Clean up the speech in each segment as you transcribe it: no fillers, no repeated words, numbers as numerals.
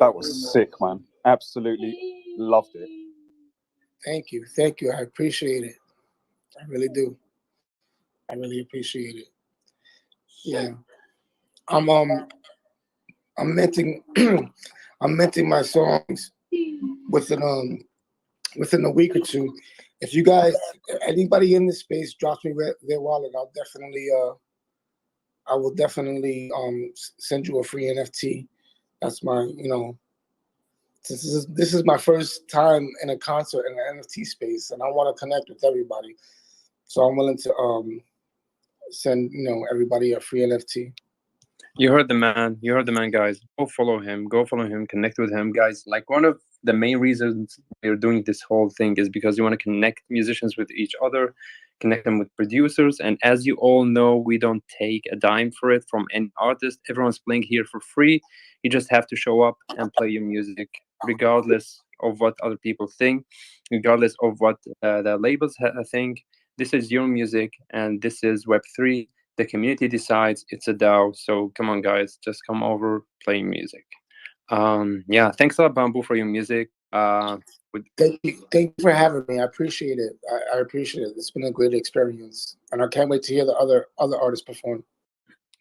That was sick, man. Absolutely loved it. Thank you. Thank you. I appreciate it. I really do. I really appreciate it. Yeah. I'm minting I'm minting my songs within a week or two. If you guys, anybody in this space drops me their wallet, I will definitely send you a free NFT. That's my, this is my first time in a concert in the NFT space, and I want to connect with everybody. So I'm willing to send everybody a free NFT. You heard the man. You heard the man, guys. Go follow him. Go follow him. Connect with him, guys. Like, one of the main reasons we're doing this whole thing is because you want to connect musicians with each other, connect them with producers. And as you all know, we don't take a dime for it from any artist. Everyone's playing here for free. You just have to show up and play your music, regardless of what other people think, regardless of what the labels think. This is your music, and this is Web3. The community decides. It's a DAO. So come on, guys, just come over, play music. Yeah, thanks a lot, Bamboo, for your music. Thank you for having me. I appreciate it. I appreciate it. It's been a great experience, and I can't wait to hear the other artists perform.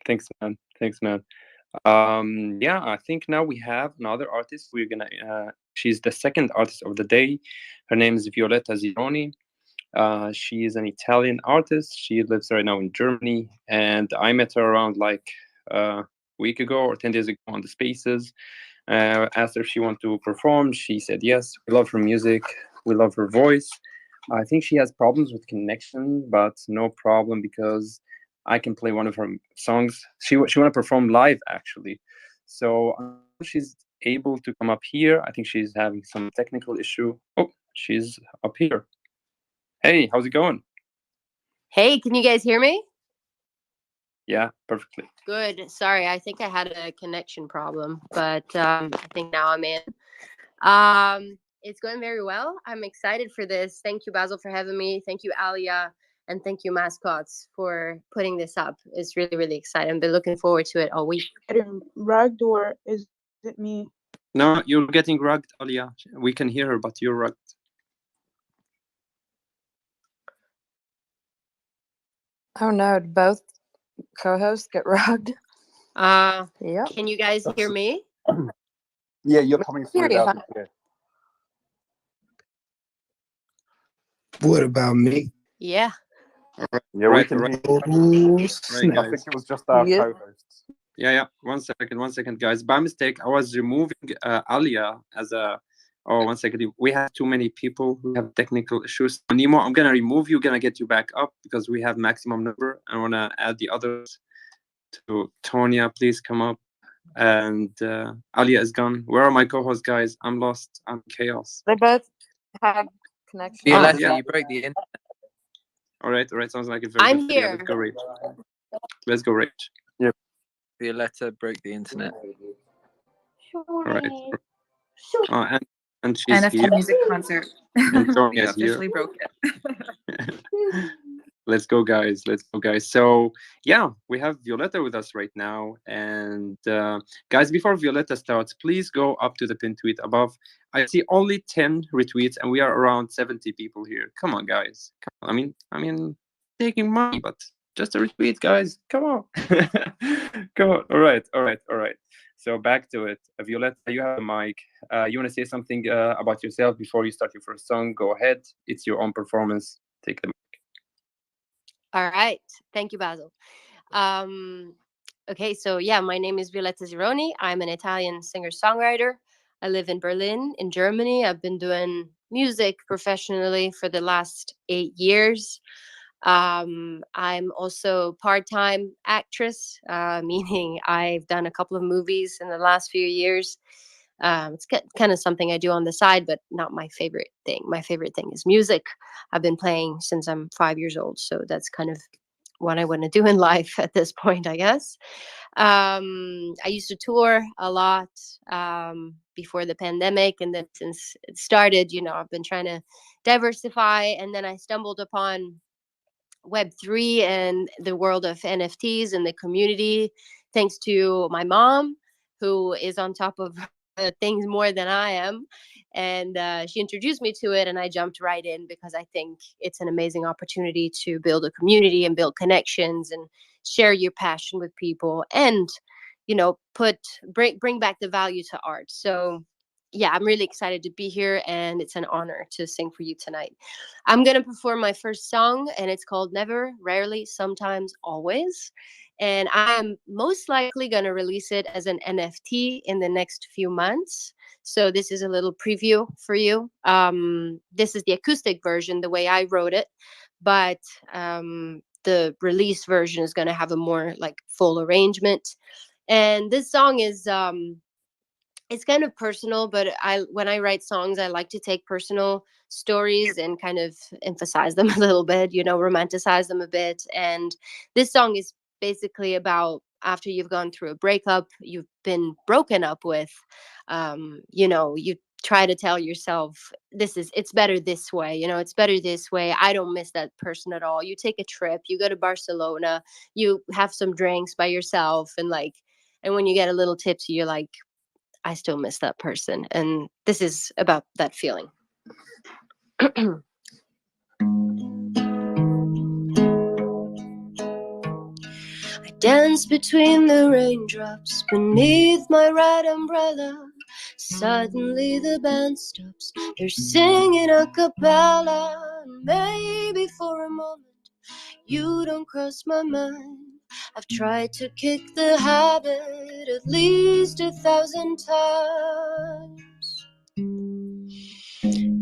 Thanks, man. Yeah, I think now we have another artist. We're gonna. She's the second artist of the day. Her name is Violetta Zironi. She is an Italian artist. She lives right now in Germany, and I met her around like a week ago or 10 days ago on the Spaces. Asked her if she wanted to perform. She said yes. We love her music. We love her voice. I think she has problems with connection, but no problem because I can play one of her songs. She want to perform live, actually. So she's able to come up here. I think she's having some technical issue. Oh, she's up here. Hey, how's it going? Hey, can you guys hear me? Yeah, perfectly. Good. Sorry, I think I had a connection problem, but I think now I'm in. It's going very well. I'm excited for this. Thank you, Basil, for having me. Thank you, Alia, and thank you, Mascots, for putting this up. It's really, really exciting. I've been looking forward to it all week. Getting rugged, or is it me? No, you're getting rugged, Alia. We can hear her, but you're rugged. Oh no, did both co-hosts get rugged? Yeah. Yep. Can you guys hear me? Yeah, you're coming through loud and clear. What about me? Yeah. Yeah, we can hear you. I think it was just our co-hosts. Yeah. 1 second, guys. By mistake, I was removing Alia as a... Oh, 1 second. We have too many people who have technical issues. Nemo, I'm going to remove you. Going to get you back up because we have maximum number. I want to add the others to Tonya. Please come up. And Alia is gone. Where are my co-hosts, guys? I'm lost. I'm chaos. They both have connection. Violetta, you broke the internet. All right. Sounds like a very I'm good here. Idea. Let's go, Rich. Yep. Violetta broke the internet. All right. And she's NFT here. Music Concert. We officially broke it. Let's go, guys. So, yeah, we have Violetta with us right now. And, guys, before Violetta starts, please go up to the pin tweet above. I see only 10 retweets, and we are around 70 people here. Come on, guys. I mean, taking money, but just a retweet, guys. Come on. Come on. All right. So back to it. Violetta, you have the mic. You want to say something about yourself before you start your first song? Go ahead. It's your own performance. Take the mic. All right. Thank you, Basil. Okay, so yeah, my name is Violetta Zironi. I'm an Italian singer-songwriter. I live in Berlin, in Germany. I've been doing music professionally for the last 8 years. I'm also part-time actress, meaning I've done a couple of movies in the last few years. It's kind of something I do on the side, but not my favorite thing. My favorite thing is music. I've been playing since I'm 5 years old, so that's kind of what I want to do in life at this point, I guess. I used to tour a lot before the pandemic, and then since it started, I've been trying to diversify, and then I stumbled upon Web3 and the world of NFTs and the community, thanks to my mom, who is on top of things more than I am. And she introduced me to it, and I jumped right in because I think it's an amazing opportunity to build a community and build connections and share your passion with people, and bring back the value to art. So yeah, I'm really excited to be here, and it's an honor to sing for you tonight. I'm gonna perform my first song, and it's called Never, Rarely, Sometimes, Always. And I'm most likely gonna release it as an NFT in the next few months. So this is a little preview for you. This is the acoustic version, the way I wrote it, but the release version is gonna have a more like full arrangement. And this song is it's kind of personal, but when I write songs, I like to take personal stories and kind of emphasize them a little bit, romanticize them a bit. And this song is basically about after you've gone through a breakup, you've been broken up with, you try to tell yourself it's better this way, it's better this way. I don't miss that person at all. You take a trip, you go to Barcelona, you have some drinks by yourself, and when you get a little tipsy, you're like, I still miss that person. And this is about that feeling. I dance between the raindrops beneath my red umbrella. Suddenly the band stops. They're singing a cappella. Maybe for a moment you don't cross my mind. I've tried to kick the habit at least 1,000 times.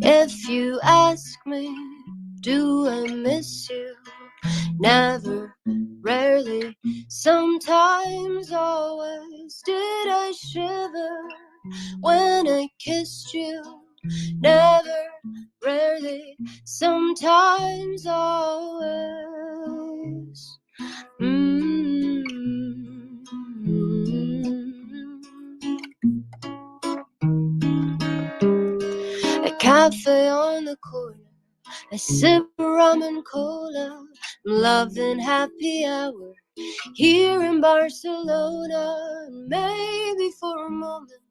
If you ask me, do I miss you? Never, rarely, sometimes, always. Did I shiver when I kissed you? Never, rarely, sometimes, always. A cafe on the corner, I sip rum and cola. I'm loving happy hour here in Barcelona. Maybe for a moment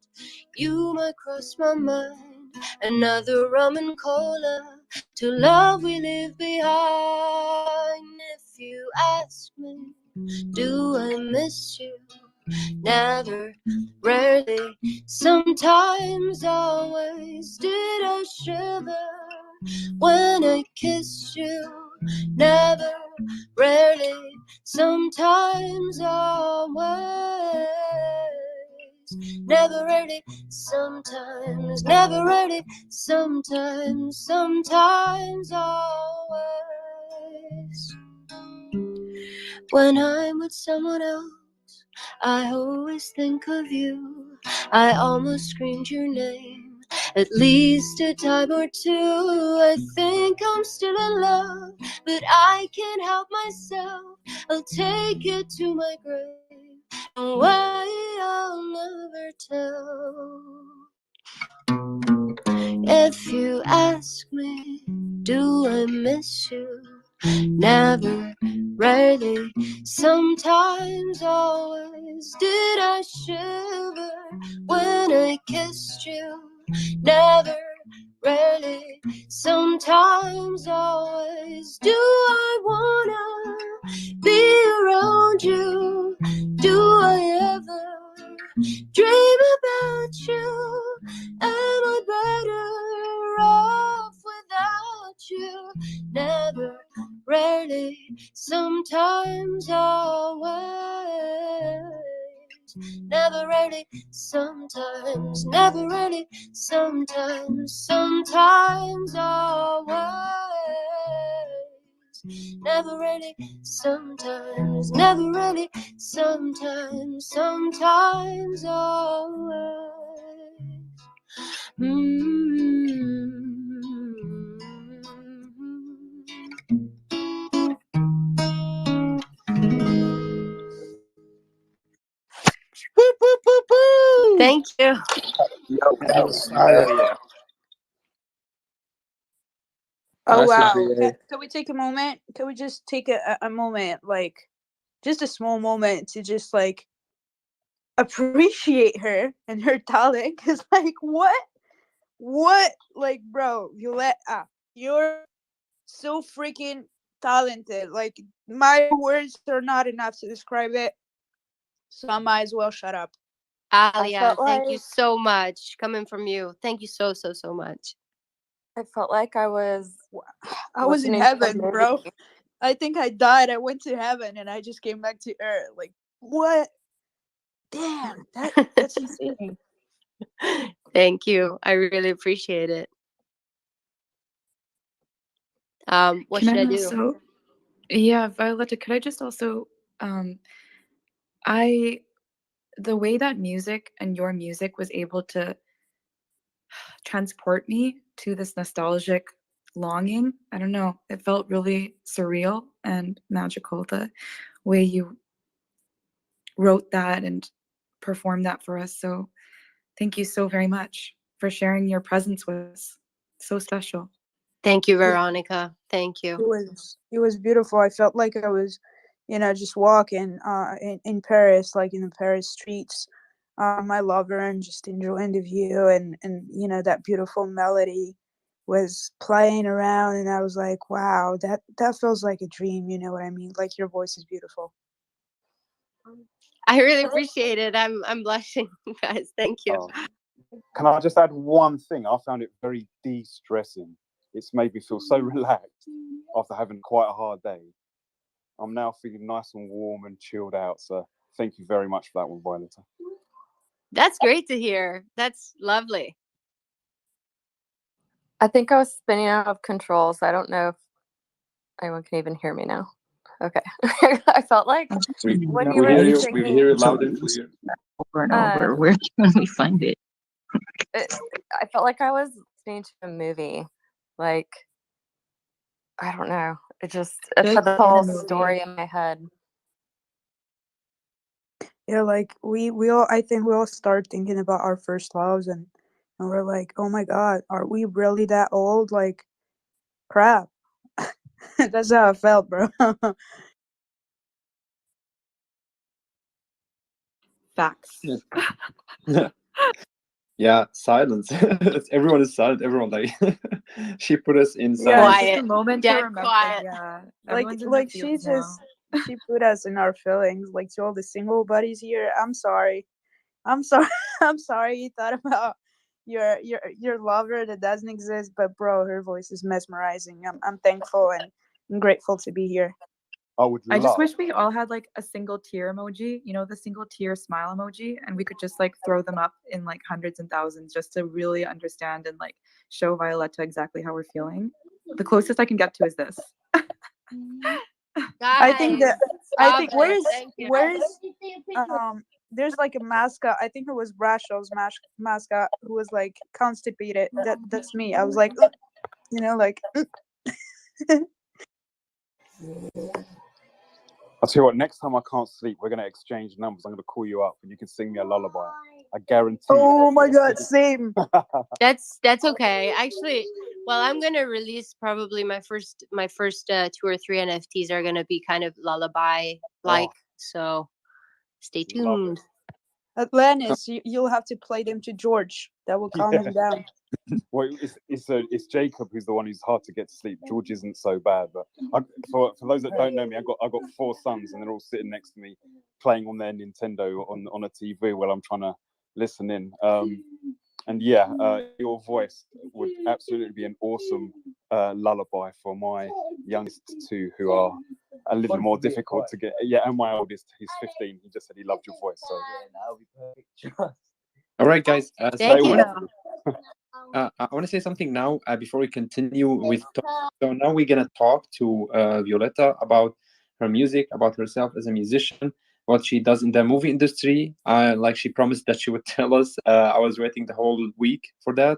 you might cross my mind. Another rum and cola to love we leave behind. If you ask me, do I miss you? Never, rarely, sometimes, always. Did I shiver when I kissed you? Never, rarely, sometimes, always. Never, rarely, sometimes. Never, rarely, sometimes. Sometimes, always. When I'm with someone else, I always think of you. I almost screamed your name at least a time or two. I think I'm still in love, but I can't help myself. I'll take it to my grave, and why I'll never tell. If you ask me, do I miss you? Never, rarely, sometimes, always. Did I shiver when I kissed you? Never, rarely, sometimes, always. Do I wanna be around you? Do I ever dream about you? Am I better off without you? Never, rarely, sometimes, always. Never, rarely, sometimes. Never, rarely, sometimes. Sometimes, always. Never, rarely, sometimes. Never, rarely, sometimes. Sometimes, always. Thank you. That was fire. Yeah. Oh Nice wow. to see. Can we take a moment? Can we just take a moment, like just a small moment to just like appreciate her and her talent. Cause like what, like, bro, Violetta, you're so freaking talented. Like, my words are not enough to describe it, so I might as well shut up. Alia, thank you so much. Coming from you, thank you so much. I felt like I was in heaven, bro. I think I died. I went to heaven and I just came back to earth. Like, what? Damn, that's insane. Thank you. I really appreciate it. What should I do? Yeah, Violetta, could I just also the way that music and your music was able to transport me to this nostalgic longing, I don't know, it felt really surreal and magical, the way you wrote that and performed that for us. So thank you so very much for sharing your presence with us. So special. Thank you, Veronica. Thank you. It was beautiful. I felt like I was, just walking in Paris, like in the Paris streets, my lover, and just enjoying the view, and that beautiful melody was playing around, and I was like, wow, that feels like a dream. You know what I mean? Like, your voice is beautiful. I really appreciate it. I'm blushing, guys. Thank you. Can I just add one thing? I found it very de-stressing. It's made me feel so relaxed after having quite a hard day. I'm now feeling nice and warm and chilled out. So thank you very much for that one, Violetta. That's great to hear. That's lovely. I think I was spinning out of control, so I don't know if anyone can even hear me now. Okay. I felt like when you were singing, we hear it loud and clear. Over and over. Where can we find it? I felt like I was listening to a movie. Like, I don't know. It had the whole story in my head. Yeah, like I think we all start thinking about our first loves, and we're like, oh my God, are we really that old? Like, crap. That's how I felt, bro. Facts. Yeah, silence. Everyone is silent. Everyone, like, she put us in silence. Quiet. A moment to remember. Quiet. Yeah. Like she put us in our feelings. Like, to all the single buddies here, I'm sorry. I'm sorry you thought about your lover that doesn't exist, but bro, her voice is mesmerizing. I'm thankful and I'm grateful to be here. I just wish we all had like a single tear emoji, the single tear smile emoji, and we could just like throw them up in like hundreds and thousands just to really understand and like show Violetta exactly how we're feeling. The closest I can get to is this. I think where's there's like a mascot. I think it was Brashov's mascot who was like constipated. That's me. I was like, like. I'll tell you what, next time I can't sleep, we're going to exchange numbers. I'm going to call you up and you can sing me a lullaby. I guarantee. Oh my God, same. That's okay. Actually, well, I'm going to release probably my first 2 or 3 NFTs are going to be kind of lullaby-like. So stay tuned. Atlantis, you'll have to play them to George. That will calm him down. Well, it's Jacob who's the one who's hard to get to sleep. George isn't so bad, but for those that don't know me, I've got 4 sons, and they're all sitting next to me, playing on their Nintendo on a TV while I'm trying to listen in. And yeah, your voice would absolutely be an awesome lullaby for my youngest 2, who are a little more difficult to get. Yeah, and my oldest, he's 15. He just said he loved your voice. So that'll be perfect. All right, guys. Thank you. I want to say something now before we continue with talk. So now we're gonna talk to Violetta about her music, about herself as a musician, what she does in the movie industry. Like she promised that she would tell us. I was waiting the whole week for that.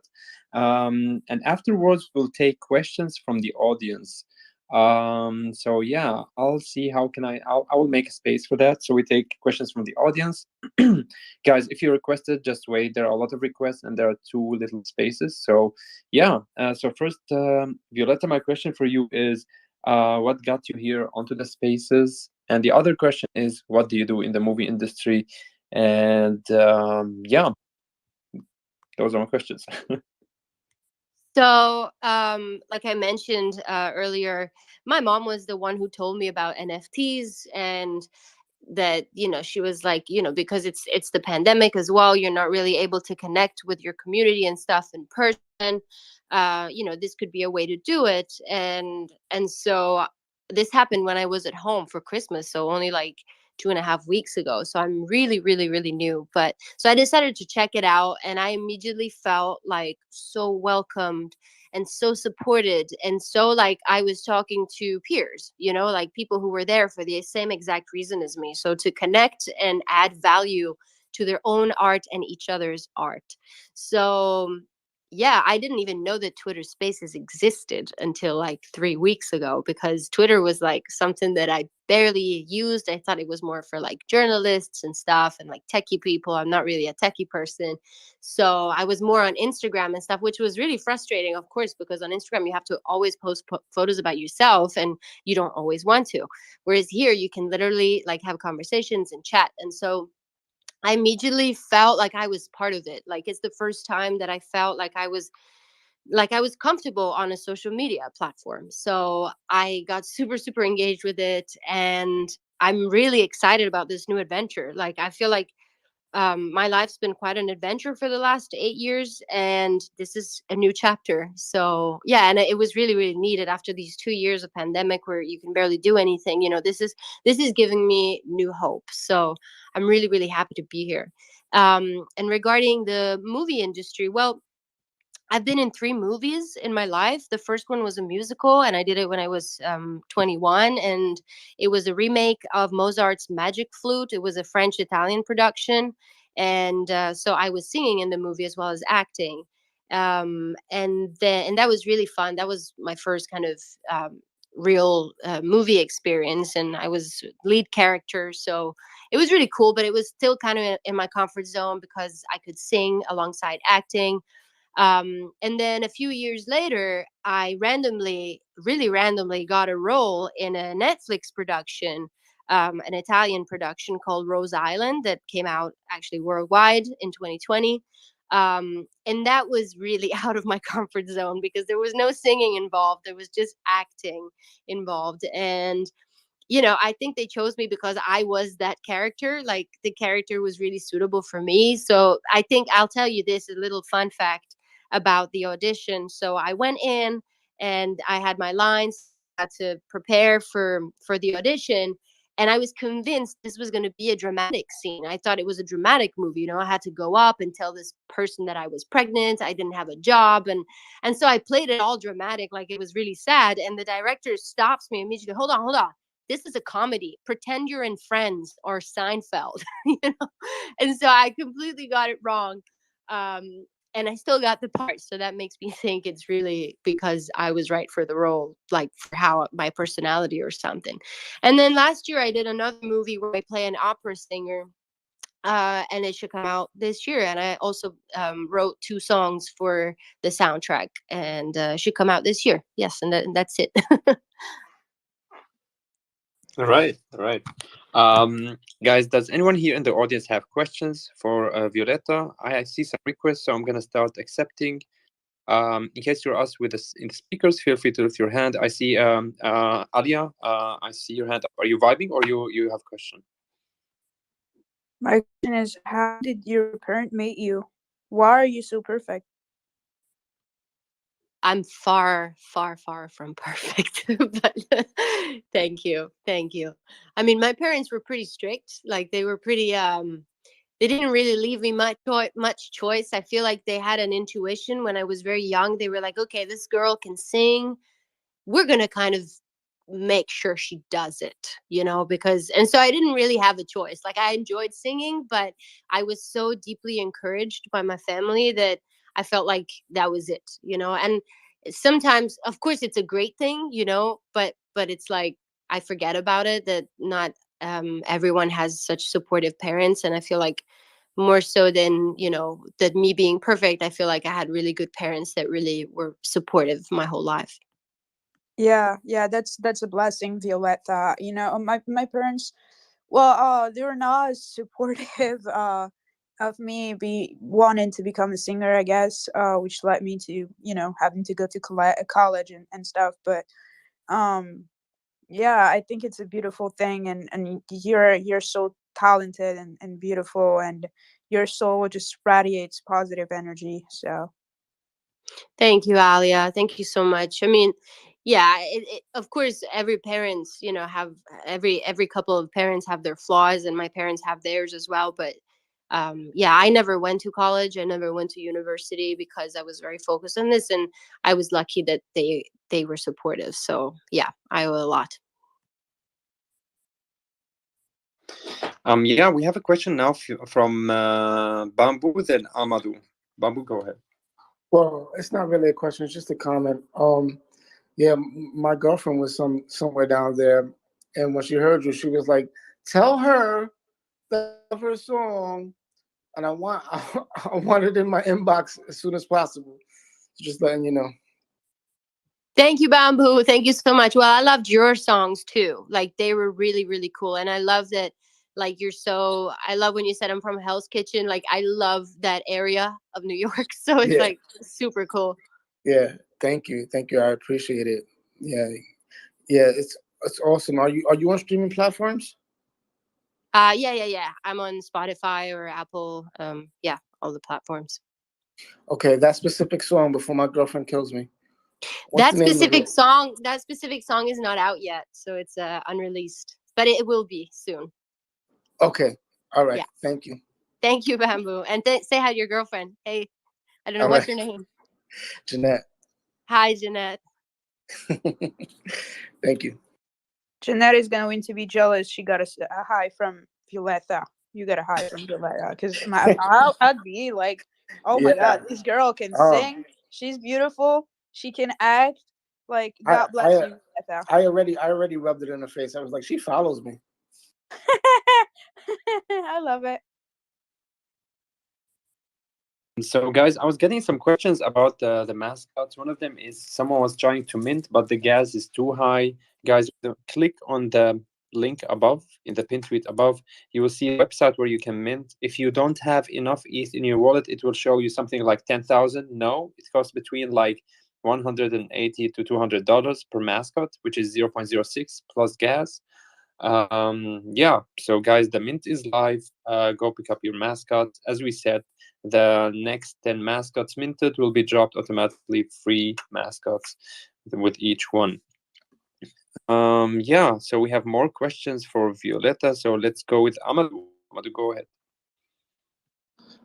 And afterwards, we'll take questions from the audience. So yeah, I'll see how can I will make a space for that. So we take questions from the audience. Guys, if you requested, just wait. There are a lot of requests and there are 2 little spaces. So yeah, so first, Violetta, my question for you is, what got you here onto the spaces? And the other question is, what do you do in the movie industry? And yeah, those are my questions. So, like I mentioned earlier, my mom was the one who told me about NFTs, and that, she was like, because it's the pandemic as well, you're not really able to connect with your community and stuff in person. This could be a way to do it, and so this happened when I was at home for Christmas, so only like 2.5 weeks ago. So I'm really, really, really new. But so I decided to check it out, and I immediately felt like so welcomed and so supported, and so like I was talking to peers, like people who were there for the same exact reason as me. So to connect and add value to their own art and each other's art. So yeah, I didn't even know that Twitter Spaces existed until like 3 weeks ago, because Twitter was like something that I barely used. I thought it was more for like journalists and stuff and like techie people. I'm not really a techie person. So I was more on Instagram and stuff, which was really frustrating, of course, because on Instagram you have to always post photos about yourself, and you don't always want to. Whereas here you can literally like have conversations and chat. And so I immediately felt like I was part of it. Like it's the first time that I felt like I was comfortable on a social media platform. So I got super, super engaged with it, and I'm really excited about this new adventure. Like I feel like my life's been quite an adventure for the last 8 years, and this is a new chapter. So yeah, and it was really, really needed after these 2 years of pandemic where you can barely do anything. This is giving me new hope. So I'm really, really happy to be here. And regarding the movie industry, well, I've been in 3 movies in my life. The first one was a musical, and I did it when I was 21, and it was a remake of Mozart's Magic Flute. It was a French-Italian production, and so I was singing in the movie as well as acting. And that was really fun. That was my first kind of real movie experience, and I was lead character, so it was really cool. But it was still kind of in my comfort zone because I could sing alongside acting. And then a few years later, I really randomly, got a role in a Netflix production, an Italian production called Rose Island that came out actually worldwide in 2020. And that was really out of my comfort zone because there was no singing involved. There was just acting involved. And I think they chose me because I was that character. Like the character was really suitable for me. So I think I'll tell you this, a little fun fact about the audition. So I went in and I had my lines, had to prepare for the audition. And I was convinced this was going to be a dramatic scene. I thought it was a dramatic movie. I had to go up and tell this person that I was pregnant. I didn't have a job. And so I played it all dramatic, like it was really sad. And the director stops me immediately. Hold on, hold on, this is a comedy. Pretend you're in Friends or Seinfeld, And so I completely got it wrong. And I still got the part. So that makes me think it's really because I was right for the role, like for how my personality or something. And then last year I did another movie where I play an opera singer. And it should come out this year. And I also wrote 2 songs for the soundtrack, and should come out this year. Yes, and that's it. All right. Guys, does anyone here in the audience have questions for Violetta? I see some requests, so I'm gonna start accepting. In case you're us with in the speakers, feel free to lift your hand. I see Alia. I see your hand up. Are you vibing or you have a question? My question is, how did your parent make you? Why are you so perfect? I'm far, far, far from perfect, but thank you. I mean, my parents were pretty strict. Like they were pretty. They didn't really leave me much choice. I feel like they had an intuition when I was very young. They were like, okay, this girl can sing. We're gonna kind of make sure she does it, because, and so I didn't really have a choice. Like I enjoyed singing, but I was so deeply encouraged by my family that I felt like that was it, and sometimes of course it's a great thing, but it's like I forget about it, that not everyone has such supportive parents. And I feel like more so than that me being perfect, I feel like I had really good parents that really were supportive my whole life. Yeah, that's a blessing, Violetta. My parents Well, they were not as supportive of me be wanting to become a singer, I guess, which led me to, having to go to college and stuff. But yeah, I think it's a beautiful thing, and you're so talented and beautiful, and your soul just radiates positive energy. So Thank you, Alia. Thank you so much. I mean, yeah, of course, every parents, have every couple of parents have their flaws, and my parents have theirs as well. But yeah, I never went to college. I never went to university because I was very focused on this, and I was lucky that they were supportive. So yeah, I owe a lot. Yeah, we have a question now from Bamboo, then Amadou. Bamboo, go ahead. Well, it's not really a question; it's just a comment. Yeah, my girlfriend was somewhere down there, and when she heard you, she was like, "Tell her the first song," and I want I want it in my inbox as soon as possible. Just letting you know. Thank you, Bamboo. Thank you so much. Well, I loved your songs too. Like they were really, really cool. And I love that, like I love when you said I'm from Hell's Kitchen. Like I love that area of New York. So it's like super cool. Yeah, thank you. I appreciate it. Yeah. It's awesome. Are you on streaming platforms? Yeah. I'm on Spotify or Apple. Yeah, all the platforms. Okay, that specific song, Before My Girlfriend Kills Me. That specific song is not out yet, so it's unreleased, but it will be soon. Okay, all right. Yeah. Thank you. Thank you, Bamboo, and say hi to your girlfriend. Hey, I don't know what's your name. Jeanette. Hi, Jeanette. Thank you. Jeanette is going to be jealous. She got a hi from Vieta. You got a hi from Vieta, because I'd be like, oh my God, this girl can sing. She's beautiful. She can act. Like, God bless you, Vieta. I already rubbed it in her face. I was like, she follows me. I love it. So, guys, I was getting some questions about the mascots. One of them is someone was trying to mint, but the gas is too high. Guys, click on the link above, in the pin tweet above. You will see a website where you can mint. If you don't have enough ETH in your wallet, it will show you something like 10,000. No, it costs between like $180 to $200 per mascot, which is 0.06 plus gas. Yeah, so guys, the mint is live. Go pick up your mascot. As we said, the next 10 mascots minted will be dropped automatically, free mascots with each one. Yeah, so we have more questions for Violetta, so let's go with Amadou. Amadou, go ahead.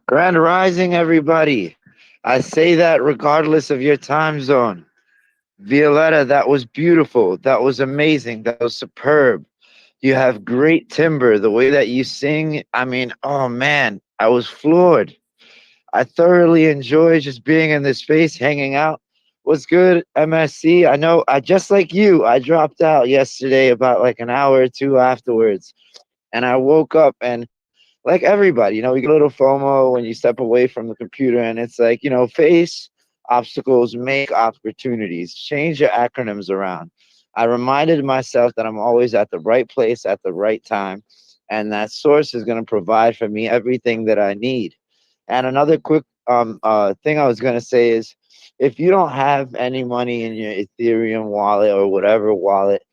Grand Rising, everybody. I say that regardless of your time zone. Violetta, that was beautiful. That was amazing. That was superb. You have great timbre. The way that you sing, I mean, oh man, I was floored. I thoroughly enjoy just being in this space, hanging out. What's good, MSC? I know, just like you, I dropped out yesterday about like an hour or two afterwards. And I woke up and like everybody, we get a little FOMO when you step away from the computer, and it's like, face obstacles, make opportunities, change your acronyms around. I reminded myself that I'm always at the right place at the right time, and that source is going to provide for me everything that I need. And another quick thing I was going to say is, if you don't have any money in your Ethereum wallet or whatever wallet,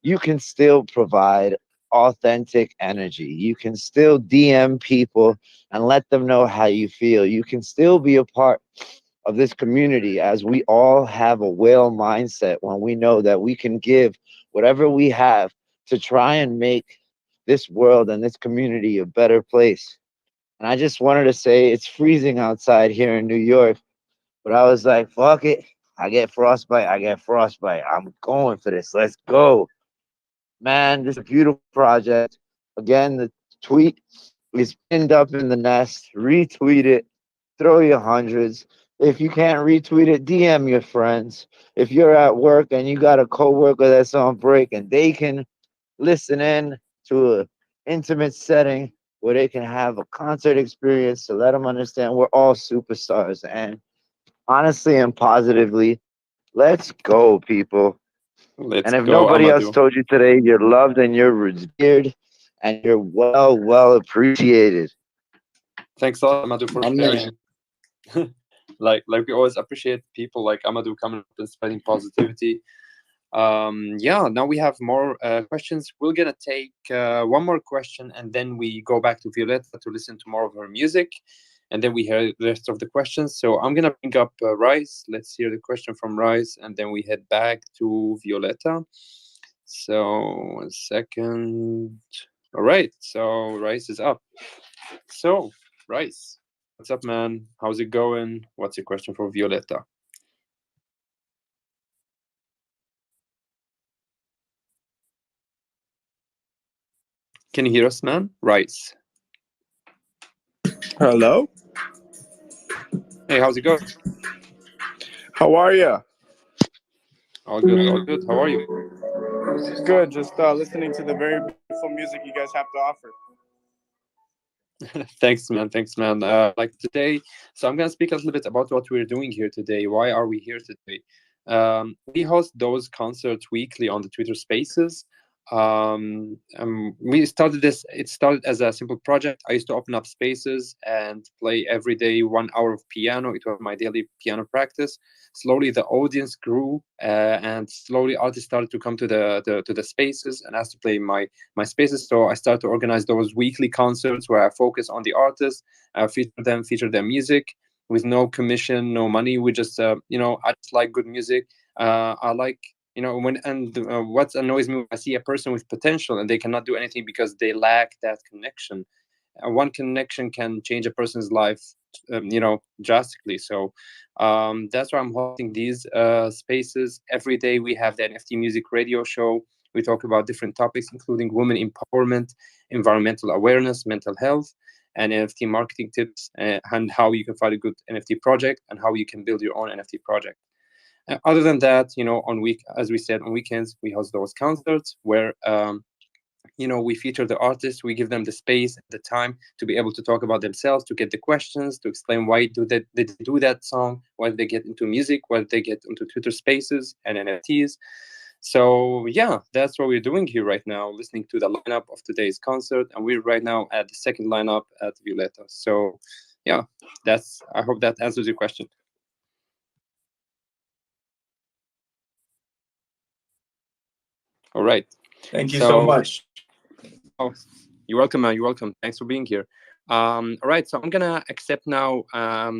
you can still provide authentic energy. You can still DM people and let them know how you feel. You can still be a part of this community, as we all have a whale mindset when we know that we can give whatever we have to try and make this world and this community a better place. And I just wanted to say, it's freezing outside here in New York, but I was like, fuck it. I get frostbite. I'm going for this. Let's go. Man, this is a beautiful project. Again, the tweet is pinned up in the nest. Retweet it. Throw your hundreds. If you can't retweet it, DM your friends. If you're at work and you got a coworker that's on break and they can listen in to an intimate setting where they can have a concert experience, to let them understand we're all superstars. And honestly and positively, let's go, people. Let's and if go, nobody else Amadou. told you today, you're loved and you're revered, and you're well appreciated. Thanks a lot, Amadou, for sharing. like we always appreciate people like Amadou coming up and spreading positivity. Yeah, now we have more questions. We're gonna take one more question, and then we go back to Violetta to listen to more of her music, and then we hear the rest of the questions. So I'm gonna bring up Rice. Let's hear the question from Rice, and then we head back to Violetta. So 1 second. All right, so Rice is up. So Rice, what's up, man? How's it going? What's your question for Violetta? Can you hear us, man? Rice. Hello. Hey, how's it going? How are you? All good, all good. How are you? Good. Just listening to the very beautiful music you guys have to offer. Thanks, man. Thanks, man. Like today, so I'm gonna speak a little bit about what we're doing here today. Why are we here today? We host those concerts weekly on the Twitter Spaces. We started this. It started as a simple project. I used to open up spaces and play every day 1 hour of piano. It was my daily piano practice. Slowly, the audience grew, and slowly artists started to come to the spaces and asked to play my spaces. So I started to organize those weekly concerts where I focus on the artists, feature their music with no commission, no money. We just, I just like good music. I like, what annoys me when I see a person with potential and they cannot do anything because they lack that connection. One connection can change a person's life, drastically. So that's why I'm hosting these spaces. Every day we have the NFT Music Radio Show. We talk about different topics, including women empowerment, environmental awareness, mental health, and NFT marketing tips, and how you can find a good NFT project and how you can build your own NFT project. Other than that, as we said, on weekends, we host those concerts where, we feature the artists, we give them the space, the time to be able to talk about themselves, to get the questions, to explain why they do that song, why they get into music, why they get into Twitter Spaces and NFTs. So yeah, that's what we're doing here right now, listening to the lineup of today's concert, and we're right now at the second lineup at Violetta. So yeah, I hope that answers your question. All right. Thank you so much. Oh, you're welcome, man. You're welcome. Thanks for being here. All right, so I'm gonna accept now. All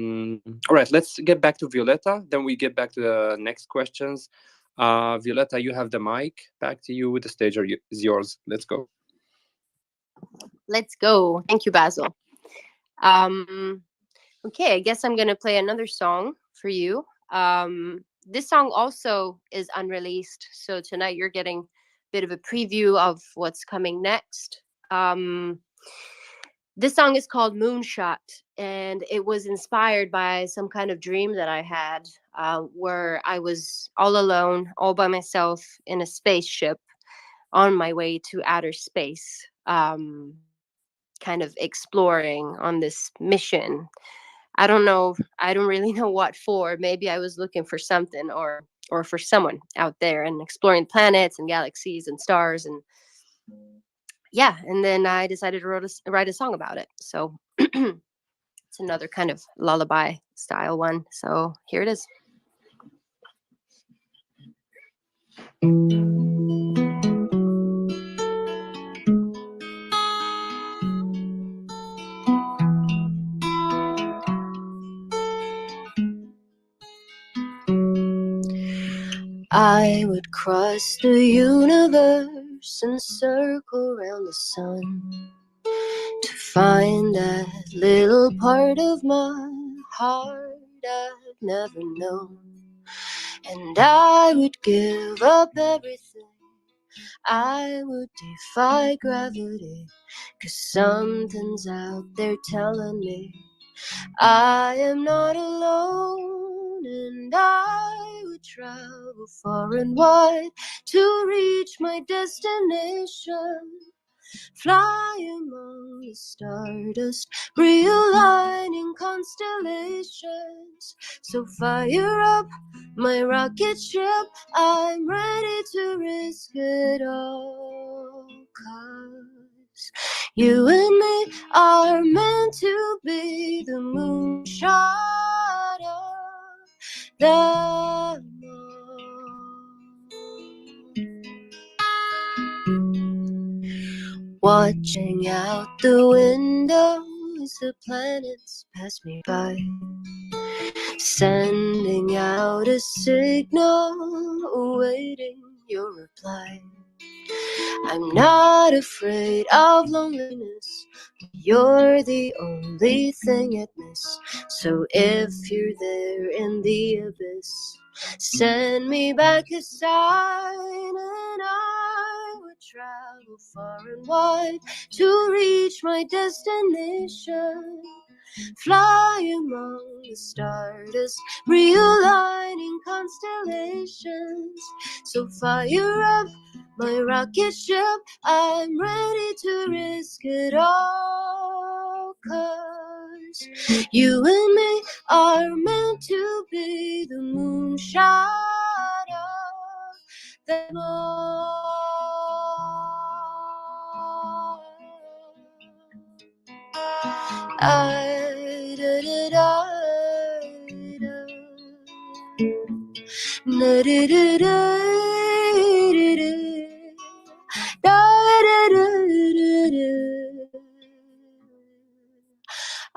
right, let's get back to Violetta. Then we get back to the next questions. Violetta, you have the mic. Back to you. The stage is yours. Let's go. Let's go. Thank you, Basil. Okay, I guess I'm gonna play another song for you. This song also is unreleased, so tonight you're getting a bit of a preview of what's coming next. This song is called Moonshot, and it was inspired by some kind of dream that I had, where I was all alone, all by myself in a spaceship on my way to outer space, kind of exploring on this mission. I don't really know what for. Maybe I was looking for something or for someone out there and exploring planets and galaxies and stars. And yeah, and then I decided to write a song about it. So it's another kind of lullaby style one. So here it is. I would cross the universe and circle around the sun to find that little part of my heart I've never known. And I would give up everything. I would defy gravity, 'cause something's out there telling me I am not alone, and I would travel far and wide to reach my destination. Fly among the stardust, realigning constellations. So fire up my rocket ship, I'm ready to risk it all. 'Cause You and me are meant to be the moonshot of the moon. Watching out the window as the planets pass me by, sending out a signal, awaiting your reply. I'm not afraid of loneliness. You're the only thing I'd miss. So if you're there in the abyss, send me back a sign, and I would travel far and wide to reach my destination. Fly among the stardust, realigning constellations. So fire up my rocket ship, I'm ready to risk it all. 'Cause you and me are meant to be the moonshot of the moon.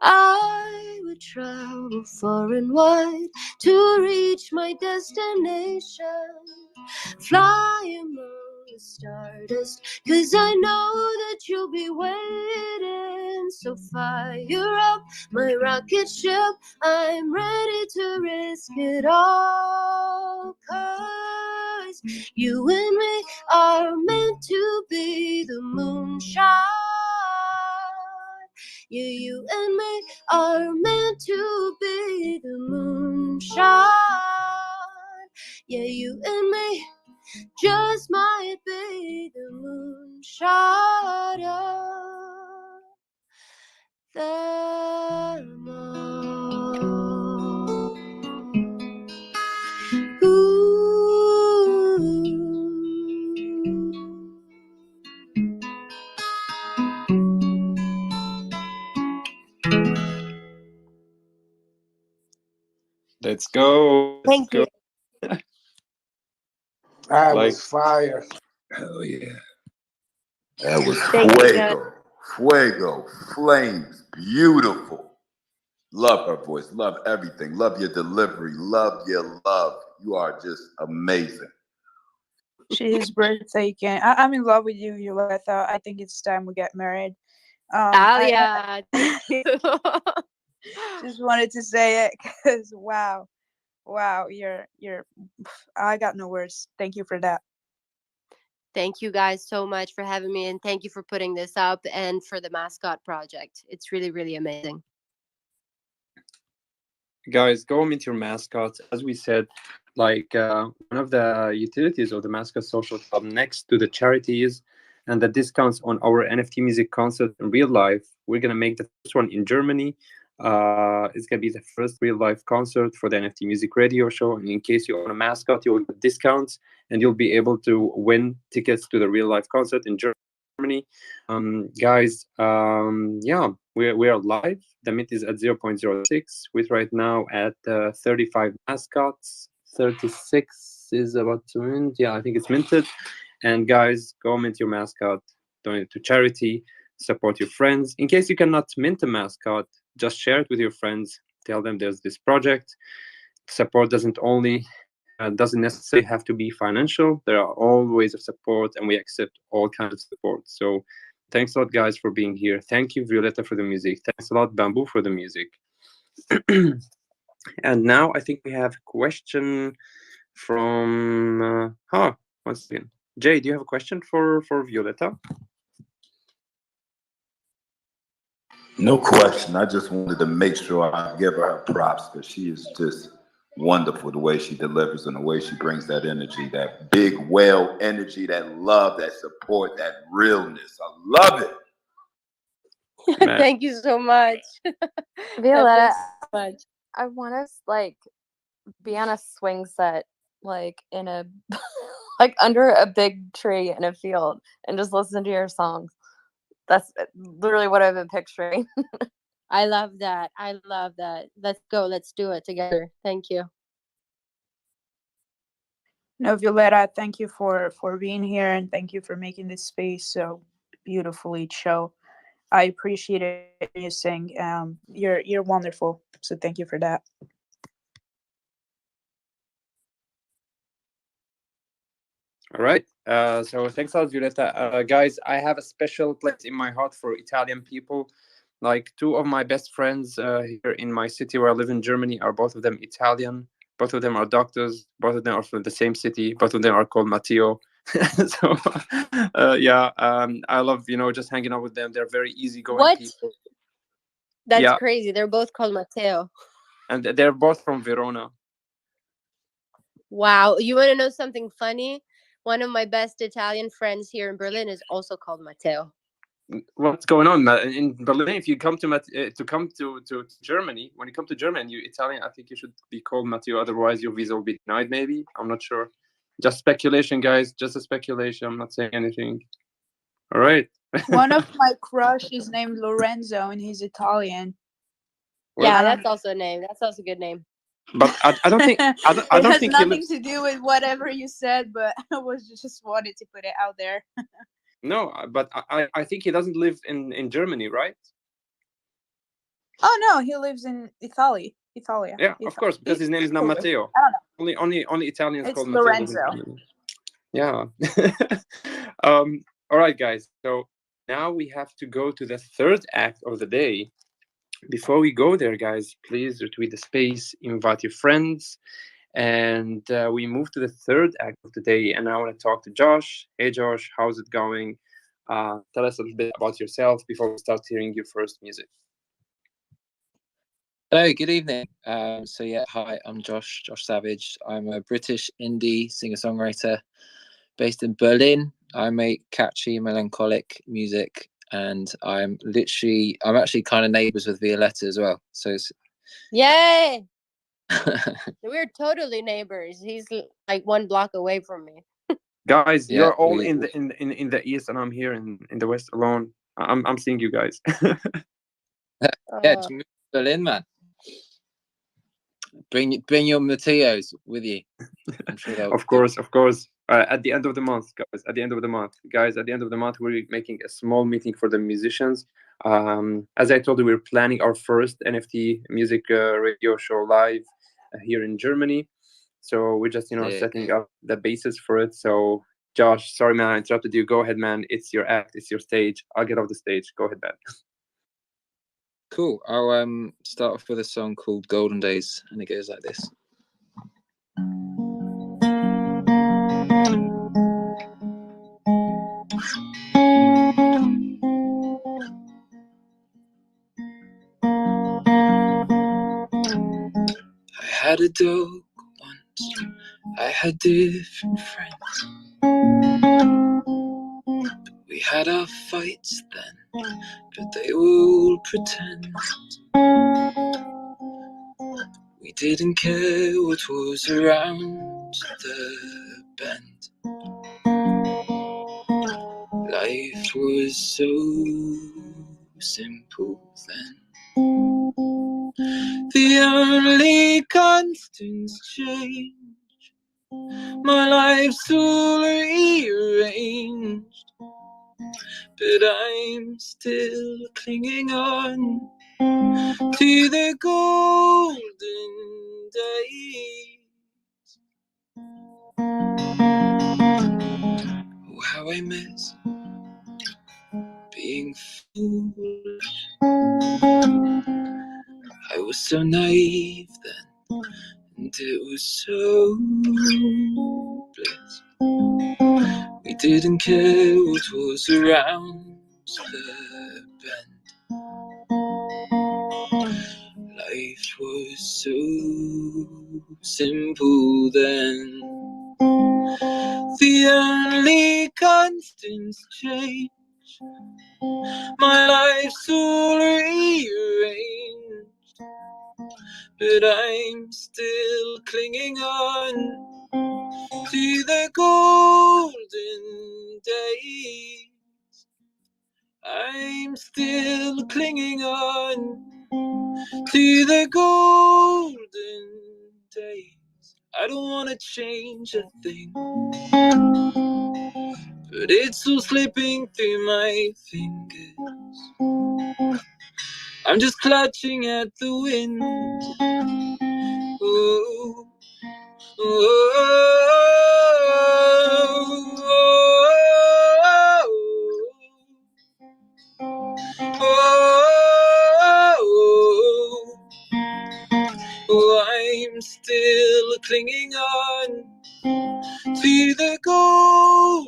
I would travel far and wide to reach my destination. Fly among the stardust, 'cause I know that you'll be waiting. So fire up my rocket ship, I'm ready to risk it all. 'Cause you and me are meant to be the moonshot. Yeah, you and me are meant to be the moonshot. Yeah, you and me just might be the moonshot of the moon. Let's go. Let's Thank go. you. That Like- was fire. Hell yeah. That was Thank you, guys. fuego, flames, beautiful. Love her voice, love everything, love your delivery, love your love. You are just amazing. She is breathtaking. I'm in love with you, Violetta. I think it's time we get married. Alia, thank you. Just wanted to say it because wow, you're. I got no words. Thank you for that. Thank you guys so much for having me, and thank you for putting this up and for the Mascot project. It's really, really amazing. Guys, go meet your mascots. As we said, like one of the utilities of the Mascot Social Club next to the charities and the discounts on our NFT music concert in real life, we're gonna make the first one in Germany. It's gonna be the first real life concert for the NFT music radio show. And in case you own a mascot, you'll get discounts and you'll be able to win tickets to the real life concert in Germany. Guys, yeah, we are live. The mint is at 0.06 with right now at 35 mascots. 36 is about to mint. Yeah, I think it's minted. And guys, go mint your mascot, donate it to charity, support your friends. In case you cannot mint a mascot, just share it with your friends. Tell them there's this project. Support doesn't necessarily have to be financial. There are all ways of support, and we accept all kinds of support. So thanks a lot, guys, for being here. Thank you, Violetta, for the music. Thanks a lot, Bamboo, for the music. And now I think we have a question from once again. Jay, do you have a question for Violetta? No question. I just wanted to make sure I give her props because she is just wonderful the way she delivers and the way she brings that energy, that big whale energy, that love, that support, that realness. I love it. Thank you so much. Violetta, so much. I want to like be on a swing set, like in a like under a big tree in a field, and just listen to your songs. That's literally what I've been picturing. I love that. I love that. Let's go. Let's do it together. Thank you. No, Violetta, thank you for being here, and thank you for making this space so beautifully chill. I appreciate it you sing. You're wonderful. So thank you for that. All right. So thanks a lot, Violetta. Guys, I have a special place in my heart for Italian people. Like two of my best friends here in my city where I live in Germany are both of them Italian. Both of them are doctors. Both of them are from the same city. Both of them are called Matteo. So yeah, I love just hanging out with them. They're very easygoing What? people. That's Yeah, crazy. They're both called Matteo. and they're both from Verona. Wow. You want to know something funny? One of my best Italian friends here in Berlin is also called Matteo. What's going on in Berlin? If you come to Germany, when you come to Germany, you Italian, I think you should be called Matteo. Otherwise, your visa will be denied. Maybe, I'm not sure. Just speculation, guys. Just a speculation. I'm not saying anything. All right. One of my crush is named Lorenzo, and he's Italian. Well, Yeah, that's also a name. That's also a good name. But I don't think I don't has think nothing to do with whatever you said, but I was just wanted to put it out there. No, but I think he doesn't live in Germany, right? Oh no, he lives in Italy. Italia. Yeah, of course, because his name is not Matteo. I don't know. Only Italians It's called Lorenzo. Matteo. Yeah. All right, guys. So now we have to go to the third act of the day. Before we go there, guys, please retweet the space, invite your friends, and we move to the third act of the day. And I want to talk to Josh. Hey, Josh, how's it going? Tell us a little bit about yourself before we start hearing your first music. Hello, good evening. So yeah, hi, I'm Josh Savage. I'm a British indie singer-songwriter based in Berlin. I make catchy, melancholic music, and I'm actually kind of neighbours with Violetta as well. So it's Yay! We're totally neighbors. He's like 1 block away from me. Guys, Yeah, you're all we- in the east, and I'm here in the west alone. I'm seeing you guys. yeah, just move to Berlin, man. Bring your Matteos with you. I'm sure they'll. Of course. At the end of the month, guys. At the end of the month, we're making a small meeting for the musicians. As I told you, we're planning our first NFT music radio show live here in Germany. So we're just setting up the basis for it. So Josh, sorry man, I interrupted you. Go ahead, man. It's your act. It's your stage. I'll get off the stage. Go ahead, man. Cool. I'll start off with a song called Golden Days, and it goes like this. I had a dog once, I had different friends. We had our fights then, but they all pretend. We didn't care what was around the bend. Life was so simple then. The only constants change. My life's all rearranged, but I'm still clinging on to the golden days. Oh, how I miss being foolish. I was so naive then, and it was so bliss. We didn't care what was around the bend. Life was so simple then. The only constants change. My life's all rearranged, but I'm still clinging on to the golden days. I'm still clinging on to the golden days. I don't want to change a thing, but it's all slipping through my fingers. I'm just clutching at the wind. Ooh. I'm still clinging on to the golden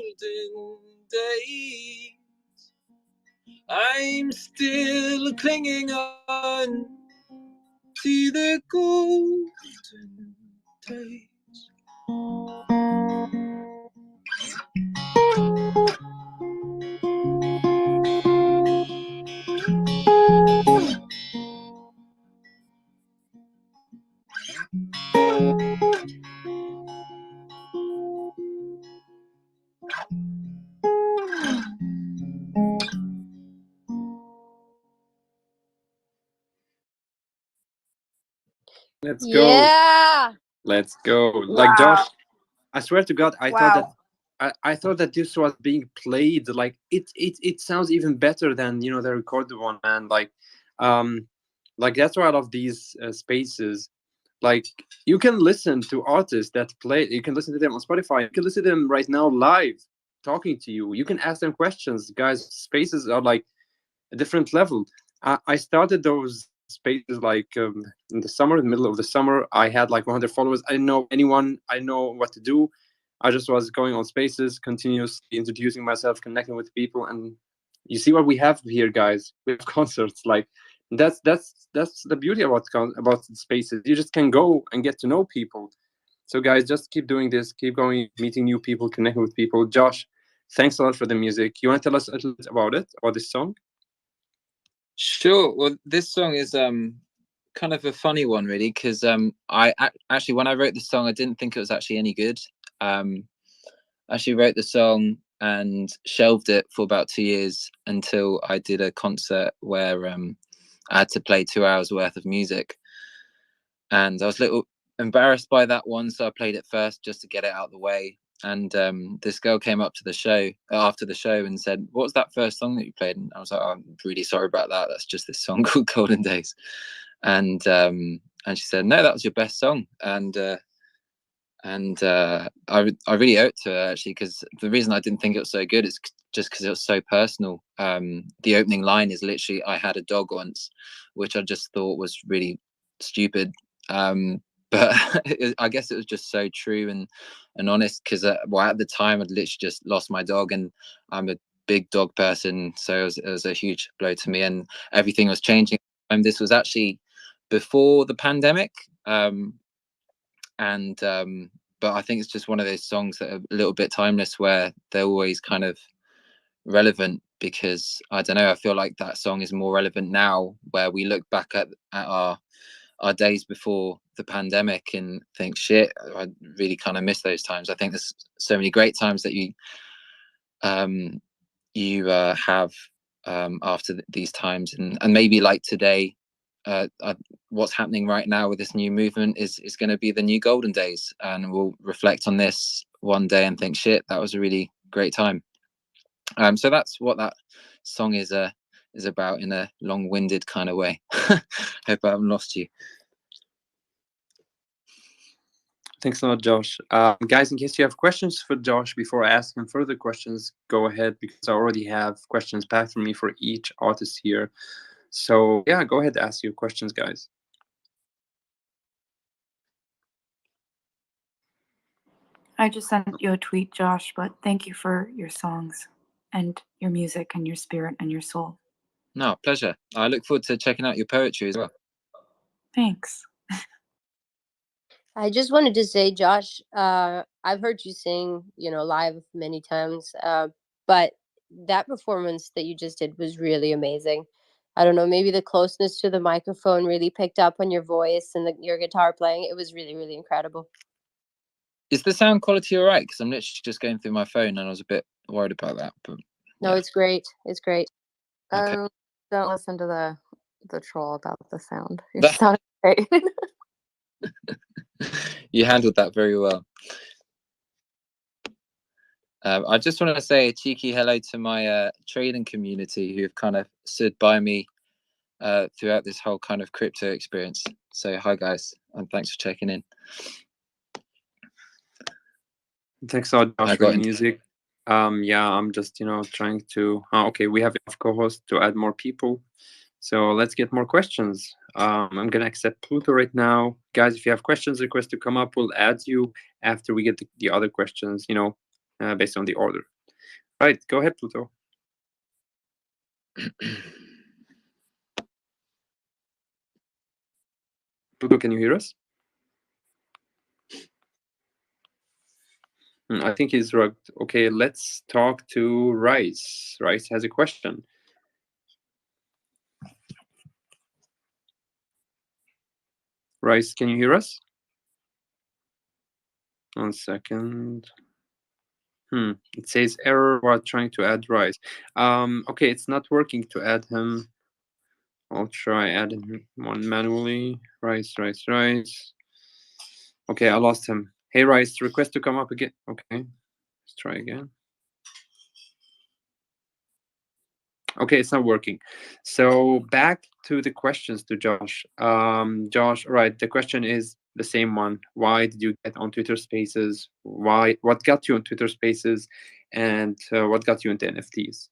days. I'm still clinging on to the golden days. Let's go. Yeah. Let's go. Wow. Like Josh, I swear to God, I thought that Wow. I thought that this was being played. Like it sounds even better than the recorded one, man. Like that's why I love these spaces. Like you can listen to artists that play. You can listen to them on Spotify. You can listen to them right now live, talking to you. You can ask them questions, guys. Spaces are like a different level. I started those spaces like in the summer, in the middle of the summer. I had like 100 followers. I didn't know anyone. I didn't know what to do. I just was going on spaces, continuously introducing myself, connecting with people, and you see what we have here, guys. We have concerts. Like that's the beauty about spaces. You just can go and get to know people. So guys, just keep doing this. Keep going, meeting new people, connecting with people. Josh, thanks a lot for the music. You want to tell us a little bit about it, about this song? Sure. Well, this song is kind of a funny one, really, because actually when I wrote the song, I didn't think it was actually any good. I actually wrote the song and shelved it for about 2 years until I did a concert where I had to play 2 hours worth of music, and I was a little embarrassed by that one, so I played it first just to get it out of the way. And this girl came up to the show after the show and said, "What was that first song that you played?" And I was like, "Oh, I'm really sorry about that. That's just this song called Golden Days." And she said, "No, that was your best song." And I really owe it to her, actually, because the reason I didn't think it was so good is just because it was so personal. The opening line is literally, "I had a dog once," which I just thought was really stupid. But I guess it was just so true and honest, because well, at the time I'd literally just lost my dog, and I'm a big dog person, so it was a huge blow to me, and everything was changing. And this was actually before the pandemic. But I think it's just one of those songs that are a little bit timeless, where they're always kind of relevant, because I don't know, I feel like that song is more relevant now, where we look back at our days before the pandemic and think, shit, I really kind of miss those times. I think there's so many great times that you have after these times, and maybe like today, what's happening right now with this new movement is going to be the new golden days, and we'll reflect on this one day and think, shit, that was a really great time. So that's what that song is about, in a long-winded kind of way. Hope I haven't lost you. Thanks a lot, Josh. Guys, in case you have questions for Josh before I ask him further questions, go ahead, because I already have questions back from me for each artist here. So yeah, go ahead, ask your questions, guys. I just sent you a tweet, Josh, but thank you for your songs and your music and your spirit and your soul. No, pleasure. I look forward to checking out your poetry as well. Thanks. I just wanted to say, Josh, I've heard you sing, live many times, but that performance that you just did was really amazing. I don't know, maybe the closeness to the microphone really picked up on your voice and your guitar playing. It was really, really incredible. Is the sound quality all right? Because I'm literally just going through my phone and I was a bit worried about that. But no, it's great. It's great. Okay. Oh, don't listen to the troll about the sound. Your sound is great. You handled that very well. I just want to say a cheeky hello to my trading community who have kind of stood by me throughout this whole kind of crypto experience. So hi guys, and thanks for checking in. Thanks a lot, I Josh, got for the music. Yeah, I'm just trying to. Okay, we have enough co-hosts to add more people, so let's get more questions. I'm gonna accept Pluto right now, guys. If you have questions, request to come up, we'll add you after we get the other questions. Based on the order. Right, go ahead, Pluto. Pluto, can you hear us? I think he's rugged. Okay, let's talk to Rice. Rice has a question. Rice, can you hear us? 1 second. It says error while trying to add Rice. Okay, it's not working to add him. I'll try adding one manually. Rice. Okay, I lost him. Hey, Rice, request to come up again. Okay, let's try again. Okay, it's not working. So back to the questions to Josh. Josh, right, the question is the same one. Why did you get on Twitter Spaces? What got you on Twitter Spaces? And what got you into NFTs?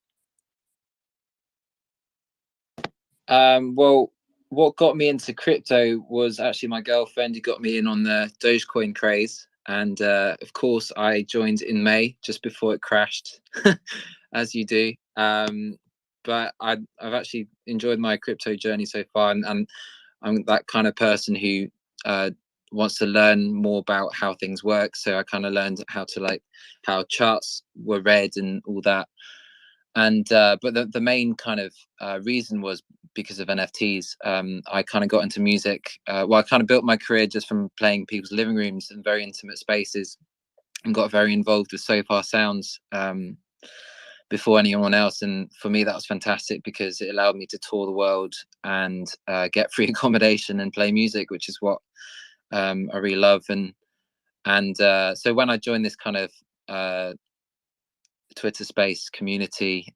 Well, what got me into crypto was actually my girlfriend who got me in on the Dogecoin craze. And of course, I joined in May, just before it crashed, as you do. But I've actually enjoyed my crypto journey so far. And I'm that kind of person who wants to learn more about how things work. So I kind of learned how charts were read and all that. And but the main kind of reason was because of NFTs. I kind of got into music. I kind of built my career just from playing people's living rooms and very intimate spaces, and got very involved with So Far Sounds before anyone else. And for me, that was fantastic because it allowed me to tour the world and get free accommodation and play music, which is what I really love. And so when I joined this kind of Twitter space community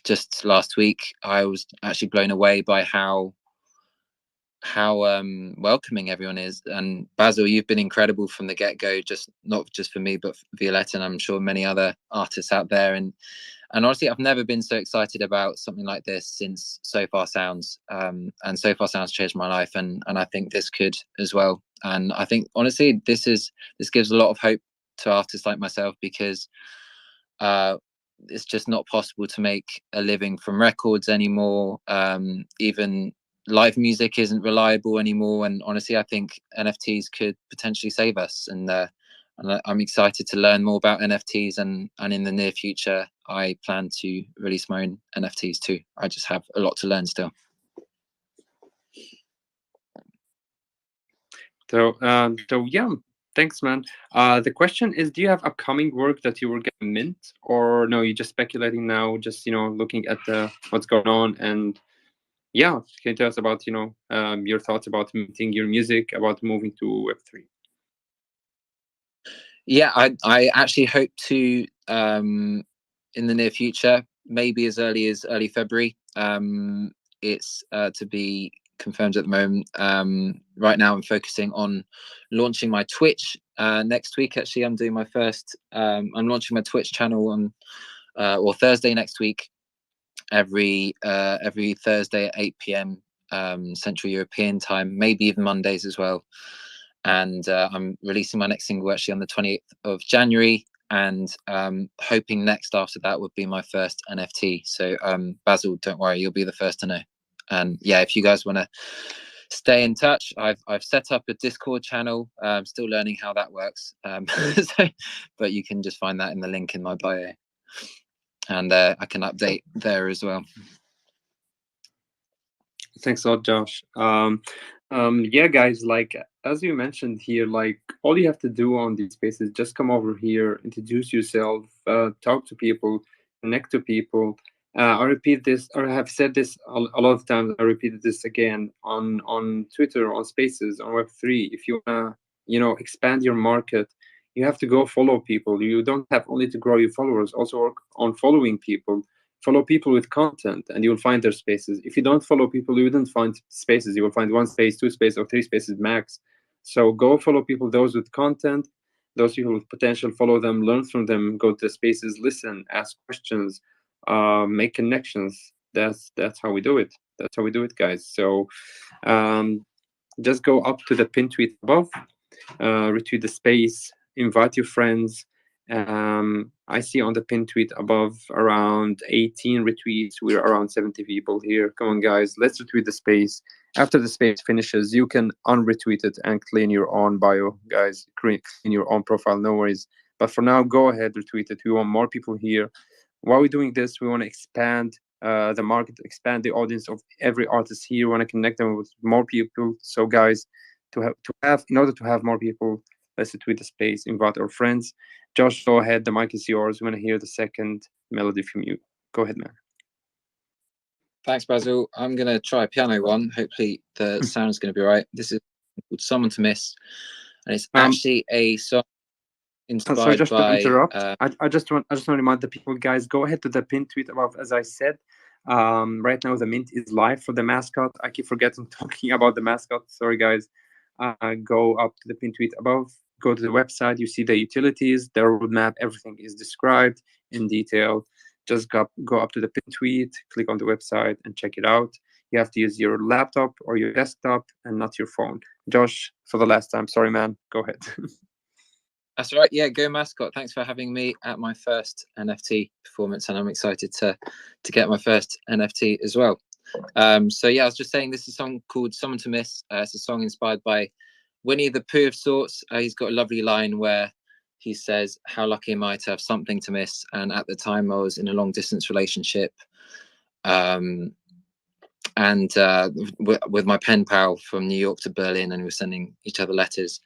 just last week, I was actually blown away by how welcoming everyone is. And Basil, you've been incredible from the get-go, not just for me but for Violetta, and I'm sure many other artists out there. And honestly, I've never been so excited about something like this since So Far Sounds. And So Far Sounds changed my life, and I think this could as well. And I think honestly this gives a lot of hope to artists like myself, because it's just not possible to make a living from records anymore. Even live music isn't reliable anymore, and honestly I think NFTs could potentially save us. And I'm excited to learn more about NFTs, and in the near future I plan to release my own NFTs too. I just have a lot to learn still. So yeah, thanks, man. The question is, do you have upcoming work that you were gonna mint, or no? You're just speculating now, just looking at what's going on. And yeah, can you tell us about your thoughts about minting your music, about moving to Web3? Yeah, I actually hope to in the near future, maybe as early February. It's to be confirmed at the moment. Right now I'm focusing on launching my Twitch next week. Actually, I'm doing my first I'm launching my Twitch channel on Thursday next week, every Thursday at 8 p.m. Central European time, maybe even Mondays as well. And I'm releasing my next single actually on the 28th of January, and hoping next after that would be my first NFT. So Basil, don't worry, you'll be the first to know. And yeah, if you guys want to stay in touch, I've set up a Discord channel. I'm still learning how that works, but you can just find that in the link in my bio, and I can update there as well. Thanks a lot, Josh. Yeah, guys, like as you mentioned here, like all you have to do on these spaces, just come over here, introduce yourself, talk to people, connect to people, I repeat this, or I have said this a lot of times. I repeated this again on Twitter, on Spaces, on Web3. If you wanna, expand your market, you have to go follow people. You don't have only to grow your followers, also work on following people. Follow people with content, and you will find their spaces. If you don't follow people, you wouldn't find spaces. You will find one space, two spaces, or three spaces max. So go follow people, those with content, those people with potential. Follow them, learn from them, go to the spaces, listen, ask questions, make connections. That's how we do it. That's how we do it, guys. So just go up to the pin tweet above, retweet the space, invite your friends. I see on the pin tweet above around 18 retweets. We're around 70 people here. Come on, guys, let's retweet the space. After the space finishes, you can unretweet it and clean your own bio, guys. Clean your own profile, no worries. But for now, go ahead, retweet it. We want more people here. While we're doing this, we want to expand the market, expand the audience of every artist here. We want to connect them with more people. So, guys, in order to have more people, let's retweet the space, invite our friends. Josh, go ahead. The mic is yours. We want to hear the second melody from you. Go ahead, man. Thanks, Basil. I'm going to try a piano one. Hopefully the sound's going to be right. This is called Someone to Miss. And it's actually a song inspired sorry, just by... to interrupt. I just want to remind the people, guys, go ahead to the pin tweet above. As I said, right now the mint is live for the Mascot. I keep forgetting talking about the Mascot. Sorry, guys. Go up to the pin tweet above. Go to the website. You see the utilities, the roadmap. Everything is described in detail. Just go up to the pin tweet, click on the website, and check it out. You have to use your laptop or your desktop and not your phone. Josh, for the last time, sorry, man. Go ahead. That's right. Yeah, go Mascot. Thanks for having me at my first NFT performance, and I'm excited to get my first NFT as well. So yeah, I was just saying this is a song called Someone to Miss. It's a song inspired by Winnie the Pooh of sorts. He's got a lovely line where he says, "How lucky am I to have something to miss?" And at the time I was in a long distance relationship, and with my pen pal from New York to Berlin, and we were sending each other letters.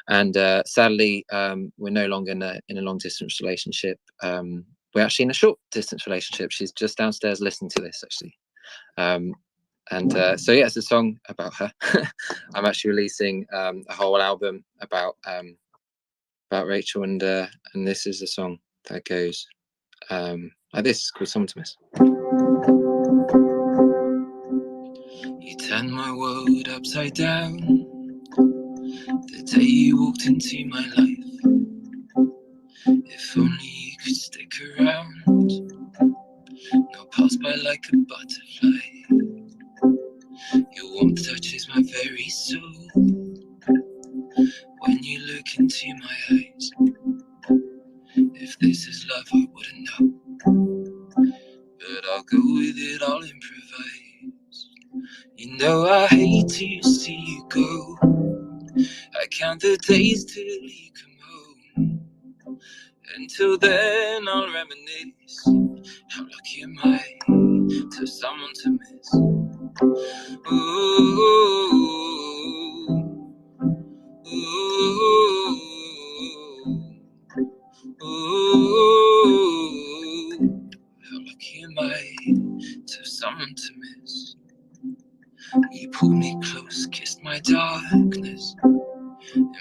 And sadly, we're no longer in a long distance relationship. We're actually in a short distance relationship. She's just downstairs listening to this, actually. So yeah, it's a song about her. I'm actually releasing a whole album about Rachel, and this is a song that goes like this. It's called Someone to Miss. You turned my world upside down the day you walked into my life. If only you could stick around, not pass by like a butterfly. Your warmth touches my very soul when you look into my eyes. If this is love, I wouldn't know, but I'll go with it, I'll improvise. You know I hate to see you go. I count the days till you come home. Until then I'll reminisce. How lucky am I to have someone to miss? Ooh, ooh, ooh. How lucky am I to have someone to miss? You pulled me close, kissed my darkness,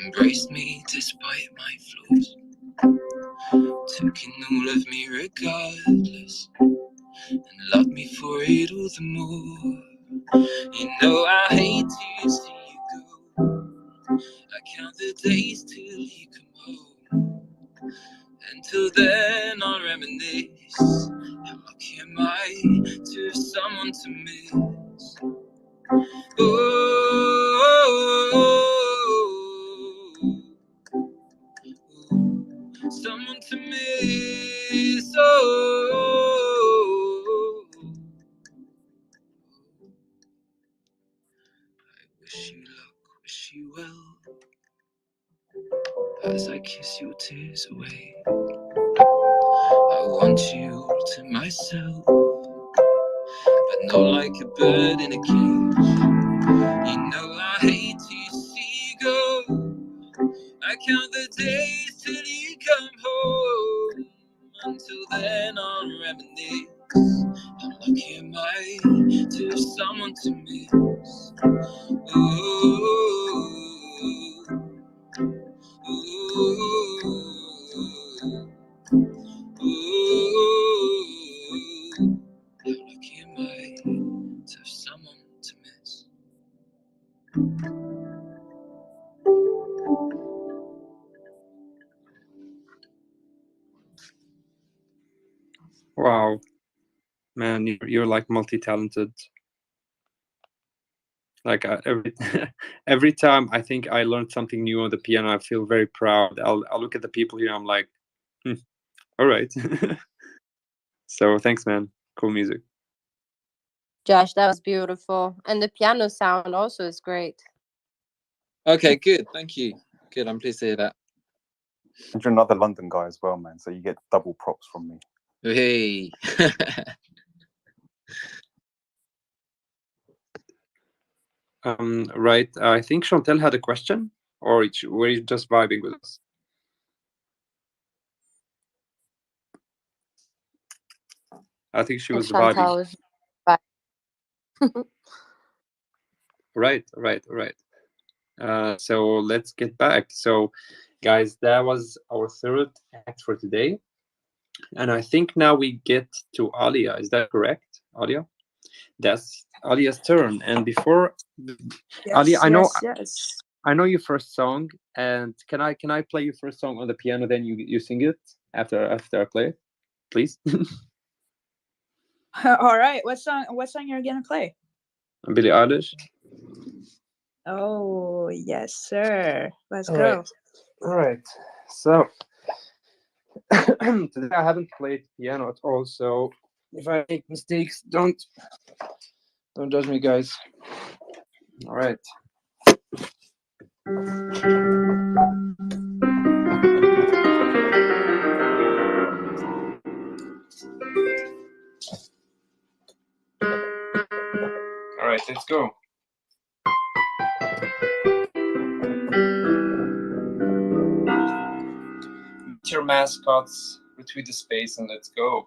embraced me despite my flaws, took in all of me regardless, and loved me for it all the more. You know I hate to see you go. I count the days till you come home. Until then I'll reminisce. How lucky am I to have someone to miss? Someone to miss. I wish you luck, wish you well, as I kiss your tears away. I want you all to myself, but not like a bird in a cage. You know I hate to see you go. I count the days till you come home. Until then I'll reminisce. Can't wait to have someone to miss. Ooh, ooh, I can't wait to have someone to miss. Wow, man, you're like multi-talented. Like every time I think I learned something new on the piano, I feel very proud. I'll look at the people here, I'm like, all right. So thanks, man. Cool music. Josh, that was beautiful. And the piano sound also is great. Okay, good. Thank you. Good. I'm pleased to hear that. And you're another London guy as well, man. So you get double props from me. Hey. Right. I think Chantel had a question, or were you just vibing with us? I think she was vibing. Right. So let's get back. So, guys, that was our third act for today, and I think now we get to Alia. Is that correct, Alia? That's Alia's turn. And before Alia, Yes. I know your first song, and can I play your first song on the piano? Then you sing it after I play it, please. All right. What song you're gonna play? Billie Eilish. Oh yes, sir. Let's go. All right. So today I haven't played piano at all, so if I make mistakes, don't judge me, guys. All right. All right, let's go. Meet your mascots between the space and let's go.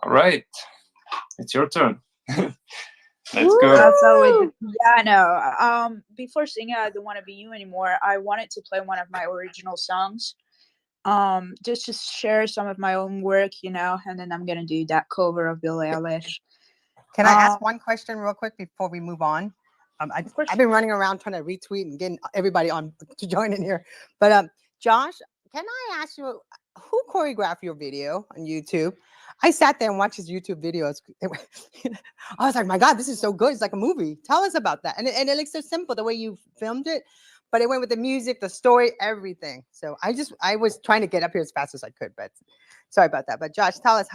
All right, it's your turn. Let's go. That's always the piano. Before singing "I Don't Want to Be You Anymore," I wanted to play one of my original songs. Just to share some of my own work, and then I'm gonna do that cover of Billie Eilish. Can I ask one question real quick before we move on? I've been running around trying to retweet and getting everybody on to join in here. But Josh, can I ask you who choreographed your video on YouTube? I sat there and watched his YouTube videos. I was like, my God, this is so good. It's like a movie. Tell us about that. And it looks so simple the way you filmed it, but it went with the music, the story, everything. So I was trying to get up here as fast as I could, but sorry about that. But Josh, tell us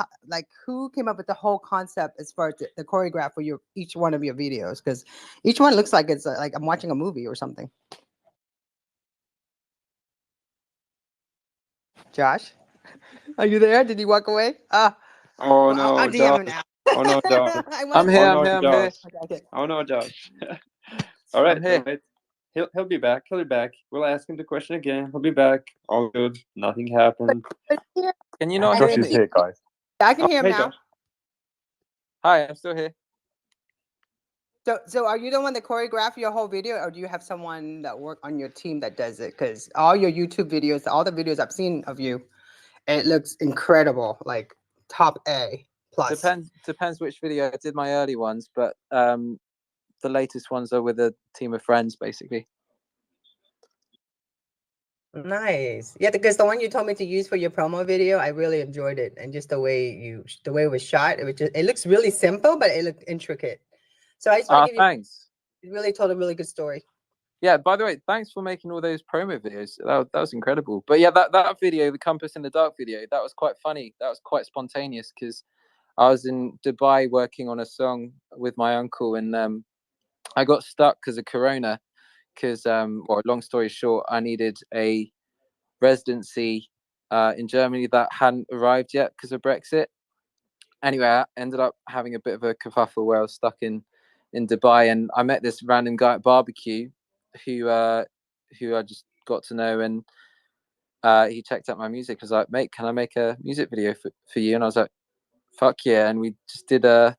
who came up with the whole concept as far as the choreograph for each one of your videos, because each one looks like it's like I'm watching a movie or something. Josh, are you there? Did he walk away? Oh no, I'll DM him now. Oh no, Josh. I I'm wanted here. Oh I'm no, here. I'm here. Josh. to- okay. Oh no, Josh. All right, I'm here. all right. He'll be back. He'll be back. We'll ask him the question again. He'll be back. All good. Nothing happened. Can you not Josh hear is me? here, guys. I can hear him Hey, now. Josh. Hi, I'm still here. So are you the one that choreographed your whole video, or do you have someone that work on your team that does it? Because all your YouTube videos, all the videos I've seen of you, it looks incredible, like top A plus. Depends which video. I did my early ones, but the latest ones are with a team of friends, basically. Nice. Yeah, because the one you told me to use for your promo video, I really enjoyed it, and just the way it was shot, it looks really simple, but it looked intricate. So I just want to give you. Thanks. It really told a really good story. Yeah, by the way, thanks for making all those promo videos. That was incredible. But yeah, that video, the Compass in the Dark video, that was quite funny. That was quite spontaneous because I was in Dubai working on a song with my uncle, and I got stuck because of Corona. Because, well, long story short, I needed a residency in Germany that hadn't arrived yet because of Brexit. Anyway, I ended up having a bit of a kerfuffle where I was stuck in Dubai, and I met this random guy at barbecue who I just got to know, and he checked out my music. I was like, mate, can I make a music video for you? And I was like, fuck yeah. And we just did a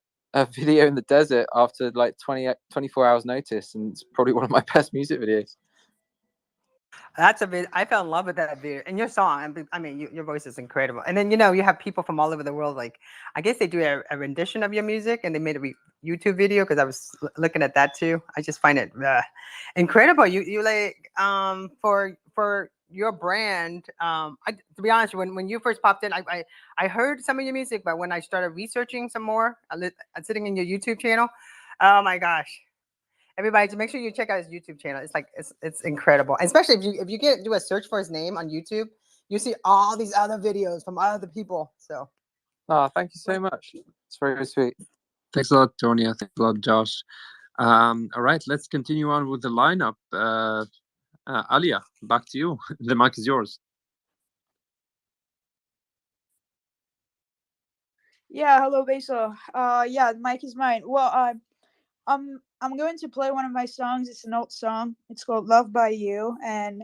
video in the desert after like 24 hours notice, and it's probably one of my best music videos. That's a bit. I fell in love with that video and your song. I mean, your voice is incredible. And then you have people from all over the world. Like, I guess they do a rendition of your music, and they made a YouTube video because I was looking at that too. I just find it incredible. You like for your brand. To be honest, when you first popped in, I heard some of your music, but when I started researching some more, I'm sitting in your YouTube channel. Oh my gosh. Everybody, make sure you check out his YouTube channel. It's like it's incredible, especially if you do a search for his name on YouTube, you see all these other videos from other people. So, thank you so much. It's very, very sweet. Thanks a lot, Tonya. Thanks a lot, Josh. All right, let's continue on with the lineup. Alia, back to you. The mic is yours. Yeah, hello, Basil. Yeah, the mic is mine. Well, I'm going to play one of my songs. It's an old song. It's called "Love by You," and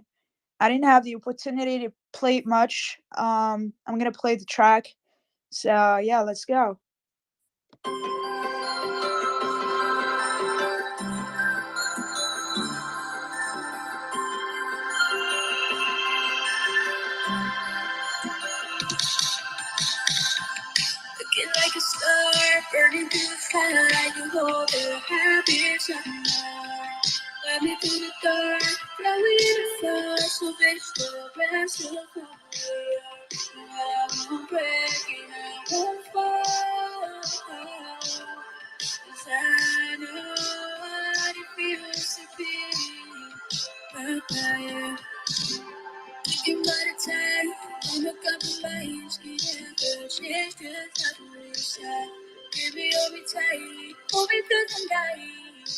I didn't have the opportunity to play it much. I'm gonna play the track. So yeah, let's go. Looking like a star, burning through the fire. You hold the habits of mine. Let me through the dark, flowing in the floor. So bitch, the rest of the world. I won't break and I won't fall. 'Cause I know what it feels to be loved by you. You by the time I'm a couple lines, yeah, change just how we say. Baby, hold me tight, hold me through the night.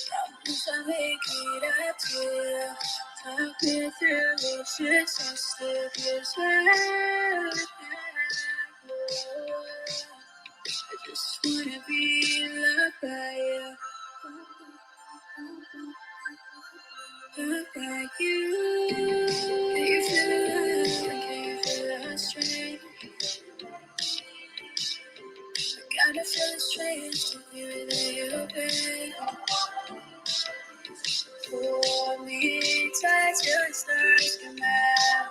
Promise I'll make it up to you. Talk me through it, just so still feels right. I just wanna be loved by you. Loved by you. Can you feel the love? Can you feel the strength? I gotta feel the strange to feel that you're pain. Hold me tight till the stars come out.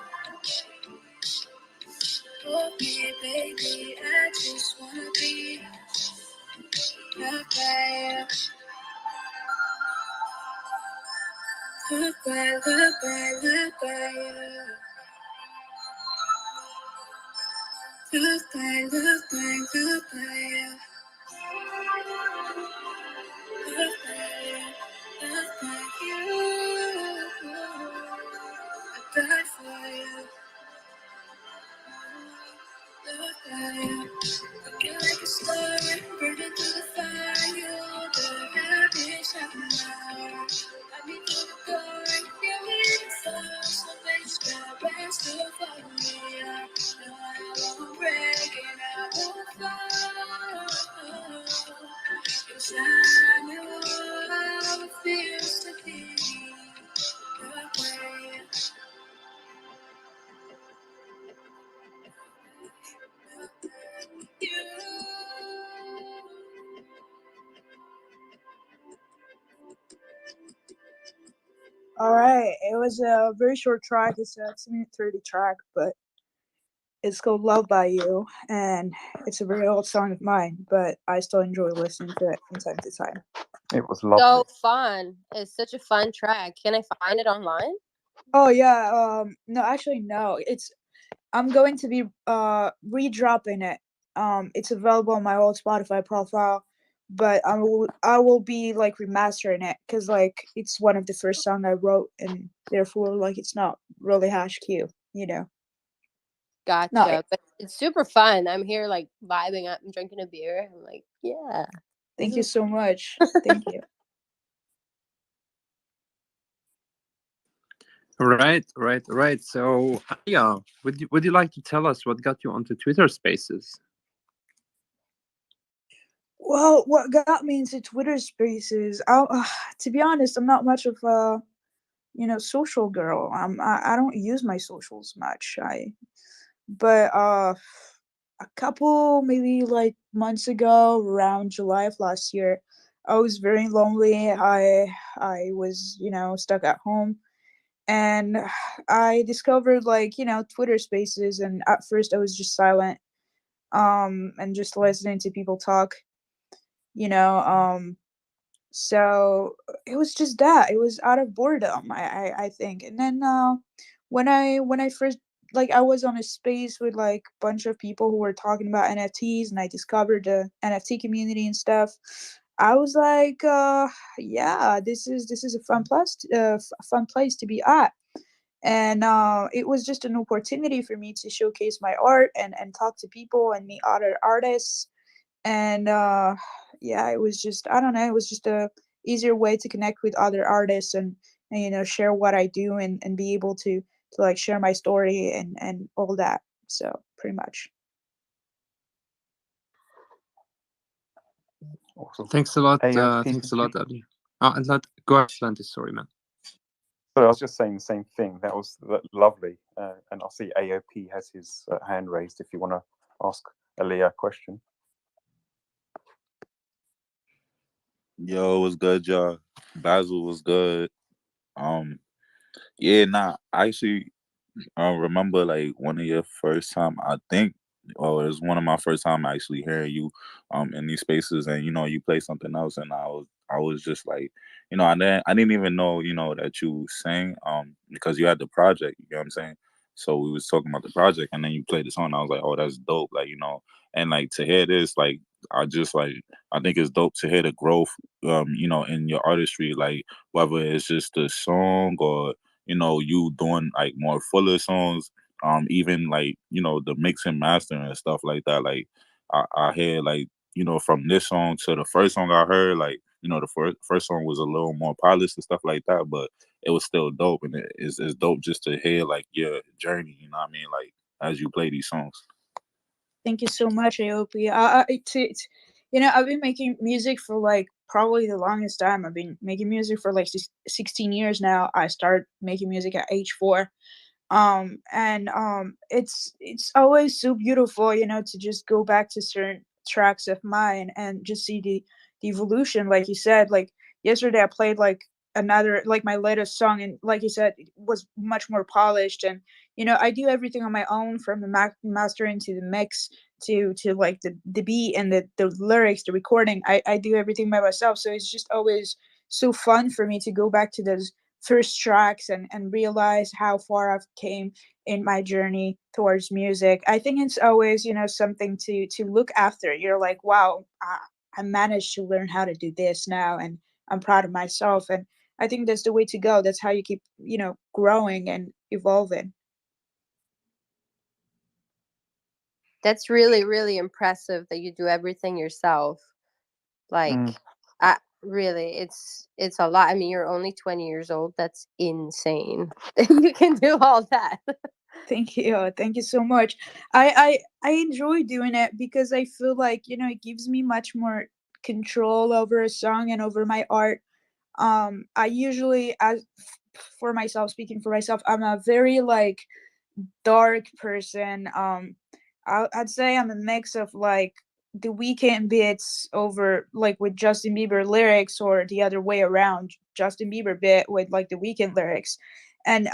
Hold me, baby, I just wanna be loved by you. Loved by, loved by, loved by you. Loved by, loved by, loved by you. Loved by you, loved by you. I died for you. Loved by you. Looking like a star, burning through the fire. You're the happiest of my heart. Let me through the door, feel me in the floor. So bitch, the rest of me. I know I won't break and I won't All right, it was a very short track. It's a 2-minute 30 track, but it's called Love by You, and it's a very old song of mine, but I still enjoy listening to it from time to time. It was lovely. So fun. It's such a fun track. Can I find it online? Oh yeah, no, actually no. I'm going to be redropping it. It's available on my old Spotify profile, but I will be like remastering it because like it's one of the first song I wrote, and therefore like it's not really hash Q, you know. Gotcha. No, But it's super fun. I'm here like vibing up and drinking a beer. I'm like, yeah. thank you so much. Thank you. Right. So, Alia, would you like to tell us what got you onto Twitter Spaces? Well, what got me into Twitter Spaces? To be honest, I'm not much of a social girl. I don't use my socials much. But a couple maybe like months ago, around July of last year, I was very lonely. I was stuck at home, and I discovered like Twitter Spaces, and at first I was just silent, and just listening to people talk, you know um so it was just that it was out of boredom, I think. And then when I first, like, I was on a space with like a bunch of people who were talking about NFTs, and I discovered the NFT community and stuff. I was like, yeah, this is a fun place to be at. And it was just an opportunity for me to showcase my art and talk to people and meet other artists. And yeah, it was just, I don't know, it was just a easier way to connect with other artists, and share what I do, and be able to like share my story and all that. So pretty much. Awesome. Thanks a lot. AOP, Thanks a lot, Alia. And go ahead, Atlantis. Sorry, man. So I was just saying the same thing. That was lovely. And I see AOP has his hand raised if you want to ask Alia a question. Yo, what's good, y'all? Basil was good. Yeah, I actually remember like one of your first time. I think, well, it was one of my first time actually hearing you in these spaces, and you play something else, and I was just like, I didn't even know that you sang because you had the project. You know what I'm saying? So we was talking about the project, and then you played the song. And I was like, oh, that's dope. Like and like to hear this, like I think it's dope to hear the growth, in your artistry, like whether it's just the song or you doing like more fuller songs, even like the mix and mastering and stuff like that. Like I hear like from this song to the first song I heard, like the first song was a little more polished and stuff like that, but it was still dope. And it's dope just to hear like your journey, you know what I mean, like as you play these songs. Thank you so much, AOP. I've been making music for like probably the longest time. I've been making music for like 16 years now. I started making music at age 4. And it's always so beautiful, to just go back to certain tracks of mine and just see the evolution. Like you said, like yesterday I played like another, like my latest song, and like you said, it was much more polished. And I do everything on my own, from the mastering to the mix to like the beat and the lyrics, the recording. I do everything by myself, so it's just always so fun for me to go back to those first tracks and realize how far I've came in my journey towards music. I think it's always something to look after. You're like, wow, I managed to learn how to do this now, and I'm proud of myself. And I think that's the way to go. That's how you keep growing and evolving. That's really, really impressive that you do everything yourself. Like, really, it's a lot. I mean, you're only 20 years old. That's insane. You can do all that. Thank you so much. I enjoy doing it because I feel like it gives me much more control over a song and over my art. I usually, as for myself, speaking for myself, I'm a very like dark person. I'd say I'm a mix of like the Weeknd bits over like with Justin Bieber lyrics, or the other way around, Justin Bieber bit with like the Weeknd lyrics. And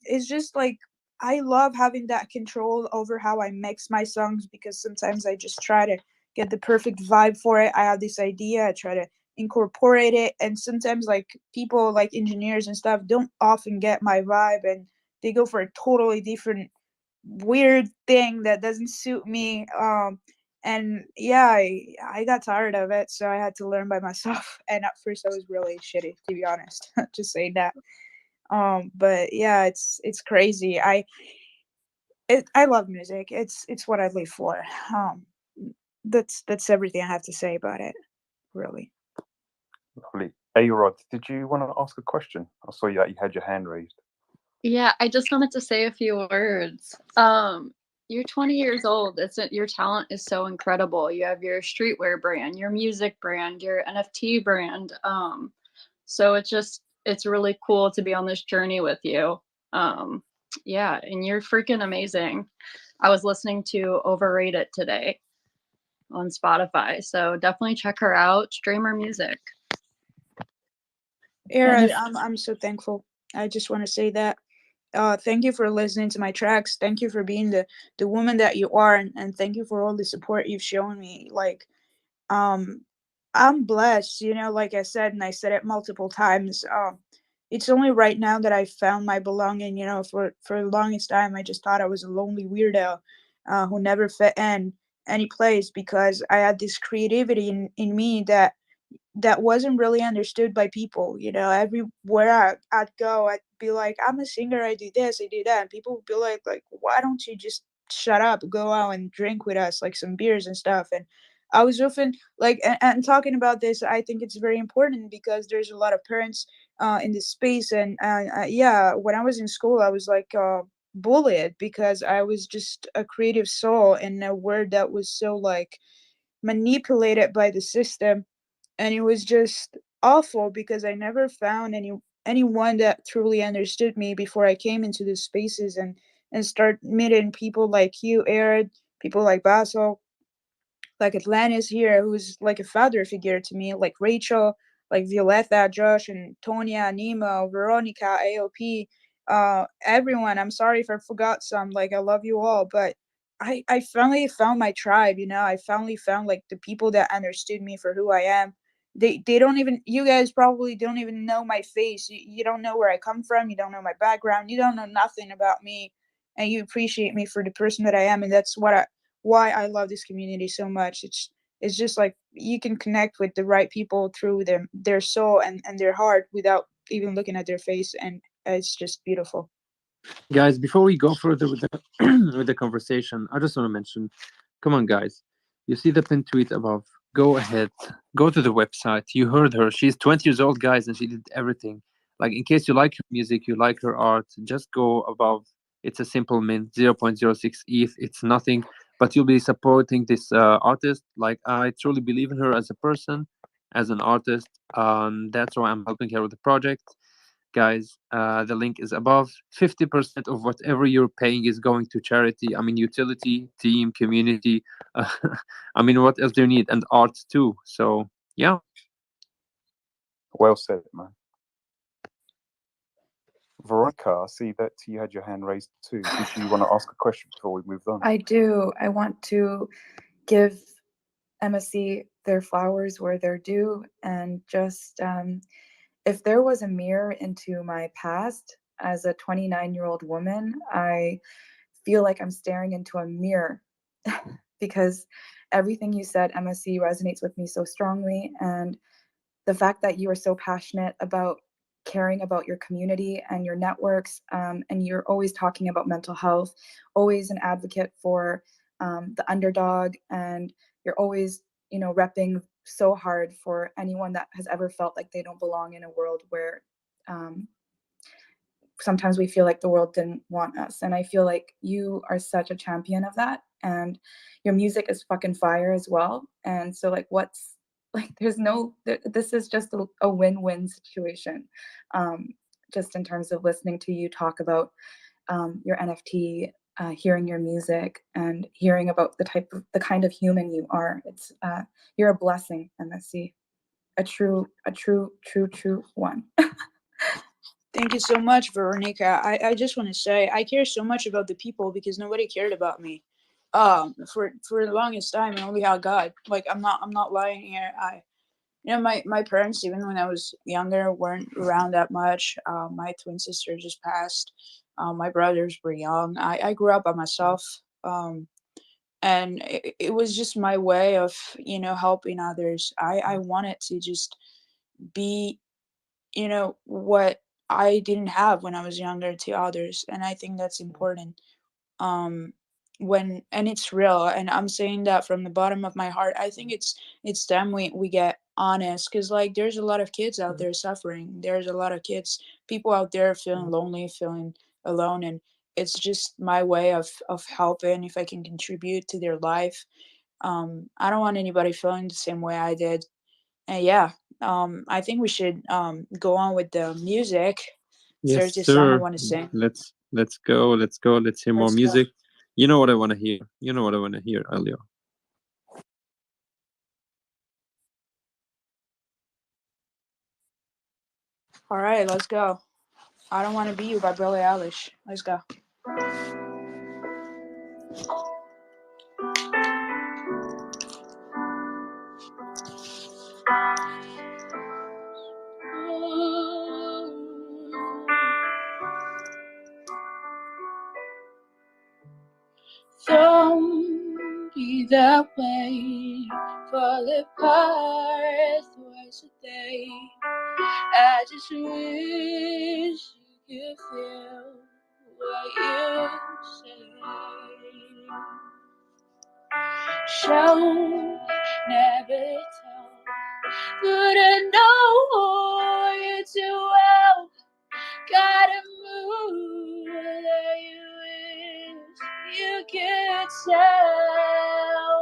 it's just like I love having that control over how I mix my songs, because sometimes I just try to get the perfect vibe for it. I have this idea, I try to incorporate it, and sometimes like people like engineers and stuff don't often get my vibe, and they go for a totally different weird thing that doesn't suit me. And yeah, I got tired of it, so I had to learn by myself. And at first I was really shitty, to be honest. Just saying that. But yeah, it's crazy. I love music. It's what I live for. That's everything I have to say about it, really. Lovely. A-Rod, did you want to ask a question? I saw you that you had your hand raised. Yeah, I just wanted to say a few words. You're 20 years old. Your talent is so incredible. You have your streetwear brand, your music brand, your NFT brand. So it's really cool to be on this journey with you. Yeah, and you're freaking amazing. I was listening to Overrated today on Spotify, so definitely check her out. Stream her music. Aaron, I'm so thankful. I just want to say that. Thank you for listening to my tracks. Thank you for being the woman that you are, and thank you for all the support you've shown me. Like, I'm blessed, like I said, and I said it multiple times. It's only right now that I found my belonging. For the longest time, I just thought I was a lonely weirdo who never fit in any place, because I had this creativity in me that wasn't really understood by people. Everywhere I'd go, I'd be like, I'm a singer, I do this, I do that, and people would be like, why don't you just shut up, go out and drink with us, like some beers and stuff. And I was often like, and talking about this, I think it's very important, because there's a lot of parents in this space. And yeah, when I was in school, I was like bullied, because I was just a creative soul in a word that was so like manipulated by the system. And it was just awful, because I never found anyone that truly understood me before I came into these spaces, and start meeting people like you, Aaron, people like Basil, like Atlantis here, who's like a father figure to me, like Rachel, like Violetta, Josh, and Tonya, Nemo, Veronica, AOP, everyone. I'm sorry if I forgot some. Like, I love you all, but I finally found my tribe. I finally found like the people that understood me for who I am. They don't even, you guys probably don't even know my face. You don't know where I come from. You don't know my background. You don't know nothing about me, and you appreciate me for the person that I am. And that's why I love this community so much. It's just like you can connect with the right people through their soul and their heart without even looking at their face, and it's just beautiful. Guys, before we go further with the with the conversation, I just want to mention, come on, guys, you see the pinned tweet above. Go ahead, go to the website. You heard her. She's 20 years old, guys, and she did everything. Like, in case you like her music, you like her art, just go above. It's a simple mint, 0.06 ETH. It's nothing, but you'll be supporting this artist. Like, I truly believe in her as a person, as an artist. That's why I'm helping her with the project. Guys, the link is above. 50% of whatever you're paying is going to charity. I mean, utility, team, community. I mean, what else do you need? And art too. So, yeah. Well said, man. Veronica, I see that you had your hand raised too. Did you want to ask a question before we moved on? I do. I want to give MSC their flowers where they're due, and just if there was a mirror into my past as a 29-year-old woman, I feel like I'm staring into a mirror because everything you said, MSC, resonates with me so strongly. And the fact that you are so passionate about caring about your community and your networks, and you're always talking about mental health, always an advocate for the underdog, and you're always, repping so hard for anyone that has ever felt like they don't belong in a world where sometimes we feel like the world didn't want us. And I feel like you are such a champion of that, and your music is fucking fire as well. And so, like, what's like there's no, this is just a win-win situation. Just in terms of listening to you talk about your NFT, hearing your music, and hearing about the kind of human you are. It's you're a blessing, MSC, a true one. Thank you so much, Veronica. I just want to say I care so much about the people because nobody cared about me. For the longest time, I only had God. Like I'm not lying here. My parents, even when I was younger, weren't around that much. My twin sister just passed. My brothers were young. I grew up by myself. And it was just my way of, helping others. I wanted to just be, what I didn't have when I was younger to others. And I think that's important. And it's real, and I'm saying that from the bottom of my heart. I think it's time we get honest, because like there's a lot of kids out there suffering. There's a lot of people out there feeling lonely, feeling alone, and it's just my way of helping if I can contribute to their life. I don't want anybody feeling the same way I did. And yeah, I think we should go on with the music. Yes, There's this song I sir. want to sing. Let's go. Let's hear more Let's go. music. You know what I want to hear. You know what I want to hear, Alia. All right, let's go. I Don't Want to Be You by Billie Eilish. Let's go. Don't be that way, fall apart twice a day. I just wish you could feel what you say. Show, never tell, but I know you too well. Gotta move that you wish you could tell.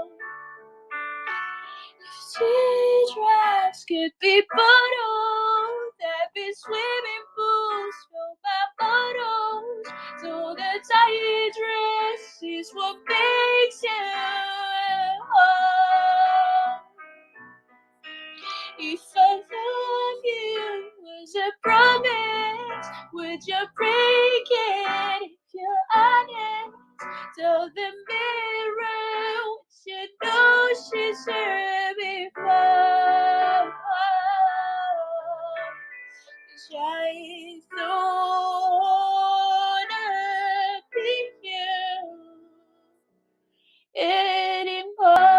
If teardrops could be bottles, there'd be swimming pools filled by bottles. So the Tigery is what makes you whole. If I love you was a promise, would you break it if you're honest? Tell the mirror what you know she should be for. 'Cause I don't wanna be you anymore.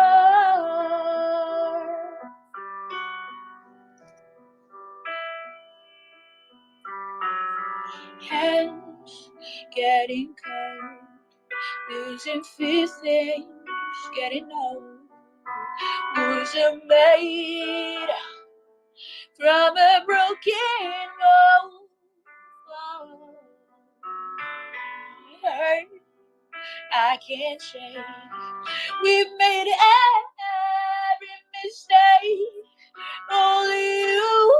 Hands getting cold, losing feelings, getting old. Was a made from a broken mold. Hurt, I can't change. We've made every mistake. Only you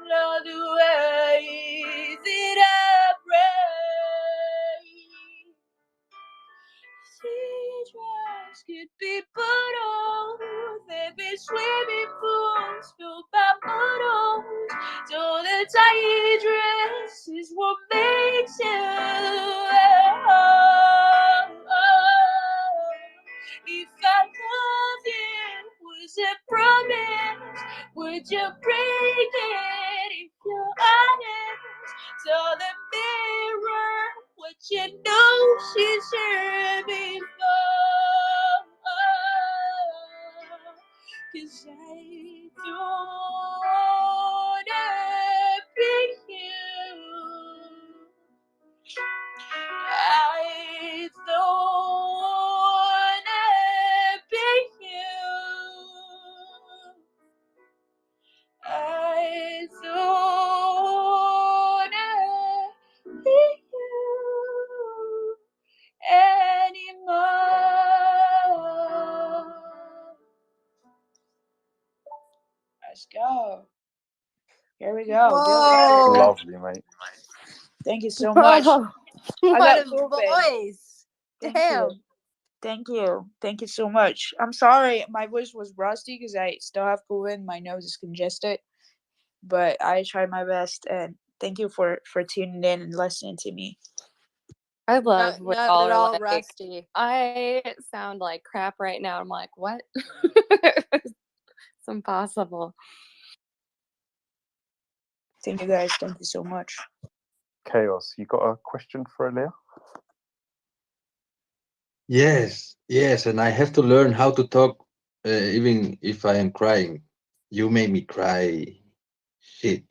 know the way that I pray. Teardrops could be bottles, they've been swimming pools filled by bottles. So the tight dress is what makes you whole. If I love you was a promise, would you break it if you're honest? Tell the mirror what you know she should be for. 'Cause I don't wanna be you. I don't wanna be you. I don't wanna be you anymore. go. Here we go. Whoa. Lovely, mate. Thank you so much. Whoa. I What got a COVID. voice. Thank Damn. you. Thank you. Thank you so much. I'm sorry my voice was rusty because I still have COVID. My nose is congested. But I tried my best, and thank you for tuning in and listening to me. I love when Not y'all at are all like, rusty. I sound like crap right now. I'm like, what? It's impossible. Thank you guys. Thank you so much. Chaos, you got a question for Alia? Yes, yes, and I have to learn how to talk even if I am crying. You make me cry. Shit,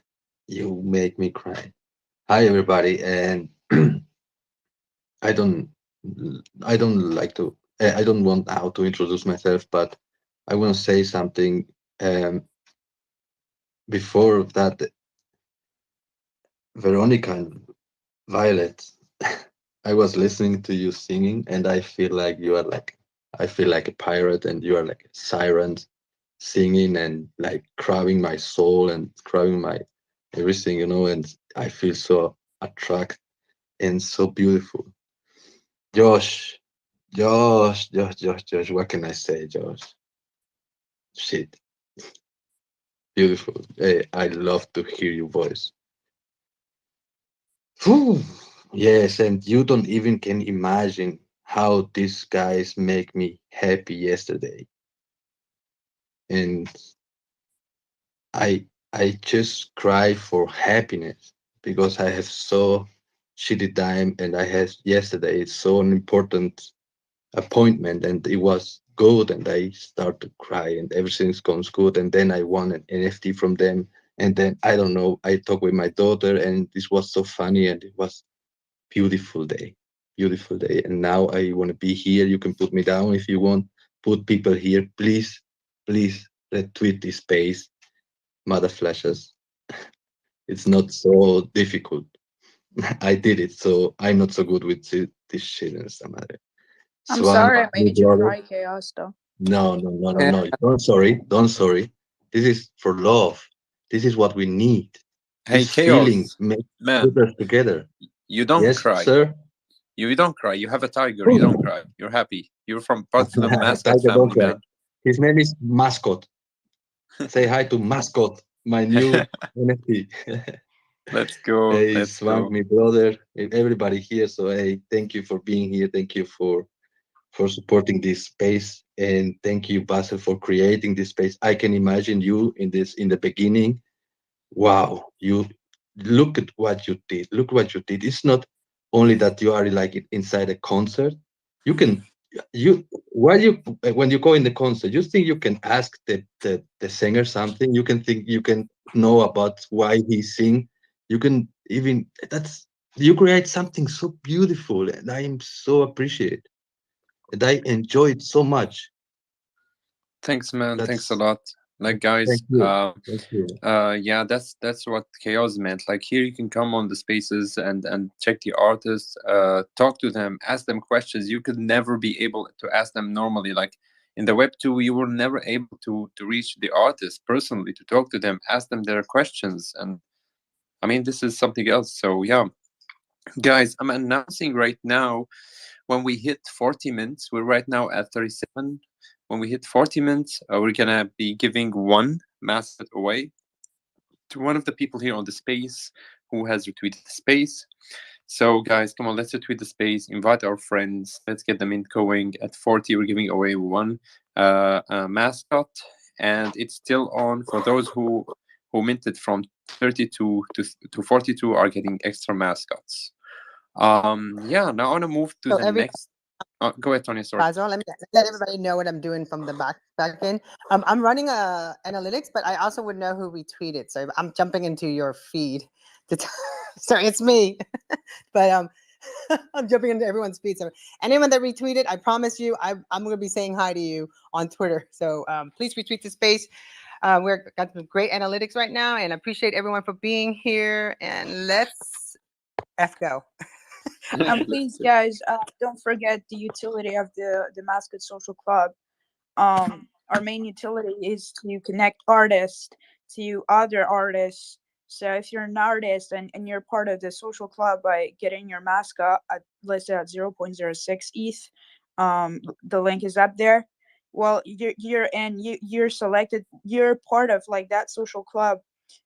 you make me cry. Hi, everybody, and I don't, I don't like to, I don't want how to introduce myself, but I want to say something. Before that, Veronica and Violet, I was listening to you singing, and I feel like you are like, I feel like a pirate, and you are like a siren singing and like craving my soul and craving my everything, you know, and I feel so attracted and so beautiful. Josh, Josh, what can I say, Josh? Shit, beautiful. Hey, I love to hear your voice. Whew. Yes, and you don't even can imagine how these guys make me happy yesterday. And I just cry for happiness because I have so shitty time and I had yesterday so an important appointment and it was good and I start to cry and everything's goes good and then I won an NFT from them and then I don't know I talked with my daughter and this was so funny and it was beautiful day and now I want to be here. You can put me down if you want. Put people here, please retweet this space, mother flashes. It's not so difficult. I did it, so I'm not so good with this shit and some other. I'm Swan, sorry I my made you brother. cry, Chaos, though. No. Don't sorry. This is for love. This is what we need. Hey, This feeling Chaos, makes man, us together. you don't Yes, cry. sir. You don't cry. You have a tiger. You don't cry. You're happy. You're from part of the Mascot Tiger, don't family, cry. man. His name is Mascot. Say hi to Mascot, my new NFT. Let's go. Hey, Let's Swan, go. my brother, and everybody here. So hey, thank you for being here. Thank you for supporting this space, and thank you, Basil, for creating this space. I can imagine you in the beginning. Wow, you look at what you did. Look what you did. It's not only that you are like inside a concert. You can you while you when you go in the concert, you think you can ask the singer something. You can think you can know about why he sing. You can even that's you create something so beautiful, and I am so appreciate and I enjoy it so much. Thanks, man. Thanks a That's lot. Like, guys, thank you. Thank you. yeah, that's what chaos meant. Like, here you can come on the spaces and check the artists, talk to them, ask them questions you could never be able to ask them normally. Like in the Web 2, you were never able to reach the artists personally, to talk to them, ask them their questions, and I mean, this is something else. So yeah, guys, I'm announcing right now when we hit 40 minutes, we're right now at 37. When we hit 40 minutes, we're gonna be giving one Mascot away to one of the people here on the space who has retweeted the space. So guys, come on, let's retweet the space, invite our friends, let's get them in going. At 40, we're giving away one Mascot, and it's still on for those who minted from 32 to 42 are getting extra Mascots. Yeah, now I want to move to So the next. Go ahead, Tony. Sorry. Basil, let me let everybody know what I'm doing from the back end. I'm running analytics, but I also would know who retweeted. So I'm jumping into your feed. Sorry, it's me, but I'm jumping into everyone's feed. So anyone that retweeted, I promise you, I'm going to be saying hi to you on Twitter. So please retweet the space. We're got some great analytics right now, and I appreciate everyone for being here. And let's go. And please, guys, don't forget the utility of the Mascot Social Club. Our main utility is to connect artists, to other artists. So if you're an artist and you're part of the social club by getting your Mascot listed at 0.06 ETH, the link is up there. Well, you're selected, you're part of like that social club,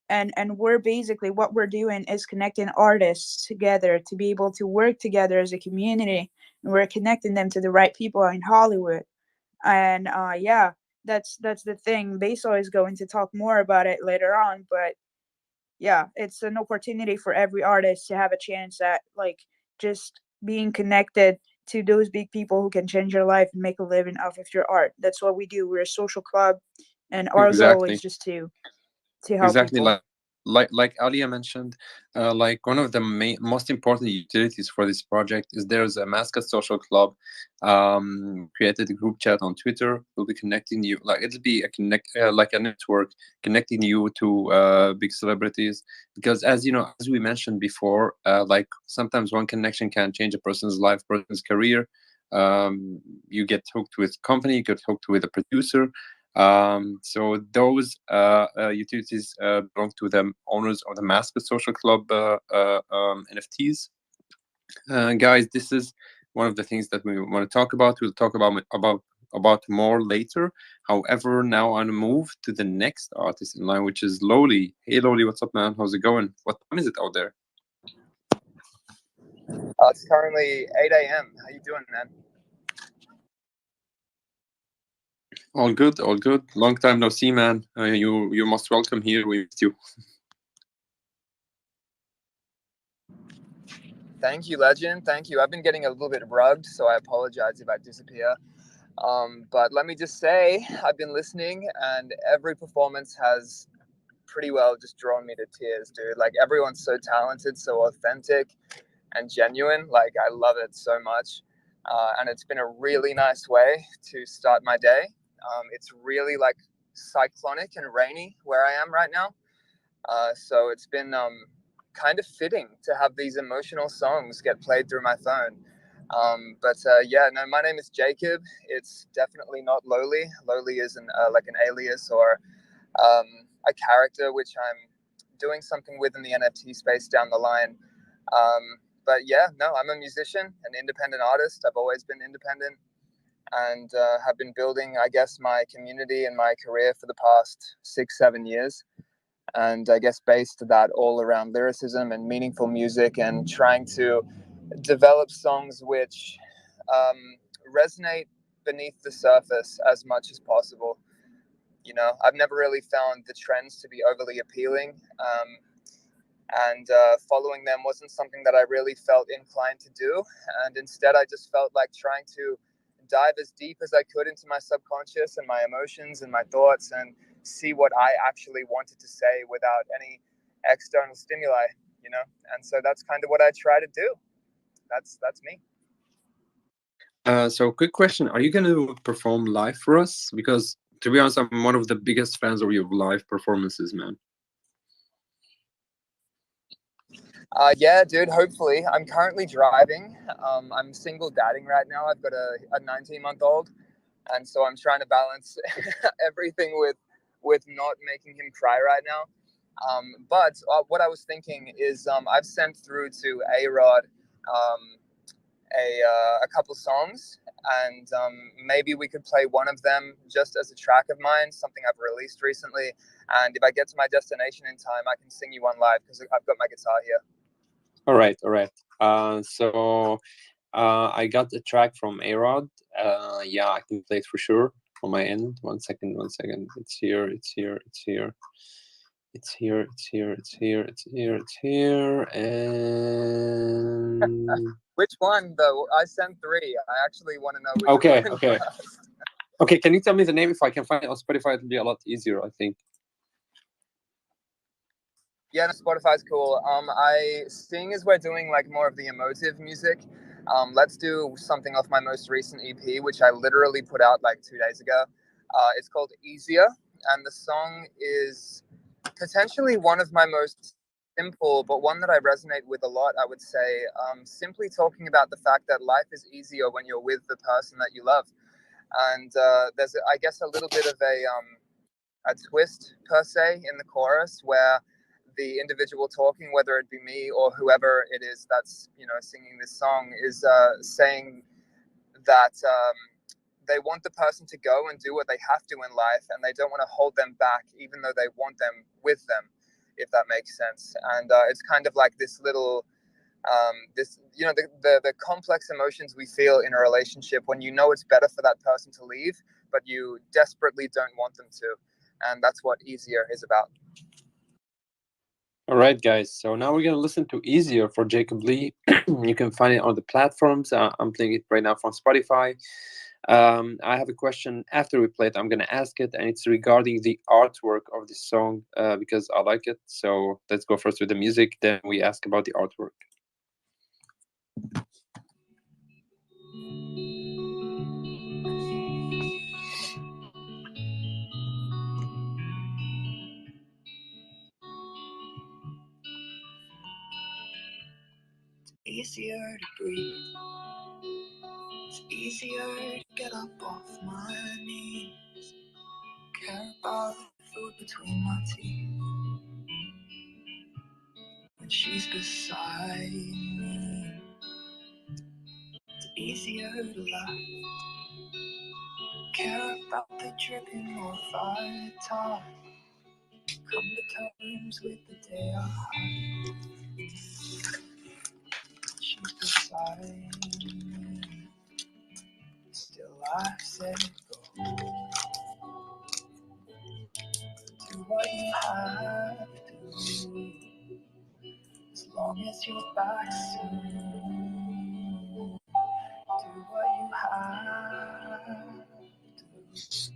and we're basically, what we're doing is connecting artists together to be able to work together as a community, and we're connecting them to the right people in Hollywood. And yeah, that's the thing. Baso is going to talk more about it later on, but yeah, it's an opportunity for every artist to have a chance at like just being connected to those big people who can change your life and make a living off of your art. That's what we do. We're a social club, and our goal is Exactly. just to help Exactly, people. like Alia mentioned, like one of the most important utilities for this project is there's a Mascot social club. Created a group chat on Twitter. We'll be connecting you, like it'll be a like a network connecting you to big celebrities. Because as you know, as we mentioned before, like sometimes one connection can change a person's life, person's career. You get hooked with company, you get hooked with a producer. So those utilities belong to the owners of the Mascot Social Club NFTs. Guys, this is one of the things that we want to talk about. We'll talk about more later. However, now I'm gonna move to the next artist in line, which is Loli. Hey Loli, what's up, man? How's it going? What time is it out there? It's currently 8 a.m. How you doing, man? All good, all good. Long time no see, man. You're most welcome here. We missed you. Thank you, legend. Thank you. I've been getting a little bit rugged, so I apologize if I disappear. But let me just say, I've been listening, and every performance has pretty well just drawn me to tears, dude. Like, everyone's so talented, so authentic and genuine. Like, I love it so much. And it's been a really nice way to start my day. It's really like cyclonic and rainy where I am right now. So it's been kind of fitting to have these emotional songs get played through my phone. But yeah, no, my name is Jacob. It's definitely not Loli. Loli is like an alias or a character which I'm doing something with in the NFT space down the line. But yeah, no, I'm a musician, an independent artist. I've always been independent, and have been building, I guess, my community and my career for the past 6-7 years. And I guess based that all around lyricism and meaningful music, and trying to develop songs which resonate beneath the surface as much as possible. You know, I've never really found the trends to be overly appealing. And following them wasn't something that I really felt inclined to do. And instead, I just felt like trying to dive as deep as I could into my subconscious and my emotions and my thoughts, and see what I actually wanted to say without any external stimuli, you know? And so that's kind of what I try to do. That's me. So quick question, are you going to perform live for us? Because to be honest, I'm one of the biggest fans of your live performances, man. Yeah, dude, hopefully. I'm currently driving. I'm single dadding right now. I've got a 19-month-old. And so I'm trying to balance everything with not making him cry right now. But what I was thinking is I've sent through to A-Rod a couple songs, and maybe we could play one of them just as a track of mine, something I've released recently. And if I get to my destination in time, I can sing you one live because I've got my guitar here. All right, all right. So I got the track from A-Rod. Yeah, I can play it for sure on my end. One second. It's here. It's here. And Which one, though? I sent 3. I actually want to know which one. okay. Okay, can you tell me the name? If I can find it on Spotify, it'll be a lot easier, I think. Yeah, no, Spotify's cool. Seeing as we're doing like more of the emotive music, let's do something off my most recent EP, which I literally put out like 2 days ago. It's called Easier, and the song is potentially one of my most simple, but one that I resonate with a lot, I would say. Simply talking about the fact that life is easier when you're with the person that you love. And there's, I guess, a little bit of twist per se in the chorus where the individual talking, whether it be me or whoever it is that's, you know, singing this song, is saying that they want the person to go and do what they have to in life, and they don't want to hold them back, even though they want them with them, if that makes sense. And it's kind of like this little, this, you know, the complex emotions we feel in a relationship when you know it's better for that person to leave, but you desperately don't want them to. And that's what Easier is about. All right, guys. So now we're gonna listen to Easier for Jacob Lee. You can find it on the platforms. I'm playing it right now from Spotify. I have a question after we play it. I'm gonna ask it, and it's regarding the artwork of this song because I like it. So let's go first with the music, then we ask about the artwork. Easier to breathe. It's easier to get up off my knees. Care about the food between my teeth. When she's beside me, it's easier to laugh. Care about the dripping or fire tide. Come to terms with the day I had. She's beside me. Still I say go. Do what you have to. As long as you're back soon. Do what you have to. It's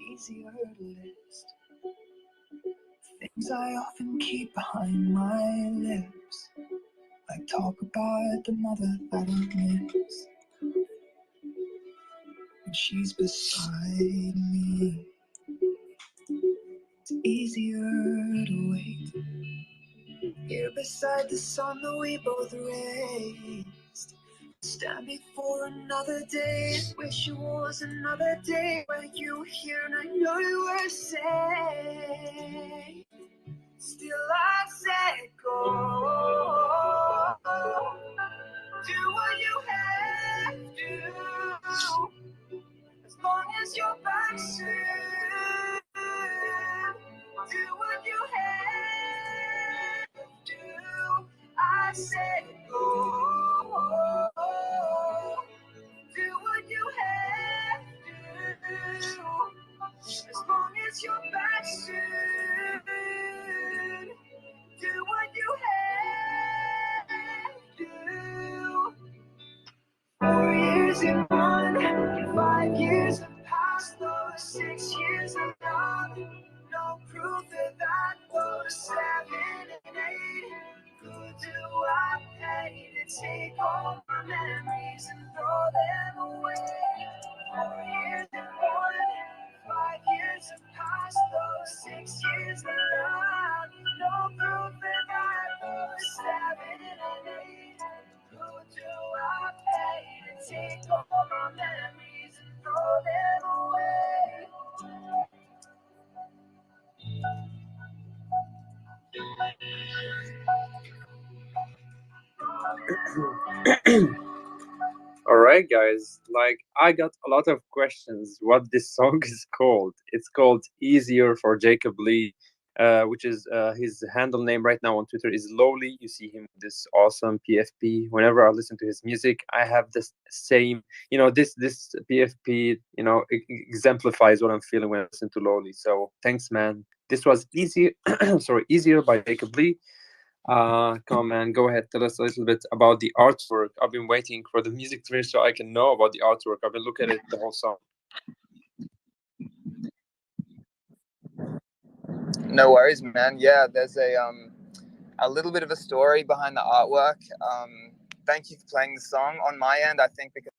easier to list things I often keep behind my lips. Like talk about the mother that I miss. And she's beside me. It's easier to wait. Here beside the sun that we both raised. Stand before another day. Wish it was another day where you were here and I know you were safe. Still I said go. Do what you have to. As long as you're back soon. Do what you have to. I said go. Do what you have to. As long as you're back soon. Do what you have to. 4 years in one, 5 years have passed, those 6 years of love. No proof of that, those 7 and 8. Who do I pay to take all my memories and throw them away? 4 years in one, 5 years have passed, those 6 years of love. No proof of that, those 7 and 8. Who do I pay to take all my memories and throw them away? All right, guys. Like, I got a lot of questions. What this song is called? It's called "Easier" for Jacob Lee, which is his handle name right now on Twitter is Lowly. You see him with this awesome PFP. Whenever I listen to his music, I have this same, you know, this PFP, you know, exemplifies what I'm feeling when I listen to Lowly. So thanks, man. This was Easier, sorry, Easier by Jacob Lee. Come on, go ahead. Tell us a little bit about the artwork. I've been waiting for the music to finish so I can know about the artwork. I've been looking at it the whole song. No worries, man. Yeah, there's a little bit of a story behind the artwork. Thank you for playing the song. On my end, I think because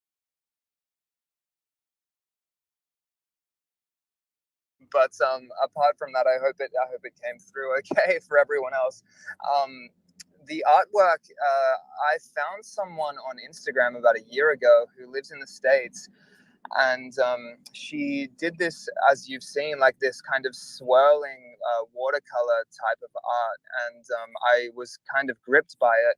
but apart from that, I hope it came through okay for everyone else. The artwork, I found someone on Instagram about a year ago who lives in the States, And she did this, as you've seen, like this kind of swirling watercolor type of art, and I was kind of gripped by it.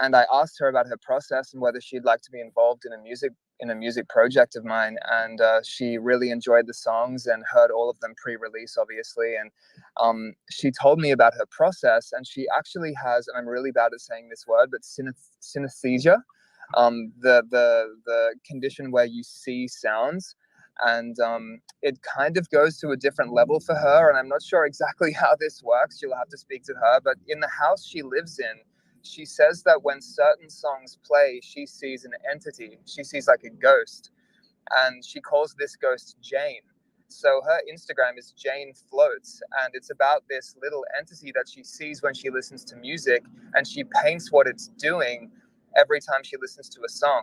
And I asked her about her process and whether she'd like to be involved in a music project of mine. And she really enjoyed the songs and heard all of them pre-release, obviously. And she told me about her process, and she actually has, and I'm really bad at saying this word, but synesthesia, the condition where you see sounds. And it kind of goes to a different level for her. And I'm not sure exactly how this works. You'll have to speak to her. But in the house she lives in, she says that when certain songs play, she sees an entity. She sees like a ghost, and she calls this ghost Jane. So her Instagram is Jane Floats, and it's about this little entity that she sees when she listens to music, and she paints what it's doing every time she listens to a song.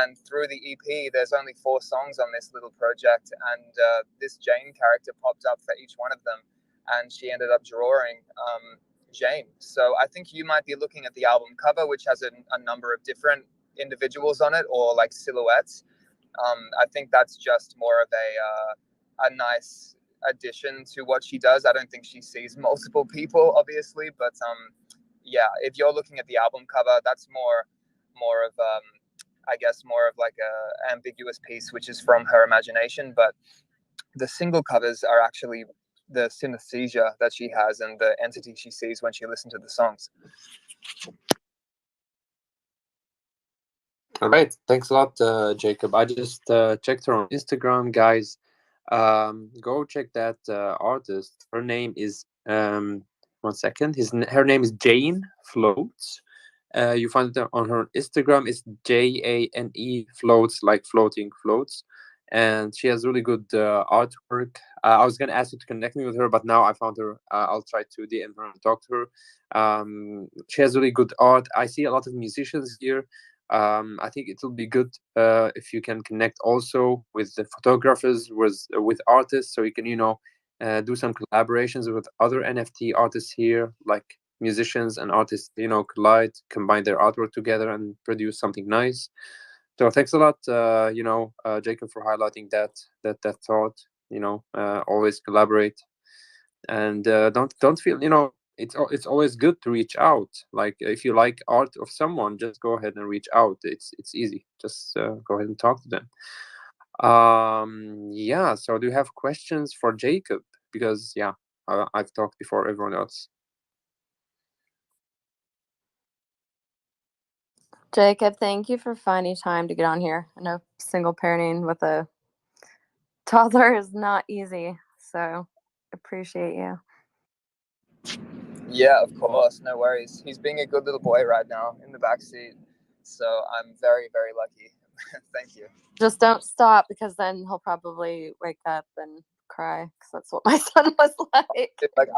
And through the EP, there's only 4 songs on this little project, and this Jane character popped up for each one of them, and she ended up drawing Jane. So I think you might be looking at the album cover, which has a number of different individuals on it, or like silhouettes. I think that's just more of a nice addition to what she does. I don't think she sees multiple people, obviously, but yeah, if you're looking at the album cover, that's more of I guess more of like a ambiguous piece, which is from her imagination. But the single covers are actually the synesthesia that she has and the entity she sees when she listens to the songs. All right, thanks a lot, Jacob. I just checked her on Instagram, guys. Go check that artist. Her name is 1 second. Her name is Jane Floats. You find it on her Instagram. It's JANE Floats, like floating floats. And she has really good artwork. I was gonna ask you to connect me with her, but now I found her. I'll try to DM her and talk to her. She has really good art. I see a lot of musicians here. I think it will be good if you can connect also with the photographers, with artists, so you can, do some collaborations with other NFT artists here, like musicians and artists, collide, combine their artwork together and produce something nice. So thanks a lot, Jacob, for highlighting that thought. Always collaborate, and don't feel, it's always good to reach out. Like if you like art of someone, just go ahead and reach out. It's easy. Just go ahead and talk to them. Yeah. So do you have questions for Jacob? Because yeah, I've talked before everyone else. Jacob, thank you for finding time to get on here. I know single parenting with a toddler is not easy, so appreciate you. Yeah, of course, no worries. He's being a good little boy right now in the back seat, so I'm very, very lucky. Thank you. Just don't stop, because then he'll probably wake up and cry, because that's what my son was like. Like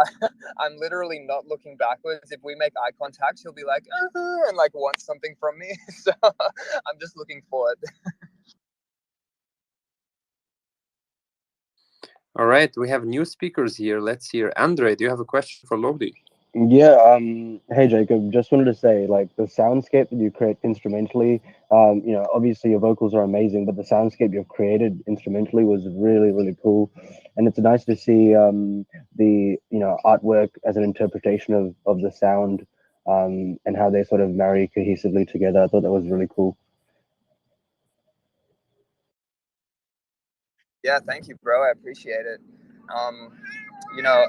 I'm literally not looking backwards. If we make eye contact, he'll be like, and like want something from me. So I'm just looking forward. All right, we have new speakers here. Let's hear. Andre, do you have a question for Lodi? Yeah, hey Jacob, just wanted to say, like, the soundscape that you create instrumentally, obviously your vocals are amazing, but the soundscape you've created instrumentally was really, really cool. And it's nice to see the, artwork as an interpretation of the sound, and how they sort of marry cohesively together. I thought that was really cool. Yeah, thank you, bro. I appreciate it.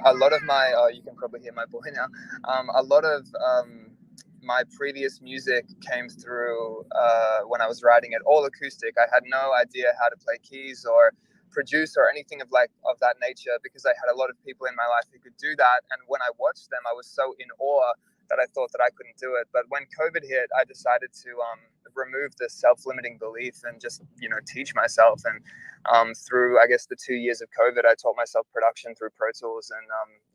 A lot of my, you can probably hear my boy now. A lot of my previous music came through when I was writing it all acoustic. I had no idea how to play keys or produce or anything of that nature, because I had a lot of people in my life who could do that. And when I watched them, I was so in awe that I thought that I couldn't do it. But when COVID hit, I decided to remove the self-limiting belief and just, teach myself. And through, I guess, the 2 years of COVID, I taught myself production through Pro Tools. And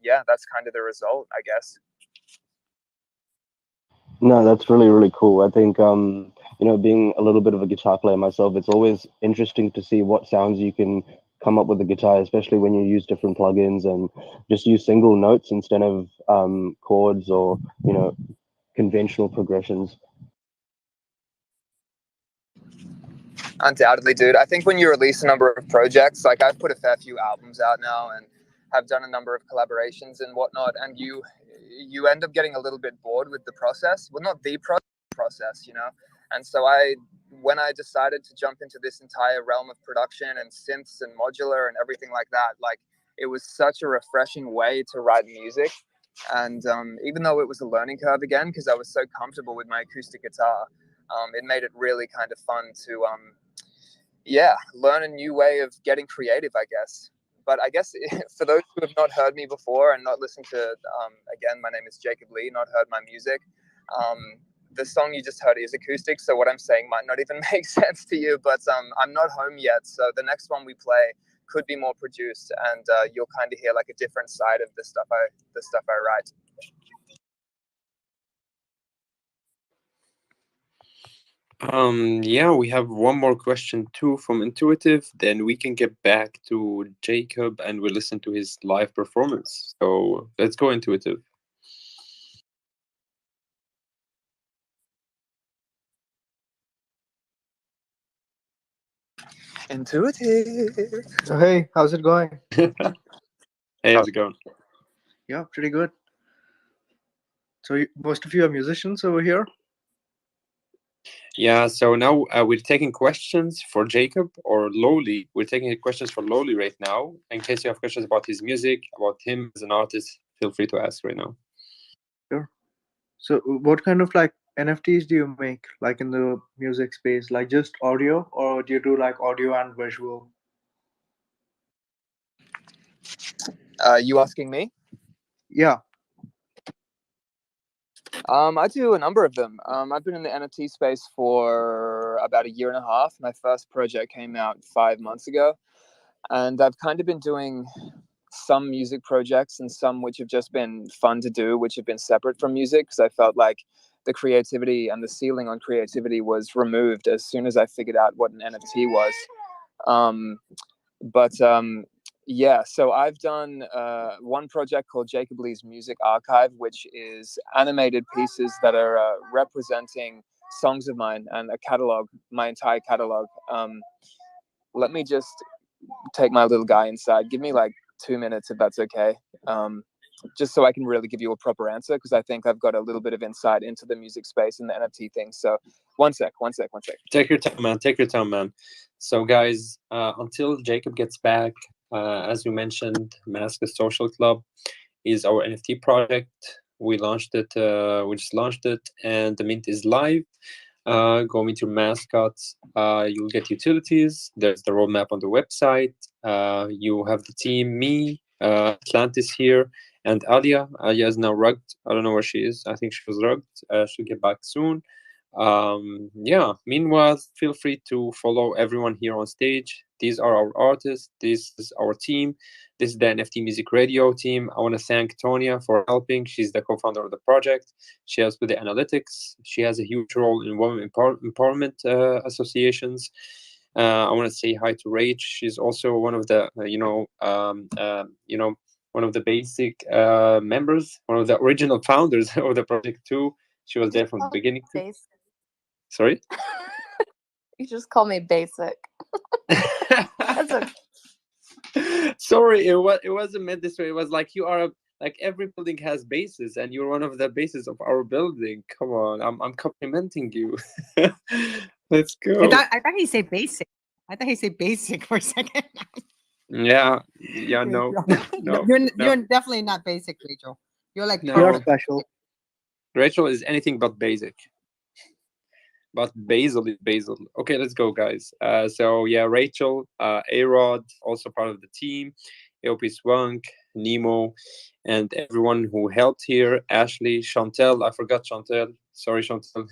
yeah, that's kind of the result, I guess. No, that's really, really cool. I think, being a little bit of a guitar player myself, it's always interesting to see what sounds you can come up with the guitar, especially when you use different plugins and just use single notes instead of chords or, conventional progressions. Undoubtedly, dude. I think when you release a number of projects, like I've put a fair few albums out now and have done a number of collaborations and whatnot, and you end up getting a little bit bored with the process. Well, not the process, you know. And so when I decided to jump into this entire realm of production and synths and modular and everything like that, like it was such a refreshing way to write music. And even though it was a learning curve again, because I was so comfortable with my acoustic guitar, it made it really kind of fun to learn a new way of getting creative, I guess. But I guess for those who have not heard me before and not listened to, again, my name is Jacob Lee, not heard my music, the song you just heard is acoustic, so what I'm saying might not even make sense to you, but I'm not home yet, so the next one we play could be more produced, and you'll kind of hear like a different side of the stuff I write. Yeah, we have one more question too from Intuitive. Then we can get back to Jacob and we'll listen to his live performance. So let's go, Intuitive. Intuitive. So hey, how's it going? Hey, how's it going? Yeah, pretty good. So most of you are musicians over here? Yeah, so now we're taking questions for Jacob or Lowly. We're taking questions for Lowly right now. In case you have questions about his music, about him as an artist, feel free to ask right now. Sure. So what kind of like NFTs do you make, like in the music space? Like just audio, or do you do like audio and visual? You asking me? Yeah. I do a number of them. I've been in the NFT space for about a year and a half. My first project came out 5 months ago, and I've kind of been doing some music projects and some which have just been fun to do, which have been separate from music, because I felt like the creativity and the ceiling on creativity was removed as soon as I figured out what an NFT was. Yeah, so I've done one project called Jacob Lee's Music Archive, which is animated pieces that are representing songs of mine and a catalog, my entire catalog. Let me just take my little guy inside. Give me like 2 minutes if that's okay. Just so I can really give you a proper answer, because I think I've got a little bit of insight into the music space and the NFT thing. So one sec. Take your time, man. So guys, until Jacob gets back, as we mentioned, Mascot Social Club is our NFT project. We launched it, we just launched it, and the mint is live. Go into Mascot, you'll get utilities. There's the roadmap on the website. You have the team, me, Atlantis here, and Alia. Alia is now rugged. I don't know where she is. I think she was rugged. She'll get back soon. Yeah, meanwhile, feel free to follow everyone here on stage. These are our artists. This is our team. This is the NFT Music Radio team. I want to thank Tonya for helping. She's the co-founder of the project. She helps with the analytics. She has a huge role in women empowerment associations. I want to say hi to Rach. She's also one of the one of the basic members, one of the original founders of the project too. She was there from the beginning too. Sorry? You just call me basic. That's okay. Sorry, it wasn't meant this way. It was like you are like every building has bases, and you're one of the bases of our building. Come on, I'm complimenting you. Let's go. I thought he said basic. I thought he said basic for a second. No. You're definitely not basic, Rachel. You're like You're special. Rachel is anything but basic. But basil is basil. Okay, let's go, guys. So yeah, Rachel, A-Rod, also part of the team, AOP Swank, Nemo, and everyone who helped here. Ashley, Chantel, I forgot Chantel. Sorry, Chantel.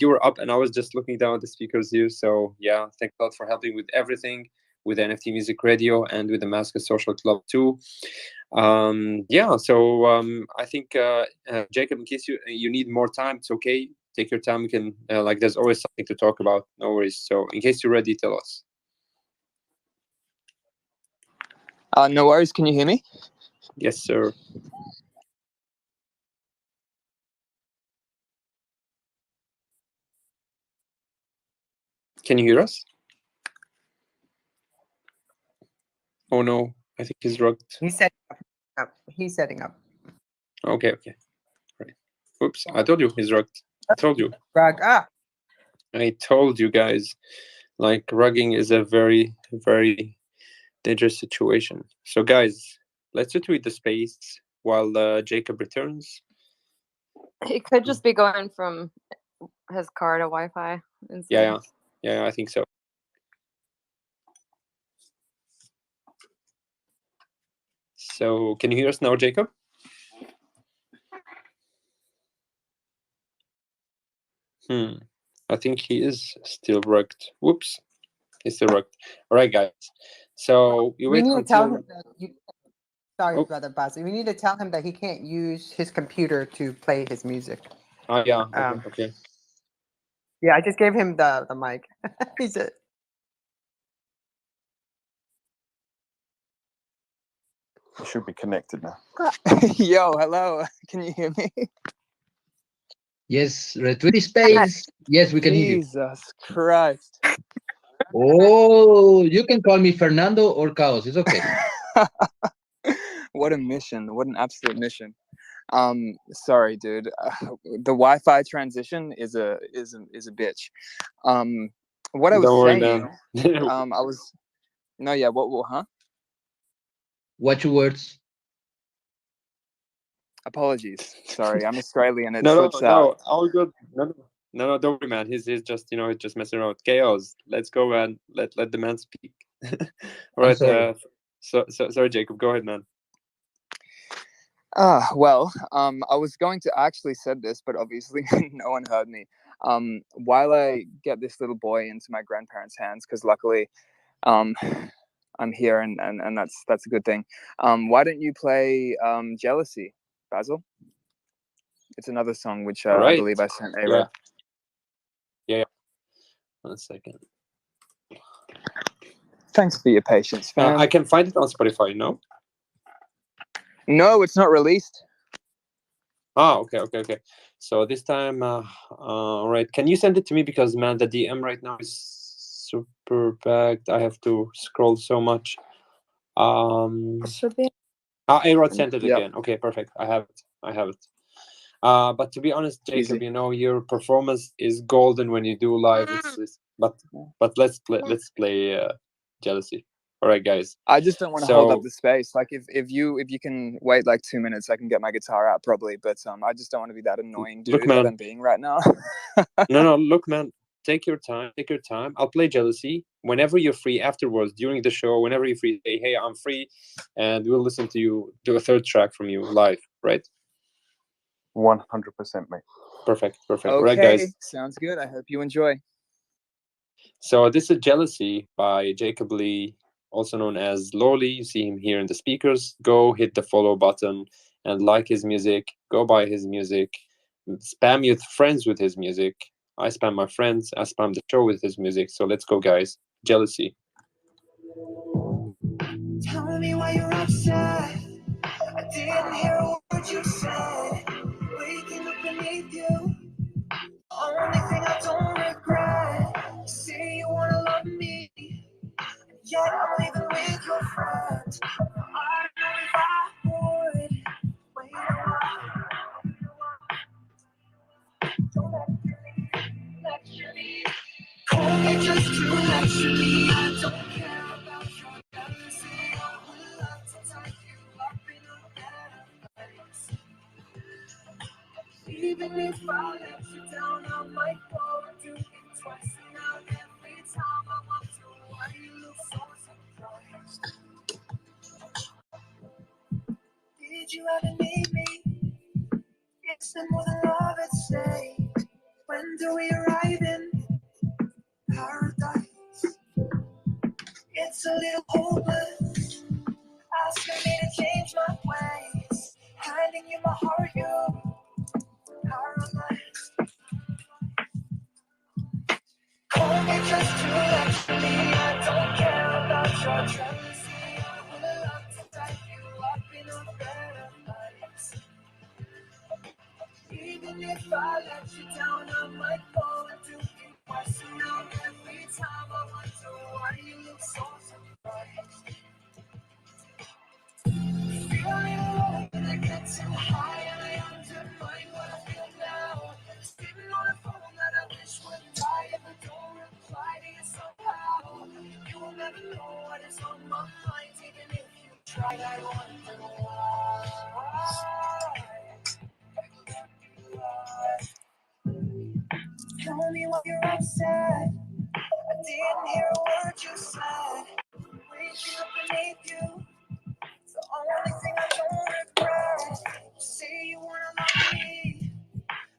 You were up and I was just looking down at the speakers here. So yeah, thank God for helping with everything, with NFT Music Radio and with the Mascot Social Club too. Yeah, so I think Jacob, in case you need more time, it's okay. Take your time. We can there's always something to talk about. No worries. So in case you're ready, tell us. No worries. Can you hear me? Yes, sir. Can you hear us? Oh no, I think he's rugged. He's setting up. He's setting up. Okay, okay. Right. Oops, I told you he's rugged. I told you. Rug up. I told you guys, like rugging is a very, very dangerous situation. So guys, let's retweet the space while Jacob returns. He could just be going from his car to Wi-Fi instead. Yeah, I think so. So can you hear us now, Jacob? I think he is still rugged. Whoops, he's still rugged. All right, guys. So you We wait need to tell until. him that sorry, brother Basil. We need to tell him that he can't use his computer to play his music. Oh yeah. Okay. Yeah, I just gave him the mic. He said. You should be connected now. Yo, hello. Can you hear me? Yes, retweet space. Yes, we can hear you. Jesus Christ. Oh, you can call me Fernando or Chaos. It's okay. What a mission. What an absolute mission. Sorry, dude. The Wi-Fi transition is a bitch. What I was Don't worry, saying, man. I was no, yeah. What? Huh? Watch your words. Apologies. Sorry, I'm Australian. It No, slips out. all good. No, don't worry, man. He's just just messing around. Chaos. Let's go, man. Let the man speak. All right. sorry. Sorry, Jacob. Go ahead, man. Well, I was going to actually said this, but obviously no one heard me. While I get this little boy into my grandparents' hands, because luckily, I'm here and that's a good thing. Why don't you play Jealousy, Basil? It's another song which I Right. believe I sent A-Rod. Yeah. 1 second. Thanks for your patience, fam. I can find it on Spotify. No. No, it's not released. Oh, okay. So this time, all right. Can you send it to me because man, the DM right now is super packed. I have to scroll so much. Should be. A-Rod sent it Yep. again. Okay, perfect. I have it. But to be honest, Jacob, Easy. your performance is golden when you do live. But let's play Jealousy. All right, guys. I just don't want to hold up the space. Like if you can wait like 2 minutes, I can get my guitar out probably. But I just don't want to be that annoying dude Look, man. that I'm being right now. No, look, man. Take your time. I'll play Jealousy whenever you're free afterwards during the show. Whenever you're free, say, hey, I'm free, and we'll listen to you do a third track from you live. Right? 100%, mate. Perfect. Okay, All right, guys. sounds good. I hope you enjoy. So this is Jealousy by Jacob Lee, also known as Loli. You see him here in the speakers. Go hit the follow button and like his music. Go buy his music. Spam your friends with his music. I spam my friends. I spam the show with his music. So let's go, guys. Jealousy. Tell me why you're upset. I didn't hear a word you said. Waking up beneath you. Only thing I don't regret. You say you wanna love me, yet I'm leaving with your friends. I don't know if I would wait a while. Don't lecture me. Call me just to lecture me. I don't care about your jealousy. I would love to tie you up in a better place. Even if I let you down, I might fall and do it twice. And now every time I wonder why you look so surprised. Did you ever need me? It's been more than love at stake. When do we arrive in paradise? It's a little hopeless, asking me to change my ways, handing you my heart, you paralyzed. Call me just to lecture me. I don't care about your jealousy. I would love to tie you up in a better place. Even if I let you down, I might fall into it twice, and now every time I wonder why you look so surprised. Feeling low when I get too high, and I undermine what I feel now. Sitting on a phone that I wish would die if I don't reply to you somehow. You will never know what is on my mind, even if you tried. I wonder why. Tell me why you're upset. I didn't hear a word you said. Waking up beneath you, it's the only thing I don't regret. You say you wanna love me,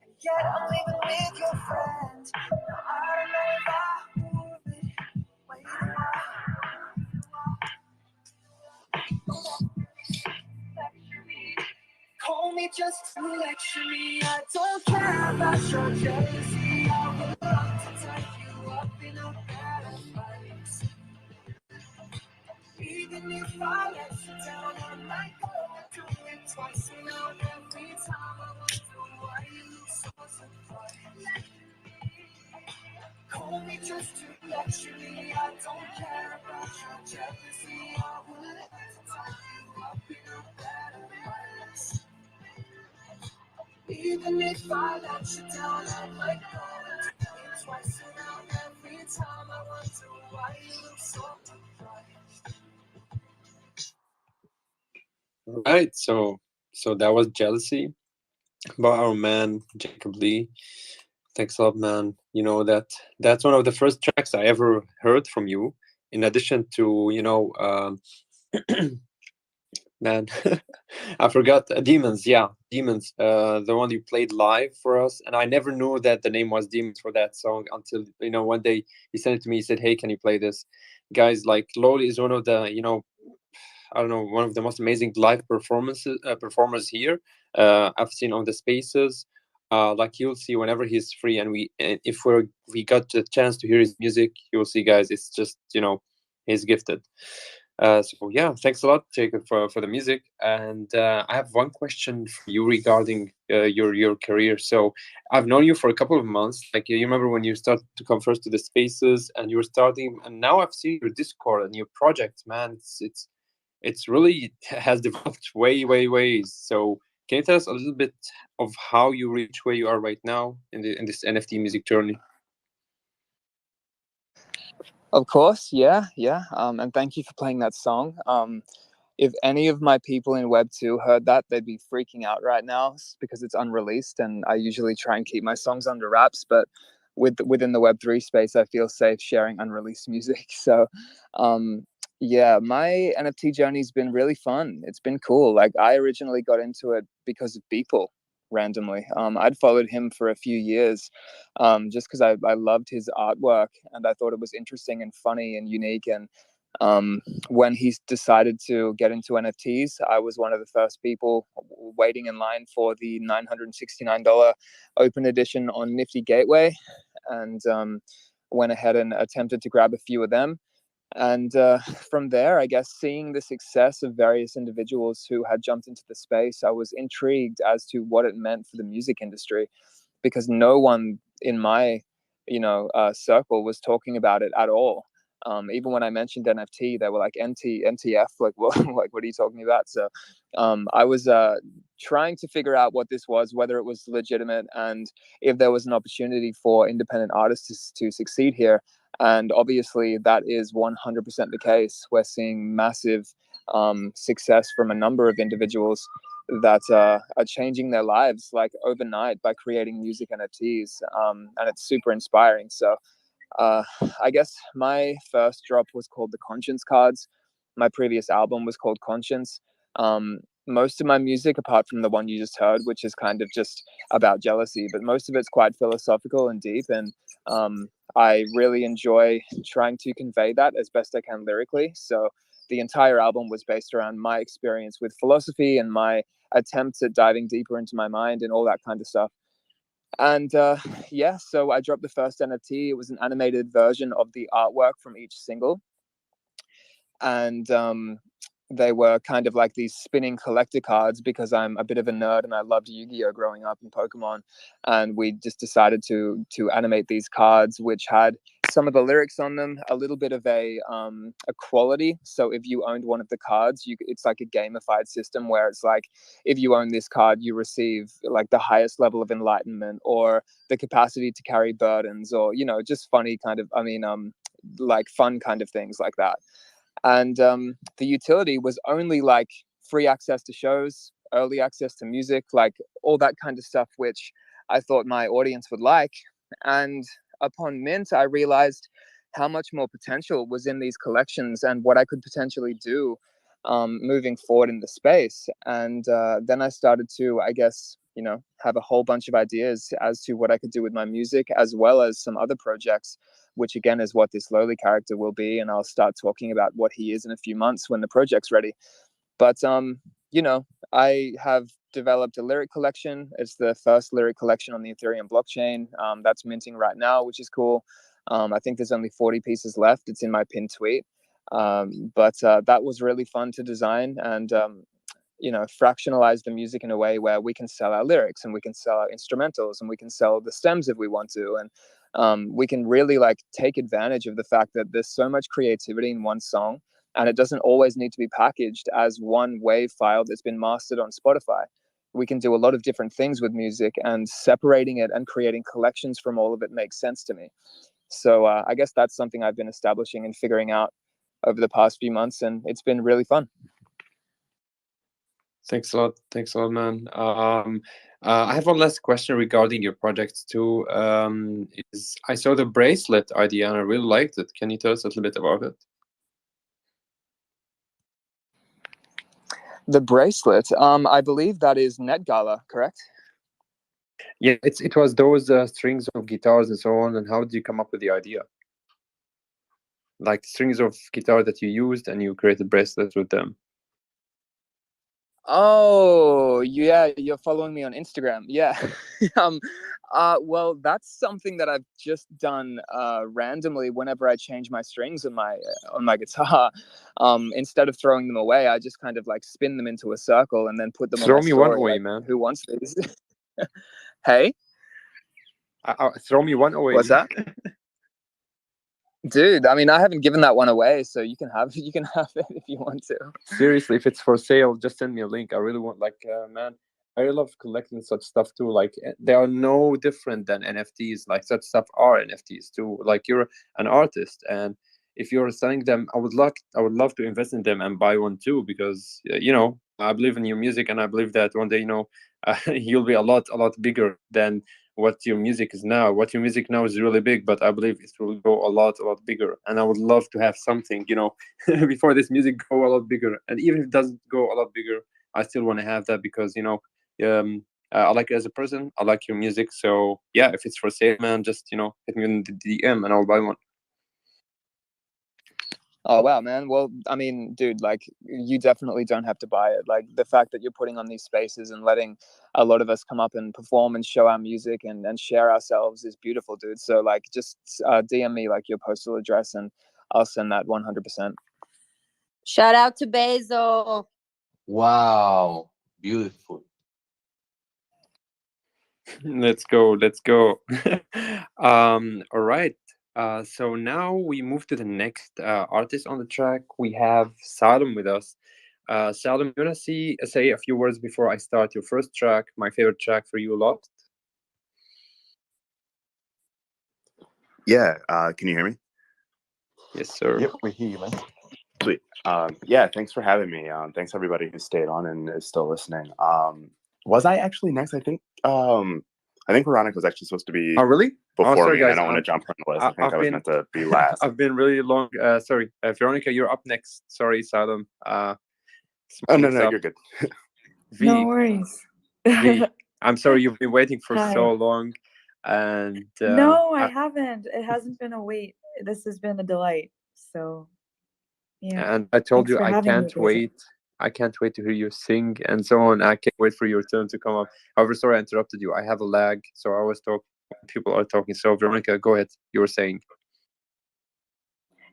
and yet I'm leaving with your friends. Now I don't know if I would wait a while. Call me just to lecture me. I don't care about your jealousy. I would love to tie you up in a bed of ice. Even if I let you down, I might go and do it twice. And now every time I wonder why you look so surprised. Call me just to lecture me. I don't care about your jealousy. I would love to tie you up in a bed of ice. Even if I let you down, I might go and do it twice. And now every time I wonder why you look so surprised. Right. So that was Jealousy by our man Jacob Lee. Thanks a lot, man. You know that's one of the first tracks I ever heard from you. In addition to man, I forgot Demons. Yeah, Demons. The one you played live for us, and I never knew that the name was Demons for that song until one day he sent it to me. He said, "Hey, can you play this?" Guys, like Loli is one of the I don't know, one of the most amazing live performers here. I've seen on the spaces. Like you'll see whenever he's free, and if we got the chance to hear his music, you'll see, guys. It's just he's gifted. So yeah, thanks a lot, Jacob, for the music. And I have one question for you regarding your career. So I've known you for a couple of months. Like you remember when you started to come first to the spaces, and you were starting, and now I've seen your Discord and your project. Man, it's really has developed way. So can you tell us a little bit of how you reach where you are right now in this NFT music journey? Of course, yeah. And thank you for playing that song. If any of my people in Web 2 heard that, they'd be freaking out right now because it's unreleased, and I usually try and keep my songs under wraps, but within the Web 3 space, I feel safe sharing unreleased music. So, yeah, my NFT journey's been really fun. It's been cool. Like I originally got into it because of Beeple randomly. I'd followed him for a few years just because I loved his artwork and I thought it was interesting and funny and unique. And when he decided to get into NFTs, I was one of the first people waiting in line for the $969 open edition on Nifty Gateway, and went ahead and attempted to grab a few of them. And from there, I guess, seeing the success of various individuals who had jumped into the space, I was intrigued as to what it meant for the music industry, because no one in my circle was talking about it at all. Even when I mentioned NFT, they were like NTF, like what like what are you talking about? So I was trying to figure out what this was, whether it was legitimate, and if there was an opportunity for independent artists to succeed here. And obviously that is 100% the case. We're seeing massive success from a number of individuals that are changing their lives like overnight by creating music NFTs, and it's super inspiring. So I guess my first drop was called The Conscience Cards. My previous album was called Conscience. Most of my music, apart from the one you just heard, which is kind of just about jealousy, but most of it's quite philosophical and deep, and I really enjoy trying to convey that as best I can lyrically. So the entire album was based around my experience with philosophy and my attempts at diving deeper into my mind and all that kind of stuff. And yeah, so I dropped the first NFT. It was an animated version of the artwork from each single. And they were kind of like these spinning collector cards because I'm a bit of a nerd and I loved Yu-Gi-Oh growing up and Pokemon, and we just decided to animate these cards which had some of the lyrics on them, a little bit of a quality. So if you owned one of the cards, it's like a gamified system where it's like, if you own this card, you receive like the highest level of enlightenment or the capacity to carry burdens, or, you know, just funny kind of, like fun kind of things like that. And the utility was only like free access to shows, early access to music, like all that kind of stuff, which I thought my audience would like. And upon mint, I realized how much more potential was in these collections and what I could potentially do moving forward in the space. And then I started to, I guess, you know, have a whole bunch of ideas as to what I could do with my music, as well as some other projects, which again is what this lowly character will be. And I'll start talking about what he is in a few months when the project's ready. But, you know, I have developed a lyric collection. It's the first lyric collection on the Ethereum blockchain. That's minting right now, which is cool. I think there's only 40 pieces left. It's in my pinned tweet. But that was really fun to design and, you know, fractionalize the music in a way where we can sell our lyrics and we can sell our instrumentals and we can sell the stems if we want to. And we can really like take advantage of the fact that there's so much creativity in one song, and it doesn't always need to be packaged as one wave file that's been mastered on Spotify. We can do a lot of different things with music, and separating it and creating collections from all of it makes sense to me. So I guess that's something I've been establishing and figuring out over the past few months, and it's been really fun. Thanks a lot, man. I have one last question regarding your projects too. I saw the bracelet idea and I really liked it. Can you tell us a little bit about it? The bracelet, I believe that is Net Gala, correct? Yeah, it was those strings of guitars and so on. And how did you come up with the idea? Like strings of guitar that you used and you created bracelets with them. Oh, yeah, you're following me on Instagram. Yeah. Well, that's something that I've just done randomly whenever I change my strings on my guitar. Instead of throwing them away, I just kind of like spin them into a circle and then put them Throw on my me story. one away, Like, man. who wants these? Hey, throw me one away. what's that? Dude, I mean, I haven't given that one away, so you can have it if you want to. Seriously, if it's for sale, just send me a link. I really want, like, man, I love collecting such stuff too. Like, they are no different than NFTs. Like, such stuff are NFTs too. Like, you're an artist, and if you're selling them, I would love to invest in them and buy one too, because you know, I believe in your music, and I believe that one day, you know, you'll be a lot bigger than what your music is now. What your music now is really big, but I believe it will go a lot bigger. And I would love to have something, you know, before this music go a lot bigger. And even if it doesn't go a lot bigger, I still want to have that because, you know, I like you as a person. I like your music. So yeah, if it's for sale, man, just, you know, hit me in the DM and I'll buy one. Oh, wow, man. Well, I mean, dude, like, you definitely don't have to buy it. Like, the fact that you're putting on these spaces and letting a lot of us come up and perform and show our music and share ourselves is beautiful, dude. So, like, just DM me, like, your postal address and I'll send that 100%. Shout out to Basil. Wow, beautiful. Let's go. All right. So now we move to the next artist on the track. We have Salum with us. Salum, you want to say a few words before I start your first track, my favorite track for you, Lost? Yeah, can you hear me? Yes, sir. Yep, we hear you, man. Sweet. Yeah, thanks for having me. Thanks everybody who stayed on and is still listening. Was I actually next? I think Veronica was actually supposed to be really? before sorry, me. And guys. I don't want to jump on the list. I think I was meant to be last. I've been really long. Sorry, Veronica, you're up next. Sorry, Salum. Oh, no, you're good. No worries. V, I'm sorry you've been waiting for Hi. so long. And no, I haven't. It hasn't been a wait. This has been a delight. So, yeah. And I told Thanks you for I having me, can't Basil. wait. I can't wait to hear you sing and so on. I can't wait for your turn to come up. However, sorry I interrupted you. I have a lag, so I always talk when people are talking. So Veronica, go ahead. You were saying.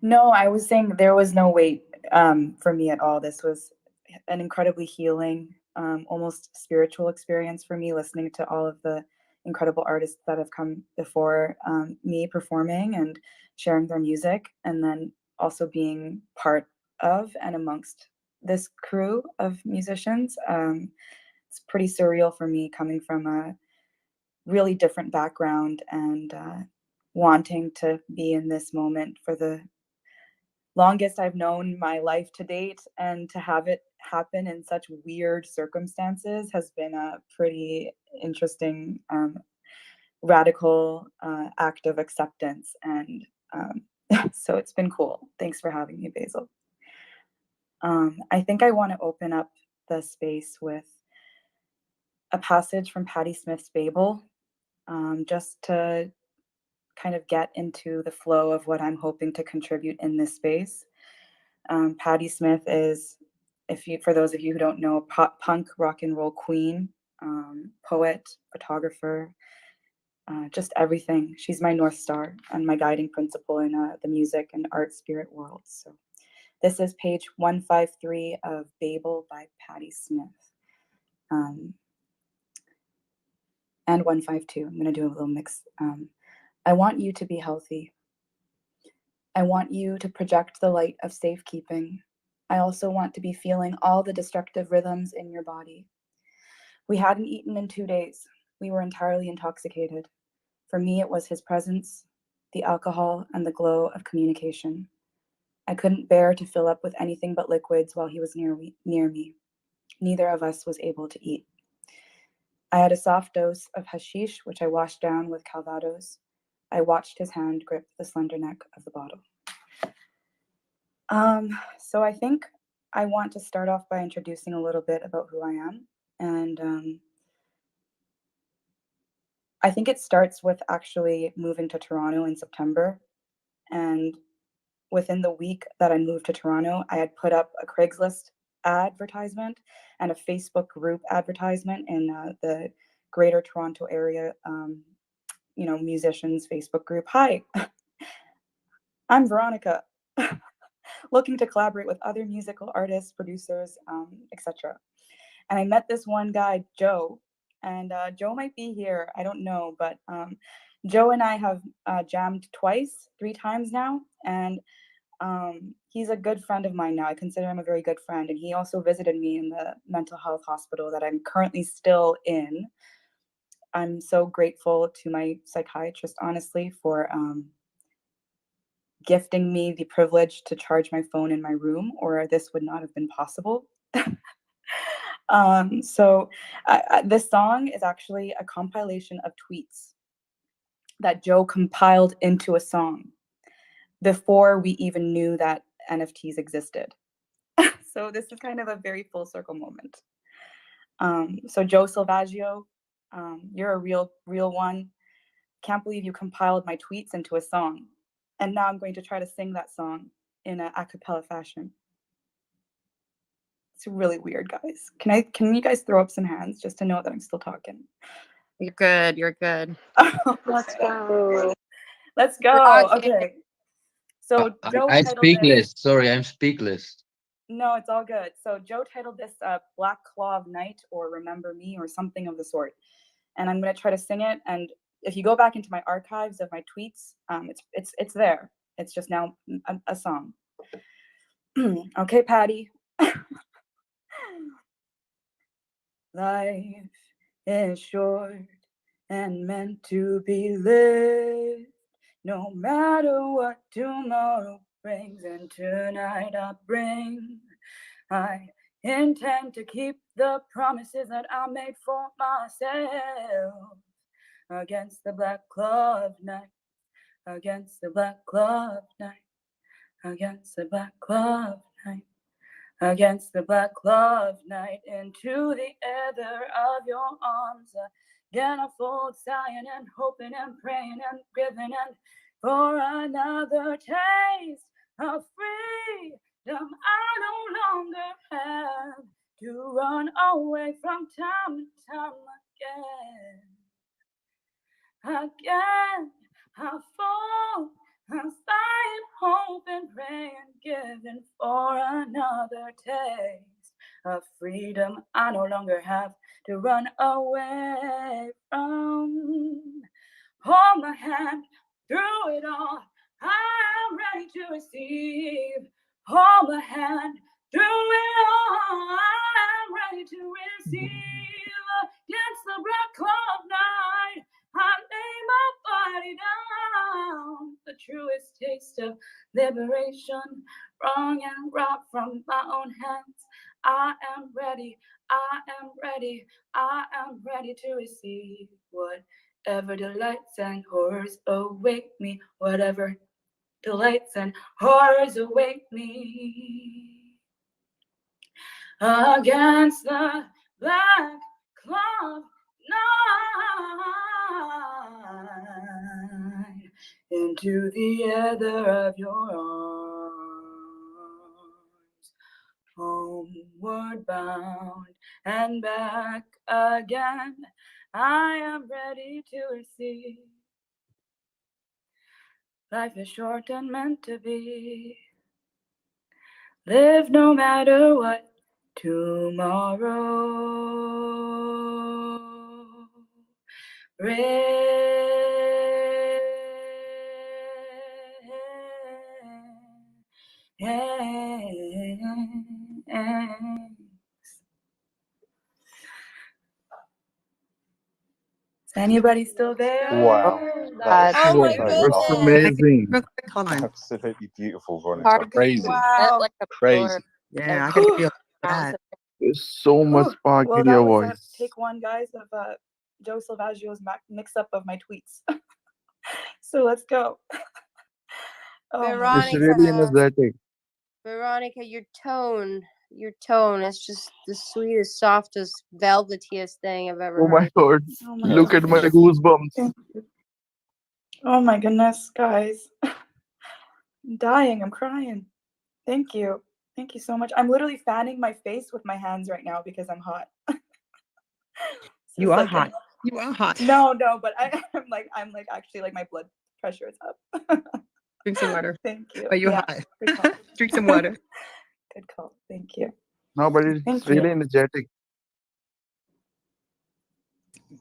No, I was saying there was no wait. for me at all. This was an incredibly healing, almost spiritual experience for me, listening to all of the incredible artists that have come before me performing and sharing their music, and then also being part of and amongst this crew of musicians. It's pretty surreal for me, coming from a really different background and wanting to be in this moment for the longest I've known my life to date, and to have it happen in such weird circumstances has been a pretty interesting, radical act of acceptance. And so it's been cool. Thanks for having me, Basil. I think I want to open up the space with a passage from Patti Smith's Babel, just to kind of get into the flow of what I'm hoping to contribute in this space. Patti Smith is, for those of you who don't know, punk rock and roll queen, poet, photographer, just everything. She's my North Star and my guiding principle in the music and art spirit world. So this is page 153 of Babel by Patti Smith. And 152. I'm going to do a little mix. I want you to be healthy. I want you to project the light of safekeeping. I also want to be feeling all the destructive rhythms in your body. We hadn't eaten in 2 days. We were entirely intoxicated. For me, it was his presence, the alcohol, and the glow of communication. I couldn't bear to fill up with anything but liquids while he was near me. Neither of us was able to eat. I had a soft dose of hashish, which I washed down with Calvados. I watched his hand grip the slender neck of the bottle. So I think I want to start off by introducing a little bit about who I am. And I think it starts with actually moving to Toronto in September. And within the week that I moved to Toronto, I had put up a Craigslist advertisement and a Facebook group advertisement in the Greater Toronto Area, musicians Facebook group. Hi, I'm Veronica, looking to collaborate with other musical artists, producers, etc. And I met this one guy, Joe, and Joe might be here. I don't know, but Joe and I have jammed 3 times now, and he's a good friend of mine now. I consider him a very good friend, and he also visited me in the mental health hospital that I'm currently still in. I'm so grateful to my psychiatrist, honestly, for gifting me the privilege to charge my phone in my room, or this would not have been possible. So this song is actually a compilation of tweets that Joe compiled into a song before we even knew that NFTs existed. So this is kind of a very full circle moment. So Joe Silvaggio, you're a real one. Can't believe you compiled my tweets into a song. And now I'm going to try to sing that song in an a cappella fashion. It's really weird, guys. Can you guys throw up some hands just to know that I'm still talking? You're good. You're good. Let's go. Let's go. Okay. So Joe I'm titled this. speakless. Sorry, I'm speakless. No, it's all good. So Joe titled this Black Claw of Night, or Remember Me, or something of the sort. And I'm going to try to sing it. And if you go back into my archives of my tweets, it's there. It's just now a song. Okay, Patty. Life is short and meant to be lived, no matter what tomorrow brings, and tonight I bring. I intend to keep the promises that I made for myself. Against the black claw of night, against the black claw of night, against the black claw of night, against the black claw of night, into the ether of your arms. Again I fold, sighing and hoping and praying and giving, and for another taste of freedom I no longer have to run away from time and time again. Again, I fall, I'm fighting hope and pray and giving for another taste of freedom I no longer have to run away from. Hold my hand through it all. I'm ready to receive. Hold my hand through it all. I'm ready to receive. Against the black cloud night, I lay my body down. The truest taste of liberation, wrong and right from my own hands. I am ready. I am ready. I am ready to receive whatever delights and horrors await me. Whatever delights and horrors await me. Against the black cloud night, into the ether of your arms, homeward bound and back again. I am ready to receive. Life is short and meant to be. Live no matter what tomorrow Is anybody still there? Wow. That is Oh my so goodness. lovely. Amazing. Real quick, hold on. Absolutely beautiful, Hard Veronica. to Crazy. Wow. Like a Crazy. Yeah, I could feel that. There's so much spark Well, in that your was voice. take one, guys, of Joe Salvaggio's mix-up of my tweets. So let's go. Oh my It's goodness. really energetic. Veronica, your tone is just the sweetest, softest, velvetiest thing I've ever Oh my heard. god. Oh my Look at my goodness. goosebumps. Thank you. Oh my goodness, guys. I'm dying. I'm crying. Thank you. Thank you so much. I'm literally fanning my face with my hands right now because I'm hot. So You it's are like hot. You are hot. no, but I'm like actually like my blood pressure is up. Drink some water. Thank you. But you're Yeah, hot. good call. Drink some water. Good call. Thank you. No, but it's Thank really you. energetic.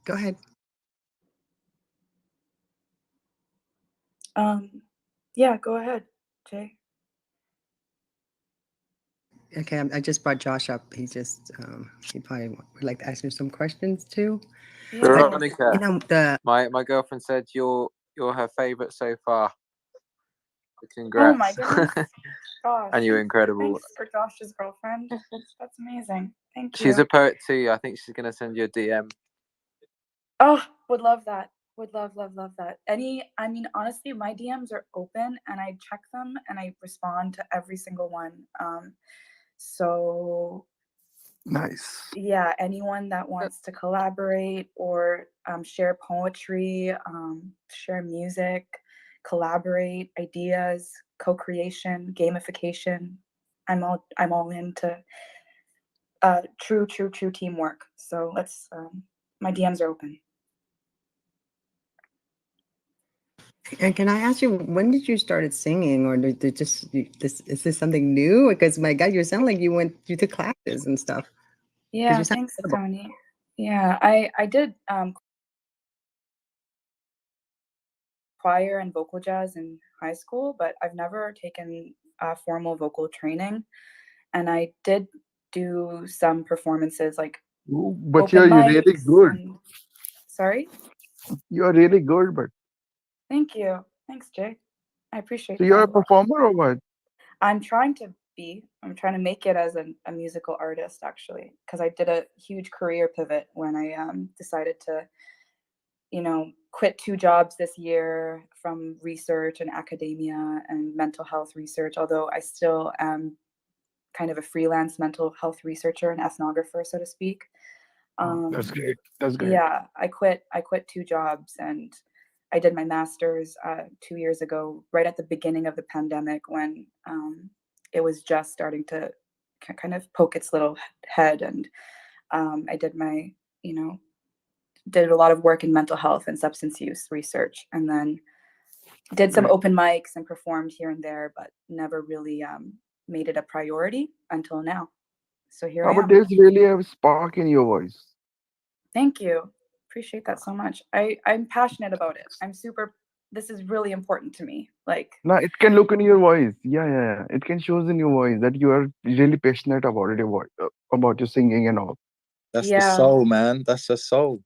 Go ahead. Yeah, go ahead, Jay. Okay, I just brought Josh up. He just he probably would like to ask me some questions too. Yeah. Veronica, You know the my girlfriend said you're her favorite so far. Oh my Congrats. goodness. Gosh. And you're incredible. Thanks for Josh's girlfriend. That's amazing. Thank She's you. a poet too. I think she's gonna send you a DM. Oh, would love that. Would love that. I mean, honestly, my DMs are open and I check them and I respond to every single one. So Nice. yeah, anyone that wants to collaborate or share poetry, share music, collaborate, ideas, co-creation, gamification, I'm all into true teamwork. So let's my DMs are open. And can I ask you, when did you started singing, or did is this something new? Because my God, you sound like you took classes and stuff. 'Cause Yeah, you sound thanks, incredible. Tony. Yeah, I did choir and vocal jazz in high school, but I've never taken formal vocal training. And I did do some performances like Ooh, but open you're really mics. good. And... Sorry? You're really good, but Thank you. Thanks, Jay. I appreciate so you're a that. performer or what? I'm trying to make it as a musical artist, actually, because I did a huge career pivot when I decided to, quit 2 jobs this year from research and academia and mental health research, although I still am kind of a freelance mental health researcher and ethnographer, so to speak. That's great. That's great. Yeah, I quit 2 jobs and I did my master's 2 years ago, right at the beginning of the pandemic when it was just starting to kind of poke its little head. And I did my, did a lot of work in mental health and substance use research. And then did some Right. open mics and performed here and there, but never really made it a priority until now. So here I But am. there's really a spark in your voice. Thank you. Appreciate that so much. I'm passionate about it. This is really important to me. Like, Now it can look in your voice. Yeah. It can shows in your voice that you are really passionate about it, about your singing and all. That's the yeah, soul, man. That's the soul.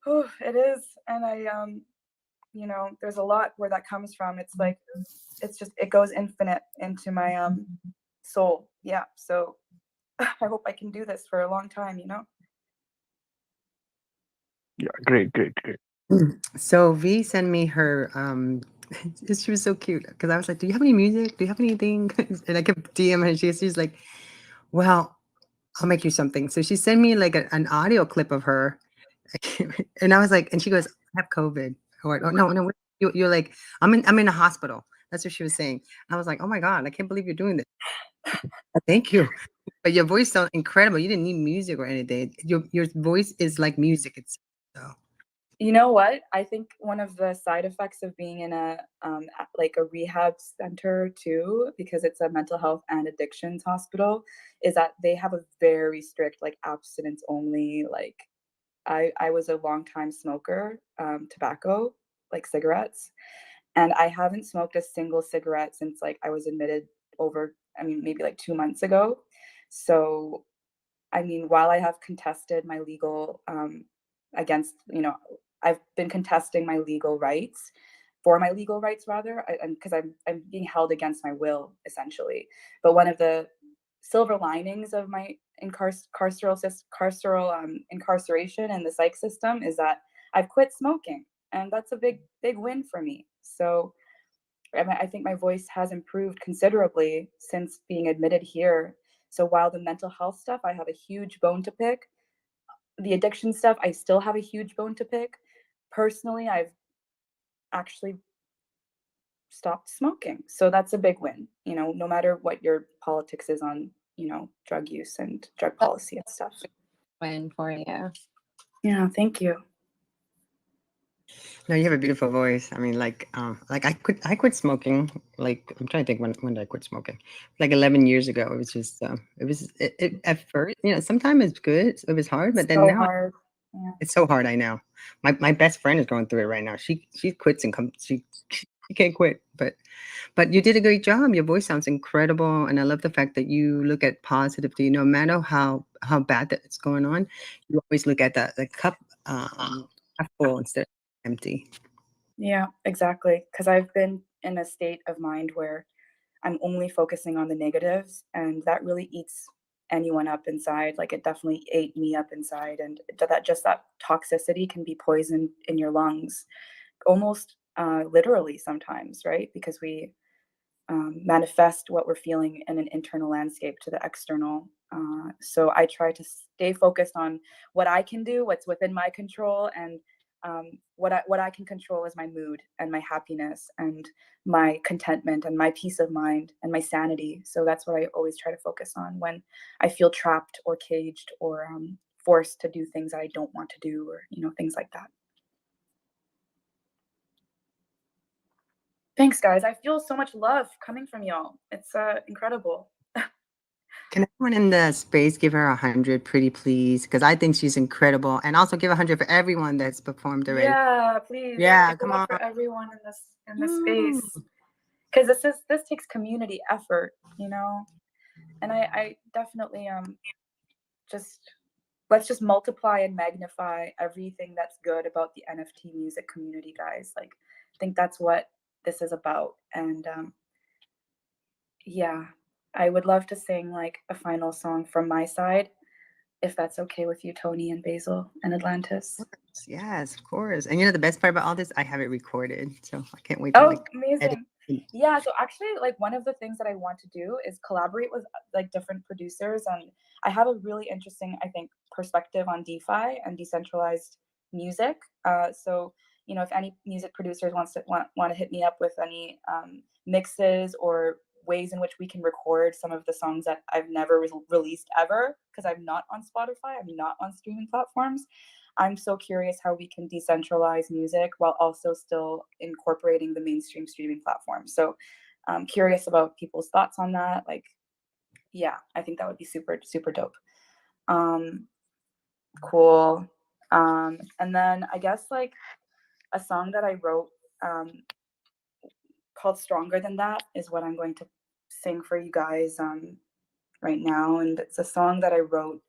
it is. And there's a lot where that comes from. It's like, it goes infinite into my soul. Yeah. So I hope I can do this for a long time, Yeah, great. So V sent me her she was so cute because I was like, do you have any music? Do you have anything? And I kept DMing her. She's like, well, I'll make you something. So she sent me like an audio clip of her. And I was like, and she goes, I have COVID. Or oh, no, you're like, I'm in a hospital. That's what she was saying. I was like, oh my God, I can't believe you're doing this. Thank you. But your voice sounds incredible. You didn't need music or anything. Your voice is like music. It's so. You know what? I think one of the side effects of being in a rehab center too, because it's a mental health and addictions hospital, is that they have a very strict like abstinence only. Like I was a long time smoker, tobacco, like cigarettes, and I haven't smoked a single cigarette since like I was admitted maybe like 2 months ago. So, while I have contested my legal against, I've been contesting my legal rights rather, because I'm being held against my will essentially. But one of the silver linings of my carceral incarceration in the psych system is that I've quit smoking, and that's a big win for me. So I think my voice has improved considerably since being admitted here. So while the mental health stuff, I have a huge bone to pick. The addiction stuff, I still have a huge bone to pick. Personally, I've actually stopped smoking. So that's a big win, no matter what your politics is on, drug use and drug policy and stuff. Win for you. Yeah, thank you. No, you have a beautiful voice. I quit smoking. Like, I'm trying to think when did I quit smoking? Like 11 years ago. It was just, it at first, sometimes it's good. It was hard, but then So now hard. Yeah. it's so hard. I know. My best friend is going through it right now. She quits and comes. She can't quit. But you did a great job. Your voice sounds incredible, and I love the fact that you look at positivity. No matter how bad that it's going on, you always look at the cup half full instead of empty. Yeah, exactly. Because I've been in a state of mind where I'm only focusing on the negatives, and that really eats anyone up inside. Like, it definitely ate me up inside, and that toxicity can be poison in your lungs, almost literally sometimes, right? Because we manifest what we're feeling in an internal landscape to the external. So I try to stay focused on what I can do, what's within my control, and what I can control is my mood and my happiness and my contentment and my peace of mind and my sanity. So that's what I always try to focus on when I feel trapped or caged or forced to do things I don't want to do, or things like that. Thanks, guys. I feel so much love coming from y'all. It's incredible. Can everyone in the space give her 100, pretty please? Because I think she's incredible, and also give 100 for everyone that's performed already. Yeah, please. Yeah, Give it come up on. for everyone in this space, because this takes community effort, and I definitely let's just multiply and magnify everything that's good about the NFT music community, guys. Like, I think that's what this is about. And yeah, I would love to sing like a final song from my side, if that's okay with you, Tony and Basil and Atlantis. Yes, of course. And the best part about all this, I have it recorded, so I can't wait to edit. Amazing. Yeah, so actually, like, one of the things that I want to do is collaborate with like different producers, and I have a really interesting, I think, perspective on DeFi and decentralized music. So if any music producers want to hit me up with any mixes or ways in which we can record some of the songs that I've never released ever, because I'm not on Spotify, I'm not on streaming platforms. I'm so curious how we can decentralize music while also still incorporating the mainstream streaming platform. So I'm curious about people's thoughts on that. Like, yeah, I think that would be super, super dope. Cool. And then I guess like a song that I wrote called Stronger Than That is what I'm going to sing for you guys right now. And it's a song that I wrote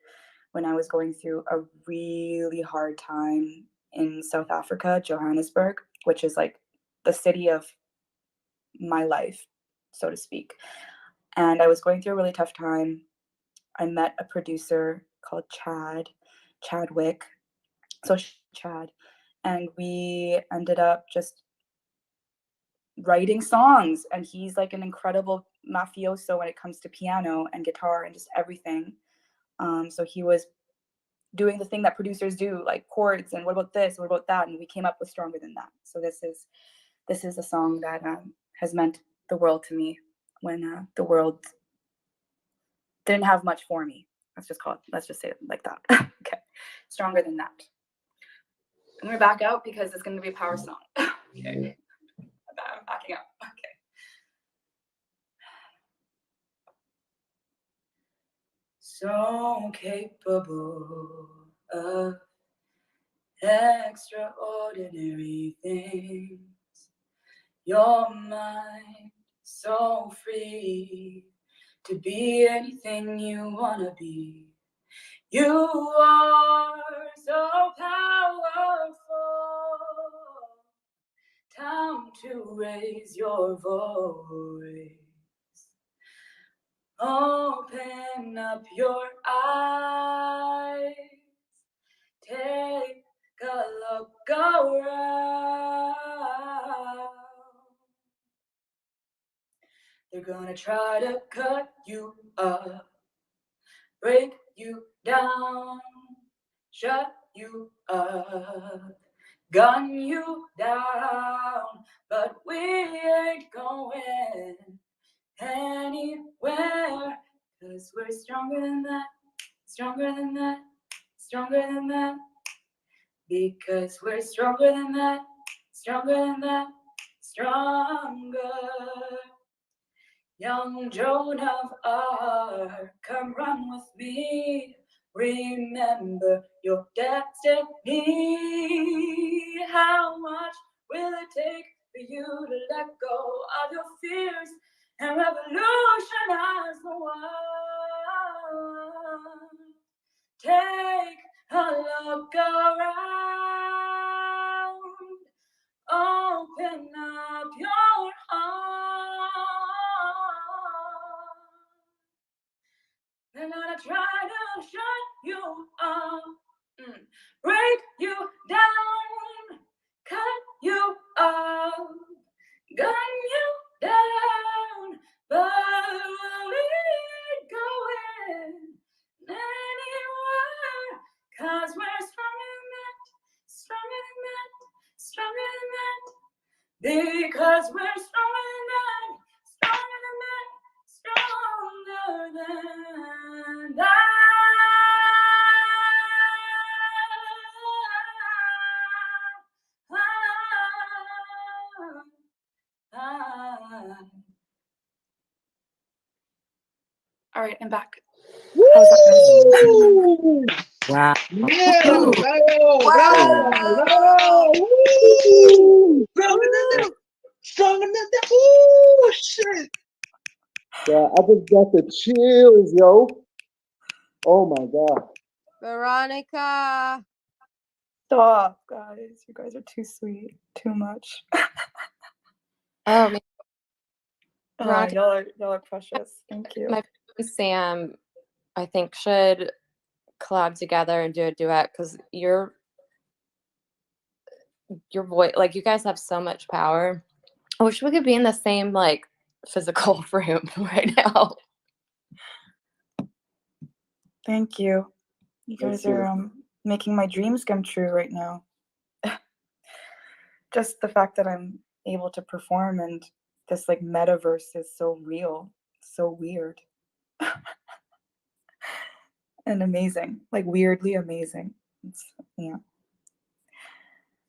when I was going through a really hard time in South Africa, Johannesburg, which is like the city of my life, so to speak. And I was going through a really tough time. I met a producer called Chadwick. So Chad. And we ended up just writing songs. And he's like an incredible mafioso when it comes to piano and guitar and just everything. So he was doing the thing that producers do, like chords and what about this, what about that, and we came up with Stronger Than That. So this is a song that has meant the world to me when the world didn't have much for me. Let's just say it like that. Okay, Stronger Than That. I'm gonna back out because it's gonna be a power song. Okay, I'm backing up. Okay. So capable of extraordinary things. Your mind so free to be anything you wanna be. You are so powerful. Time to raise your voice. Open up your eyes. Take a look around. They're gonna try to cut you up, break you down, shut you up, gun you down, but we ain't going anywhere, 'cause we're stronger than that, stronger than that, stronger than that, because we're stronger than that, stronger than that, stronger. Young Joan of Arc, come run with me. Remember your destiny. How much will it take for you to let go of your fears and revolutionize the world? Take a look around. Open up your heart. They're gonna try to shut you up, break you down, cut you up, gun you down, but we ain't going anywhere, 'cause we're stronger than that, stronger than that, stronger than that, because we're stronger than that, stronger than that, stronger than that. All right, I'm back. How's that, guys? Wow. Yeah, Woo. bravo, bravo, bravo. Woo. Stronger than that. Stronger than that. Ooh, shit. Yeah, I just got the chills, yo. Oh my god. Veronica. Stop, guys. You guys are too sweet. Too much. Oh, man. Oh, Veronica, y'all are precious. Thank you. my friend Sam, I think, should collab together and do a duet, because your voice, like, you guys have so much power. I wish we could be in the same like physical room right now. Thank you. You guys are making my dreams come true right now. Just the fact that I'm able to perform and this like metaverse is so real, so weird. And amazing, like weirdly amazing. Yeah.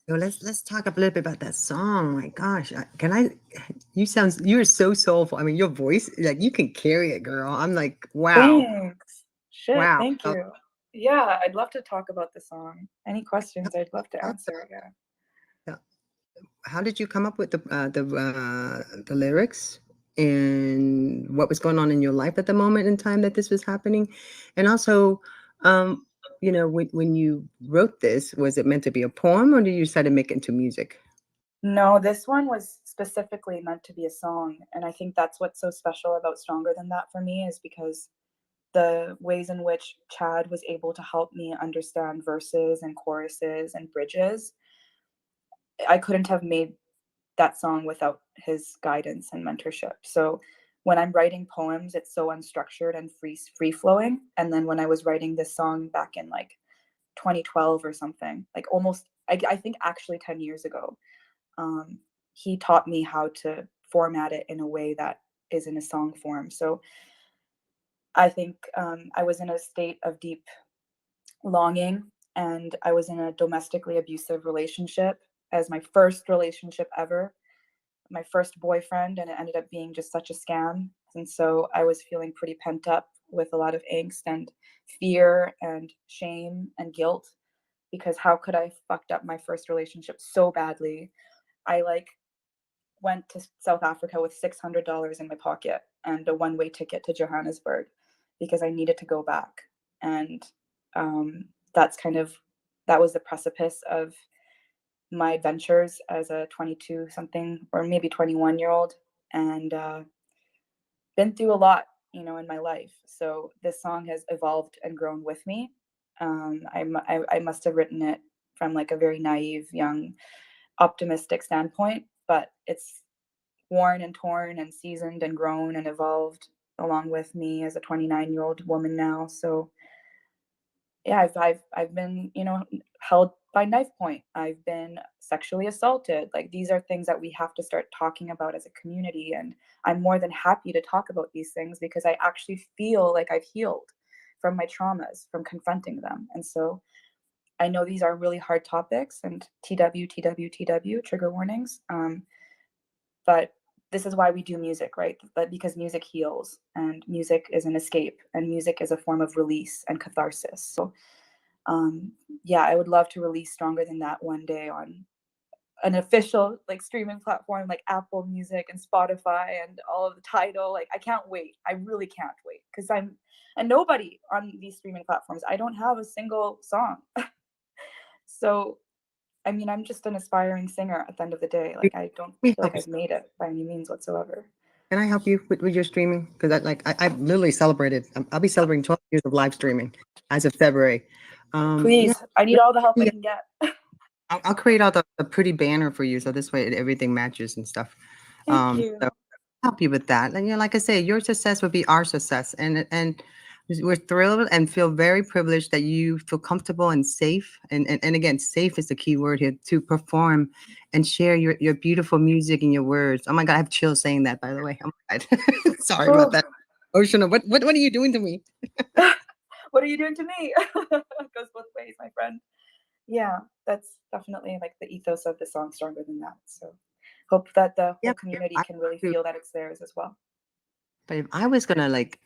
So let's talk a little bit about that song. My gosh, you're so soulful. I mean, your voice, like you can carry it, girl. I'm like, wow. Thanks. Shit, Wow. thank you. Yeah, I'd love to talk about the song. Any questions, I'd love to answer. Yeah. How did you come up with the lyrics, and what was going on in your life at the moment in time that this was happening? And also, when you wrote this, was it meant to be a poem, or did you decide to make it into music? No, this one was specifically meant to be a song. And I think that's what's so special about Stronger Than That for me, is because the ways in which Chad was able to help me understand verses and choruses and bridges, I couldn't have made that song without his guidance and mentorship. So when I'm writing poems, it's so unstructured and free flowing. And then when I was writing this song back in like 2012 or something, like almost, I think actually 10 years ago, he taught me how to format it in a way that is in a song form. So I think I was in a state of deep longing, and I was in a domestically abusive relationship as my first relationship ever, my first boyfriend, and it ended up being just such a scam. And so I was feeling pretty pent up with a lot of angst and fear and shame and guilt, because how could I fucked up my first relationship so badly? I went to South Africa with $600 in my pocket and a one-way ticket to Johannesburg because I needed to go back. And that was the precipice of my adventures as a 22 something or maybe 21-year-old, and been through a lot, in my life. So this song has evolved and grown with me. I must have written it from like a very naive, young, optimistic standpoint, but it's worn and torn and seasoned and grown and evolved along with me as a 29-year-old woman now. So yeah, I've been, held by knife point. I've been sexually assaulted. Like, these are things that we have to start talking about as a community. And I'm more than happy to talk about these things because I actually feel like I've healed from my traumas, from confronting them. And so I know these are really hard topics, and TW, trigger warnings. But this is why we do music, right? But because music heals, and music is an escape, and music is a form of release and catharsis. So yeah, I would love to release Stronger Than That one day on an official streaming platform like Apple Music and Spotify and all of the Tidal. Like, I can't wait. I really can't wait, because I'm a nobody on these streaming platforms. I don't have a single song. So I mean, I'm just an aspiring singer at the end of the day. Like, I don't feel like I've made it by any means whatsoever. Can I help you with your streaming? Because I've literally celebrated. I'll be celebrating 12 years of live streaming as of February. Please, I need all the help I can get. I'll create all the pretty banner for you, so this way everything matches and stuff. Thank you. So help you with that. And like I say, your success would be our success, and we're thrilled and feel very privileged that you feel comfortable and safe. And again, safe is the key word here, to perform and share your beautiful music and your words. Oh my God, I have chills saying that, by the way. Oh my God. Sorry about that. Oceana, what are you doing to me? What are you doing to me? It goes both ways, my friend. Yeah, that's definitely like the ethos of the song Stronger Than That. So hope that the whole community can really feel that it's theirs as well. But if I was gonna like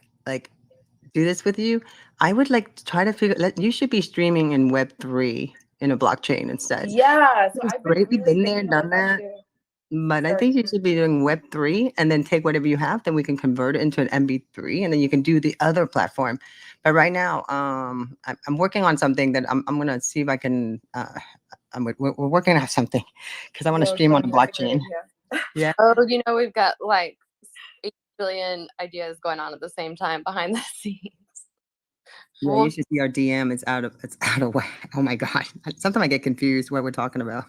do this with you, I would try to figure. You should be streaming in Web3 in a blockchain instead. Yeah, so I've Been there, done that. But I think you should be doing Web3 and then take whatever you have, then we can convert it into an MP3, and then you can do the other platform. But right now, I'm working on something that I'm gonna see if I can. We're working on something because I want to stream on a blockchain. Yeah. Oh, we've got like 8 billion ideas going on at the same time behind the scenes. Yeah, you should see our DM. It's out of whack. Oh my God. Sometimes I get confused what we're talking about.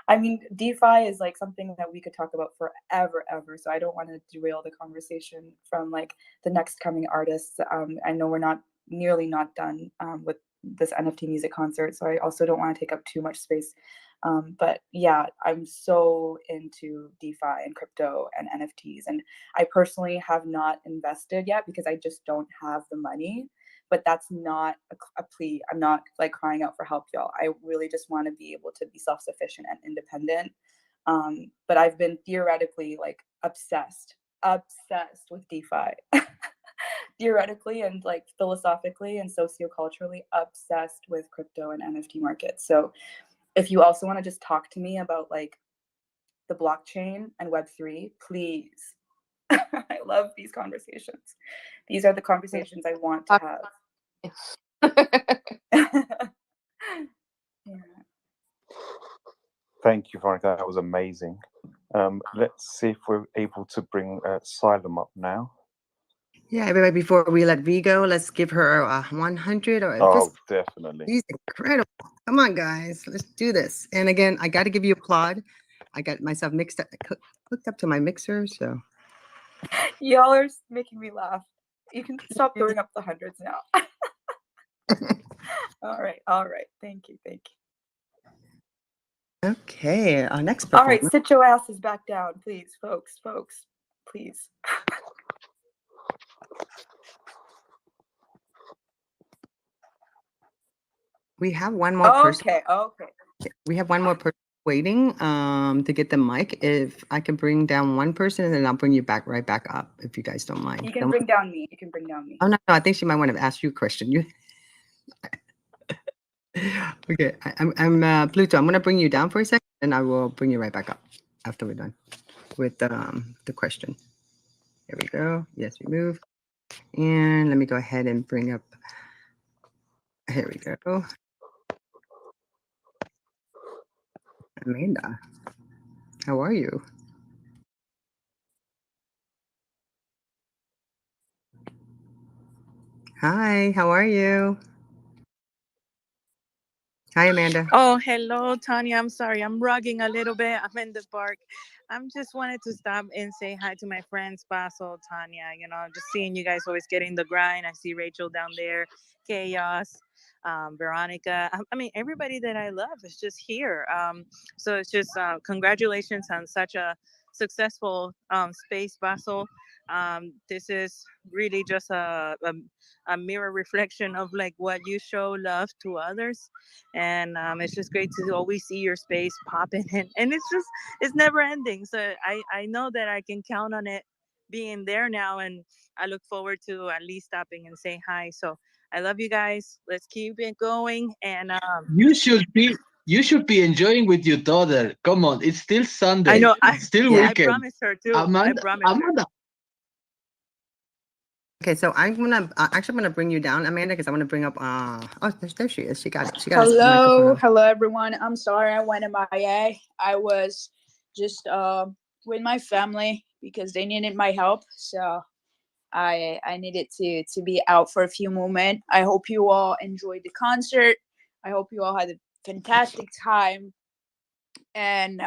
I mean, DeFi is like something that we could talk about forever, ever. So I don't want to derail the conversation from like the next coming artists. I know we're nearly not done with this NFT music concert, so I also don't want to take up too much space. But yeah, I'm so into DeFi and crypto and NFTs, and I personally have not invested yet because I just don't have the money. but that's not a plea. I'm not like crying out for help, y'all. I really just want to be able to be self-sufficient and independent. But I've been theoretically like obsessed with DeFi. Theoretically and like philosophically and socioculturally obsessed with crypto and NFT markets. So if you also want to just talk to me about like the blockchain and Web3, please. I love these conversations. These are the conversations I want to have. Thank you, Veronica. That was amazing. Let's see if we're able to bring Salum up now. Yeah, everybody, before we let V go, let's give her a 100 or Oh, just, definitely. she's incredible. Come on, guys, let's do this. And again, I got to give you applaud. I got myself mixed up, hooked up to my mixer, so. Y'all are making me laugh. You can stop throwing up the hundreds now. All right. Thank you. Okay, our next All right, performer. sit your asses back down, please, folks, please. We have one more person. Okay. We have one more person waiting to get the mic. If I can bring down one person and then I'll bring you right back up if you guys don't mind. You can bring down me. Oh no, I think she might want to ask you a question. Okay, I'm Pluto. I'm gonna bring you down for a second and I will bring you right back up after we're done with the question. Here we go. Yes, we move. And let me go ahead and bring up. Here we go. Amanda, how are you? Hi, how are you? Hi, Amanda. Oh, hello, Tanya. I'm sorry. I'm rugging a little bit. I'm in the park. I'm just wanted to stop and say hi to my friends, Basil, Tanya. You know, just seeing you guys always getting the grind. I see Rachel down there, Chaos, Veronica. I mean, everybody that I love is just here. So it's just congratulations on such a successful space, Basil. This is really just a mirror reflection of like what you show love to others, and it's just great to always see your space popping and it's never ending. So I know that I can count on it being there now, and I look forward to at least stopping and saying hi. So I love you guys. Let's keep it going. And You should be enjoying with your daughter. Come on, it's still Sunday. I know. It's still I weekend. promised her too. Amanda, her. Okay, so I'm gonna bring you down, Amanda, because I want to bring up. Oh, there she is. She got it. She got a microphone. Hello, everyone. I'm sorry I went MIA. I was just with my family because they needed my help, so I needed to be out for a few moments. I hope you all enjoyed the concert. I hope you all had a fantastic time. And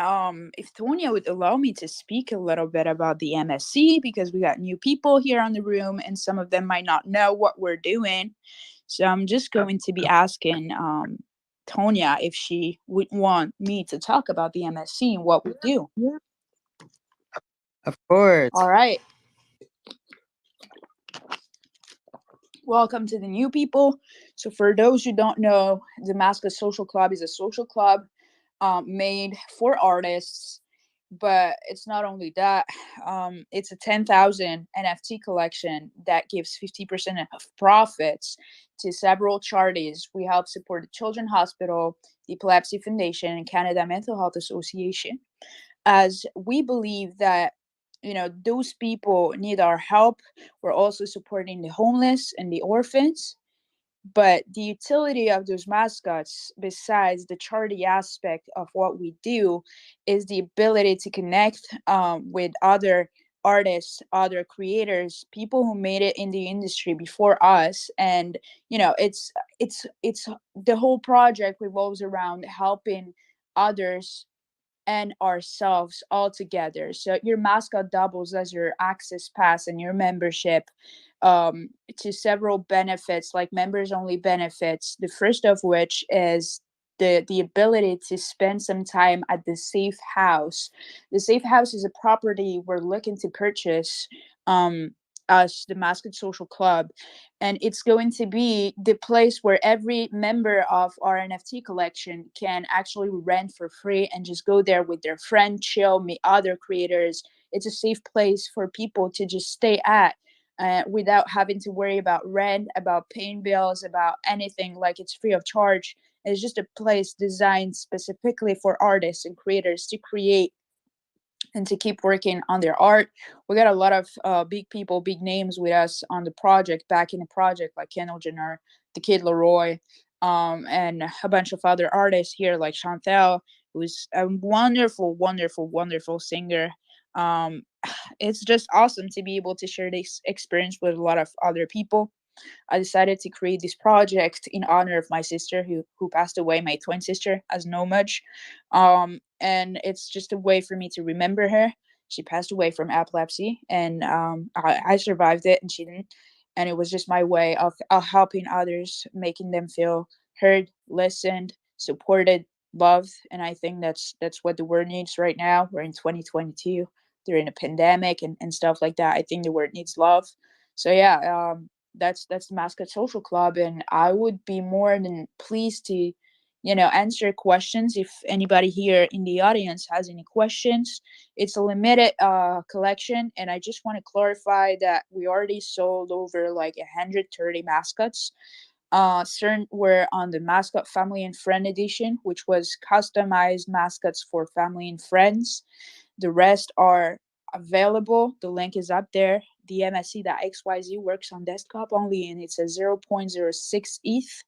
if Tonya would allow me to speak a little bit about the MSC, because we got new people here on the room and some of them might not know what we're doing. So I'm just going to be asking Tonya if she would want me to talk about the MSC and what we do. Of course. All right. Welcome to the new people. So for those who don't know, the Mascot Social Club is a social club made for artists, but it's not only that. It's a 10,000 NFT collection that gives 50% of profits to several charities. We help support the Children's Hospital, the Epilepsy Foundation, and Canada Mental Health Association, as we believe that those people need our help. We're also supporting the homeless and the orphans. But the utility of those mascots, besides the charity aspect of what we do, is the ability to connect with other artists, other creators, people who made it in the industry before us. And it's the whole project revolves around helping others and ourselves all together. So your mascot doubles as your access pass and your membership to several benefits, like members only benefits, the first of which is the ability to spend some time at the Safe House. The Safe House is a property we're looking to purchase as the Mascot Social Club, and it's going to be the place where every member of our NFT collection can actually rent for free and just go there with their friend, chill, meet other creators. It's a safe place for people to just stay at, without having to worry about rent, about paying bills, about anything. Like, it's free of charge. It's just a place designed specifically for artists and creators to create and to keep working on their art. We got a lot of big people, big names with us on the project, back in the project, like Kendall Jenner, the Kid Leroy, and a bunch of other artists here, like Chantel, who's a wonderful, wonderful, wonderful singer. Um, it's just awesome to be able to share this experience with a lot of other people. I decided to create this project in honor of my sister who passed away, my twin sister, as no much. And it's just a way for me to remember her. She passed away from epilepsy, and I survived it and she didn't. And it was just my way of helping others, making them feel heard, listened, supported, loved. And I think that's what the world needs right now. We're in 2022 during a pandemic and stuff like that. I think the world needs love. So yeah, that's the Mascot Social Club, and I would be more than pleased to, answer questions if anybody here in the audience has any questions. It's a limited collection, and I just want to clarify that we already sold over like 130 mascots. Certain were on the Mascot Family and Friend Edition, which was customized mascots for family and friends. The rest are available. The link is up there. The MSC.xyz works on desktop only, and it's a 0.06 ETH.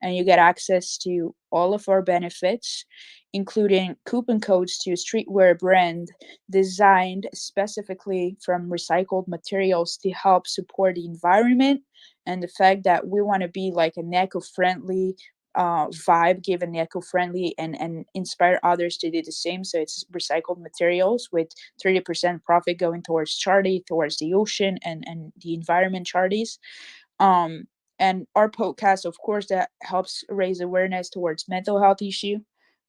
And you get access to all of our benefits, including coupon codes to a streetwear brand designed specifically from recycled materials to help support the environment, and the fact that we want to be like an eco-friendly vibe, give an eco-friendly and inspire others to do the same. So it's recycled materials with 30% profit going towards charity, towards the ocean and the environment charities. And our podcast, of course, that helps raise awareness towards mental health issue.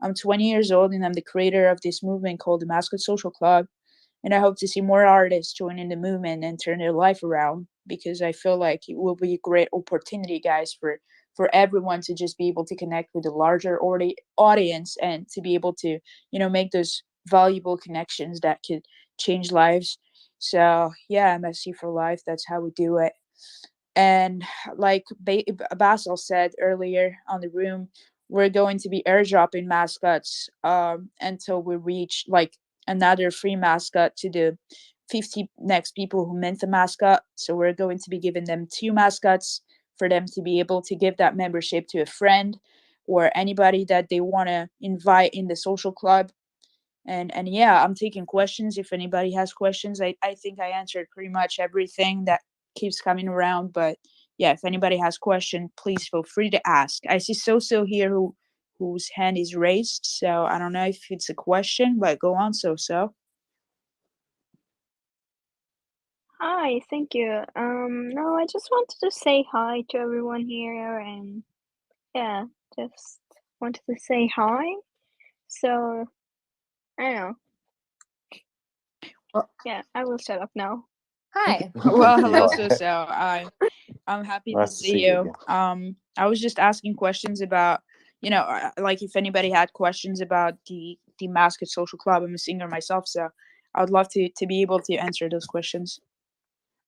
I'm 20 years old and I'm the creator of this movement called the Mascot Social Club. And I hope to see more artists join in the movement and turn their life around, because I feel like it will be a great opportunity, guys, for everyone to just be able to connect with a larger audience and to be able to, make those valuable connections that could change lives. So yeah, MSC for life. That's how we do it. And like Basil said earlier on the room, we're going to be airdropping mascots until we reach like another free mascot to the 50 next people who mint the mascot. So we're going to be giving them 2 mascots for them to be able to give that membership to a friend or anybody that they want to invite in the social club. And yeah, I'm taking questions. If anybody has questions, I think I answered pretty much everything that keeps coming around. But yeah, if anybody has question, please feel free to ask. I see So here whose hand is raised. So I don't know if it's a question, but go on, So. Hi, thank you. No, I just wanted to say hi to everyone here, and yeah, just wanted to say hi. So I don't know. Yeah, I will shut up now. Hi. Well, hello, So. I'm happy to Nice to see see you you. again. I was just asking questions about, like if anybody had questions about the Mascot Social Club. I'm a singer myself, so I would love to be able to answer those questions.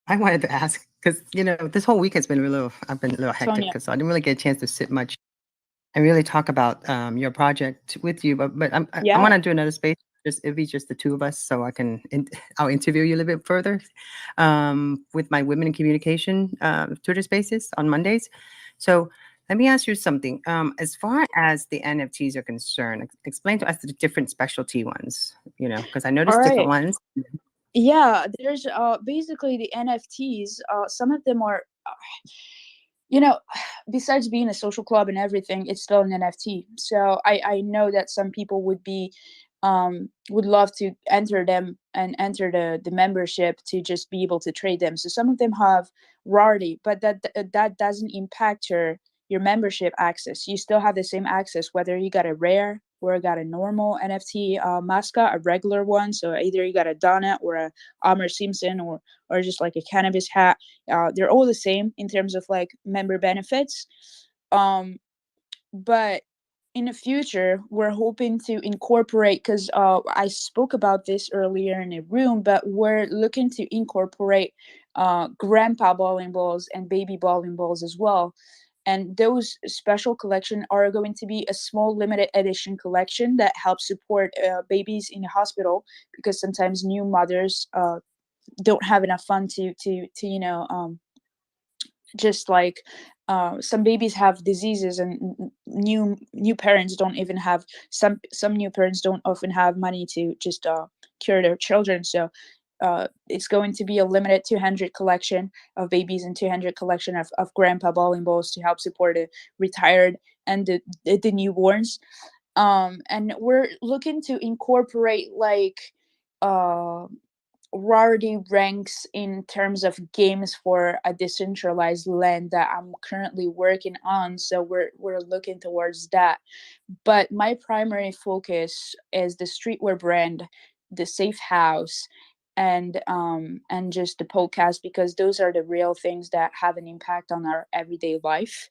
I wanted to ask because this whole week has been I've been a little hectic Sonia. because I didn't really get a chance to sit much and really talk about your project with you. But I Yeah. want to do another space. It'll be just the two of us, so I'll interview you a little bit further with my Women in Communication Twitter Spaces on Mondays. So let me ask you something. As far as the NFTs are concerned, explain to us the different specialty ones. Because I noticed All different right. ones. Yeah, there's basically the NFTs. Some of them are, besides being a social club and everything, it's still an NFT. So I know that some people would love to enter them and enter the membership to just be able to trade them. So some of them have rarity, but that doesn't impact your membership access. You still have the same access whether you got a rare where I got a normal NFT mascot, a regular one. So either you got a donut or a Homer Simpson or just like a cannabis hat. They're all the same in terms of like member benefits. But in the future, we're hoping to incorporate, because I spoke about this earlier in a room, but we're looking to incorporate grandpa bowling balls and baby bowling balls as well. And those special collection are going to be a small limited edition collection that helps support babies in the hospital, because sometimes new mothers don't have enough funds to just like some babies have diseases, and new parents don't even have some new parents don't often have money to just cure their children. So it's going to be a limited 200 collection of babies and 200 collection of grandpa bowling balls to help support the retired and the newborns. And we're looking to incorporate like rarity ranks in terms of games for a decentralized land that I'm currently working on. So we're looking towards that. But my primary focus is the streetwear brand, the safe house, and just the podcast, because those are the real things that have an impact on our everyday life.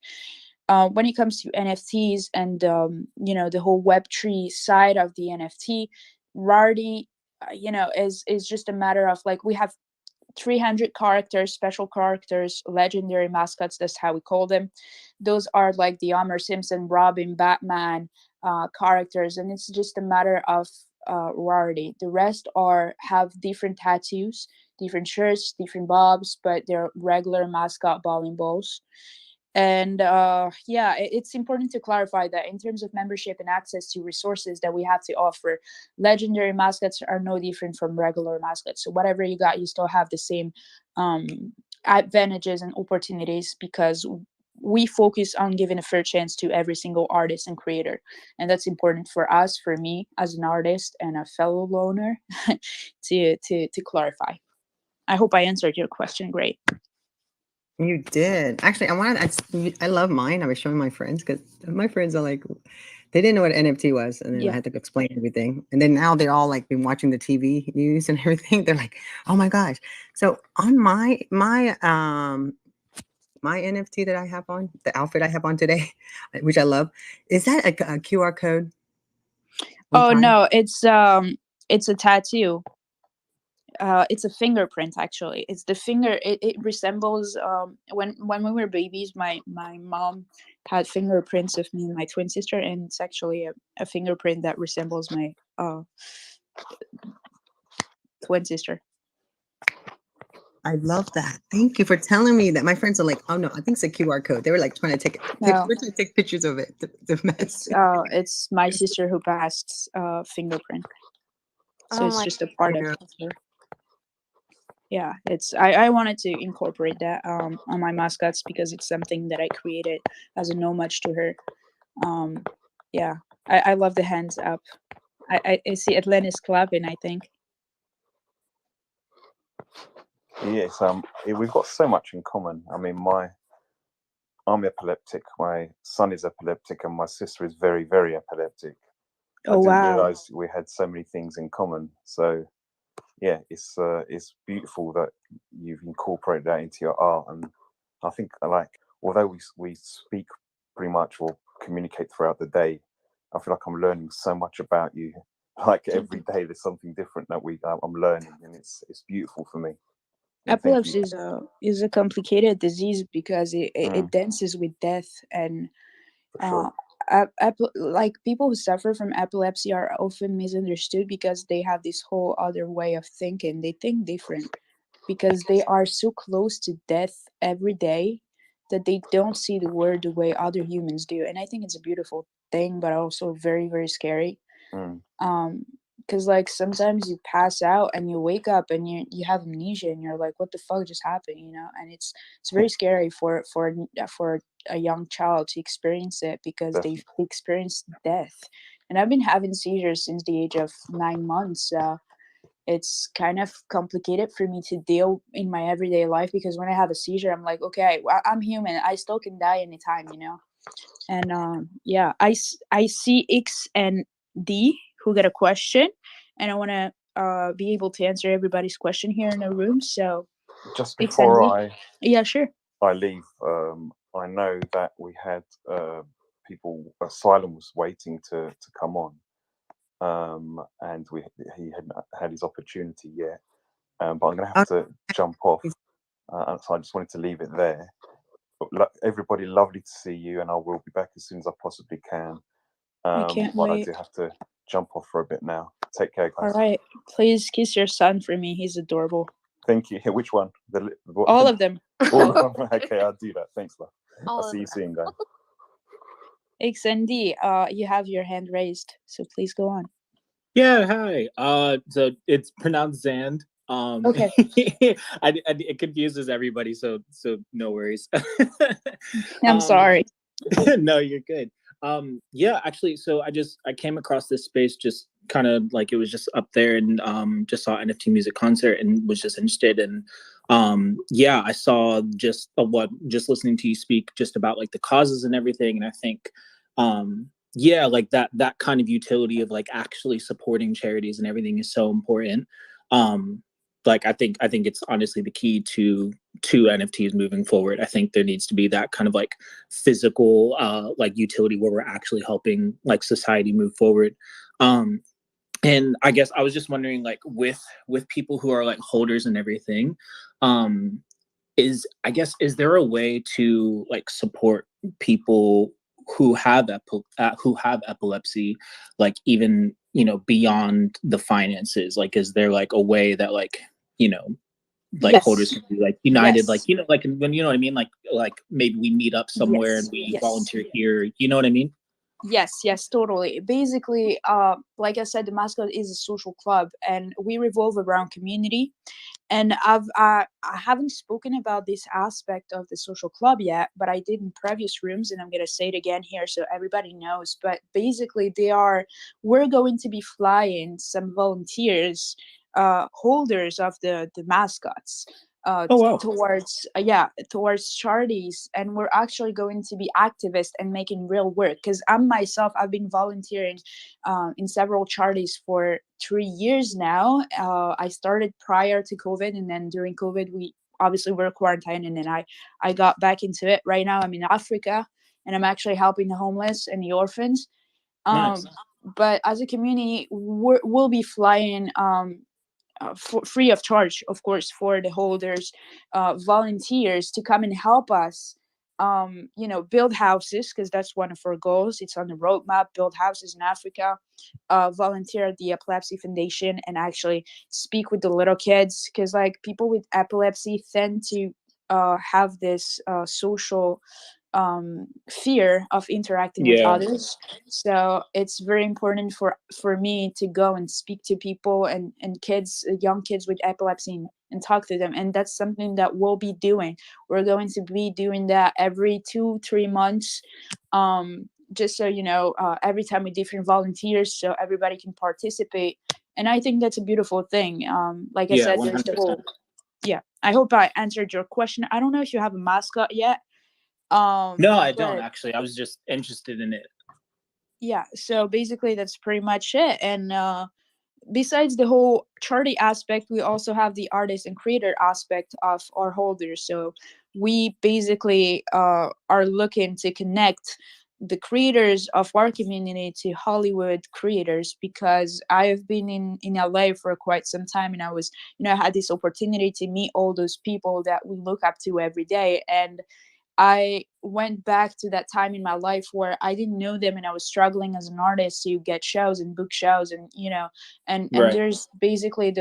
When it comes to NFTs and the whole Web3 side of the NFT, rarity is just a matter of like, we have 300 characters, special characters, legendary mascots, that's how we call them. Those are like the Homer Simpson, Robin, Batman characters, and it's just a matter of rarity. The rest have different tattoos, different shirts, different bobs, but they're regular mascot bowling balls. And it's important to clarify that in terms of membership and access to resources that we have to offer, legendary mascots are no different from regular mascots. So whatever you got, you still have the same advantages and opportunities, because we focus on giving a fair chance to every single artist and creator. And that's important for us, for me as an artist and a fellow loner, to clarify. I hope I answered your question. Great. You did. Actually, I love mine. I was showing my friends, because my friends are like, they didn't know what NFT was. And then I had to explain everything. And then now they're all like been watching the TV news and everything. They're like, oh my gosh. So on my NFT that I have on, the outfit I have on today, which I love, is that a QR code? Oh no, it's a tattoo. It's a fingerprint, actually. It's the finger. It resembles when we were babies, my mom had fingerprints of me and my twin sister, and it's actually a fingerprint that resembles my twin sister. I love that. Thank you for telling me that. My friends are like, oh no, I think it's a QR code. They were like trying to take pictures of it. The mess. It's my sister who passed fingerprint. So it's just a part of her. Yeah, I wanted to incorporate that on my mascots, because it's something that I created as an homage to her. I love the hands up. I see Atlantis clapping, I think. Yes, we've got so much in common. I mean, I'm epileptic, my son is epileptic, and my sister is very, very epileptic. I didn't realize we had so many things in common. So yeah, it's beautiful that you've incorporated that into your art. And I think, like, although we speak pretty much or communicate throughout the day, I feel like I'm learning so much about you. Like every day there's something different that I'm learning, and it's beautiful for me. Epilepsy is a complicated disease, because it dances with death. And like people who suffer from epilepsy are often misunderstood, because they have this whole other way of thinking. They think different because they are so close to death every day that they don't see the world the way other humans do. And I think it's a beautiful thing, but also very, very scary. Because like sometimes you pass out and you wake up and you have amnesia, and you're like, what the fuck just happened, and it's very scary for a young child to experience it, because they've experienced death. And I've been having seizures since the age of 9 months. It's kind of complicated for me to deal in my everyday life, because when I have a seizure, I'm like, okay, I'm human, I still can die anytime, and I see X and D, who got a question, and I want to be able to answer everybody's question here in the room. So Just it's on before you. Yeah, sure. I leave, I know that we had people. Salum was waiting to come on, and he hadn't had his opportunity yet. But I'm going to have to jump off, so I just wanted to leave it there. But everybody, lovely to see you, and I will be back as soon as I possibly can. I can't But wait. I do have to jump off for a bit now. Take care, All guys. right. Please kiss your son for me. He's adorable. Thank you. Which one? All of them. All of them. Okay, I'll do that. Thanks, love. All I'll of see you soon, guys. XND, you have your hand raised, so please go on. Yeah, hi. So it's pronounced Zand. Okay. It confuses everybody, so no worries. I'm sorry. No, you're good. Yeah, actually, so I came across this space just kind of like it was just up there, and just saw NFT Music Concert and was just interested. And yeah, I saw just listening to you speak just about like the causes and everything, and I think yeah, like that kind of utility of like actually supporting charities and everything is so important. Like I think it's honestly the key to NFTs moving forward. I think there needs to be that kind of like physical like utility where we're actually helping like society move forward. And I guess I was just wondering, like with people who are like holders and everything, is there a way to like support people who have epilepsy, like even, you know, beyond the finances? Like, is there like a way that like, you know, like Yes. holders can be like united, Yes. like, you know, like when, you know what I mean? Like maybe we meet up somewhere and we volunteer here, you know what I mean? Yes, totally. Basically, like I said, the Mascot is a social club, and we revolve around community. And I haven't spoken about this aspect of the social club yet, but I did in previous rooms, and I'm gonna say it again here so everybody knows. But basically, we're going to be flying some volunteers, holders of the mascots. Oh, wow. Towards charities, and we're actually going to be activists and making real work, because I've been volunteering in several charities for 3 years now. I started prior to COVID, and then during COVID we obviously were quarantined, and then I got back into it. Right now I'm in Africa, and I'm actually helping the homeless and the orphans. Nice. But as a community, we'll be flying for free of charge, of course, for the holders, volunteers to come and help us, build houses, because that's one of our goals. It's on the roadmap: build houses in Africa, volunteer at the Epilepsy Foundation, and actually speak with the little kids, because like people with epilepsy tend to have this social fear of interacting with Yeah. others. So it's very important for me to go and speak to people and kids, young kids with epilepsy, and talk to them. And that's something that we'll be doing. We're going to be doing that every 2-3 months, just so you know, every time with different volunteers, so everybody can participate. And I think that's a beautiful thing. Like I Yeah, said, there's the 100%. whole, yeah, I hope I answered your question. I don't know if you have a mascot yet. No, I don't but actually. I was just interested in it. yeah, so basically that's pretty much it. And besides the whole charity aspect, we also have the artist and creator aspect of our holders. So we basically are looking to connect the creators of our community to Hollywood creators, because I've been in LA for quite some time, and I had this opportunity to meet all those people that we look up to every day. And I went back to that time in my life where I didn't know them, and I was struggling as an artist to get shows and book shows, and and Right. there's basically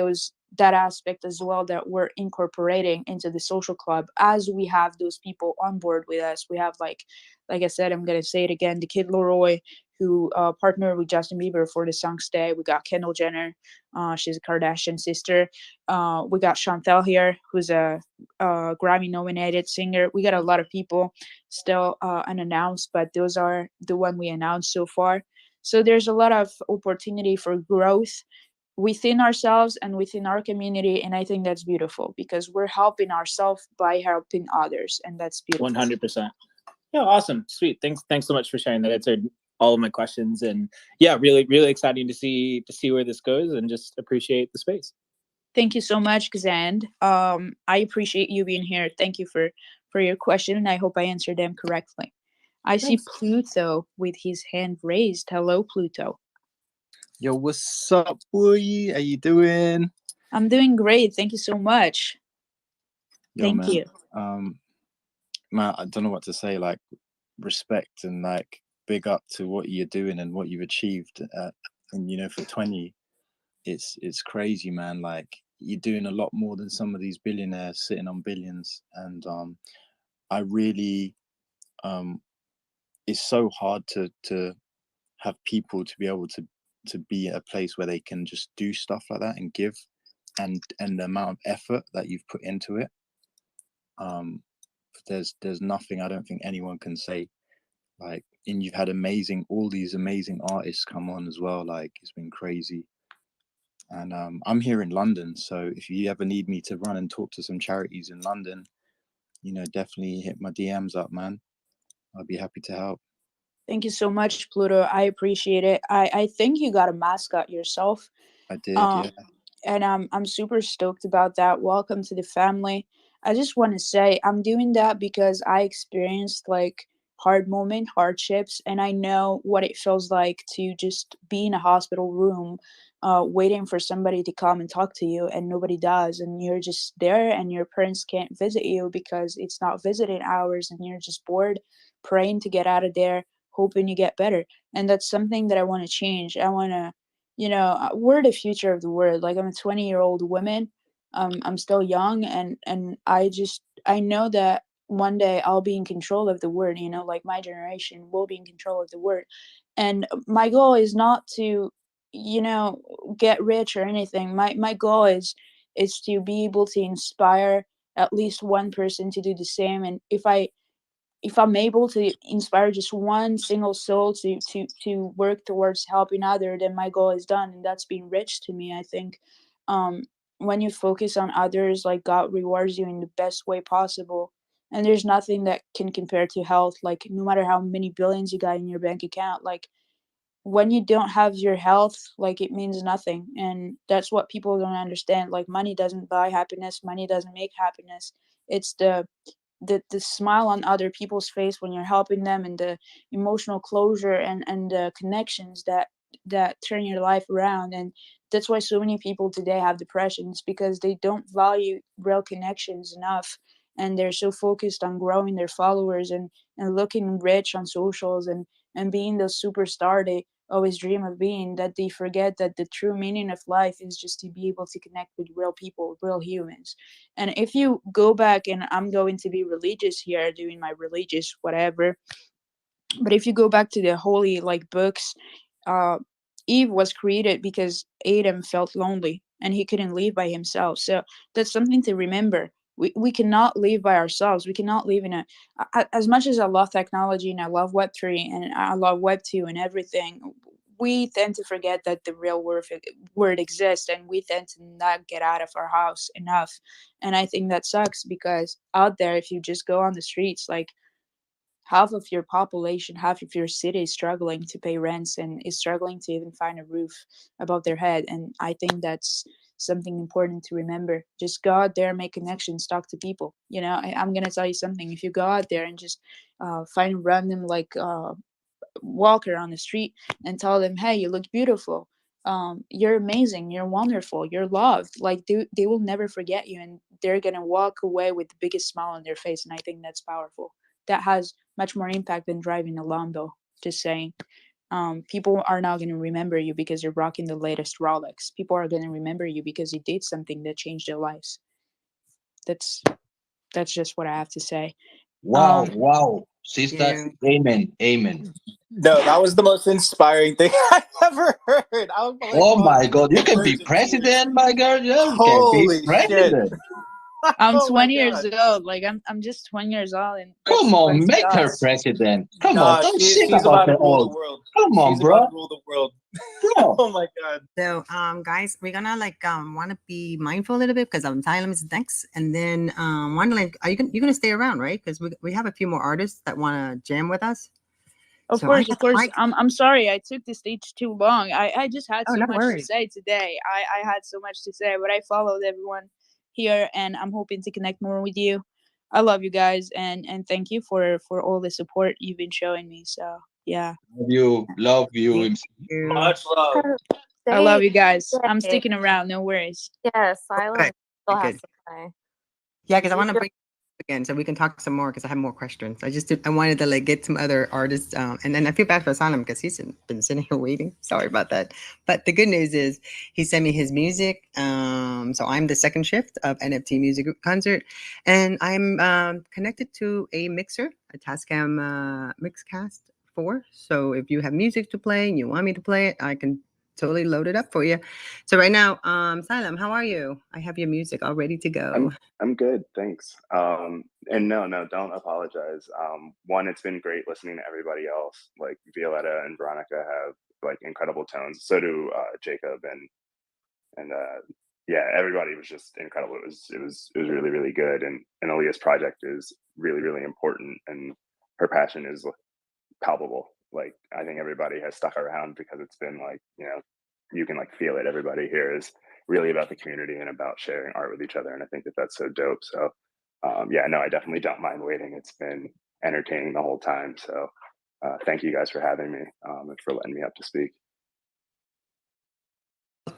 that aspect as well that we're incorporating into the social club as we have those people on board with us. We have like I said, I'm gonna say it again, the Kid Leroy, who partnered with Justin Bieber for the song Stay. We got Kendall Jenner, she's a Kardashian sister. We got Chantel here, who's a Grammy nominated singer. We got a lot of people still unannounced, but those are the one we announced so far. So there's a lot of opportunity for growth within ourselves and within our community, and I think that's beautiful, because we're helping ourselves by helping others, and that's beautiful. 100%. Yeah, awesome, sweet. Thanks so much for sharing that. all of my questions. And yeah, really, really exciting to see where this goes, and just appreciate the space. Thank you so much, Xand. I appreciate you being here. Thank you for your question, and I hope I answered them correctly. I see Pluto with his hand raised. Hello, Pluto. Yo, what's up, boy? How you doing? I'm doing great. Thank you so much. Yo, Thank man. you. Man, I don't know what to say. Like, respect and like big up to what you're doing and what you've achieved. And you know, for 20, it's crazy, man. Like, you're doing a lot more than some of these billionaires sitting on billions. And I really, it's so hard to have people to be able to be at a place where they can just do stuff like that and give, and the amount of effort that you've put into it. There's nothing I don't think anyone can say. Like, and you've had all these amazing artists come on as well. Like, it's been crazy. And I'm here in London, so if you ever need me to run and talk to some charities in London, you know, definitely hit my DMs up, man. I'll be happy to help. Thank you so much, Pluto. I appreciate it. I think you got a mascot yourself. I did, yeah. And I'm super stoked about that. Welcome to the family. I just want to say I'm doing that because I experienced like hardships, and I know what it feels like to just be in a hospital room, waiting for somebody to come and talk to you, and nobody does, and you're just there, and your parents can't visit you because it's not visiting hours, and you're just bored, praying to get out of there, hoping you get better. And that's something that I want to change. I want to, you know, we're the future of the world. Like, I'm a 20-year-old woman. I'm still young, and I know that one day I'll be in control of the world, you know, like my generation will be in control of the world. And my goal is not to, you know, get rich or anything. My goal is to be able to inspire at least one person to do the same. And if I'm able to inspire just one single soul to work towards helping other, then my goal is done, and that's being rich to me. I think when you focus on others, like, God rewards you in the best way possible, and there's nothing that can compare to health. Like, no matter how many billions you got in your bank account, like, when you don't have your health, like, it means nothing. And that's what people don't understand. Like, money doesn't buy happiness, money doesn't make happiness. It's the smile on other people's face when you're helping them, and the emotional closure and the connections that turn your life around. And that's why so many people today have depressions, because they don't value real connections enough, and they're so focused on growing their followers and looking rich on socials and being the superstar they always dream of being, that they forget that the true meaning of life is just to be able to connect with real people, real humans. And if you go back, and I'm going to be religious here, doing my religious whatever, but if you go back to the holy, like, books, Eve was created because Adam felt lonely and he couldn't live by himself. So that's something to remember. We cannot live by ourselves. We cannot live in as much as I love technology and I love Web3 and I love Web2 and everything, we tend to forget that the real world exists, and we tend to not get out of our house enough. And I think that sucks, because out there, if you just go on the streets, like, half of your population, half of your city is struggling to pay rents and is struggling to even find a roof above their head. And I think that's something important to remember. Just go out there, make connections, talk to people. You know, I'm going to tell you something. If you go out there and just find a random, like, walker on the street and tell them, hey, you look beautiful. You're amazing. You're wonderful. You're loved. Like, they will never forget you, and they're going to walk away with the biggest smile on their face. And I think that's powerful. That has much more impact than driving a Lambo. Just saying. People are not going to remember you because you're rocking the latest Rolex. People are going to remember you because you did something that changed their lives. That's just what I have to say. Wow, wow, sister, amen, amen. No, that was the most inspiring thing I've ever heard. I was like, oh my God, you can be president, my girl. You can be president. I'm 20 years old. Like, I'm just 20 years old. And come on, make her president. Come on, don't shit about the old. Come on, bro. About to rule the world. Oh my God. So, guys, we're gonna want to be mindful a little bit because Salum is next, and then want to, like, you're gonna stay around, right? Because we have a few more artists that want to jam with us. Of So I course, got of the course. mic. I'm sorry I took the stage too long. I just had Oh, so no much to worries. say today. I had so much to say, but I followed everyone here, and I'm hoping to connect more with you. I love you guys, and thank you for all the support you've been showing me. So yeah, Love you. Thank you. Much love. I love you guys. Stay. I'm sticking around. No worries. Yeah, Salum Okay. still has Good. to say. Yeah, because I You want to just- bring again so we can talk some more because I have more questions. I wanted to like get some other artists, and then I feel bad for Salum because he's been sitting here waiting. Sorry about that. But the good news is he sent me his music. So I'm the second shift of NFT Music Concert, and I'm connected to a mixer, a Tascam Mixcast 4. So if you have music to play and you want me to play it, I can totally load it up for you. So right now, Salum, how are you? I have your music all ready to go. I'm good, thanks. And no, don't apologize. One, it's been great listening to everybody else. Like Vieta and Veronica have like incredible tones. So do Jacob and yeah, everybody was just incredible. It was really really good. And Alia's project is really really important, and her passion is palpable. Like I think everybody has stuck around because it's been like, you can like feel it. Everybody here is really about the community and about sharing art with each other, and I think that that's so dope. So yeah, no, I definitely don't mind waiting. It's been entertaining the whole time. So thank you guys for having me and for letting me up to speak.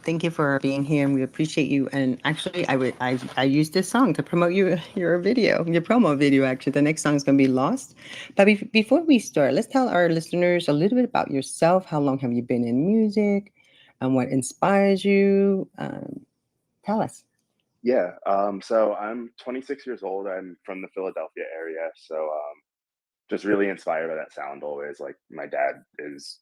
Thank you for being here, and we appreciate you. And actually, I used this song to promote your video, your promo video. Actually, the next song is going to be Lost. But before we start, let's tell our listeners a little bit about yourself. How long have you been in music, and what inspires you? Tell us. Yeah, so I'm 26 years old. I'm from the Philadelphia area, so just really inspired by that sound always. Like my dad is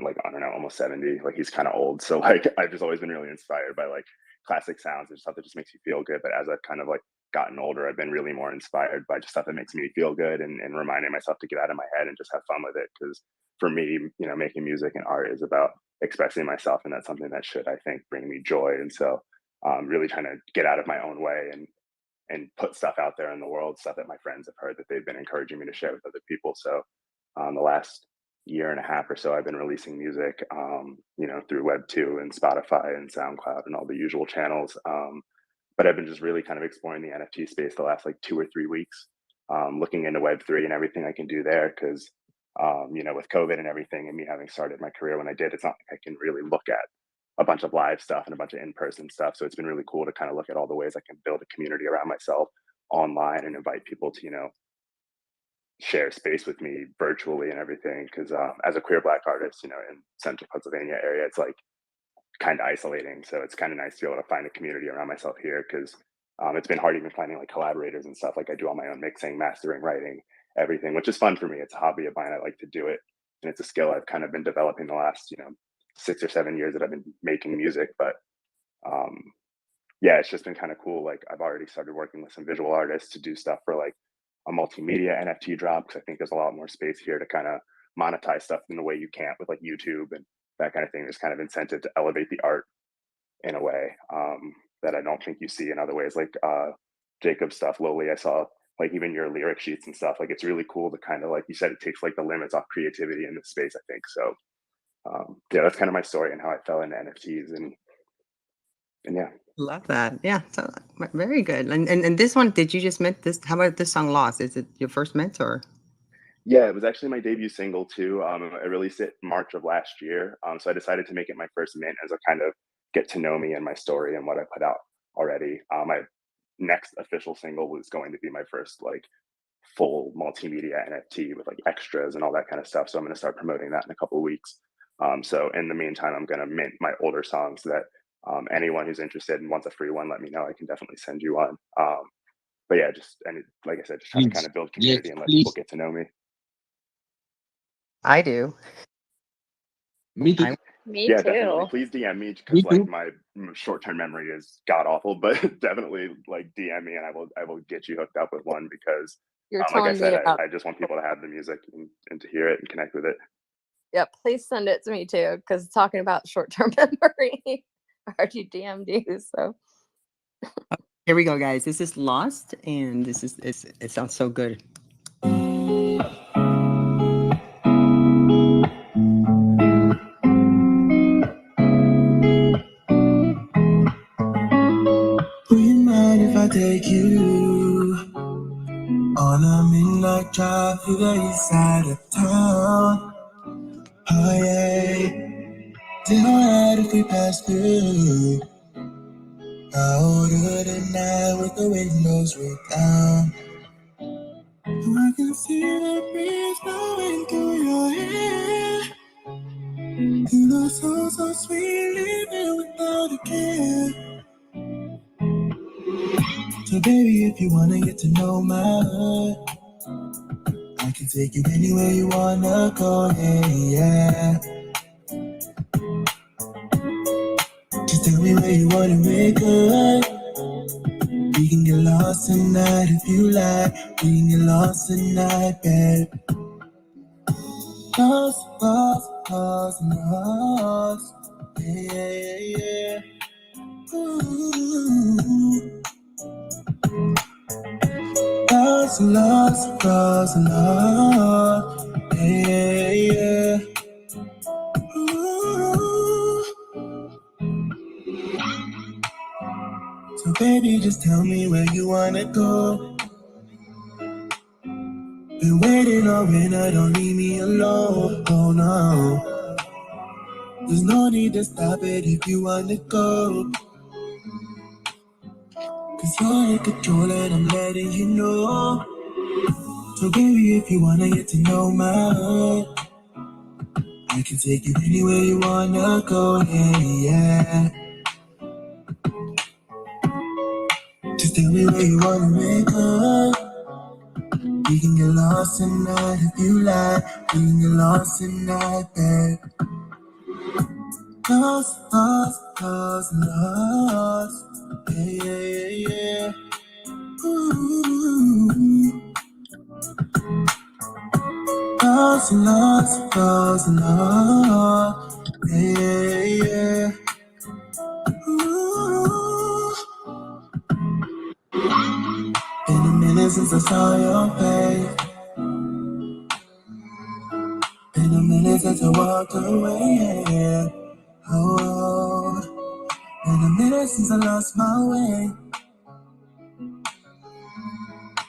like, I don't know, almost 70. Like he's kind of old, so like I've just always been really inspired by like classic sounds and stuff that just makes you feel good. But as I've kind of like gotten older, I've been really more inspired by just stuff that makes me feel good, and reminding myself to get out of my head and just have fun with it. Because for me, making music and art is about expressing myself, and that's something that should, I think, bring me joy. And so really trying to get out of my own way and put stuff out there in the world, stuff that my friends have heard that they've been encouraging me to share with other people. So the last year and a half or so, I've been releasing music, through Web2 and Spotify and SoundCloud and all the usual channels. But I've been just really kind of exploring the NFT space the last like 2 or 3 weeks, looking into Web3 and everything I can do there. Because, with COVID and everything, and me having started my career when I did, it's not like I can really look at a bunch of live stuff and a bunch of in-person stuff. So it's been really cool to kind of look at all the ways I can build a community around myself online and invite people to, share space with me virtually and everything. Because as a queer Black artist, in central Pennsylvania area, it's like kind of isolating. So it's kind of nice to be able to find a community around myself here. Because it's been hard even finding like collaborators and stuff. Like I do all my own mixing, mastering, writing, everything, which is fun for me. It's a hobby of mine. I like to do it, and it's a skill I've kind of been developing the last 6 or 7 years that I've been making music. But yeah, it's just been kind of cool. Like I've already started working with some visual artists to do stuff for like a multimedia NFT drop, because I think there's a lot more space here to kind of monetize stuff in a way you can't with like YouTube and that kind of thing. There's kind of incentive to elevate the art in a way that I don't think you see in other ways. Like Jacob's stuff, Lowly, I saw like even your lyric sheets and stuff. Like it's really cool to kind of, like you said, it takes like the limits off creativity in this space, I think. So yeah, that's kind of my story and how I fell into NFTs and yeah. Love that. Yeah, so very good. And this one, did you just mint this? How about this song Lost? Is it your first mint or? Yeah, it was actually my debut single too. I released it March of last year. So I decided to make it my first mint as a kind of get to know me and my story and what I put out already. My next official single was going to be my first like full multimedia NFT with like extras and all that kind of stuff. So I'm going to start promoting that in a couple of weeks. So in the meantime, I'm going to mint my older songs that anyone who's interested and wants a free one, let me know. I can definitely send you one. But yeah, like I said, just trying to kind of build community and let people get to know me. I do. Me too. Me Yeah, too. definitely. Please DM me because like my short-term memory is god awful, but definitely like DM me and I will get you hooked up with one because You're like I telling me said, about. I just want people to have the music and to hear it and connect with it. Yeah, please send it to me too, because talking about short-term memory, I already DM'd you. So Here we go, guys. This is Lost, and it sounds so good. take you on a midnight drive through the east side of town. Oh yeah, tonight if we pass through, out of the night with the windows rolled down. I can see the breeze blowing through your hair. You look so sweet, living without a care. So baby, if you wanna get to know my heart, I can take you anywhere you wanna go, yeah. Just tell me where you wanna wake up. We can get lost tonight if you like. We can get lost tonight, babe. Lost, lost, lost, lost. Yeah. Ooh. Lost, lost, lost, lost. Yeah. Ooh. So baby, just tell me where you wanna go. Been waiting on winter, don't leave me alone. Oh no, there's no need to stop it if you wanna go. Cause you're in control and I'm letting you know. So baby, if you wanna get to know my heart, I can take you anywhere you wanna go, yeah. Just tell me where you wanna wake up. We can get lost tonight if you like. We can get lost tonight, babe. Lost, lost, lost, lost. Yeah. Ooh. Lost, lost, lost, lost. Yeah. Ooh. Been a minute since I saw your face. Been a minute since I walked away. Yeah. Oh, been a minute since I lost my way.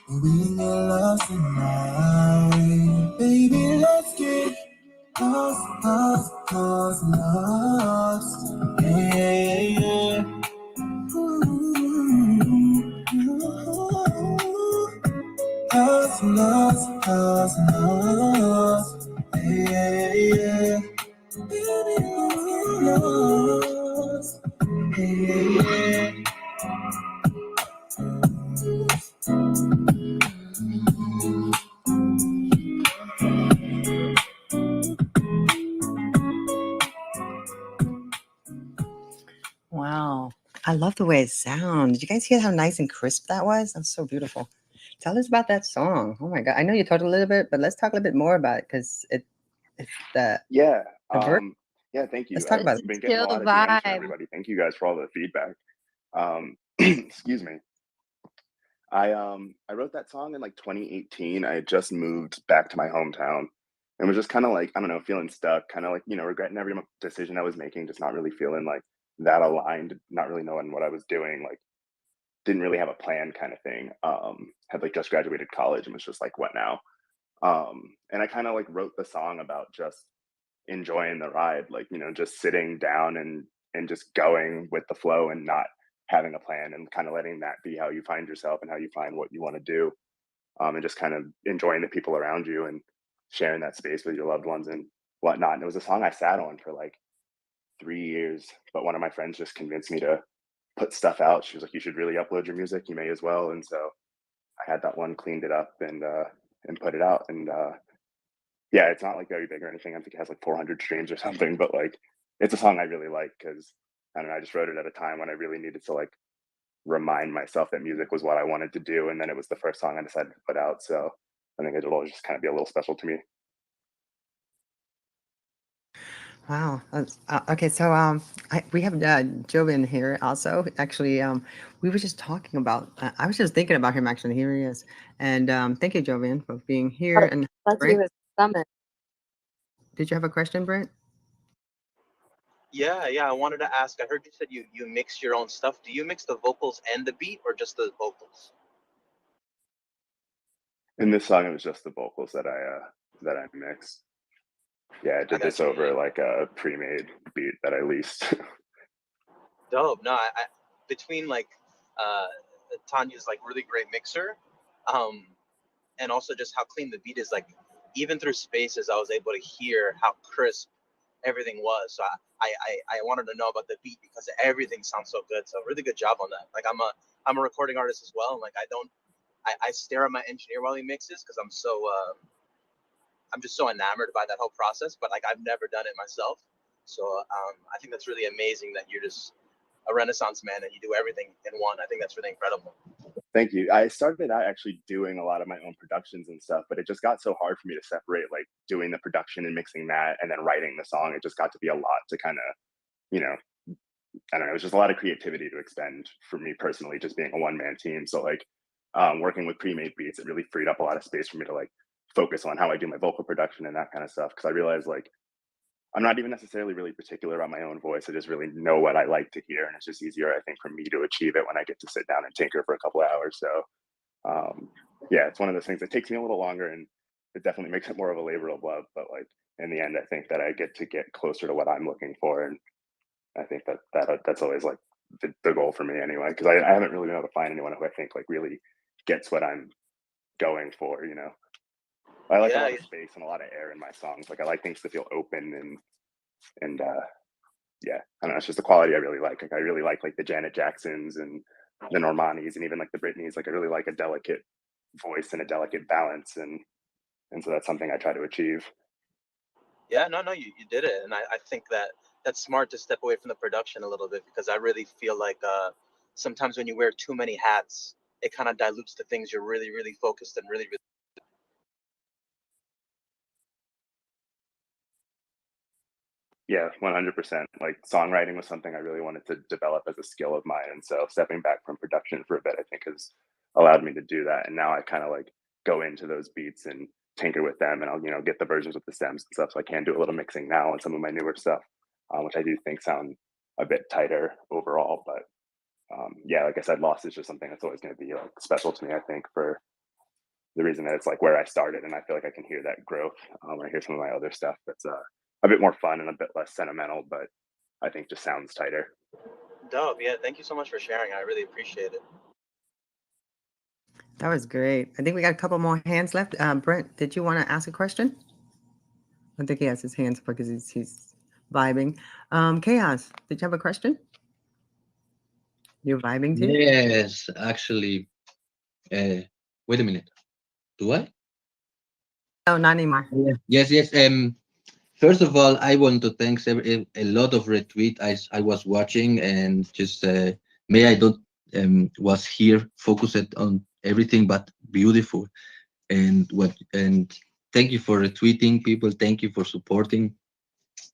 But we can get lost tonight. Baby, let's get lost, lost, lost, lost. Yeah. Ooh. Lost, lost, lost, lost. Yeah. Baby, let's get lost. Yeah. Wow. I love the way it sounds. Did you guys hear how nice and crisp that was? That's so beautiful. Tell us about that song. Oh my God. I know you talked a little bit, but let's talk a little bit more about it because it's the Yeah. verse. Yeah, thank you. Let's talk about I've it. been getting a lot of DMs from everybody. Thank you guys for all the feedback. Excuse me. I wrote that song in like 2018. I had just moved back to my hometown and was just kind of like, I don't know, feeling stuck, kind of like, regretting every decision I was making, just not really feeling like that aligned, not really knowing what I was doing, like didn't really have a plan kind of thing. Had like just graduated college and was just like, what now? And I kind of like wrote the song about just enjoying the ride, like, just sitting down and just going with the flow and not having a plan and kind of letting that be how you find yourself and how you find what you want to do, and just kind of enjoying the people around you and sharing that space with your loved ones and whatnot. And it was a song I sat on for like 3 years, but one of my friends just convinced me to put stuff out. She was like, you should really upload your music, you may as well. And so I had that one, cleaned it up and put it out. And yeah, it's not like very big or anything. I think it has like 400 streams or something, but like it's a song I really like because I don't know, I just wrote it at a time when I really needed to like remind myself that music was what I wanted to do. And then it was the first song I decided to put out. So I think it'll just kind of be a little special to me. Wow. That's, okay. So we have Joven here also. Actually, we were just talking about, I was just thinking about him actually. Here he is. And thank you, Joven, for being here. And Let's do Brent, his summit. did you have a question, Brent? Yeah, yeah. I wanted to ask. I heard you said you mix your own stuff. Do you mix the vocals and the beat, or just the vocals? In this song, it was just the vocals that I mixed. Yeah, I did this over like a pre-made beat that I leased. Dope. No, I between like uh Tanya's like really great mixer, and also just how clean the beat is. Like even through spaces, I was able to hear how crisp everything was. So I wanted to know about the beat because everything sounds so good. So really good job on that. Like I'm a recording artist as well. And like I stare at my engineer while he mixes because I'm just so enamored by that whole process. But like I've never done it myself. So I think that's really amazing that you're just a renaissance man and you do everything in one. I think that's really incredible. Thank you. I started out actually doing a lot of my own productions and stuff, but it just got so hard for me to separate like doing the production and mixing that and then writing the song. It just got to be a lot to kind of, you know, I don't know, it was just a lot of creativity to expend for me personally, just being a one-man team. So like working with pre-made beats, it really freed up a lot of space for me to like focus on how I do my vocal production and that kind of stuff. Cause I realized like I'm not even necessarily really particular about my own voice. I just really know what I like to hear. And it's just easier, I think, for me to achieve it when I get to sit down and tinker for a couple of hours. So yeah, it's one of those things that takes me a little longer and it definitely makes it more of a labor of love. But like in the end, I think that I get to get closer to what I'm looking for. And I think that's always like the goal for me anyway, because I haven't really been able to find anyone who I think like really gets what I'm going for, you know. I like a lot of space and a lot of air in my songs. Like I like things to feel open and yeah, I don't know, it's just the quality I really like. Like I really like the Janet Jacksons and the Normanis and even like the Britneys. Like I really like a delicate voice and a delicate balance, and so that's something I try to achieve. Yeah, no, you did it. And I think that that's smart to step away from the production a little bit because I really feel like sometimes when you wear too many hats, it kind of dilutes the things you're really, really focused and really, really. Yeah, 100%. Like songwriting was something I really wanted to develop as a skill of mine. And so stepping back from production for a bit, I think has allowed me to do that. And now I kind of like go into those beats and tinker with them and I'll, you know, get the versions with the stems and stuff. So I can do a little mixing now on some of my newer stuff, which I do think sound a bit tighter overall. But yeah, like I said, Lost is just something that's always going to be like special to me, I think, for the reason that it's like where I started. And I feel like I can hear that growth when I hear some of my other stuff that's a bit more fun and a bit less sentimental, but I think just sounds tighter. Dope. Yeah, thank you so much for sharing. I really appreciate it. That was great. I think we got a couple more hands left. Brent, did you want to ask a question? I think he has his hands up because he's vibing. Chaos, did you have a question? You're vibing too? Yes, actually. Wait a minute. Do I? No, not anymore. Yes. First of all, I want to thank a lot of retweet I was watching, and just may I don't was here focused on everything but beautiful, and thank you for retweeting people. Thank you for supporting,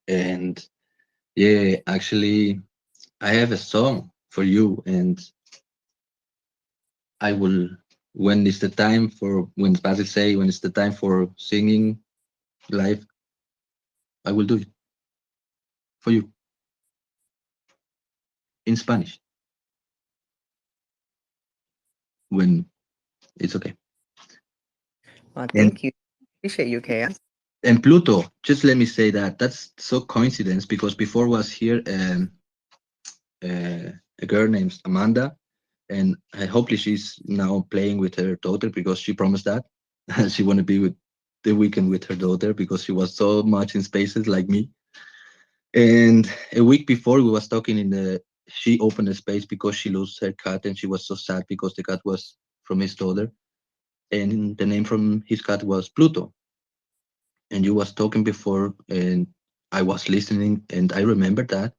and yeah, actually, I have a song for you, and I will when it's the time for when it's the time for singing live, I will do it for you in Spanish when it's okay. Well, thank you. Appreciate you, Chaos. And Pluto, just let me say that's so coincidence because before was here a girl named Amanda, and hopefully she's now playing with her daughter because she promised that she want to be with the weekend with her daughter because she was so much in spaces like me. And a week before we was talking she opened a space because she lost her cat and she was so sad because the cat was from his daughter, and the name from his cat was Pluto. And you was talking before and I was listening and I remember that,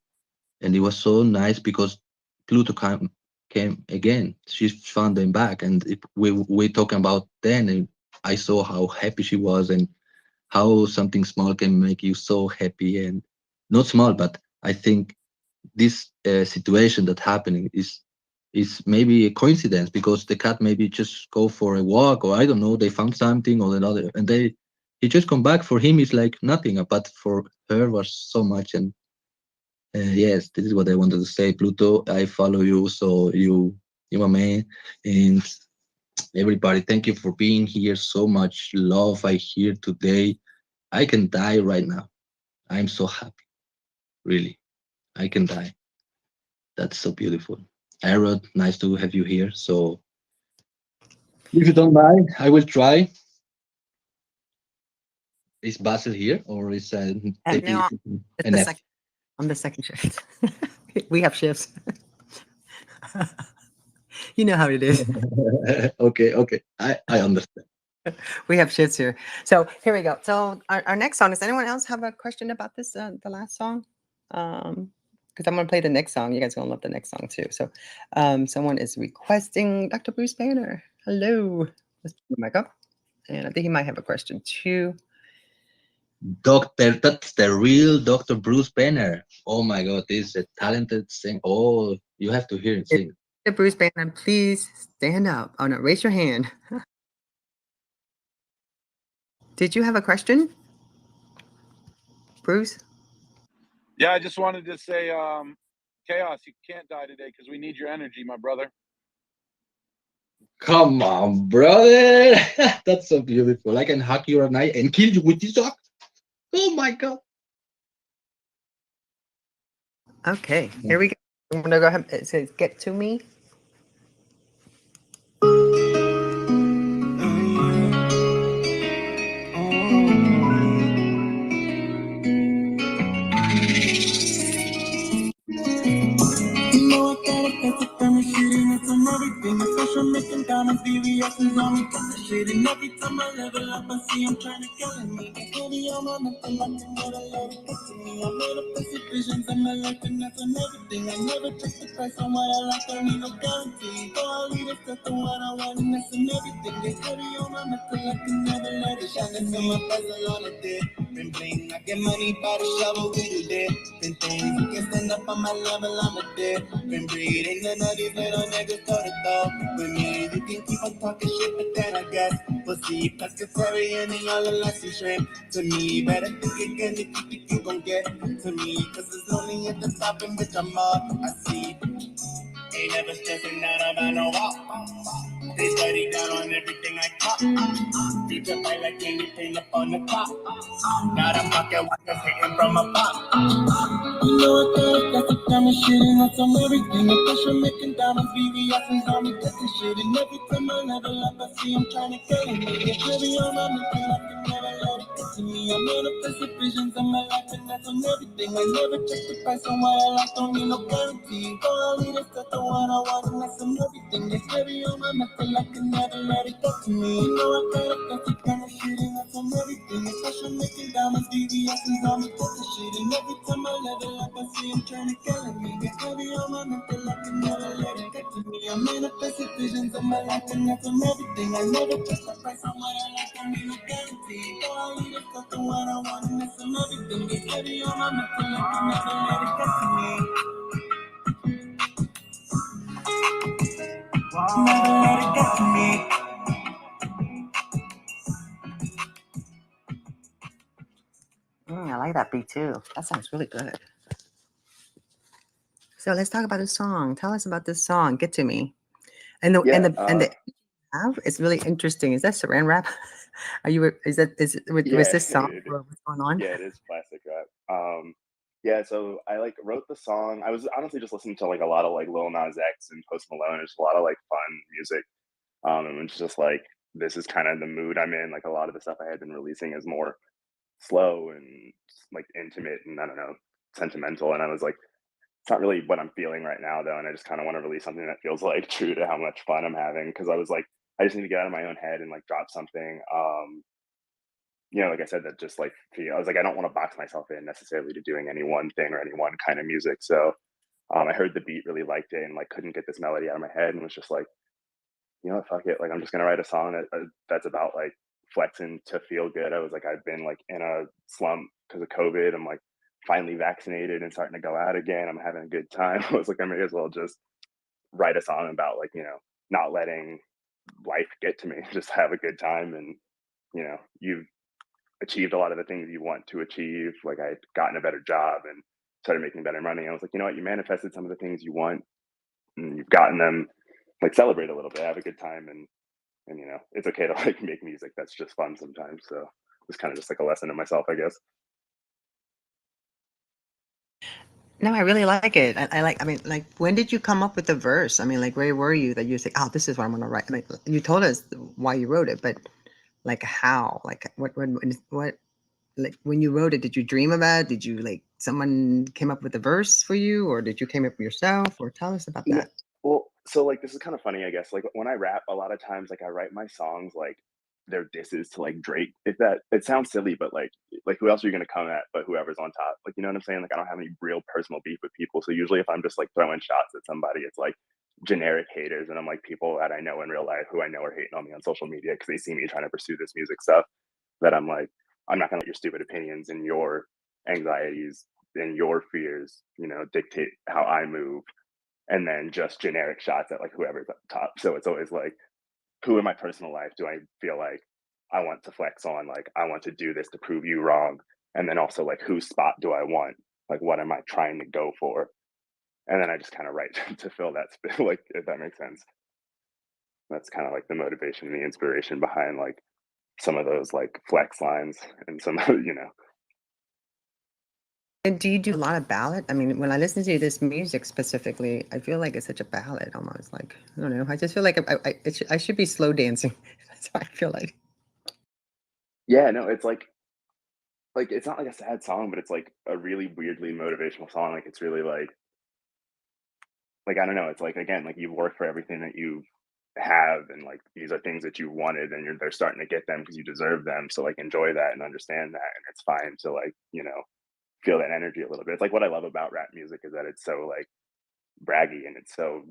and it was so nice because Pluto came again. She found them back, and we talking about then, and I saw how happy she was and how something small can make you so happy. And not small, but I think this situation that happening is maybe a coincidence because the cat maybe just go for a walk, or I don't know, they found something or another, and he just come back. For him it's like nothing, but for her was so much. And Yes, this is what I wanted to say. Pluto, I follow you, so you're my man. And everybody, thank you for being here. So much love I hear today. I can die right now. I'm so happy. Really, I can die. That's so beautiful. Aaron, nice to have you here. So if you don't mind, I will try. Is Basil here or is taking No, it's an the F? second. I'm the second shift. We have shifts. You know how it is. Okay. I understand. We have shifts here. So here we go. So our next song, does anyone else have a question about this, the last song? Because I'm gonna play the next song. You guys are gonna love the next song too. So someone is requesting Dr. Bruce Banner. Hello. Let's put the mic up. And I think he might have a question too. Doctor, that's the real Dr. Bruce Banner. Oh my God, this is a talented singer. Oh, you have to hear him sing. Dr. Bruce Banner, please stand up. Oh no, raise your hand. Did you have a question, Bruce? Yeah, I just wanted to say, Chaos, you can't die today because we need your energy, my brother. Come on, brother. That's so beautiful. I can hug you at night and kill you with this dog. Oh my God. Okay, here we go. I'm gonna go ahead. It says, "Get to me." You know I got a perfect time of shit and it's on everything. Especially making diamonds, VVS's on me, got the shit. And every time I level up, I see I'm trying to kill me. It's heavy on my mental, I can never let it get to me. I made up basic visions in my life and that's on everything. I never took the price on what I like, don't need no guarantee. Go all lead us to what I want and that's on everything. It's heavy on my mental, I can never let it shine. It's on my puzzle on a day. Been bling, I get money by the shovel, we do that. Been things, you can stand up on my level, I'm a dead. Been breeding, none of these little niggas toe to toe with me. You can keep on talking shit, but then I guess we'll see. Pescatarian and y'all are less than shrimp to me. Better think again if you think you gon' get to me. Cause it's only at the top and bitch I'm up, I see. Ain't never stressing out about no walk. They study down on everything I caught. Future fight like candy paint up on the top. Now I'm fucking with them hitting from a pop. You know I got the kind of shit and that's on everything. The pressure making diamonds, VVS's on me, got the shit. And every time I level up, I see I'm trying to kill me. It's heavy on my mental, I can never let it get to me. I manifest visions in my life and that's on everything. I never check the price on what I like, don't need no guarantee. Go all lead us to the one I want and that's on everything. It's heavy on my mental, I can never let it get to me. You know I got the kind of shit and that's on everything. Especially making diamonds, VVS's on me, got the shit. And every time I level up, I see him trying to kill me. Get heavy on my mental, I can never let it get to me. I manifested visions of my life and that's on everything. I never touch the price on what I like, I need a guarantee. Go all lead us to the what I want and that's on everything. Get heavy on my mental, I can never let it get to me. Never let it get to me. I like that beat too. That sounds really good. So let's talk about the song. Tell us about this song. Get to me. And the it's really interesting. Is that saran wrap? Are you? Is it with this song? Or what's going on? Yeah, it is plastic wrap. Yeah, so I like wrote the song. I was honestly just listening to like a lot of like Lil Nas X and Post Malone. There's a lot of like fun music. And it's just like this is kind of the mood I'm in. Like a lot of the stuff I had been releasing is more slow and like intimate and I don't know, sentimental. And I was like, it's not really what I'm feeling right now though. And I just kind of want to release something that feels like true to how much fun I'm having. Cause I was like, I just need to get out of my own head and like drop something. You know, like I said, that just like, I was like, I don't want to box myself in necessarily to doing any one thing or any one kind of music. So I heard the beat, really liked it and like couldn't get this melody out of my head and was just like, you know what, fuck it. Like, I'm just going to write a song that's about like flexing to feel good. I was like, I've been like in a slump because of COVID. I'm like finally vaccinated and starting to go out again. I'm having a good time. I was like, I may as well just write a song about like, you know, not letting life get to me, just have a good time. And, you know, you've achieved a lot of the things you want to achieve. Like I'd gotten a better job and started making better money. I was like, you know what, you manifested some of the things you want, and you've gotten them. Like, celebrate a little bit, have a good time, and you know, it's okay to like make music that's just fun sometimes. So it's kind of just like a lesson in myself, I guess. No, I really like it. I like, I mean, like, when did you come up with the verse? I mean, like, where were you that you say, oh, this is what I'm going to write? I mean, you told us why you wrote it, but like, how? Like, what, like, when you wrote it, did you dream about it? Did you, like, someone came up with the verse for you, or did you came up with yourself? Or tell us about that. Well, so like this is kind of funny, I guess. Like when I rap, a lot of times, like I write my songs like they're disses to like Drake. If that it sounds silly, but like who else are you gonna come at but whoever's on top? Like, you know what I'm saying? Like I don't have any real personal beef with people. So usually if I'm just like throwing shots at somebody, it's like generic haters, and I'm like people that I know in real life who I know are hating on me on social media because they see me trying to pursue this music stuff. That I'm like, I'm not gonna let your stupid opinions and your anxieties and your fears, you know, dictate how I move, and then just generic shots at like whoever's up top. So it's always like, who in my personal life do I feel like I want to flex on? Like, I want to do this to prove you wrong. And then also like, whose spot do I want? Like, what am I trying to go for? And then I just kind of write to fill that space, like, if that makes sense. That's kind of like the motivation and the inspiration behind like some of those like flex lines and some, you know. And do you do a lot of ballad? I mean, when I listen to this music specifically, I feel like it's such a ballad almost. Like, I don't know. I just feel like I should be slow dancing. That's how I feel like. Yeah, no, it's like it's not like a sad song, but it's like a really weirdly motivational song. Like it's really like I don't know. It's like, again, like you've worked for everything that you have, and like these are things that you wanted, and they're starting to get them because you deserve them. So like enjoy that and understand that, and it's fine to like, you know, feel that energy a little bit. It's like what I love about rap music is that it's so like braggy and it's so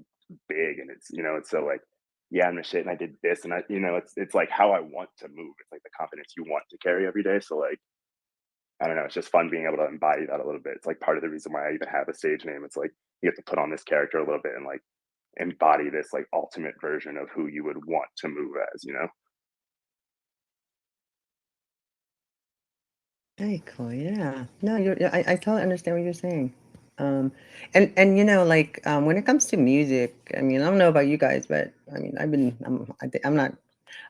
big, and it's, you know, it's so like, yeah, I'm the shit and I did this, and I, you know, it's like how I want to move. It's like the confidence you want to carry every day. So like, I don't know, it's just fun being able to embody that a little bit. It's like part of the reason why I even have a stage name. It's like you have to put on this character a little bit and like embody this like ultimate version of who you would want to move as, you know? Very cool. Yeah. No, I totally understand what you're saying. And you know, like when it comes to music, I mean, I don't know about you guys, but I mean,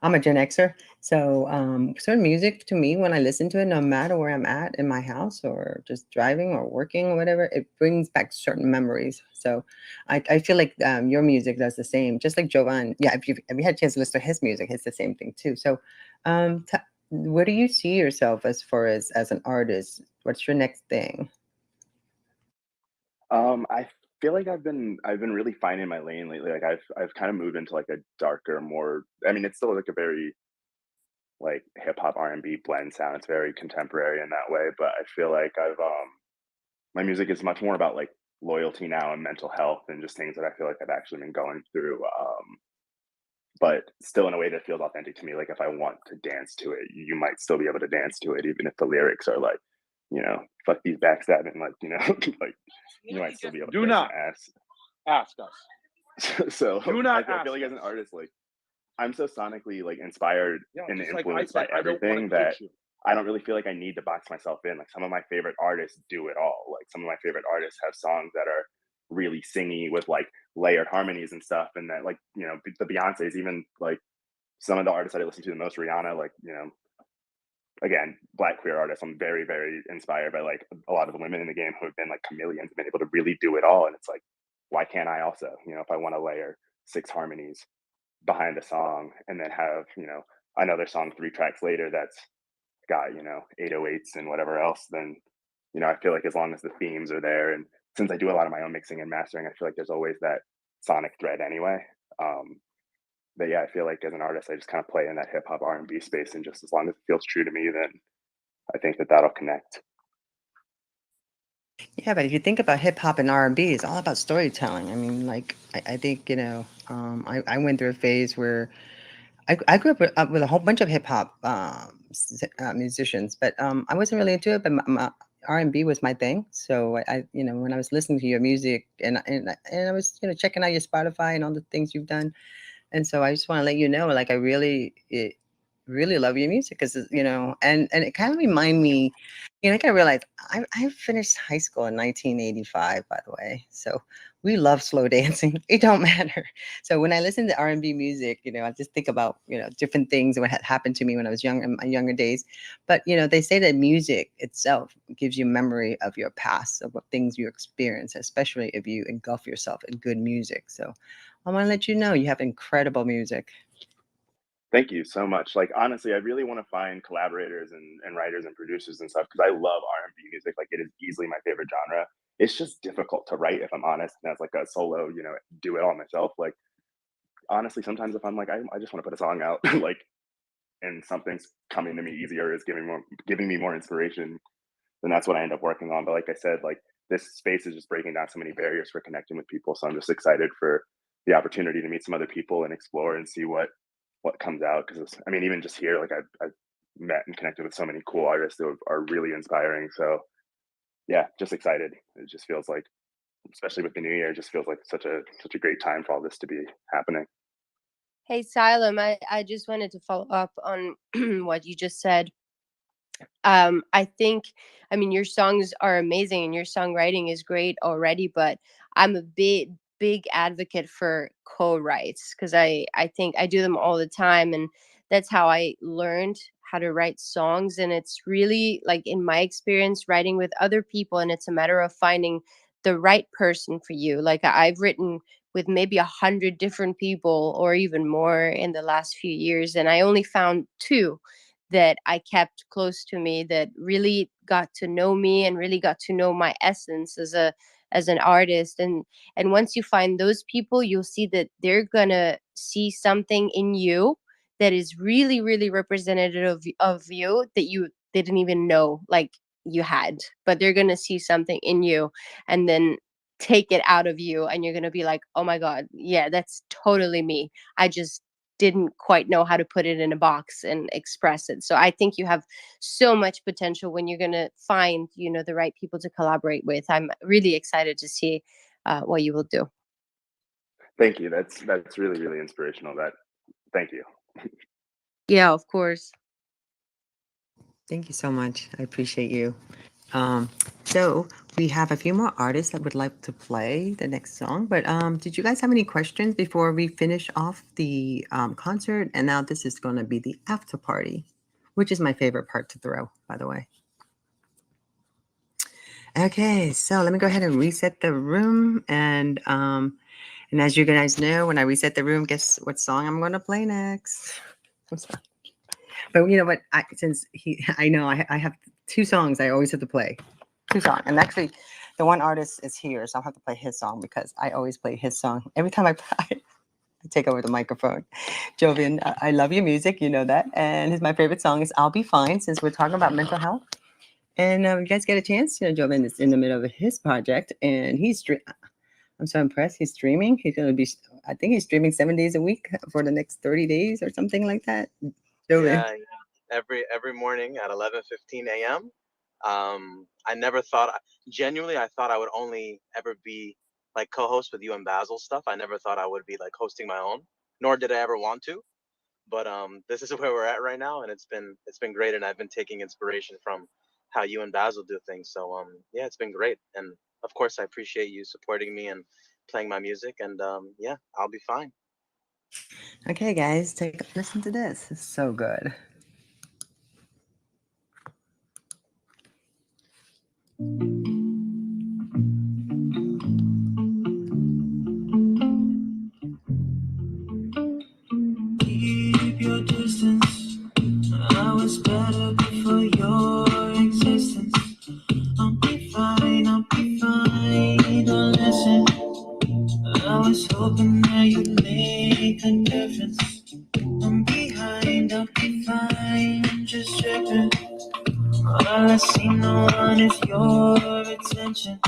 I'm a Gen Xer, so certain music to me, when I listen to it, no matter where I'm at in my house or just driving or working or whatever, it brings back certain memories. So I feel like your music does the same, just like Jovan. Yeah, if you had a chance to listen to his music, it's the same thing too. So where do you see yourself as far as an artist? What's your next thing? I feel like I've been really finding my lane lately. Like I've kind of moved into like a darker, more, I mean, it's still like a very like hip hop R&B blend sound. It's very contemporary in that way, but I feel like my music is much more about like loyalty now and mental health and just things that I feel like I've actually been going through. But still in a way that feels authentic to me. Like if I want to dance to it, you might still be able to dance to it, even if the lyrics are like, you know, fuck these backstabbing, like, you know, like you might still be able to Do not ask us. So Do not I feel like as an artist, like I'm so sonically like inspired and just like I influenced said, by I don't wanna everything that coach you. I don't really feel like I need to box myself in. Like some of my favorite artists do it all. Like some of my favorite artists have songs that are really singy with like layered harmonies and stuff. And that, like, you know, the Beyonce's, even like some of the artists that I listen to the most, Rihanna, like, you know, again, Black queer artists, I'm very, very inspired by like a lot of the women in the game who have been like chameleons, been able to really do it all. And it's like, why can't I also, you know, if I want to layer 6 harmonies behind a song and then have, you know, another song 3 tracks later that's got, you know, 808s and whatever else, then, you know, I feel like as long as the themes are there, and since I do a lot of my own mixing and mastering, I feel like there's always that sonic thread anyway. But yeah, I feel like as an artist, I just kind of play in that hip hop R&B space, and just as long as it feels true to me, then I think that that'll connect. Yeah, but if you think about hip hop and R&B, it's all about storytelling. I mean, like I think, you know, I went through a phase where I grew up with a whole bunch of hip hop musicians, but I wasn't really into it. But my R&B was my thing. So you know, when I was listening to your music and I was, you know, checking out your Spotify and all the things you've done, and so I just want to let you know, like really love your music because, you know, and it kind of remind me, you know, like I realized I finished high school in 1985, by the way. So we love slow dancing. It don't matter. So when I listen to R&B music, you know, I just think about, you know, different things what had happened to me when I was young, in my younger days. But, you know, they say that music itself gives you memory of your past, of what things you experience, especially if you engulf yourself in good music. So I want to let you know you have incredible music. Thank you so much. Like, honestly, I really want to find collaborators and writers and producers and stuff because I love R&B music. Like, it is easily my favorite genre. It's just difficult to write, if I'm honest, and as like a solo, you know, do it all myself. Like, honestly, sometimes if I'm like, I just want to put a song out, like, and something's coming to me easier, is giving me more inspiration, then that's what I end up working on. But like I said, like, this space is just breaking down so many barriers for connecting with people. So I'm just excited for the opportunity to meet some other people and explore and see what comes out. Because I mean, even just here, like I've met and connected with so many cool artists that are really inspiring. So yeah, just excited. It just feels like, especially with the new year, it just feels like such a great time for all this to be happening. Hey, Salum, I just wanted to follow up on what you just said. I think, I mean, your songs are amazing and your songwriting is great already, but I'm a big advocate for co-writes because I think I do them all the time, and that's how I learned how to write songs. And it's really, like, in my experience, writing with other people, and it's a matter of finding the right person for you. Like, I've written with maybe 100 different people or even more in the last few years, and I only found 2 that I kept close to me that really got to know me and really got to know my essence as an artist. And once you find those people, you'll see that they're gonna see something in you that is really, really representative of you that you didn't even know like you had, but they're gonna see something in you and then take it out of you, and you're gonna be like, oh my god, yeah, that's totally me. I just didn't quite know how to put it in a box and express it. So I think you have so much potential when you're going to find, you know, the right people to collaborate with. I'm really excited to see what you will do. Thank you. That's really, really inspirational. Thank you. Yeah, of course. Thank you so much. I appreciate you. So we have a few more artists that would like to play the next song, but did you guys have any questions before we finish off the concert? And now this is going to be the after party, which is my favorite part to throw, by the way. Okay, so let me go ahead and reset the room. And as you guys know, when I reset the room, guess what song I'm going to play next? I'm sorry. But you know what? I know I have 2 songs I always have to play. 2 songs. And actually, the one artist is here, so I'll have to play his song because I always play his song. Every time I take over the microphone. Jovian, I love your music. You know that. And my favorite song is I'll Be Fine, since we're talking about mental health. And you guys get a chance. You know, Jovian is in the middle of his project, and I'm so impressed. He's streaming. He's going to be, I think he's streaming 7 days a week for the next 30 days or something like that. Yeah, every morning at 11:15 a.m. I never thought, genuinely, I thought I would only ever be like co-host with you and Basil stuff. I never thought I would be like hosting my own, nor did I ever want to. But this is where we're at right now, and it's been great. And I've been taking inspiration from how you and Basil do things. So yeah, it's been great. And of course, I appreciate you supporting me and playing my music. And yeah, I'll be fine. Okay, guys, listen to this. It's so good. Keep your distance. I was better before your existence. I'll be fine, I'll be fine. Don't listen. I was hoping that you'd make a difference. I'm behind, I'll be fine. I'm just tripping. All I see, no one is your attention.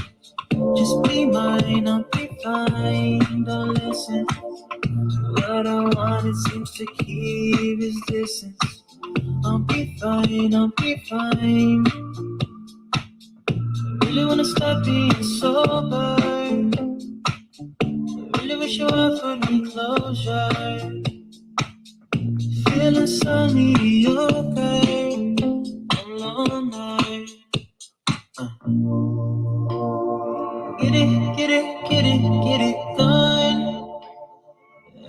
Just be mine, I'll be fine. Don't listen. What I want, it seems to keep his distance. I'll be fine, I'll be fine. I really wanna stop being sober. I really wish you offered me closure. feeling so mediocre. Long night. Get it done.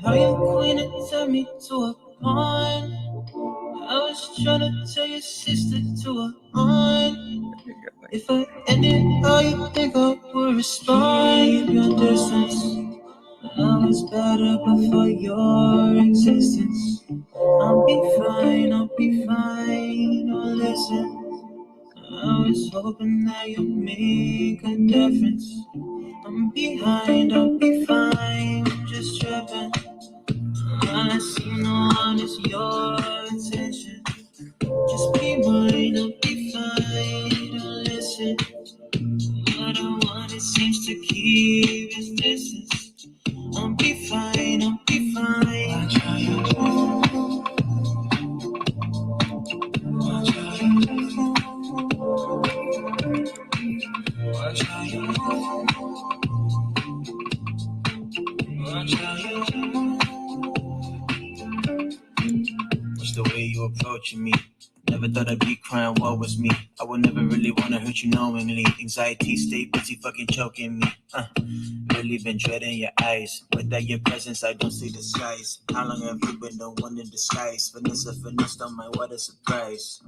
How you queen and turn me to a pawn? I was trying to tell your sister to a aunt. If I ended, how you think I would respond? Keep your distance. I was better before your existence. I'll be fine. Oh, listen. I was hoping that you'd make a difference. I'll be fine. Just tripping. All I see no one is your attention. Just be mine, I'll be fine. Don't listen. You're the one that seems to keep his distance. I'll be fine. Watch how you move. Watch how you move. Watch how you move. Watch how you move. What's the way you approaching me? Never thought I'd be crying, what was me? I would never really wanna hurt you knowingly. Anxiety, stay busy fucking choking me. Really been dreading your eyes. Without your presence, I don't see the skies. How long have you been the one in disguise? Vanessa finessed on my, what a surprise.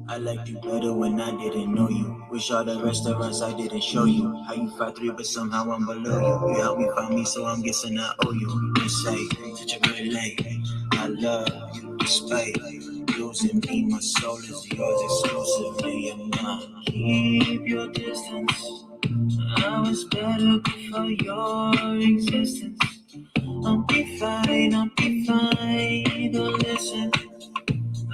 I liked you better when I didn't know you. Wish all the restaurants I didn't show you. How you 5'3", but somehow I'm below you. You helped me find me, so I'm guessing I owe you. Insight, such a great light. I love you despite losing me. My soul is yours exclusively, and mine. Keep your distance. I was better before your existence. I'll be fine. Don't listen.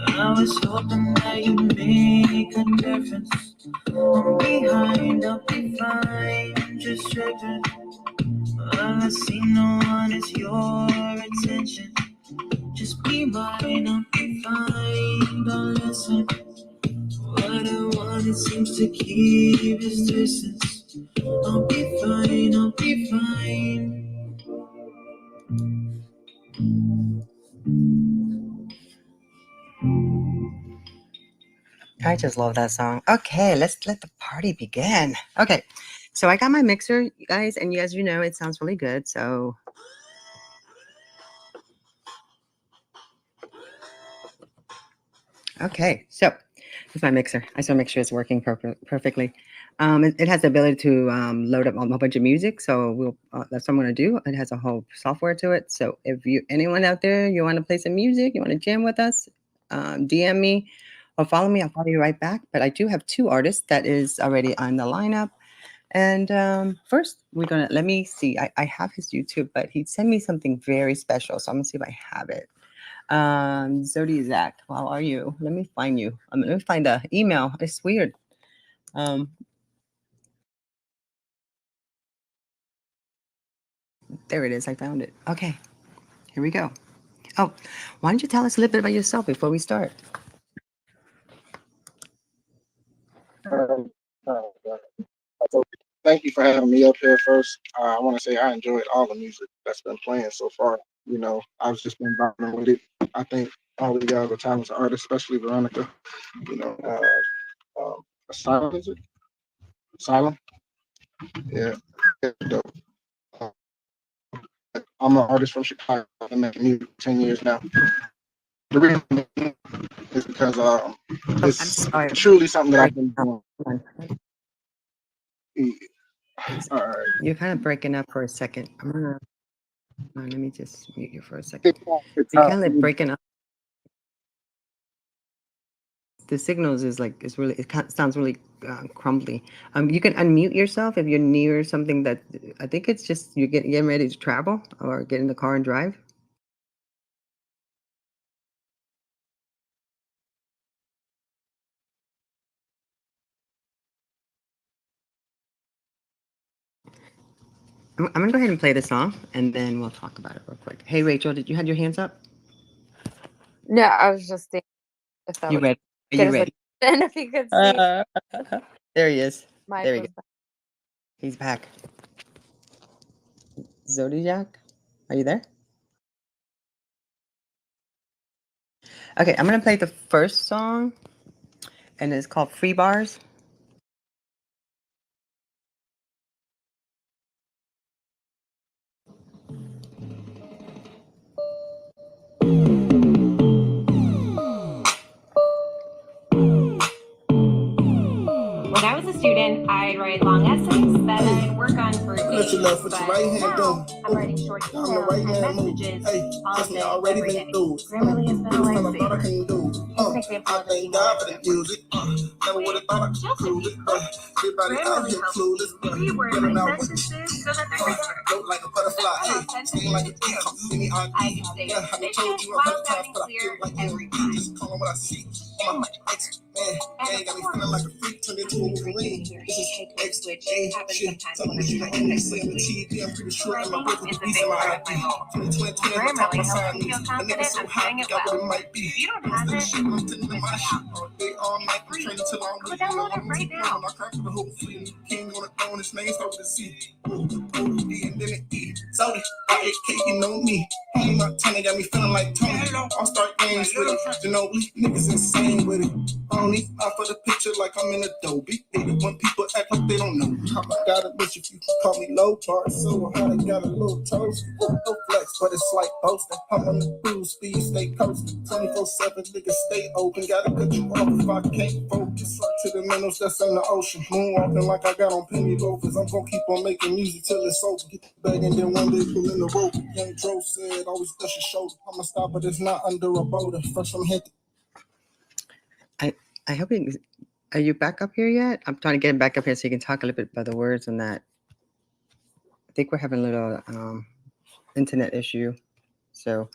I was hoping that you'd make a difference. I'll be fine. Just tripping. All I see no one is your attention. Just be mine, I'll be fine. Don't listen. What I want, it seems to keep his distance. I'll be fine. I just love that song. Okay, let's let the party begin. Okay, so I got my mixer, you guys, and as you know, it sounds really good. So okay, so it's my mixer. I just want to make sure it's working perfectly. It has the ability to load up a whole bunch of music. So that's what I'm going to do. It has a whole software to it. So if anyone out there, you want to play some music, you want to jam with us, DM me or follow me. I'll follow you right back. But I do have 2 artists that is already on the lineup. And first, let me see. I have his YouTube, but he sent me something very special. So I'm going to see if I have it. Zodiac, how are you? Let me find you. Let me find the email. It's weird. There it is. I found it. Okay, here we go. Oh, why don't you tell us a little bit about yourself before we start? Thank you for having me up here first. I want to say I enjoyed all the music that's been playing so far. You know, I've just been vibing with it. I think all of you guys are talented artists, especially Veronica. You know, Salum, is it? Salum? Yeah. Dope. I'm an artist from Chicago. I've been making music for 10 years now. The reason is because it's truly something that I've been doing. All right. You're kind of breaking up for a second. Let me just mute you for a second. You're kind of breaking up. The signals is like sounds really crumbly. You can unmute yourself if you're near something that I think it's just you're getting ready to travel or get in the car and drive. I'm gonna go ahead and play the song and then we'll talk about it real quick. Hey Rachel, did you have your hands up? No, I was just thinking if that You would ready? Are get you us ready? and if you could see There he is. Mike There we was go. He's back. Zodiac, are you there? Okay, I'm gonna play the first song, and it's called Free Bars. When I was a student, I'd write long essays that I'd work on for days, but now I'm writing short emails and messages all day, every day. Grammarly has been a lifesaver. Here's an example of an email that works. Grammarly helps reword my sentences so that they're I can stay efficient while sounding clear every time. And of course, between here, take a switch happens sometimes when I'm trying to type quickly. Writing is a big part of my role. Grammarly helps me feel confident I'm doing it well. If you don't have it, it's out. Free. Go download it right now. Zodiac, you know me. Only my Tony got me feeling like Tony. I'll start games with it. You know, niggas insane with it. Only out for the picture like I'm in Adobe. When people act like they don't know me. I got a bitch if you can call me low bar. So how they got a little toast. No flex, but it's like boasting. I'm on the cruise speed, stay coasting. 24/7, niggas stay open. Gotta cut you off if I can't focus. Right to the minnows that's in the ocean. Moonwalking like I got on penny loafers. I'm gonna keep on making music till it's over. Get the bag and then one day pull in the rope. Young Joe said, always dust your shoulder. I'ma stop, but it's not under a boulder. Fresh from head. I hope you, are you back up here yet? I'm trying to get him back up here so you can talk a little bit about the words on that. I think we're having a little internet issue. So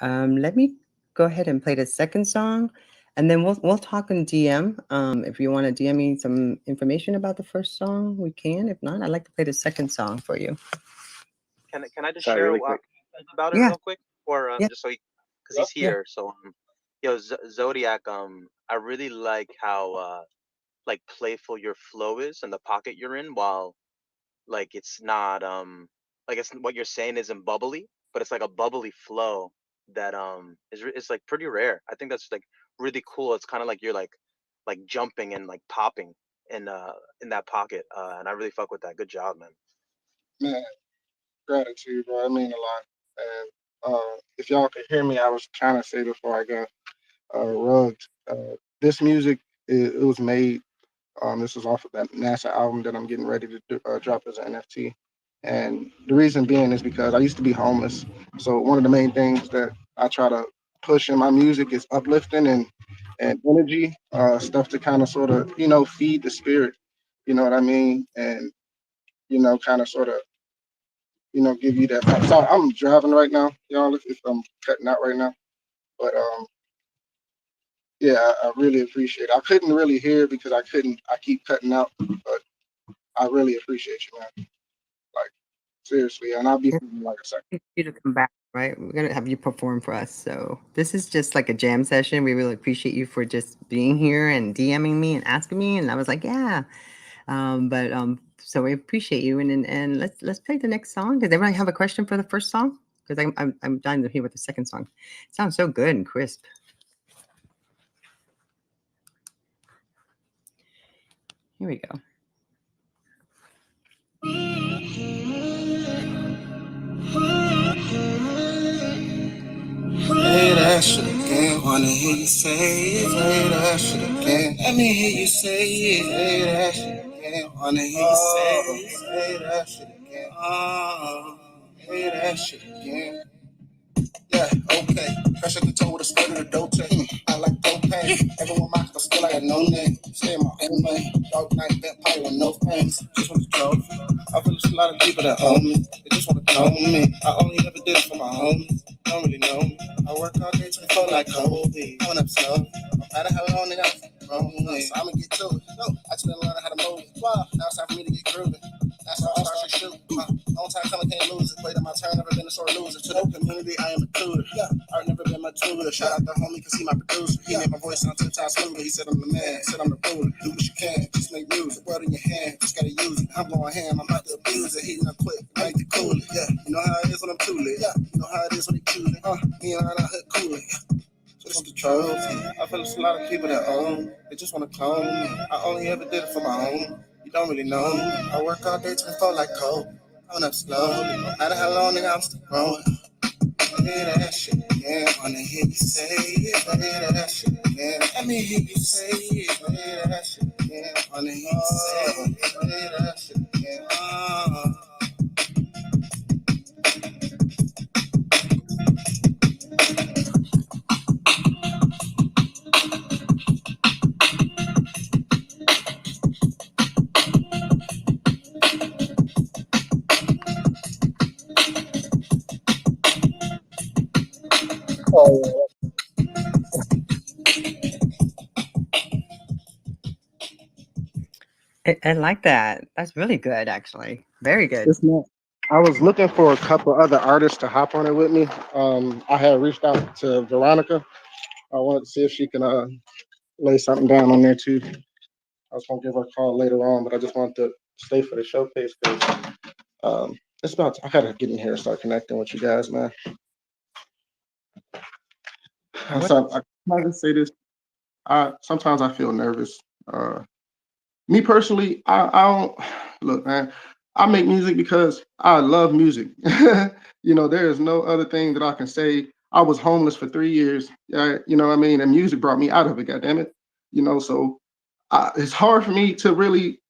let me go ahead and play the second song, and then we'll talk in DM. If you want to DM me some information about the first song, we can. If not, I'd like to play the second song for you. Can I just share really about it real quick, or just so because he's here. So yo, Zodiac, I really like how like playful your flow is and the pocket you're in, while like it's not like it's what you're saying isn't bubbly, but it's like a bubbly flow that is like pretty rare. I think that's like really cool. It's kind of like you're like jumping and like popping in that pocket, and I really fuck with that. Good job, man. Man, gratitude, bro. I mean a lot. And if y'all could hear me, I was trying to say before I got rugged. This music, it was made. This was off of that NASA album that I'm getting ready to drop as an NFT. And the reason being is because I used to be homeless. So one of the main things that I try to push in my music is uplifting and energy, stuff to kind of sort of, feed the spirit. You know what I mean? And, kind of sort of, give you that. Sorry, I'm driving right now, y'all, if I'm cutting out right now. But yeah, I really appreciate it. I couldn't really hear because I keep cutting out, but I really appreciate you, man. Like, seriously, and I'll be feeling like a second. You to come back, right? We're gonna have you perform for us. So this is just like a jam session. We really appreciate you for just being here and DMing me and asking me, and I was like, yeah. So we appreciate you, and let's play the next song. Does everybody have a question for the first song? Because I'm dying to hear what the second song. It sounds so good and crisp. Here we go. Play that shit again. Wanna hear you say it. Play that shit again. Let me hear you say it. Play that shit again. Wanna hear you say it. Play that shit again. Play that shit again. Yeah, okay. Fresh at the toe with a skirt of the dope chain. I like propane. Everyone mock, but still I got no name. Stay in my own lane. Dark night, vampire with no fangs. Just want to trophy. I feel there's a lot of people that own me. They just want to know me. I only ever did it for my homies. Don't really know me. I work all day 24 like Kobe. Going up slow. No matter how long it is. So I'ma get to it. No, I just didn't learn how to move. Wow, now it's time for me to get groovy. That's how I start to shoot. On time coming, can't lose it. Wait on my turn, never been a sore loser. To the community, I am a tutor. Yeah, I've never been my tutor. Shout out the homie, cause he my producer. He made my voice sound 10 times smoother. He said I'm the man, said I'm the ruler. Do what you can, just make music. Word in your hand, just gotta use it. I'm going ham, I'm about to abuse it. Heating up quick, make it cool. Yeah, you know how it is when I'm too lit. Yeah, you know how it is when they choose it. Me and I hood cool it. So just want the trophy. I feel it's a lot of people that own. They just want to clone me. I only ever did it for my own. You don't really know me. I work all day 24 like coke. Going up slowly. No matter how long, nigga, I'm still growing. Hear that shit again. Wanna hear you say it. Hear that shit again. Let me hear you say it. Hear that shit again. Wanna hear you say it. Hear that shit again. Oh, I like that. That's really good, actually. Very good. It's not. I was looking for a couple other artists to hop on it with me. I had reached out to Veronica. I wanted to see if she can lay something down on there too. I was gonna give her a call later on, but I just wanted to stay for the showcase because it's about. I gotta get in here and start connecting with you guys, man. So I can say this. Sometimes I feel nervous. Me personally, I don't look, man. I make music because I love music. There is no other thing that I can say. I was homeless for 3 years. You know what I mean? And music brought me out of it, goddamn it. So it's hard for me to really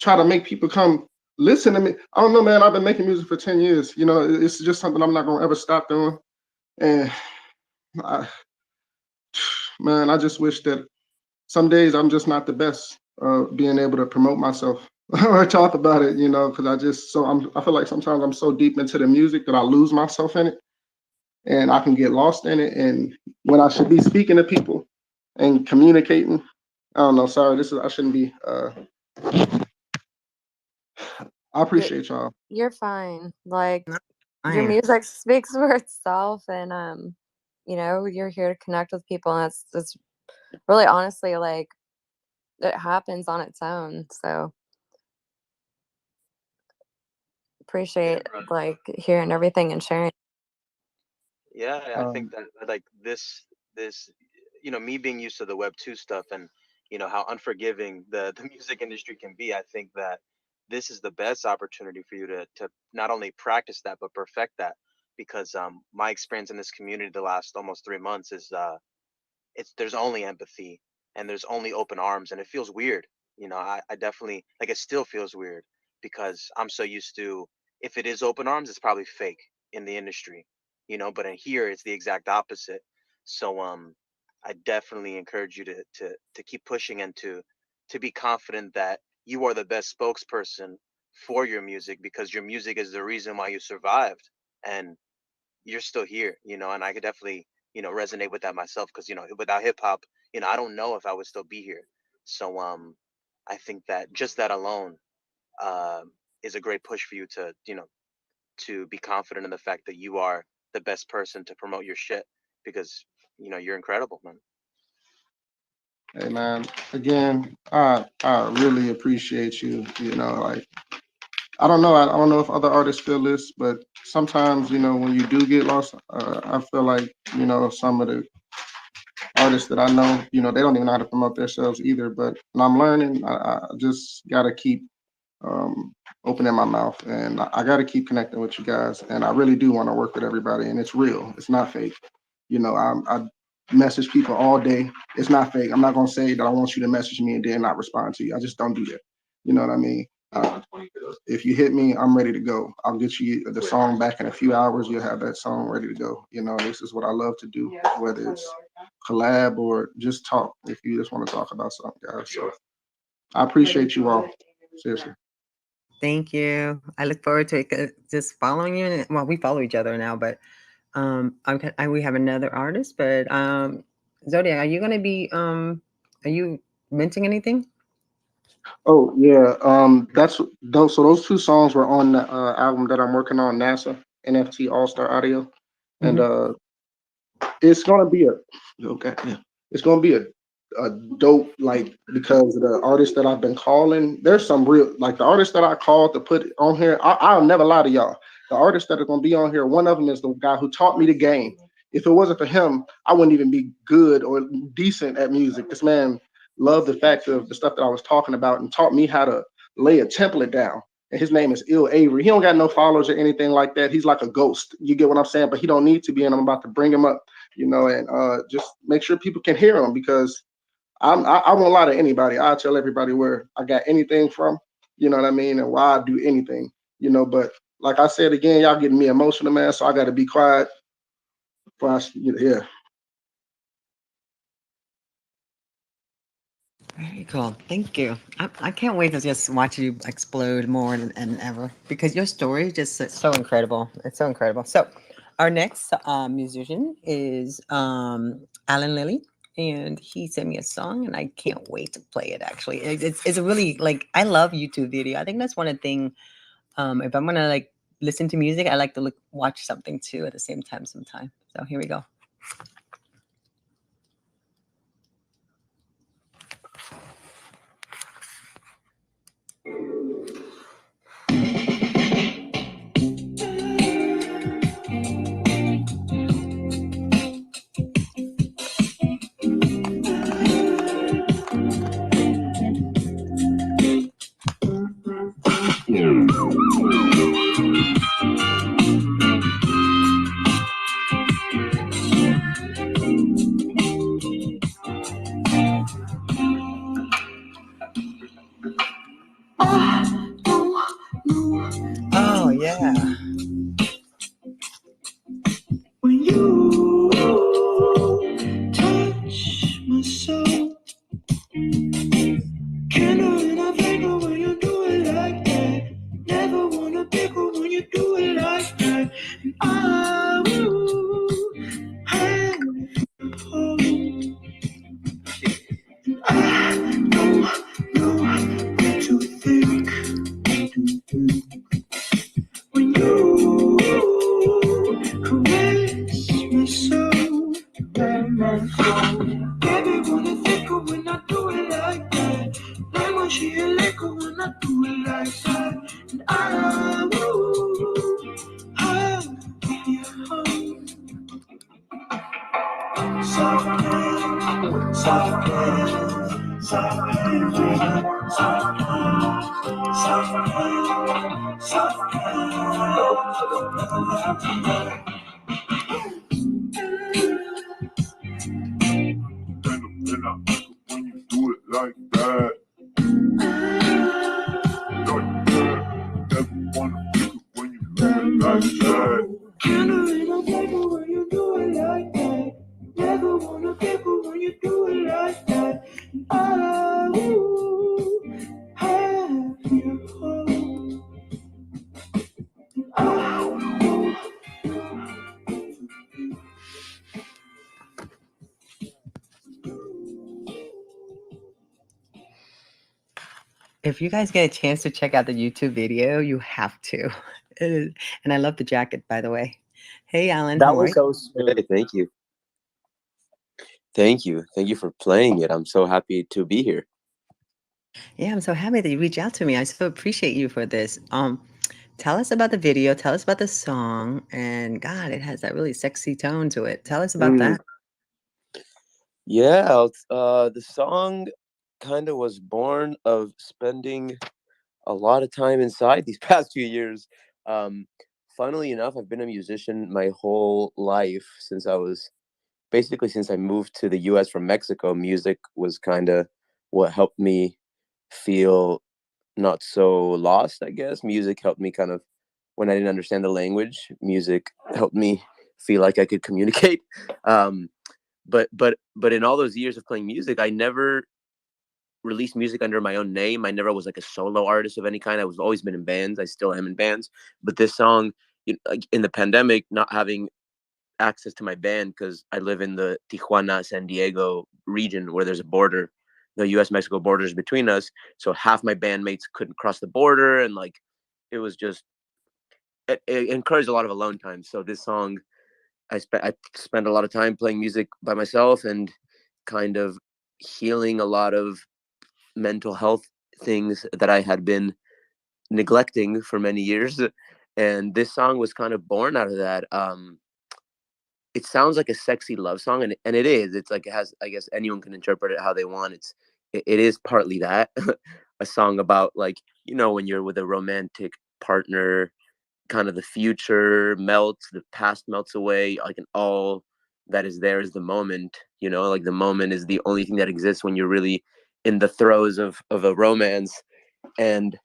try to make people come listen to me. I don't know, man. I've been making music for 10 years. It's just something I'm not gonna ever stop doing. And I, man, I just wish that some days I'm just not the best being able to promote myself or talk about it, because I feel like sometimes I'm so deep into the music that I lose myself in it and I can get lost in it. And when I should be speaking to people and communicating, I don't know, sorry, I shouldn't be, I appreciate y'all. You're fine. Like I your am. music speaks for itself, and you're here to connect with people, and it's really honestly like it happens on its own. So appreciate like hearing everything and sharing. Yeah, I think that like this, me being used to the Web 2 stuff and how unforgiving the music industry can be. I think that this is the best opportunity for you to not only practice that but perfect that, because my experience in this community the last almost 3 months is there's only empathy and there's only open arms, and it feels weird. I definitely, like, it still feels weird because I'm so used to, if it is open arms, it's probably fake in the industry, but in here it's the exact opposite. So I definitely encourage you to keep pushing and to be confident that you are the best spokesperson for your music, because your music is the reason why you survived and you're still here, and I could definitely, resonate with that myself, because, without hip hop, I don't know if I would still be here. So I think that just that alone is a great push for you to be confident in the fact that you are the best person to promote your shit, because you're incredible, man. Hey, man, again, I really appreciate you. Like, I don't know. I don't know if other artists feel this, but sometimes, when you do get lost, I feel like, some of the artists that I know, they don't even know how to promote themselves either. But when I'm learning, I just got to keep opening my mouth, and I got to keep connecting with you guys. And I really do want to work with everybody, and it's real. It's not fake. I message people all day. It's not fake. I'm not going to say that I want you to message me and then not respond to you. I just don't do that. You know what I mean? If you hit me, I'm ready to go. I'll get you the song back in a few hours. You'll have that song ready to go. This is what I love to do, whether it's collab or just talk. If you just want to talk about something, guys. So I appreciate you all. Seriously. Thank you. I look forward to it. Just following you. Well, we follow each other now, but we have another artist. But Zodiac, are you going to be? Are you minting anything? Oh yeah, that's those. So those two songs were on the album that I'm working on, NASA NFT All Star Audio, and it's gonna be it's gonna be a dope, like, because the artists that I've been calling, there's some real, like, the artists that I called to put on here. I'll never lie to y'all. The artists that are gonna be on here, one of them is the guy who taught me the game. if it wasn't for him, I wouldn't even be good or decent at music. This man loved the fact of the stuff that I was talking about and taught me how to lay a template down. And his name is Ill Avery. He don't got no followers or anything like that. He's like a ghost. You get what I'm saying? But he don't need to be, and I'm about to bring him up, you know, and just make sure people can hear him, because I won't lie to anybody. I'll tell everybody where I got anything from, you know what I mean, and why I do anything, you know. But like I said again, y'all getting me emotional, man, so I got to be quiet. Yeah. Very cool. Thank you. I can't wait to just watch you explode more than ever, because your story is just so incredible. It's so incredible. So our next musician is Alan Lilly, and he sent me a song, and I can't wait to play it. Actually, it's a really, like, I love YouTube video. I think that's one of the things. If I'm gonna like listen to music, I like to watch something too at the same time sometimes. So here we go. Oh yeah. When you touch my soul, candle in a finger when you do it like that. Never wanna pickle when you do it like that. And I will have you home. And I don't know what to think. When you caress my soul, my phone. Baby, wanna think of when I do it like that. Like when she a liquor when I do it like that. And I will have you home. Soft hands, soft hands, soft hands, soft hands, soft hands, soft hands. When you do it like that, like that, never wanna pick it when you do it like that. Candle in a paper when you do it like that. Never wanna pick it when you do it like that. I will have you home. If you guys get a chance to check out the YouTube video, you have to. And I love the jacket, by the way. Hey, Alan. That How are was you? so sweet. Hey, thank you. Thank you. Thank you for playing it. I'm so happy to be here. Yeah, I'm so happy that you reached out to me. I so appreciate you for this. Tell us about the video. Tell us about the song. And God, it has that really sexy tone to it. Tell us about that. Yeah, the song kind of was born of spending a lot of time inside these past few years. Funnily enough, I've been a musician my whole life since I moved to the US from Mexico. Music was kind of what helped me feel not so lost, I guess. Music helped me kind of, when I didn't understand the language, music helped me feel like I could communicate. But in all those years of playing music, I never released music under my own name. I never was like a solo artist of any kind. I was always been in bands. I still am in bands. But this song, like in the pandemic, not having access to my band because I live in the Tijuana, San Diego region where there's a border, the U.S.-Mexico border is between us. So half my bandmates couldn't cross the border, and like it was just it encouraged a lot of alone time. So this song, I spent a lot of time playing music by myself and kind of healing a lot of mental health things that I had been neglecting for many years. And this song was kind of born out of that. it sounds like a sexy love song, and it is. It's like it has, I guess anyone can interpret it how they want. It is partly that a song about, like, when you're with a romantic partner, kind of the future melts, the past melts away, like, and all that is there is the moment. Like, the moment is the only thing that exists when you're really in the throes of a romance. And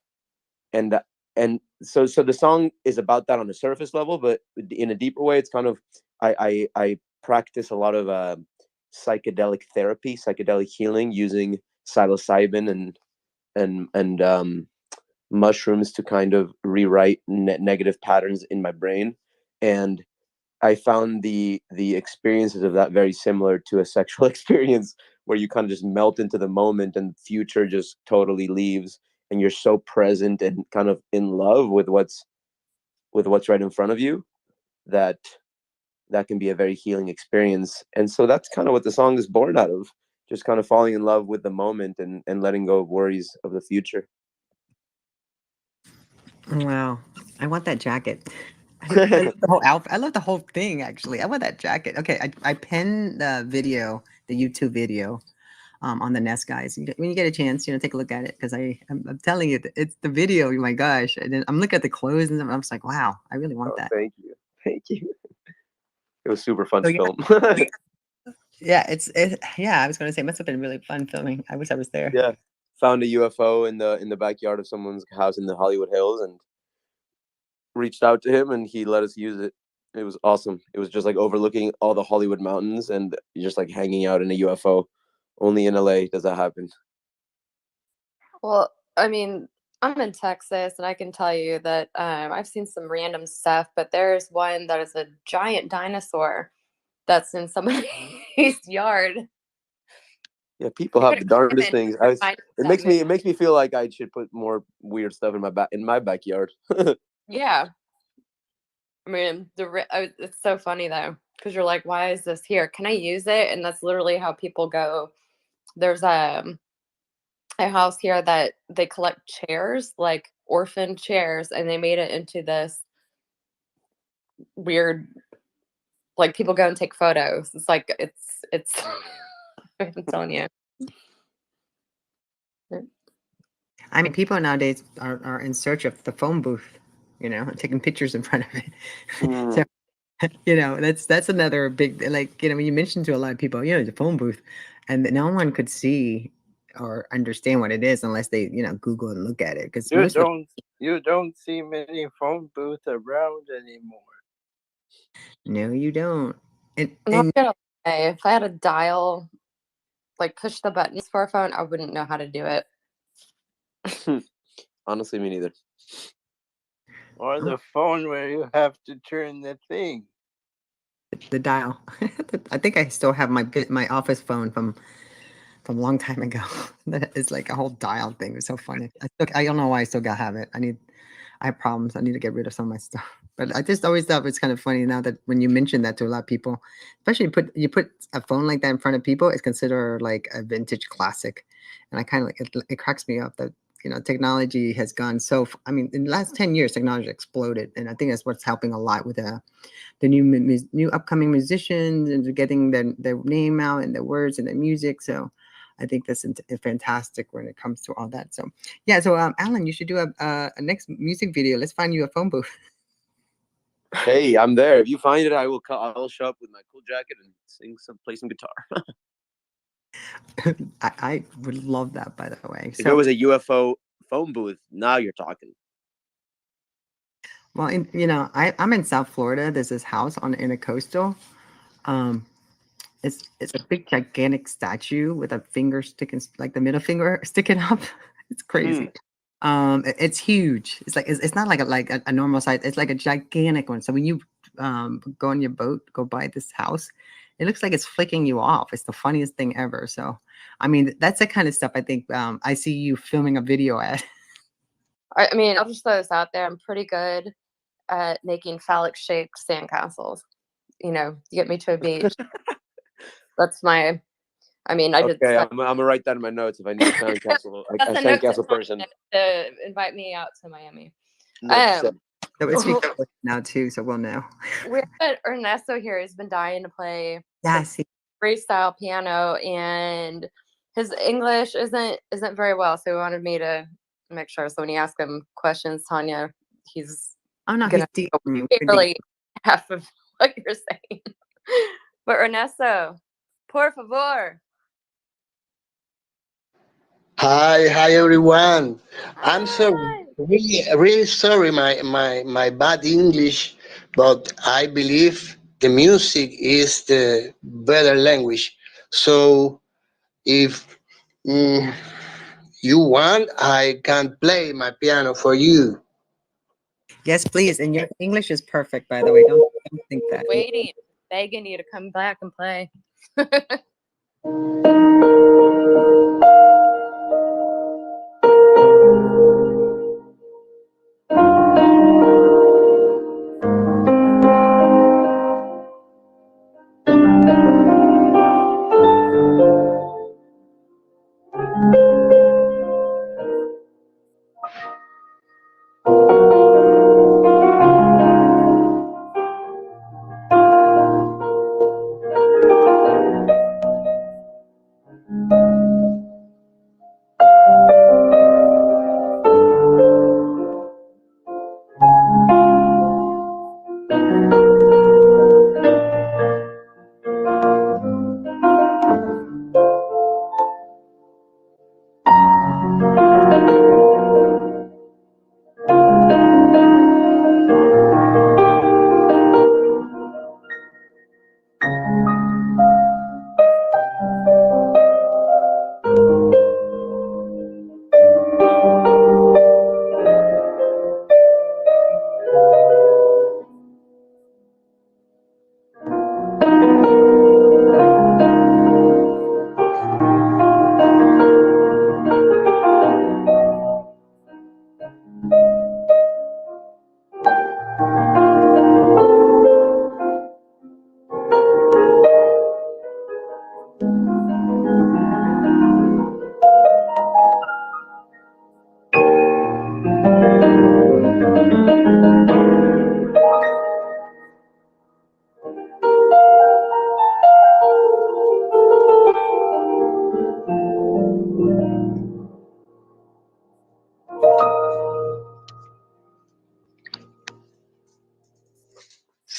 so the song is about that on a surface level, but in a deeper way, it's kind of, I practice a lot of psychedelic therapy, psychedelic healing, using psilocybin and mushrooms to kind of rewrite negative patterns in my brain. And I found the experiences of that very similar to a sexual experience, where you kind of just melt into the moment and future just totally leaves, and you're so present and kind of in love with what's right in front of you, that can be a very healing experience. And so that's kind of what the song is born out of, just kind of falling in love with the moment and letting go of worries of the future. Wow, I want that jacket. I love the whole outfit. I love the whole thing, actually. I want that jacket. Okay, I pinned the video, the YouTube video, on the Nest, guys. When you get a chance, take a look at it, because I'm telling you, it's the video. Oh my gosh! And then I'm looking at the clothes, and I'm just like, wow, I really want that. Thank you. It was super fun to film. Yeah, I was gonna say, it must have been really fun filming. I wish I was there. Yeah, found a UFO in the backyard of someone's house in the Hollywood Hills, and reached out to him, and he let us use it. It was awesome. It was just like overlooking all the Hollywood mountains, and just like hanging out in a UFO. Only in LA does that happen. Well, I mean, I'm in Texas, and I can tell you that I've seen some random stuff, but there's one that is a giant dinosaur that's in somebody's yard. Yeah, people have the darndest things. It makes me feel like I should put more weird stuff in my backyard. Yeah. I mean, it's so funny though, because you're like, why is this here? Can I use it? And that's literally how people go. There's a house here that they collect chairs, like orphan chairs, and they made it into this weird, like, people go and take photos. It's like, it's I'm telling you. I mean, people nowadays are in search of the phone booth, taking pictures in front of it. So, that's another big, like, when you mention to a lot of people, the phone booth, and no one could see or understand what it is unless they, Google and look at it. Because you don't see many phone booths around anymore. No, you don't. I'm not gonna lie, if I had a dial, like, push the buttons for a phone, I wouldn't know how to do it. Honestly, me neither. Or the phone where you have to turn the thing. The dial. I think I still have my office phone from a long time ago. That is like a whole dial thing. It's so funny. I don't know why I still have it. I have problems. I need to get rid of some of my stuff. But I just always thought it's kind of funny now that when you mention that to a lot of people, especially you put a phone like that in front of people, it's considered like a vintage classic. And I kind of it cracks me up that technology has gone so. I mean, in the last 10 years, technology exploded, and I think that's what's helping a lot with the new upcoming musicians and getting their name out and their words and their music. So I think that's fantastic when it comes to all that. So yeah, so Alan, you should do a next music video. Let's find you a phone booth. Hey, I'm there. If you find it, I'll show up with my cool jacket and play some guitar. I would love that, by the way. If it was a UFO phone booth, now you're talking. Well, I'm in South Florida. There's this house in a coastal. It's a big gigantic statue with a finger sticking, like the middle finger sticking up. It's crazy. It's huge. It's like it's not like a normal size. It's like a gigantic one. So when you go on your boat, go by this house, it looks like it's flicking you off. It's the funniest thing ever. So, I mean, that's the kind of stuff I think I see you filming a video at. I mean, I'll just throw this out there. I'm pretty good at making phallic shaped sandcastles. You get me to a beach. That's my. I mean, I did. Okay, I'm gonna write that in my notes if I need a sandcastle. A sandcastle person to invite me out to Miami. So it's recorded now too, so we'll know. We have Ernesto here who's been dying to play Yes. freestyle piano, and his English isn't very well, so he wanted me to make sure. So when you ask him questions, Tanya, he's he's deep. Barely half of what you're saying. But Ernesto, por favor. Hi everyone. I'm sorry, really sorry, my bad English, but I believe the music is the better language. So if you want, I can play my piano for you. Yes, please. And your English is perfect, by the way. Don't think that. Waiting, begging you to come back and play.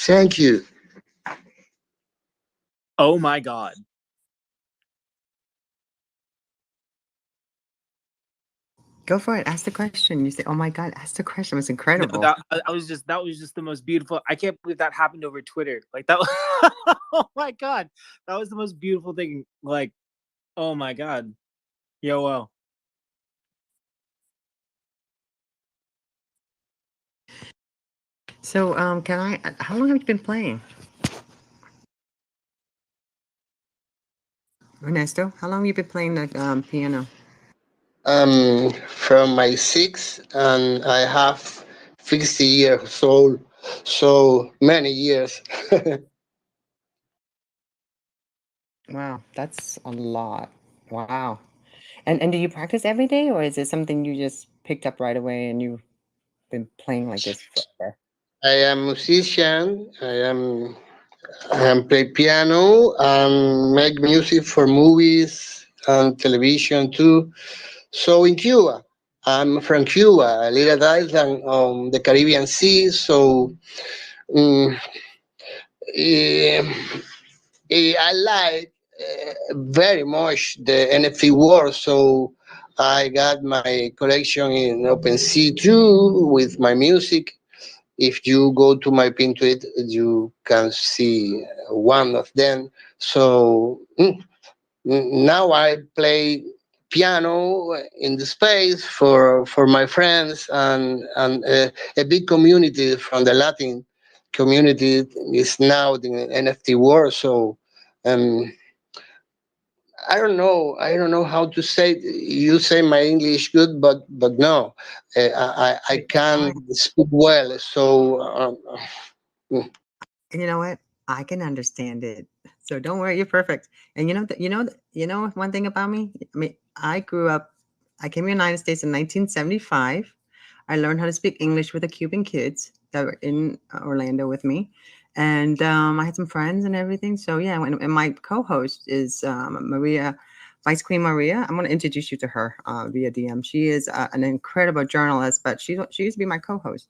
Thank you. Oh my God. Go for it. Ask the question. You say, "Oh my God!" Ask the question. It was incredible. No, that was just the most beautiful. I can't believe that happened over Twitter. Like that. Oh my God, that was the most beautiful thing. Like, oh my God, yo, well. So, can I? How long have you been playing, Ernesto? How long have you been playing the piano? From my six, and I have 50 years old, so many years. Wow, that's a lot. Wow. And do you practice every day, or is it something you just picked up right away and you've been playing like this forever? I am a musician. I am play piano and make music for movies and television too. So in Cuba, I'm from Cuba, a little island on the Caribbean Sea. So um, I like very much the NFT world. So I got my collection in OpenSea too with my music. If you go to my Pinterest, you can see one of them. So now I play piano in the space for my friends and a big community from the Latin community is now the NFT world. So um, I don't know how to say. You say my English good, but no, I can't speak well. So. You know what? I can understand it. So don't worry, you're perfect. And you know one thing about me? I mean, I came to the United States in 1975. I learned how to speak English with the Cuban kids. that were in Orlando with me. And I had some friends and everything. So yeah, and my co-host is Maria, Vice Queen Maria. I'm going to introduce you to her via DM. She is an incredible journalist, but she used to be my co-host.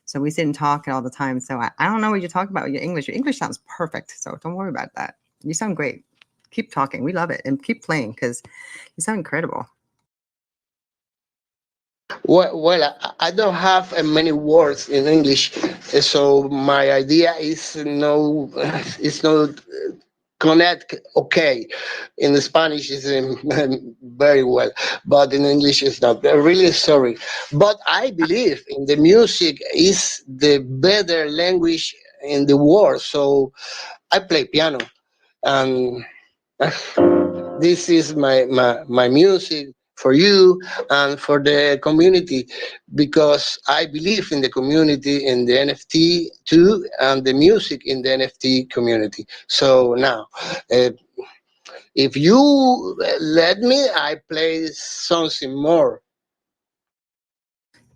So we sit and talk all the time. So I don't know what you're talking about with your English. Your English sounds perfect. So don't worry about that. You sound great. Keep talking. We love it. And keep playing because you sound incredible. Well, I don't have many words in English, so my idea is no, it's not connect okay. In Spanish is very well, but in English it's not. Really sorry, but I believe in the music is the better language in the world. So I play piano, and this is my music for you and for the community, because I believe in the community, in the NFT too, and the music in the NFT community. So now, if you let me, I play something more.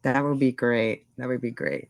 That would be great. That would be great.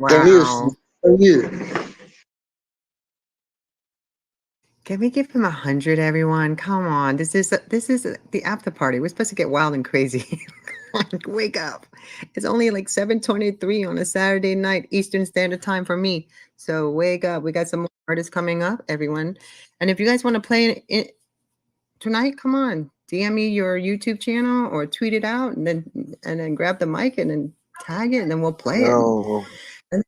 The music Wow. for you. Can we give him 100, everyone? Come on. This is the after party. We're supposed to get wild and crazy. Like, wake up. It's only like 7:23 on a Saturday night, Eastern Standard Time for me. So wake up. We got some more artists coming up, everyone. And if you guys want to play tonight, come on, DM me your YouTube channel or tweet it out, and then grab the mic and then tag it, and then we'll play it. And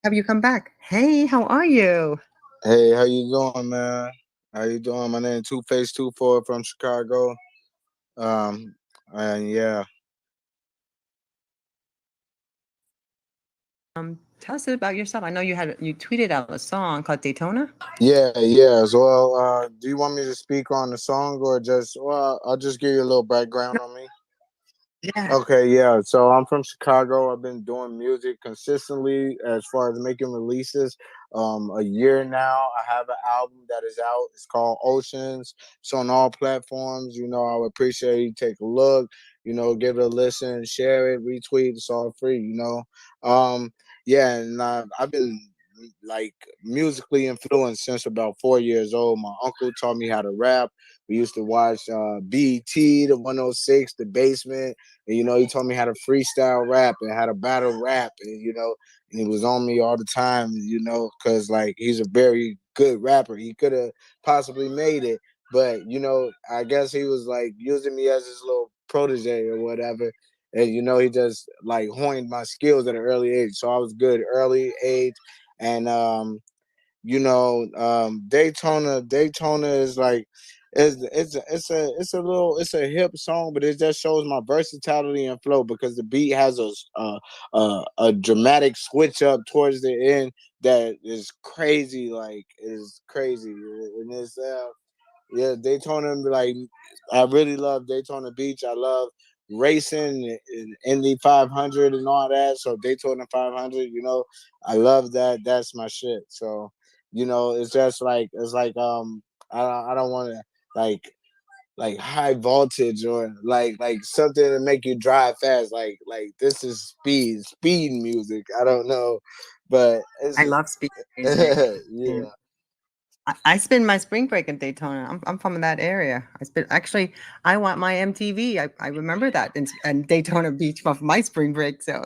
have you come back? Hey, how are you? Hey, how you doing, man? How you doing? My name is Twoface 24 from Chicago. And yeah. Tell us about yourself. I know you tweeted out a song called Daytona. Yeah. So, well, do you want me to speak on the song or just? Well, I'll just give you a little background on me. Yeah. Okay, yeah. So I'm from Chicago. I've been doing music consistently as far as making releases. A year now. I have an album that is out. It's called Oceans. It's on all platforms. You know, I would appreciate you take a look. You know, give it a listen, share it, retweet. It's all free. You know, yeah. And I've been like musically influenced since about 4 years old. My uncle taught me how to rap. We used to watch BET, the 106, the Basement, and you know, he taught me how to freestyle rap and how to battle rap, and you know, and he was on me all the time, you know, because like he's a very good rapper. He could have possibly made it, but you know, I guess he was like using me as his little protege or whatever. And you know, he just like honed my skills at an early age. So I was good early age. And you know, Daytona is like it's a hip song, but it just shows my versatility and flow because the beat has a dramatic switch up towards the end that is crazy, like is crazy, and it's yeah, Daytona, like I really love Daytona Beach. I love racing and Indy 500 and all that. So Daytona 500, you know, I love that. That's my shit. So, you know, it's just like I don't want to like high voltage or like something to make you drive fast. Like this is speed music. I don't know, but I love speed music. yeah. I spend my spring break in Daytona. I'm from that area. I want my MTV. I remember that in Daytona Beach for my spring break. So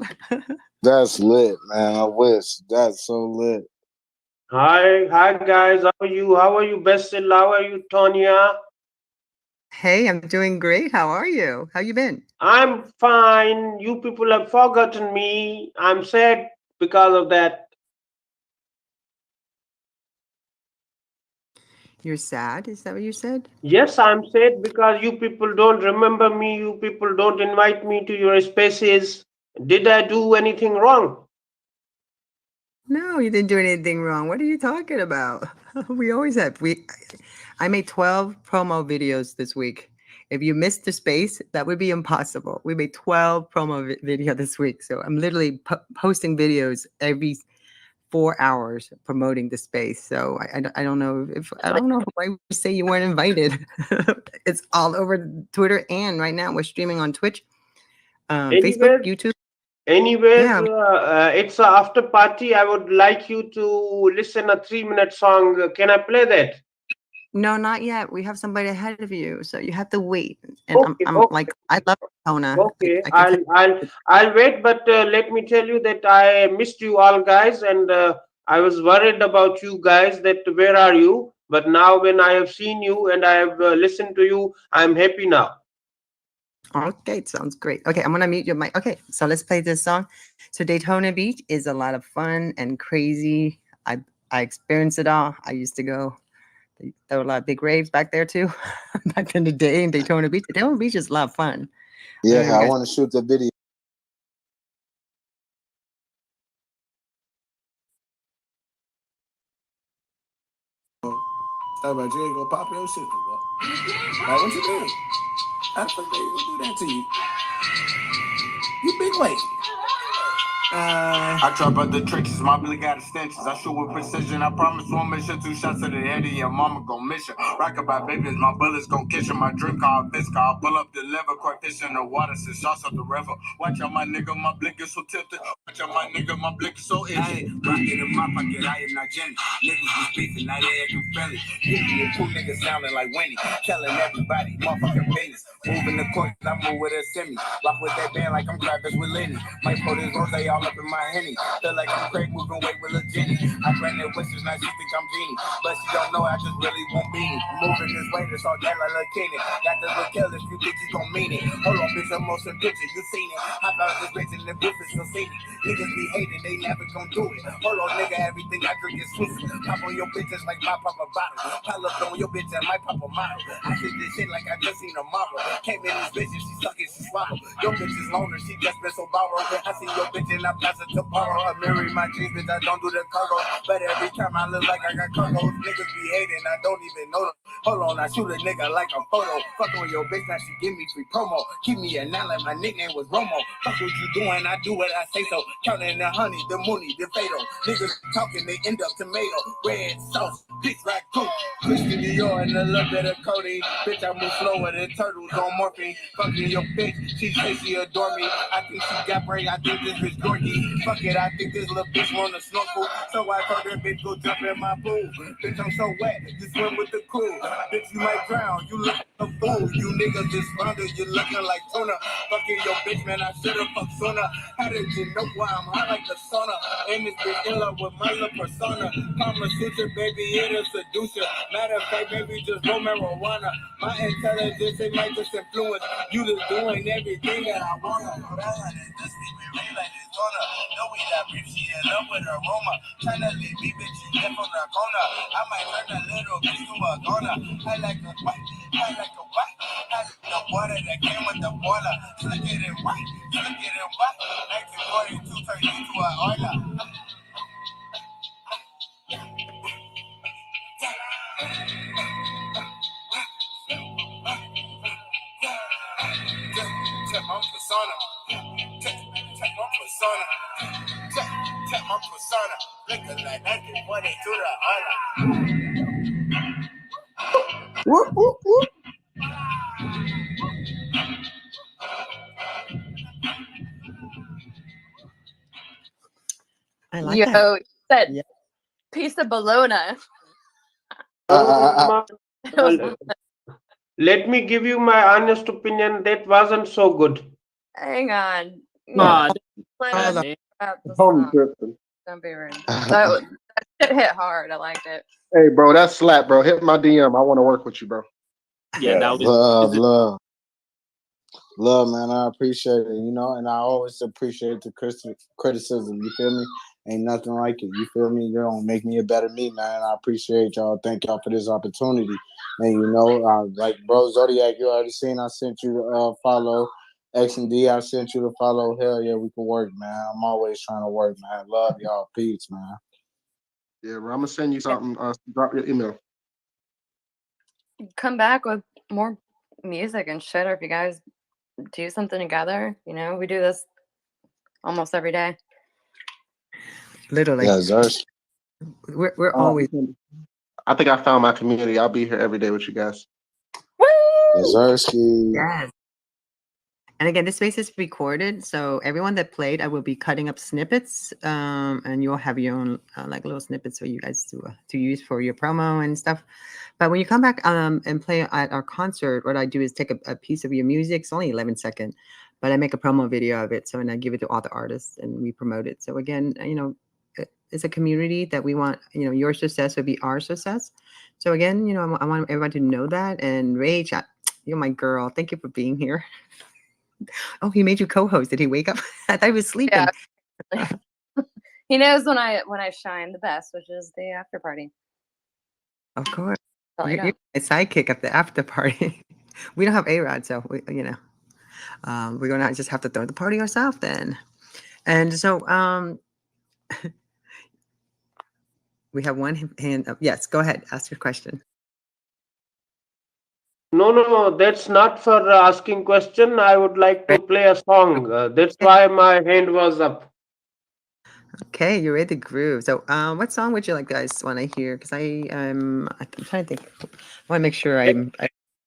that's lit, man. I wish. That's so lit. Hi guys. How are you? How are you, Basil? How are you, Tonya? Hey, I'm doing great. How are you? How you been? I'm fine. You people have forgotten me. I'm sad because of that. You're sad? Is that what you said? Yes, I'm sad because you people don't remember me. You people don't invite me to your spaces. Did I do anything wrong? No, you didn't do anything wrong. What are you talking about? We always have. I made 12 promo videos this week. If you missed the space, that would be impossible. We made 12 promo video this week. So I'm literally posting videos every 4 hours promoting the space. So I don't know why you say you weren't invited. It's all over Twitter, and right now we're streaming on Twitch, Facebook, YouTube. Anyways, it's a after party. I would like you to listen a 3-minute song. Can I play that? No, not yet. We have somebody ahead of you, so you have to wait. And I'm like, I love Daytona. Okay, I'll wait, but let me tell you that I missed you all guys, and I was worried about you guys. That where are you? But now when I have seen you and I have listened to you, I'm happy now. Okay, sounds great. Okay, I'm gonna mute your mic. Okay, so let's play this song. So Daytona Beach is a lot of fun and crazy. I experienced it all. I used to go. There were a lot of big raves back there too, back in the day in Daytona Beach. Daytona Beach is a lot of fun. Yeah, I want to shoot the video. Talk about you ain't gonna pop your shit, bro. Like, what you mean? How the fuck they gonna do that to you? You big weight. I drop out the trenches, my blick got extensions. I shoot with precision. I promise one mission, 2 shots to the head of your mama gon' miss you. Rockabye babies, my bullets gon' kiss you. My drink called Visca. I pull up the lever, caught fish in the water, since shots up the river. Watch out, my nigga, my blick is so tilted. Watch out, my nigga, my blick is so itchy. Rocket in my pocket, I am not Jenny. Niggas was beefing, now they acting friendly. Getting the 2 niggas sounding like Winnie. Telling everybody, motherfucking business. Moving the court, I move with a semi. Rock with that band like I'm Travis with Lenny. Might put his rose all all up in my henny. Feel like I'm Craig moving weight with a Jenny. I granted wishes, now she think I'm genie. But she don't know I just really won't be me. Moving this way, that's all that like Kenny. Got this look kill if you think you gon' mean it. Hold on, bitch, I'm motion picture, you seen it. I found this bitch in the business, you'll see it. Niggas be hating, they never gon' do it. Hold on, nigga, everything I drink is sweet. Pop on your bitches like my papa bottle. Pile up on your bitch and my papa model. I see this shit like I just seen a model. Came in this bitch and she suck it, she swallow. Your bitch is loner, she just been so borrowed. I see your bitch and I pass it to borrow. I marry my jeans, bitch, I don't do the cargo. But every time I look like I got cargo, niggas be hating, I don't even know them. Hold on, I shoot a nigga like a photo. Fuck on your bitch, now she give me free promo. Keep me a nine like my nickname was Romo. Fuck what you doing, I do what I say so. Counting the honey, the money, the fatal. Niggas talking, they end up tomato. Red sauce, bitch like cool. Christian Dior and a little bit of Cody. Bitch, I move slower than turtles on morphine. Fucking your bitch, she say she adore me. I think she got brain, I think this bitch dorky. Fuck it, I think this little bitch wanna snorkel. So I told that bitch go jump in my pool. Bitch, I'm so wet, you swim with the cool. Bitch, you might drown, you look like a fool. You niggas just floundered, you looking like tuna. Fucking your bitch, man, I should've fucked sooner. How did you know why I'm hot like the sauna? And this bitch in love with my little persona. Kama Sutra, baby, it a seducer. Matter of fact, baby, just roll marijuana. My intelligence, it might just influence. You just doing everything that I wanna. No, we that bitch, she in love with aroma. Tryna leave me, bitch, you live on the corner. I might turn a little bitch to a goner. I like a what? I like a what? I like the water that came with the boiler. Look at it white, look at it white. 1942 turned into an oiler. Check my persona. Check my persona. Check my persona. Looking like 1942 to oiler. Whoop, whoop, whoop. I like Yo, that. you said Yeah. piece of bologna. Let me give you my honest opinion. That wasn't so good. Hang on. Nah, Let hold us on. wrap this Holy up. Griffin. Don't be rude. That shit hit hard. I liked it. Hey, bro, that's slap, bro. Hit my DM. I want to work with you, bro. Yeah, that was Love, man. I appreciate it, you know, and I always appreciate the criticism. You feel me? Ain't nothing like it. You feel me? You don't make me a better me, man. I appreciate y'all. Thank y'all for this opportunity. And you know, like bro Zodiac, you already seen. I sent you to follow. X and D, I sent you to follow. Hell yeah, we can work, man. I'm always trying to work, man. Love y'all. Peace, man. Yeah, bro. I'm gonna send you something. Drop your email. Come back with more music and shit, or if you guys do something together. You know, we do this almost every day. Literally. Yeah, Zers. We're always. I think I found my community. I'll be here every day with you guys. Zarsky. Yes. And again, this space is recorded, so everyone that played, I will be cutting up snippets, and you'll have your own like little snippets for you guys to use for your promo and stuff. But when you come back and play at our concert, what I do is take a piece of your music. It's only 11 seconds, but I make a promo video of it. So and I give it to all the artists and we promote it. So again, you know, it's a community that we want. You know, your success would be our success. So again, you know, I want everybody to know that. And Rach, you're my girl. Thank you for being here. Oh, he made you co-host. Did he wake up? I thought he was sleeping. Yeah. He knows when I shine the best, which is the after party. Of course. Oh, You're a sidekick at the after party. We don't have A-Rod, so you know, we're gonna just have to throw the party ourselves then. And so we have one hand up. Yes, go ahead. Ask your question. No, that's not for asking question. I would like to play a song. That's why my hand was up. Okay, you're ready to groove. So, what song would you like guys want to hear? Because I'm trying to think. I want to make sure I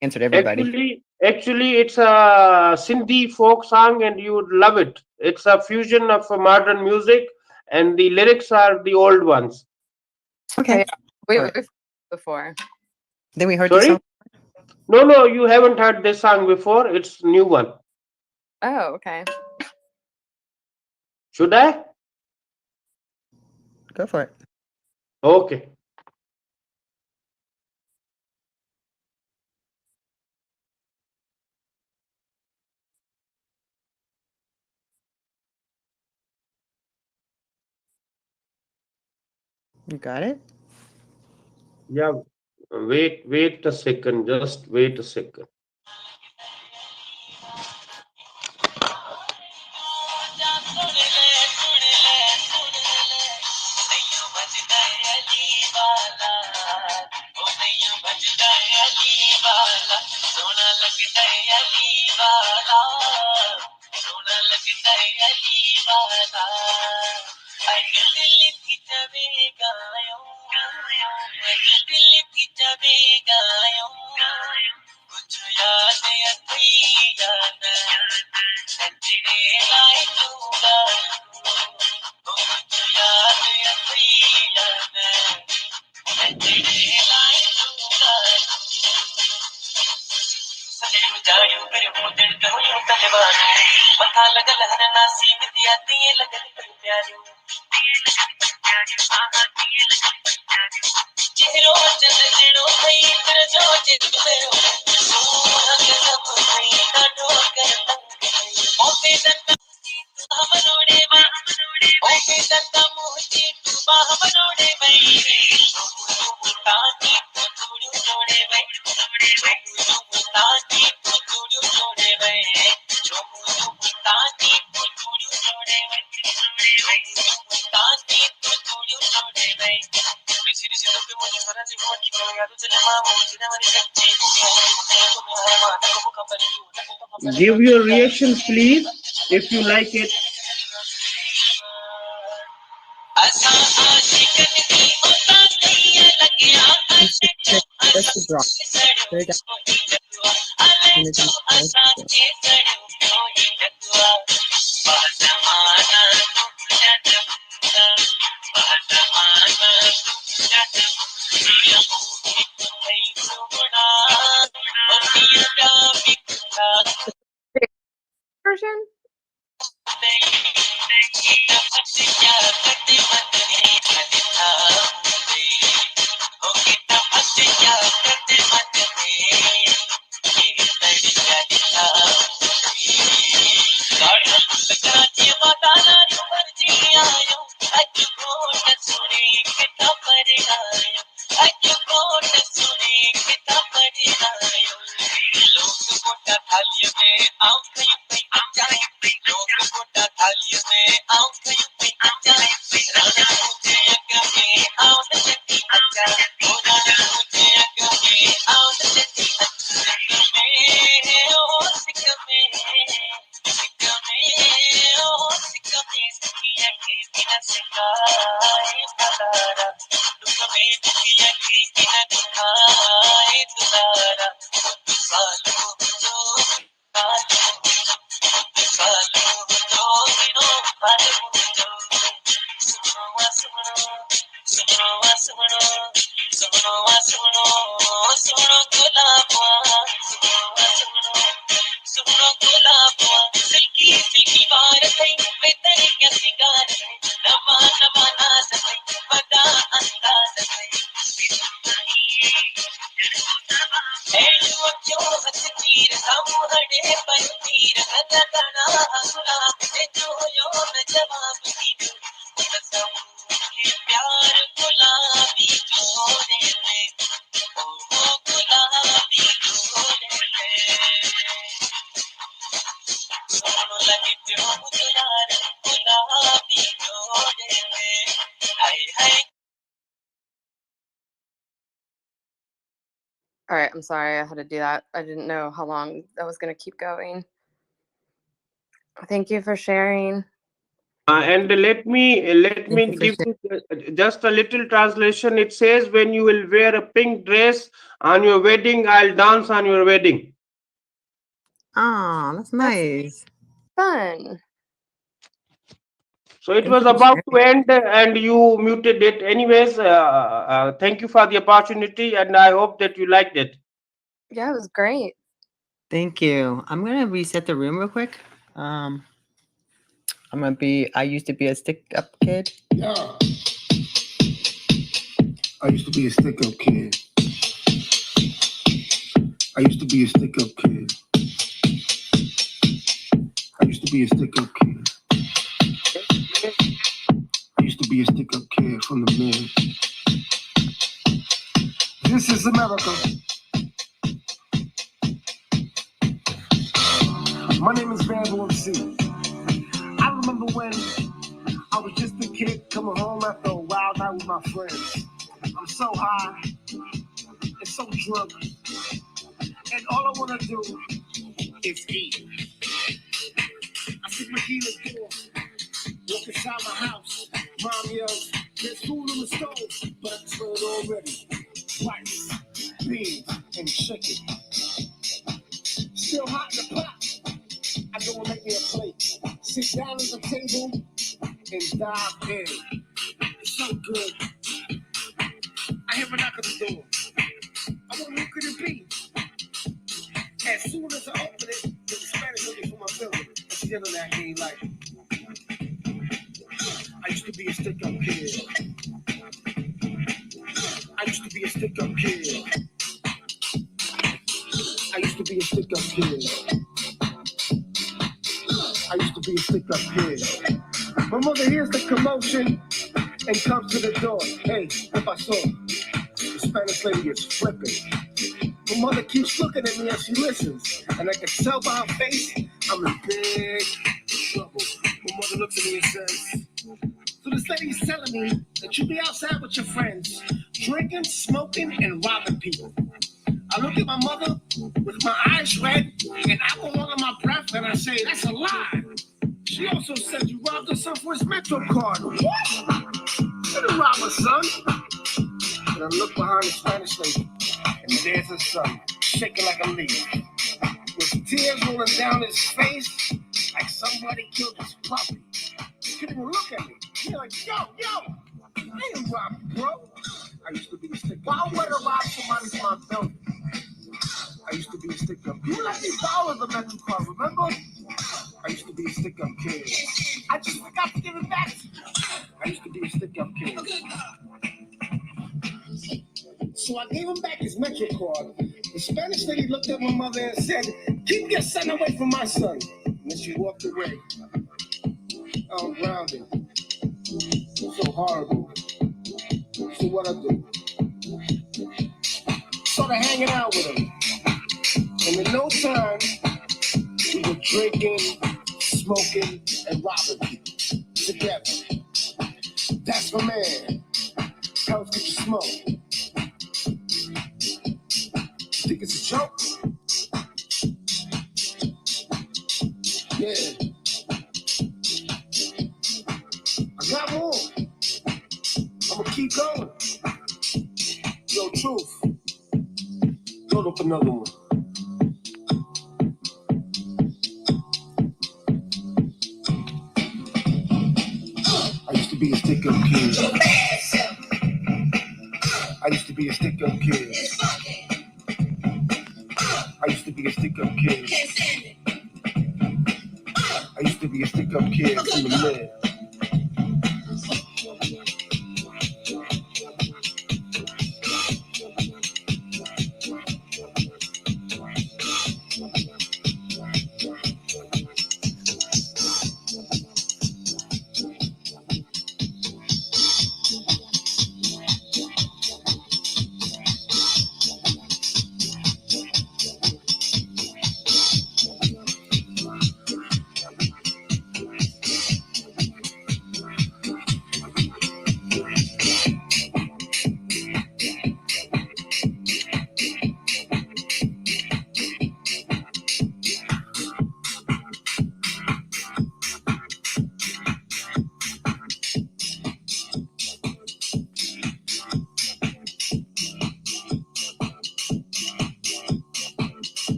answered everybody. Actually, it's a Sindhi folk song, and you would love it. It's a fusion of modern music, and the lyrics are the old ones. Okay. We've before. Then we heard Sorry? the song. No, you haven't heard this song before. It's new one. Oh, okay. Should I? Go for it. Okay. You got it? Yeah. Wait a second. Just wait a second. Give your reaction, please, if you like it. That's the drop. There you go. And it's just- Version? All right, I'm sorry I had to do that. I didn't know how long that was going to keep going. Thank you for sharing. And let me give you just a little translation. It says, when you will wear a pink dress on your wedding, I'll dance on your wedding. Ah, that's nice. Fun. So it was about to end and you muted it. Anyways, thank you for the opportunity and I hope that you liked it. Yeah, it was great. Thank you. I'm gonna reset the room real quick. I used to be a stick-up kid. Yeah. I used to be a stick-up kid. I used to be a stick-up kid. I used to be a stick-up kid. I used to be a stick-up kid from the mid. This is America. My name is Vandal MC. I remember when I was just a kid coming home after a wild night with my friends. I'm so high and so drunk, and all I want to do is eat. I stick my key in the door, walk inside my house. Mom yells, "There's food on the stove," but I told already. Rice, beans, and chicken. Still hot in the pot. I go and make me a plate. Sit down at the table and dive in. It's so good. I hear a knock at the door. I wonder who could it be? As soon as I open it, there's a Spanish lady from my building. And she's yelling at me like, I used to be a stick-up kid. I used to be a stick-up kid. I used to be a stick-up kid. I used to be a stick-up kid. My mother hears the commotion and comes to the door. Hey, what I saw? The Spanish lady is flipping. My mother keeps looking at me as she listens, and I can tell by her face I'm in big trouble. My mother looks at me and says, so this lady is telling me that you be outside with your friends, drinking, smoking, and robbing people. I look at my mother with my eyes red and alcohol in my breath, and I say, that's a lie. She also said you robbed her son for his Metro card. What? You didn't rob her son. And I look behind the Spanish lady, and there's her son, shaking like a leaf, with tears rolling down his face like somebody killed his puppy. He couldn't even look at me. He's like, yo, I didn't rob you, bro. I used to be a stick-up. Why would I rob somebody from my building? I used to be a stick-up. You let me borrow the Metro card, remember? I used to be a stick-up kid. I just forgot to give it back to you. I used to be a stick-up kid. So I gave him back his Metro card. The Spanish lady looked at my mother and said, keep your son away from my son. And then she walked away. I'm grounded. So horrible. So what I do? Started hanging out with him. And in no time, we were drinking, smoking, and robbing people together. That's my man. How else could you smoke? Think it's a joke? Yeah. I got more. I'ma keep going. Yo, Truth. Load up another one. I used to be a stick-up kid. I used to be a stick-up kid. I used to be a stick-up kid. I used to be a stick-up kid from the mid.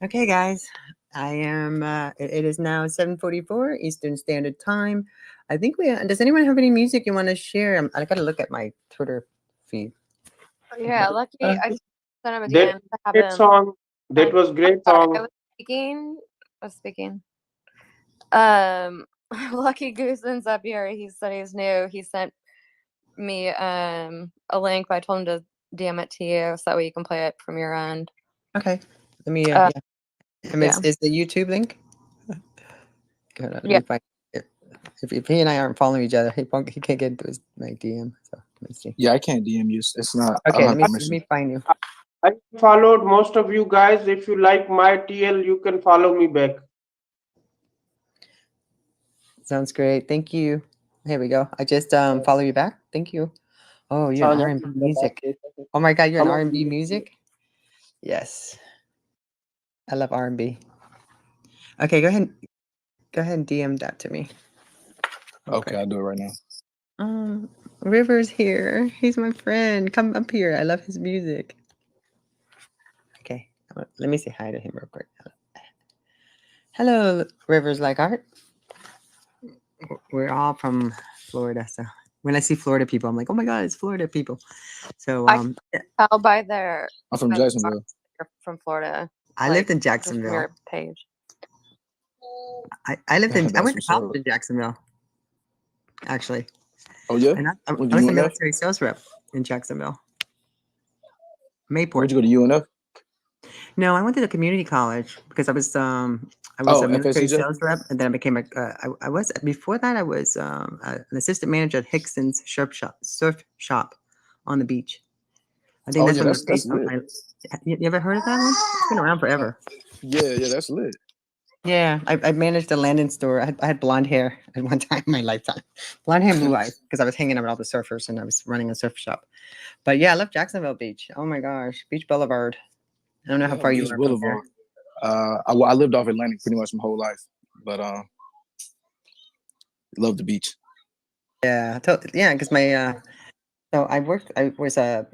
Okay, guys, I am. It is now 7:44 Eastern Standard Time. I think we. Does anyone have any music you want to share? I got to look at my Twitter feed. Yeah, Lucky. I sent him a That DM to have great him. song. That was great Sorry, song. I was speaking. Lucky Goosen's up here. He said he's new. He sent me a link, but I told him to DM it to you so that way you can play it from your end. Okay, let me. Yeah. Is the YouTube link? Good. Let Yeah. me find it. If he and I aren't following each other, he can't get into his my DM. So let's see. Yeah, I can't DM you. It's not. Okay, I don't have let permission. me find you. I followed most of you guys. If you like my TL, you can follow me back. Sounds great. Thank you. Here we go. I just follow you back. Thank you. Oh, you're in R&B music. Oh my God, you're in R&B music? Yes. I love R&B. Okay, go ahead. Go ahead and DM that to me. Okay, I'll do it right now. River's here. He's my friend. Come up here. I love his music. Okay, let me say hi to him real quick. Hello, Rivers Like Art. We're all from Florida, so when I see Florida people, I'm like, oh my God, it's Florida people. So I can tell by their. I'm from by the Jacksonville. artists that are from Florida. I like, lived in just from Jacksonville. your page. I lived in. I That's went to what's college up. in Jacksonville, actually. Oh yeah. And I Went to was a UNF? military sales rep in Jacksonville. Mayport. Where'd you go to UNF? No, I went to the community college because I was a Oh, military FSCJ? sales rep, and then I became I was before that I was an assistant manager at Hickson's surf shop on the beach. I think Oh that's yeah, when that's lit. you ever heard of that one? It's been around forever. Yeah, that's lit. Yeah, I managed a landing store. I had blonde hair at one time in my lifetime. Blonde hair and blue eyes because I was hanging out with all the surfers and I was running a surf shop. But yeah, I love Jacksonville Beach. Oh my gosh, Beach Boulevard. I don't know how Yeah, far you Beach are from there. Boulevard. I lived off Atlantic pretty much my whole life, but love the beach. Yeah, yeah, because my so I worked. I was an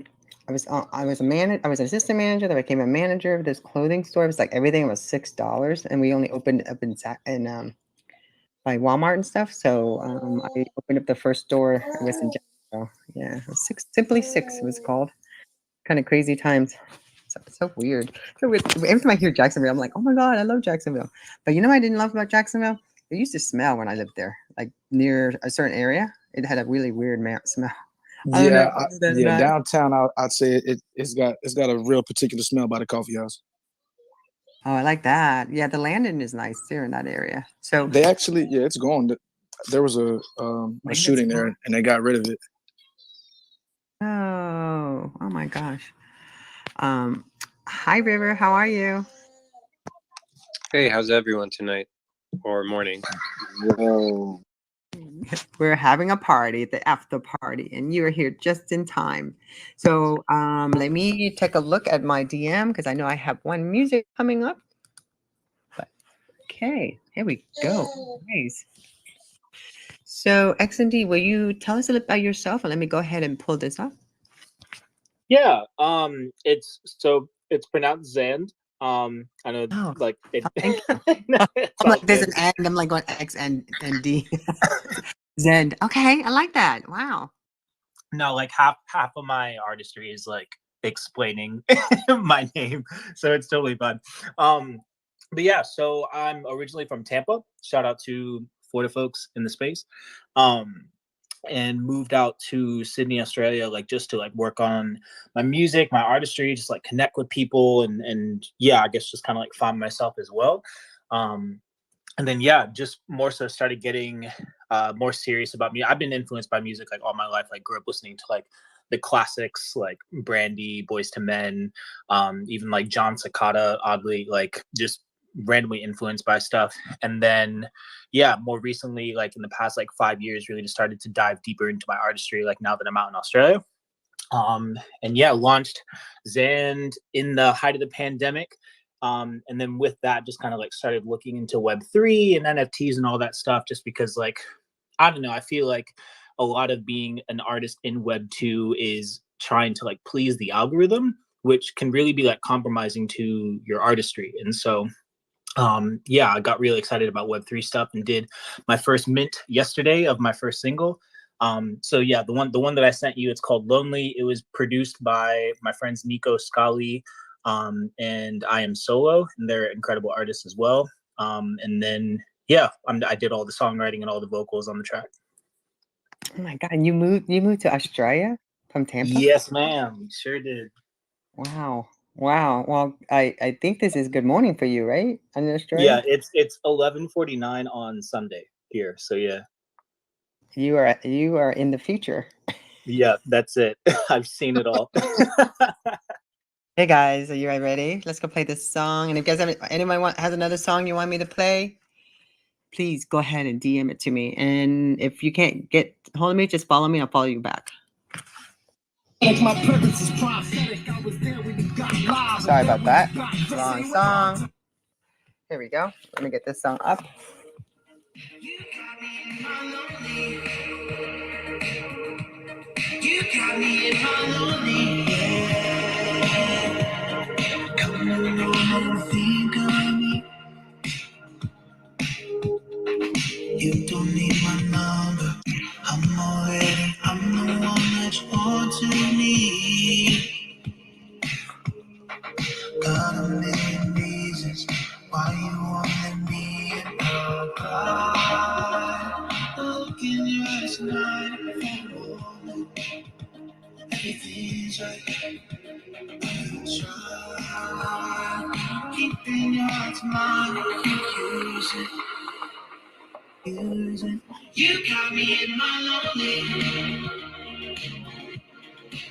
assistant manager. Then I became a manager of this clothing store. It was like everything was $6, and we only opened up in by Walmart and stuff. So I opened up the first store. It was in Jacksonville. Yeah, it was Simply Six. It was called. Kind of crazy times. So weird. So weird. Every time I hear Jacksonville, I'm like, oh my God, I love Jacksonville. But you know what I didn't love about Jacksonville? It used to smell when I lived there, like near a certain area. It had a really weird smell. I don't know Yeah, if it was that. downtown. I'd say it's got a real particular smell by the coffee house. Oh, I like that. Yeah, the landing is nice there in that area. So They actually, it's gone. There was a shooting there, and they got rid of it. Oh my gosh. Hi River, how are you? Hey, how's everyone tonight or morning? Whoa. We're having a party at the after party, and you are here just in time. So let me take a look at my DM because I know I have one music coming up. But okay, here we go. Nice. So X&D, will you tell us a little about yourself, and let me go ahead and pull this up. Yeah. It's pronounced Zand. I know like it, Thank you. no, I'm like, there's an and. I'm like going X and D. Zend. Okay, I like that. Wow. No, like half of my artistry is like explaining my name, so it's totally fun. But yeah, so I'm originally from Tampa. Shout out to Florida folks in the space. And moved out to Sydney, Australia, like just to like work on my music, my artistry, just like connect with people and yeah, I guess just kind of like find myself as well. and then yeah, just more so started getting more serious about me. I've been influenced by music like all my life. Like grew up listening to like the classics like Brandy, Boys to Men, even like John Cicada, oddly, like just randomly influenced by stuff. And then yeah, more recently, like in the past like 5 years, really just started to dive deeper into my artistry, like now that I'm out in Australia. And yeah, launched Zand in the height of the pandemic. And then with that, just kind of like started looking into Web3 and NFTs and all that stuff, just because like, I don't know, I feel like a lot of being an artist in Web2 is trying to like please the algorithm, which can really be like compromising to your artistry. And so yeah, I got really excited about Web3 stuff and did my first mint yesterday of my first single. So yeah, the one that I sent you, it's called Lonely. It was produced by my friends Nico Scali and I Am Solo, and they're incredible artists as well. And then yeah, I did all the songwriting and all the vocals on the track. Oh my God, you moved to Australia from Tampa? Yes, ma'am. Sure did. Wow. Wow. Well, I think this is good morning for you, right? In Yeah, Australia? it's 11:49 on Sunday here. So yeah. You are in the future. Yeah, that's it. I've seen it all. Hey guys, are you guys ready? Let's go play this song. And if you guys anyone has another song you want me to play, please go ahead and DM it to me. And if you can't get hold of me, just follow me. I'll follow you back. My presence is prophetic. I was there when you got live. Sorry about that. Wrong song. Here we go. Let me get this song up. You got me in my lonely, yeah. Come on over, think of me. You don't need my number. I'm the one that you want to need. Got a million reasons why you wanted me and I'll cry. The look in your eyes tonight, everything's right. I try, keeping your heart mine, use it. You got me in my lonely.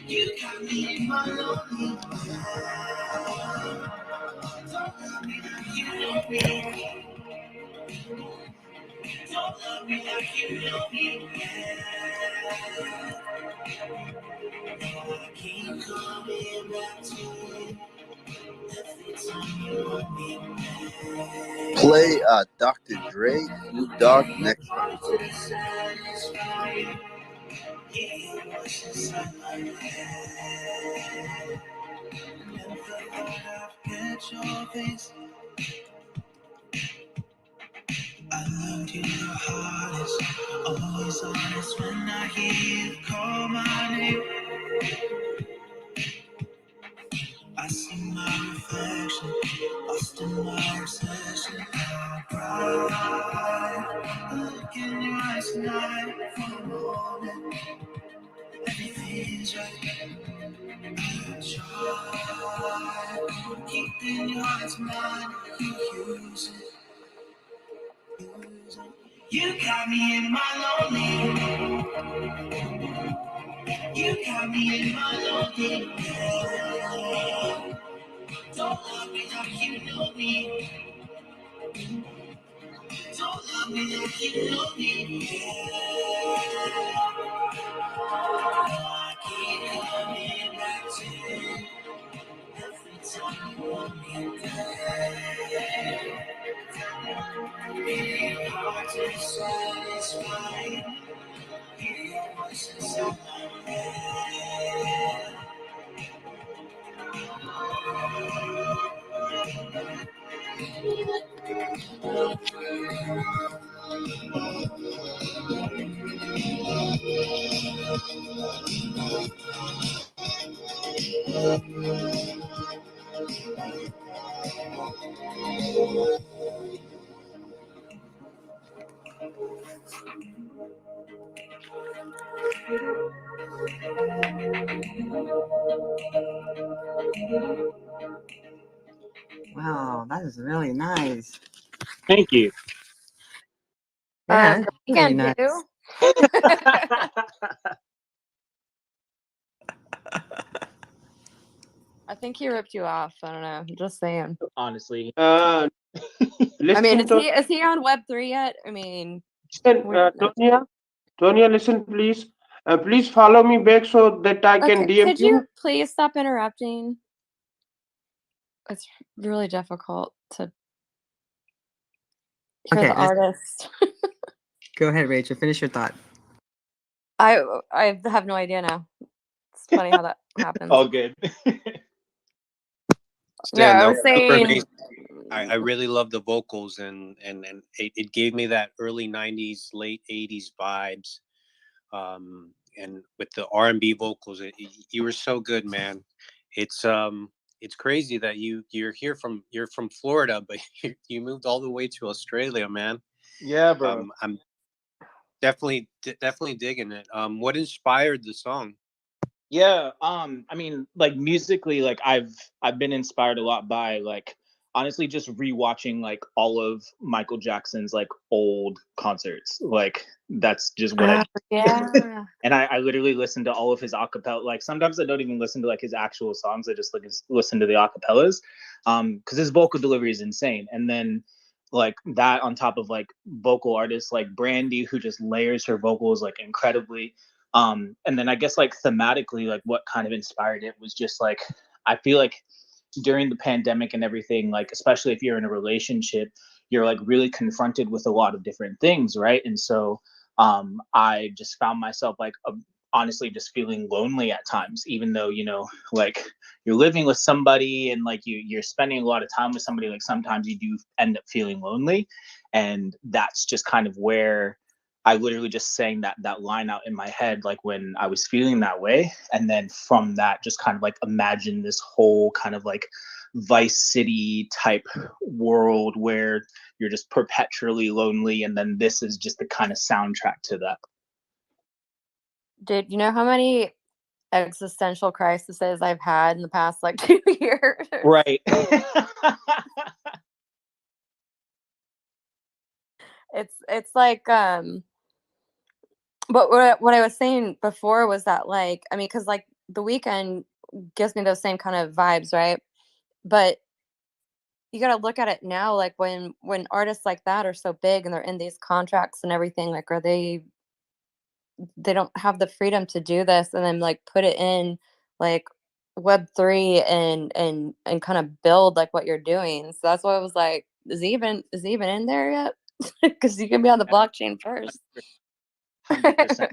You got me in my lonely. Don't love me like you know me. Don't love me like you know me. I keep coming back to you. Every time you want me. Play Dr. Dre, Snoop Dogg, Next Time. I loved you the hardest, always honest when I hear you call my name. I see my reflection, lost in my obsession. I cry, look in your eyes tonight for a moment. Everything's right. I try, keeping your heart tonight. You use it. You got me in my lonely. You got me in my lonely. Don't love me like you know me. Don't love me like you know me. I keep coming back to you. Every time you want me there. It's hard to satisfy. Hear your voice inside my head. Wow, that is really nice. Thank you. Yeah, that's You really can nice. do. I think he ripped you off. I don't know. I'm just saying. Honestly. I mean, Listen to is he on Web3 yet? I mean, listen, Tonya, listen, please. Please follow me back so that I can okay, DM could you. you please stop interrupting? It's really difficult to hear Okay, the artist. go ahead, Rachel. Finish your thought. I have no idea now. It's funny how that happens. All good. No, Stan, I that was was super saying. amazing. I really love the vocals and it gave me that early 90s, late 80s vibes. And with the R&B vocals, you were so good, man. It's crazy that you're from Florida, but you moved all the way to Australia, man. Yeah, bro. I'm definitely digging it. What inspired the song? Yeah, I mean, like musically, like I've been inspired a lot by like honestly just rewatching like all of Michael Jackson's like old concerts. Like that's just what I do. Yeah. And I literally listen to all of his acapella. Like sometimes I don't even listen to like his actual songs. I just like listen to the acapellas, because his vocal delivery is insane. And then like that on top of like vocal artists like Brandy, who just layers her vocals like incredibly. And then I guess like thematically, like what kind of inspired it was just like I feel like during the pandemic and everything, like especially if you're in a relationship, you're like really confronted with a lot of different things, right? And so I just found myself like honestly just feeling lonely at times, even though like you're living with somebody and like you're spending a lot of time with somebody. Like sometimes you do end up feeling lonely, and that's just kind of where I literally just sang that line out in my head, like when I was feeling that way. And then from that, just kind of like imagine this whole kind of like Vice City type world where you're just perpetually lonely. And then this is just the kind of soundtrack to that. Dude, you know how many existential crises I've had in the past like 2 years? Right. It's like but what I was saying before was that like I mean because like The Weeknd gives me those same kind of vibes, right? But you got to look at it now, like when artists like that are so big and they're in these contracts and everything, like are they don't have the freedom to do this and then like put it in like Web3 and kind of build like what you're doing. So that's why I was like, is he even in there yet? Because you can be on the blockchain first. 100%.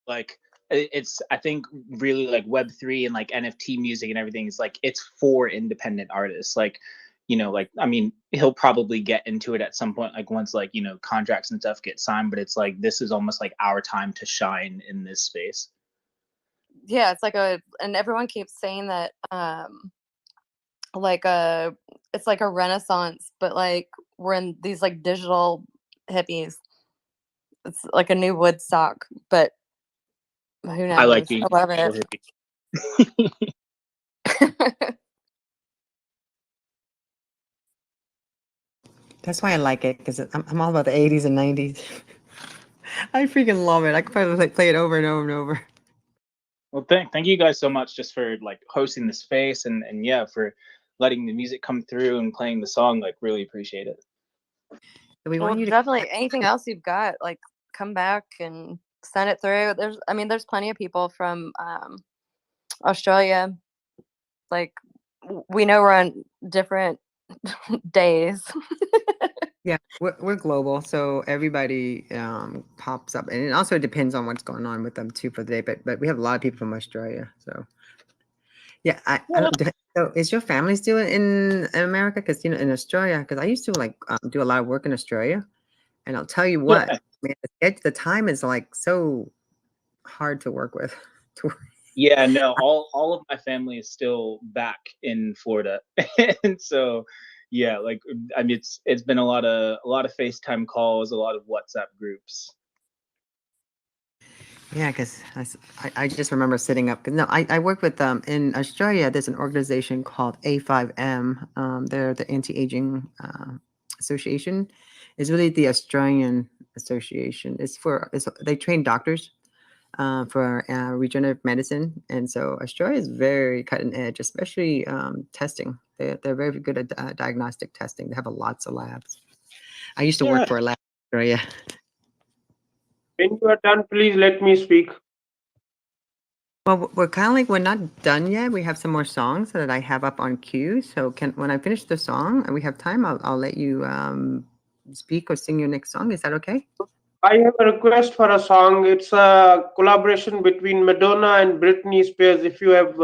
Like it's I think really like Web3 and like NFT music and everything is like it's for independent artists. Like like I mean he'll probably get into it at some point, like once like contracts and stuff get signed, but it's like this is almost like our time to shine in this space. Yeah, it's like and everyone keeps saying that it's like a renaissance, but like we're in these like digital hippies. It's like a new Woodstock, but who knows? I like being I love it. That's why I like it, because I'm all about the 80s and 90s. I freaking love it. I could probably like play it over and over and over. Well, thank you guys so much just for like hosting the space and yeah, for letting the music come through and playing the song. Like really appreciate it. We want you to definitely anything else you've got, like come back and send it through. There's plenty of people from Australia. Like we know we're on different days. Yeah, we're global, so everybody pops up, and it also depends on what's going on with them too for the day. But we have a lot of people from Australia, so yeah. I don't. So is your family still in America? Because in Australia, because I used to like do a lot of work in Australia, and I'll tell you what, man, the time is like so hard to work with. Yeah, no, all of my family is still back in Florida, and so yeah, like I mean, it's been a lot of FaceTime calls, a lot of WhatsApp groups. Yeah, because I just remember sitting up. No, I work with in Australia. There's an organization called A5M. They're the Anti-Aging Association. It's really the Australian Association. They train doctors for regenerative medicine, and so Australia is very cutting edge, especially testing. They're very good at diagnostic testing. They have lots of labs. I used to work for a lab in Australia. When you are done, please let me speak. Well, we're kind of like, we're not done yet. We have some more songs that I have up on queue. So when I finish the song and we have time, I'll let you speak or sing your next song. Is that okay? I have a request for a song. It's a collaboration between Madonna and Britney Spears. If you have.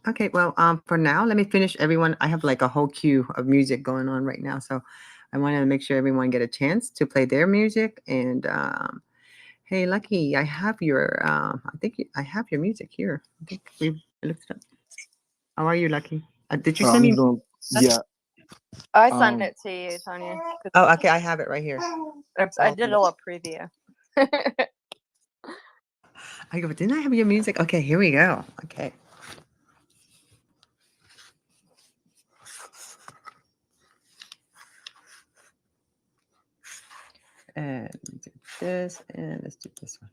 Okay, well, for now, let me finish everyone. I have like a whole queue of music going on right now. So I want to make sure everyone get a chance to play their music. And hey, Lucky, I have your, I think I have your music here. I think we looked it up. How are you, Lucky? Did you send me? Yeah. I sent it to you, Tanya. Oh, okay, I have it right here. I did a little preview. I go, but didn't I have your music? Okay, here we go. Okay. And do this, and let's do this one.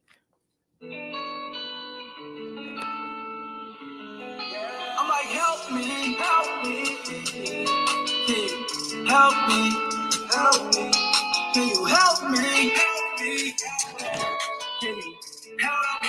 I'm like, help me, help me. Yeah. Help me, help me. Can you help me, help me? Can you help me?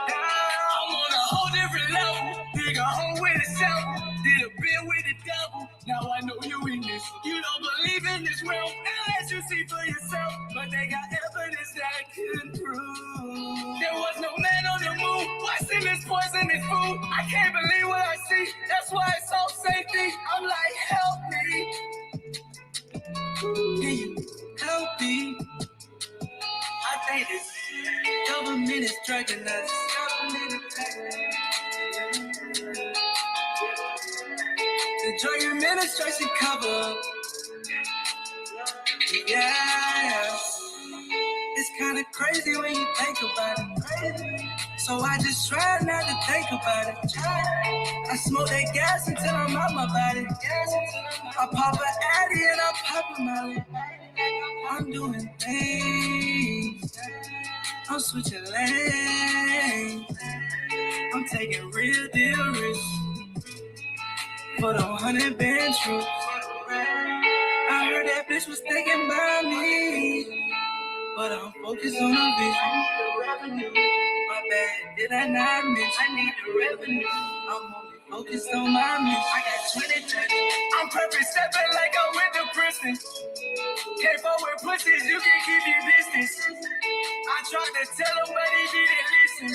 I'm on a whole different level. Dig a hole with a shovel. Did a bit with the devil. Now I know you in this. You don't believe in this realm unless you see for yourself. But they got evidence that couldn't prove. There was no man on the moon. Watching this poisonous food. I can't believe what I see. That's why it's all safety. I'm like, help me. Can you help me? I think this government is dragging us. The drug administration cover. Yeah. It's kind of crazy when you think about it. So I just try not to think about it. I smoke that gas until I'm out my body. I pop an Addy and I pop a Molly. I'm doing things. I'm switching lanes. I'm taking real deal risks for the 100 band troops. I heard that bitch was thinking about me, but I'm focused on the vision. My bad, did I not miss? I need the revenue. I'm only focused on my mission. I got 20 touches. I'm perfect stepping like I went to prison. Can't fuck with pussies, you can keep your distance. I tried to tell him, but he didn't listen.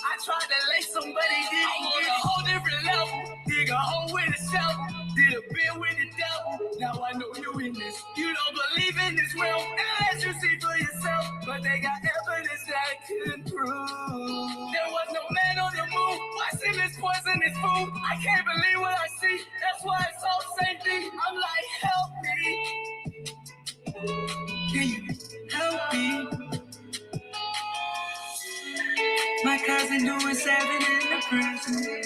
I tried to lay somebody didn't. I'm on a whole different level. Dig a hole with a shovel. Did a bit with the devil. Now I know you in this. You don't believe in this realm unless you see for yourself. But they got evidence that couldn't prove. There was no man on the moon. Watching this poisonous food. I can't believe what I see. That's why it's all safety. I'm like, help me. Can you help me? My cousin doing 7 in the prison.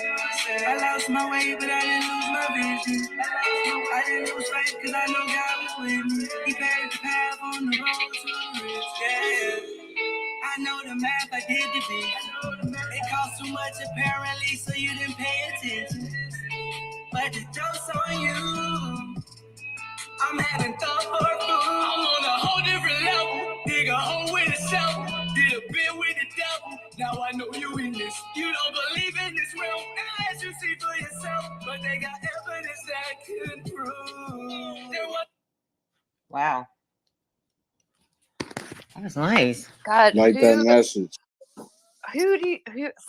I lost my way, but I didn't lose my vision. I didn't lose faith, cause I know God was with me. He paved the path on the road to the rich, yeah. I know the math, I did the big. It cost too much apparently, so you didn't pay attention. But the joke's on you. I'm having thought for food. I'm on a whole different level. Dig a hole with a shovel. Did a bit with the devil. Now I know you in this. You don't believe in this realm unless you see for yourself. But they got evidence that couldn't prove. There was. Wow. That was nice. God, Like that message.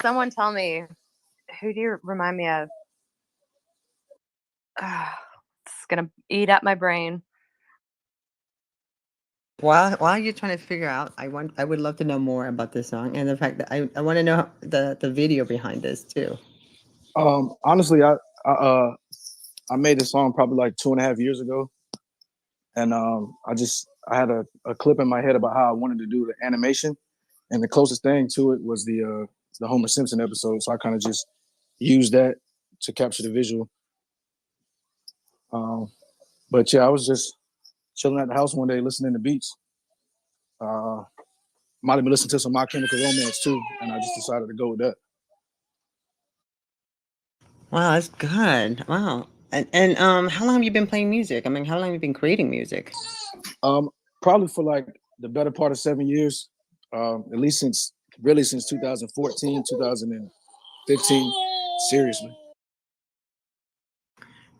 Someone tell me, who do you remind me of? It's gonna eat up my brain. While you're trying to figure out, I would love to know more about this song and the fact that I want to know the video behind this too. Honestly, I made this song probably like 2.5 years ago, and I had a clip in my head about how I wanted to do the animation, and the closest thing to it was the Homer Simpson episode. So I kind of just used that to capture the visual. But yeah, I was just chilling at the house one day, listening to beats. Might have been listening to some My Chemical Romance too, and I just decided to go with that. Wow, that's good. Wow. And how long have you been playing music? I mean, how long have you been creating music? Probably for like the better part of 7 years. At least since 2014, 2015. Seriously.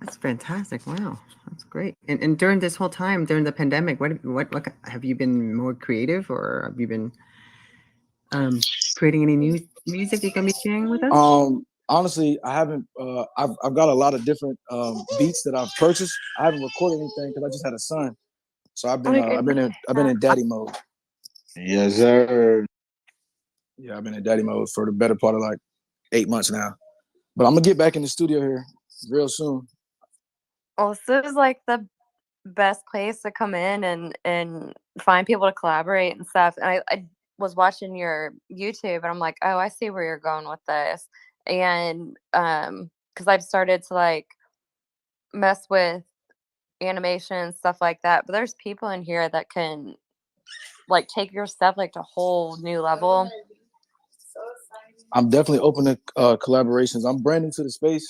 That's fantastic. Wow, that's great. And during this whole time, during the pandemic, what have you been more creative, or have you been creating any new music you can be sharing with us? Honestly, I haven't. I've got a lot of different beats that I've purchased. I haven't recorded anything because I just had a son, so I've been in daddy mode. Yes, sir. Yeah, I've been in daddy mode for the better part of like 8 months now. But I'm gonna get back in the studio here real soon. Well, this is like the best place to come in and find people to collaborate and stuff. And I was watching your YouTube and I'm like, oh, I see where you're going with this. And because I've started to like mess with animation and stuff like that. But there's people in here that can like take your stuff like to a whole new level. I'm definitely open to collaborations. I'm brand new to the space.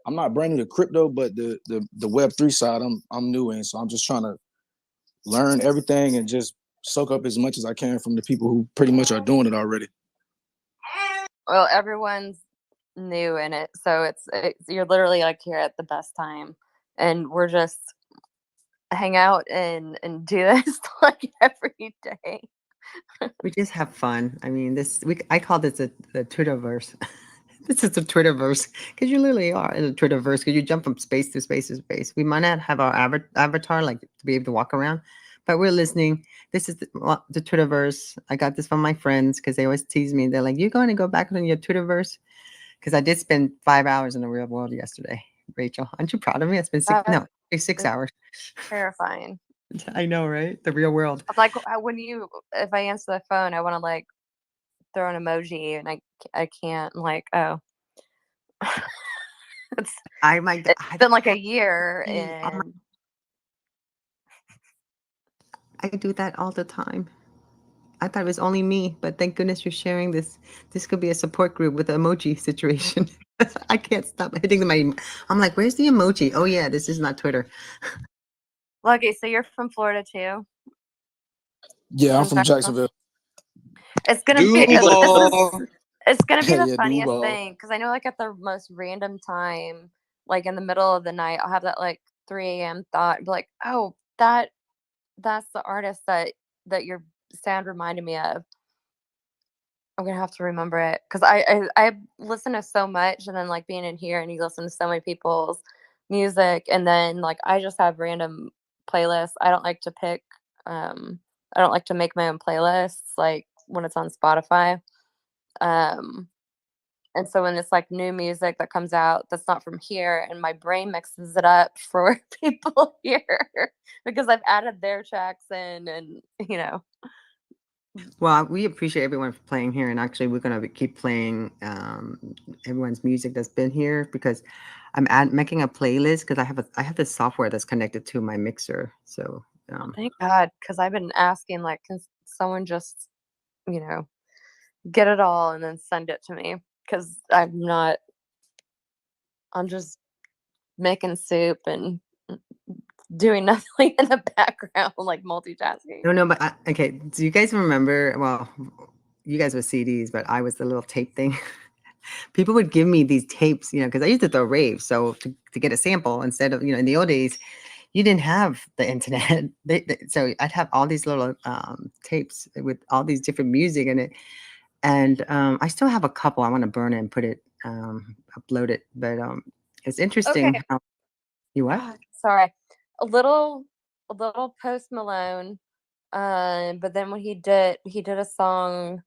I'm not brand new to crypto, but the Web3 side, I'm new in. So I'm just trying to learn everything and just soak up as much as I can from the people who pretty much are doing it already. Well, everyone's new in it, so it's you're literally like here at the best time, and we're just hang out and do this like every day. We just have fun. I mean, I call this the Twitterverse. This is the Twitterverse because you literally are in the Twitterverse because you jump from space to space to space. We might not have our avatar like to be able to walk around, but we're listening. This is the Twitterverse. I got this from my friends because they always tease me. They're like, "You're going to go back on your Twitterverse?" Because I did spend 5 hours in the real world yesterday. Rachel, aren't you proud of me? I spent 6 hours. Terrifying. I know, right? The real world. I'm like, if I answer the phone, I want to like throw an emoji, and I can't. I'm like, oh, it's been like a year, and I do that all the time. I thought it was only me, but thank goodness you're sharing this. This could be a support group with the emoji situation. I can't stop hitting I'm like, where's the emoji? Oh yeah, this is not Twitter. Lucky, so you're from Florida too? Yeah, I'm from Jacksonville. It's gonna be Duval. it's gonna be the Yeah, funniest Duval. thing because I know like at the most random time, like in the middle of the night, I'll have that like 3 a.m. thought, be like, oh, that's the artist that your sound reminded me of. I'm gonna have to remember it because I listen to so much, and then like being in here and you listen to so many people's music, and then like I just have random playlists. I don't like to pick. I don't like to make my own playlists like when it's on Spotify. And so when it's like new music that comes out that's not from here, and my brain mixes it up for people here because I've added their tracks in, and you know. Well, we appreciate everyone for playing here, and actually, we're gonna keep playing everyone's music that's been here because I'm making a playlist because I have this software that's connected to my mixer. So Thank God, because I've been asking like, can someone just, get it all and then send it to me? Because I'm just making soup and doing nothing in the background, like multitasking. No, but okay. Do you guys remember? Well, you guys were CDs, but I was the little tape thing. People would give me these tapes, because I used to throw raves. So to get a sample instead of, in the old days, you didn't have the internet. So I'd have all these little tapes with all these different music in it. And I still have a couple. I want to burn it and put it, upload it. But it's interesting. Okay. You what? Sorry. A little Post Malone. But then when he did a song,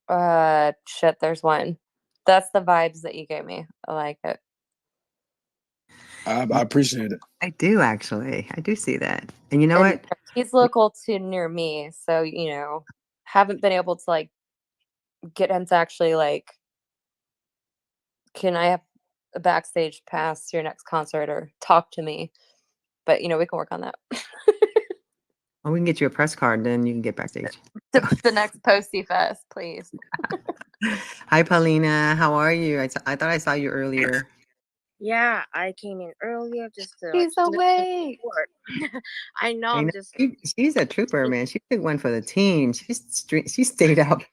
there's one. That's the vibes that you gave me. I like it. I appreciate it. I do actually. I do see that. And you know what? He's local to near me, so haven't been able to like get him to actually like, can I have a backstage pass to your next concert or talk to me? but we can work on that. Well, we can get you a press card, then you can get backstage. The next Posty Fest, please. Hi, Paulina. How are you? I thought I saw you earlier. Yeah, I came in earlier just to She's awake. I know. I I'm know. just. She's a trooper, man. She took one for the team. She stayed out.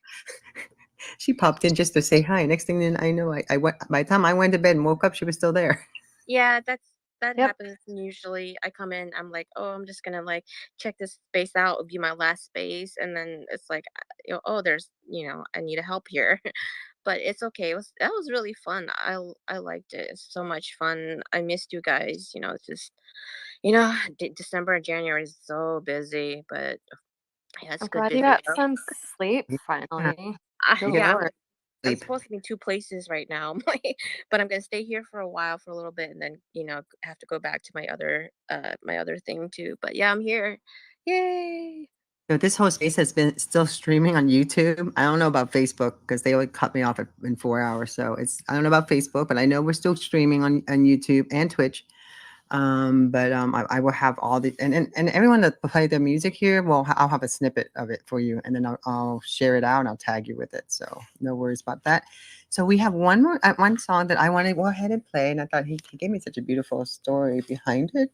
She popped in just to say hi. Next thing I know, I went. By the time I went to bed and woke up, she was still there. Yeah, that Yep. happens usually. I come in, I'm like, oh, I'm just gonna like check this space out. It'll be my last space, and then it's like, oh, there's, I need a help here. But it's okay. That was really fun. I liked it. It's so much fun. I missed you guys. It's just, December and January is so busy, but yeah, it's I'm good glad to you hear. got some sleep Yeah. finally. Good Yeah, Lord. I'm Sleep. supposed to be in two places right now, but I'm gonna stay here for a while, for a little bit, and then have to go back to my other thing too. But yeah, I'm here. Yay! So this whole space has been still streaming on YouTube. I don't know about Facebook because they would cut me off in 4 hours. So I don't know about Facebook, but I know we're still streaming on YouTube and Twitch. I will have all the and everyone that play the music here. Well, I'll have a snippet of it for you, and then I'll share it out and I'll tag you with it. So no worries about that. So we have one song that I want to go ahead and play, and I thought he gave me such a beautiful story behind it.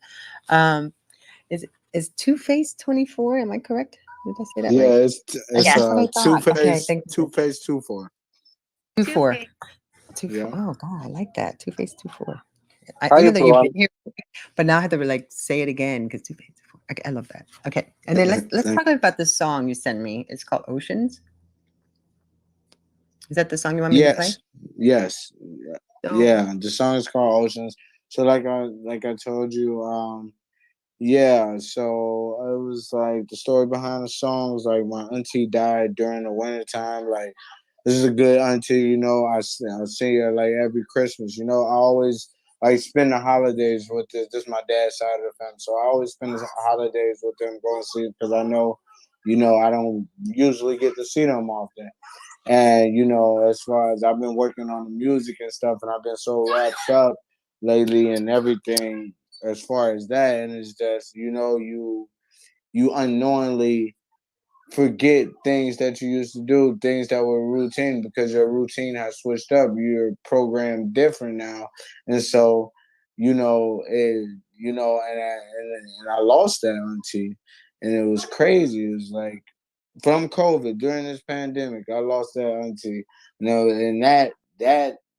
Is Twoface 24? Am I correct? Did I say that Yeah, right? it's That's what I thought. Okay, thank you. Twoface 24. 24. Yeah. Oh God, I like that. Twoface 24. How you Even though you've feel? been here, but now I have to like say it again because Twoface 24. Okay, I love that. Okay, and then let's talk about this song you sent me. It's called Oceans. Is that the song you want me to play? Yes. So- Yeah. The song is called Oceans. So like I told you, yeah, so it was like the story behind the song was like my auntie died during the winter time. Like this is a good auntie, I see her like every Christmas. I always like spend the holidays with this. This is my dad's side of the family, so I always spend the holidays with them, going to see because I know, I don't usually get to see them often. And as far as I've been working on the music and stuff, and I've been so wrapped up lately and everything as far as that, and it's just you unknowingly forget things that you used to do, things that were routine because your routine has switched up. You're programmed different now, and so and I lost that auntie, and it was crazy. It was like from COVID during this pandemic, I lost that auntie. And that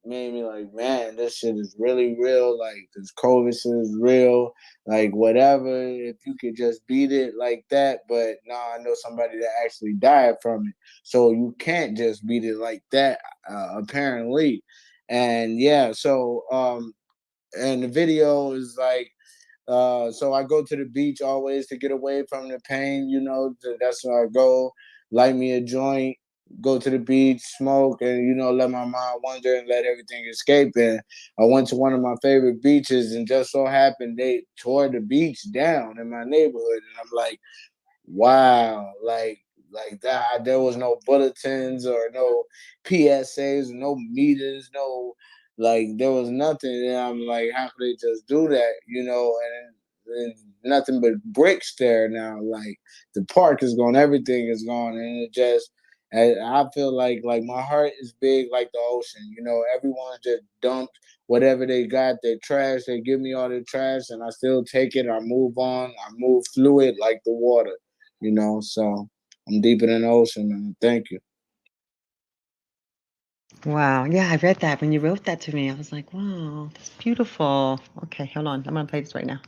made me like, man, this shit is really real. Like this COVID shit is real. Like whatever, if you could just beat it like that. But now I know somebody that actually died from it, so you can't just beat it like that. Apparently, and yeah. So and the video is like. So I go to the beach always to get away from the pain, that's where I go, light me a joint, go to the beach, smoke, and, let my mind wander and let everything escape. And I went to one of my favorite beaches and just so happened they tore the beach down in my neighborhood. And I'm like, wow, like that. There was no bulletins or no PSAs, no meters, no there was nothing. And I'm like, how could they just do that? And nothing but bricks there now. Like the park is gone, everything is gone, and it just. I feel like my heart is big like the ocean. Everyone just dumped whatever they got, their trash. They give me all their trash, and I still take it. I move on. I move fluid like the water. So I'm deeper than the ocean, man. Thank you. Wow. Yeah, I read that when you wrote that to me. I was like, wow, that's beautiful. Okay, hold on. I'm gonna play this right now.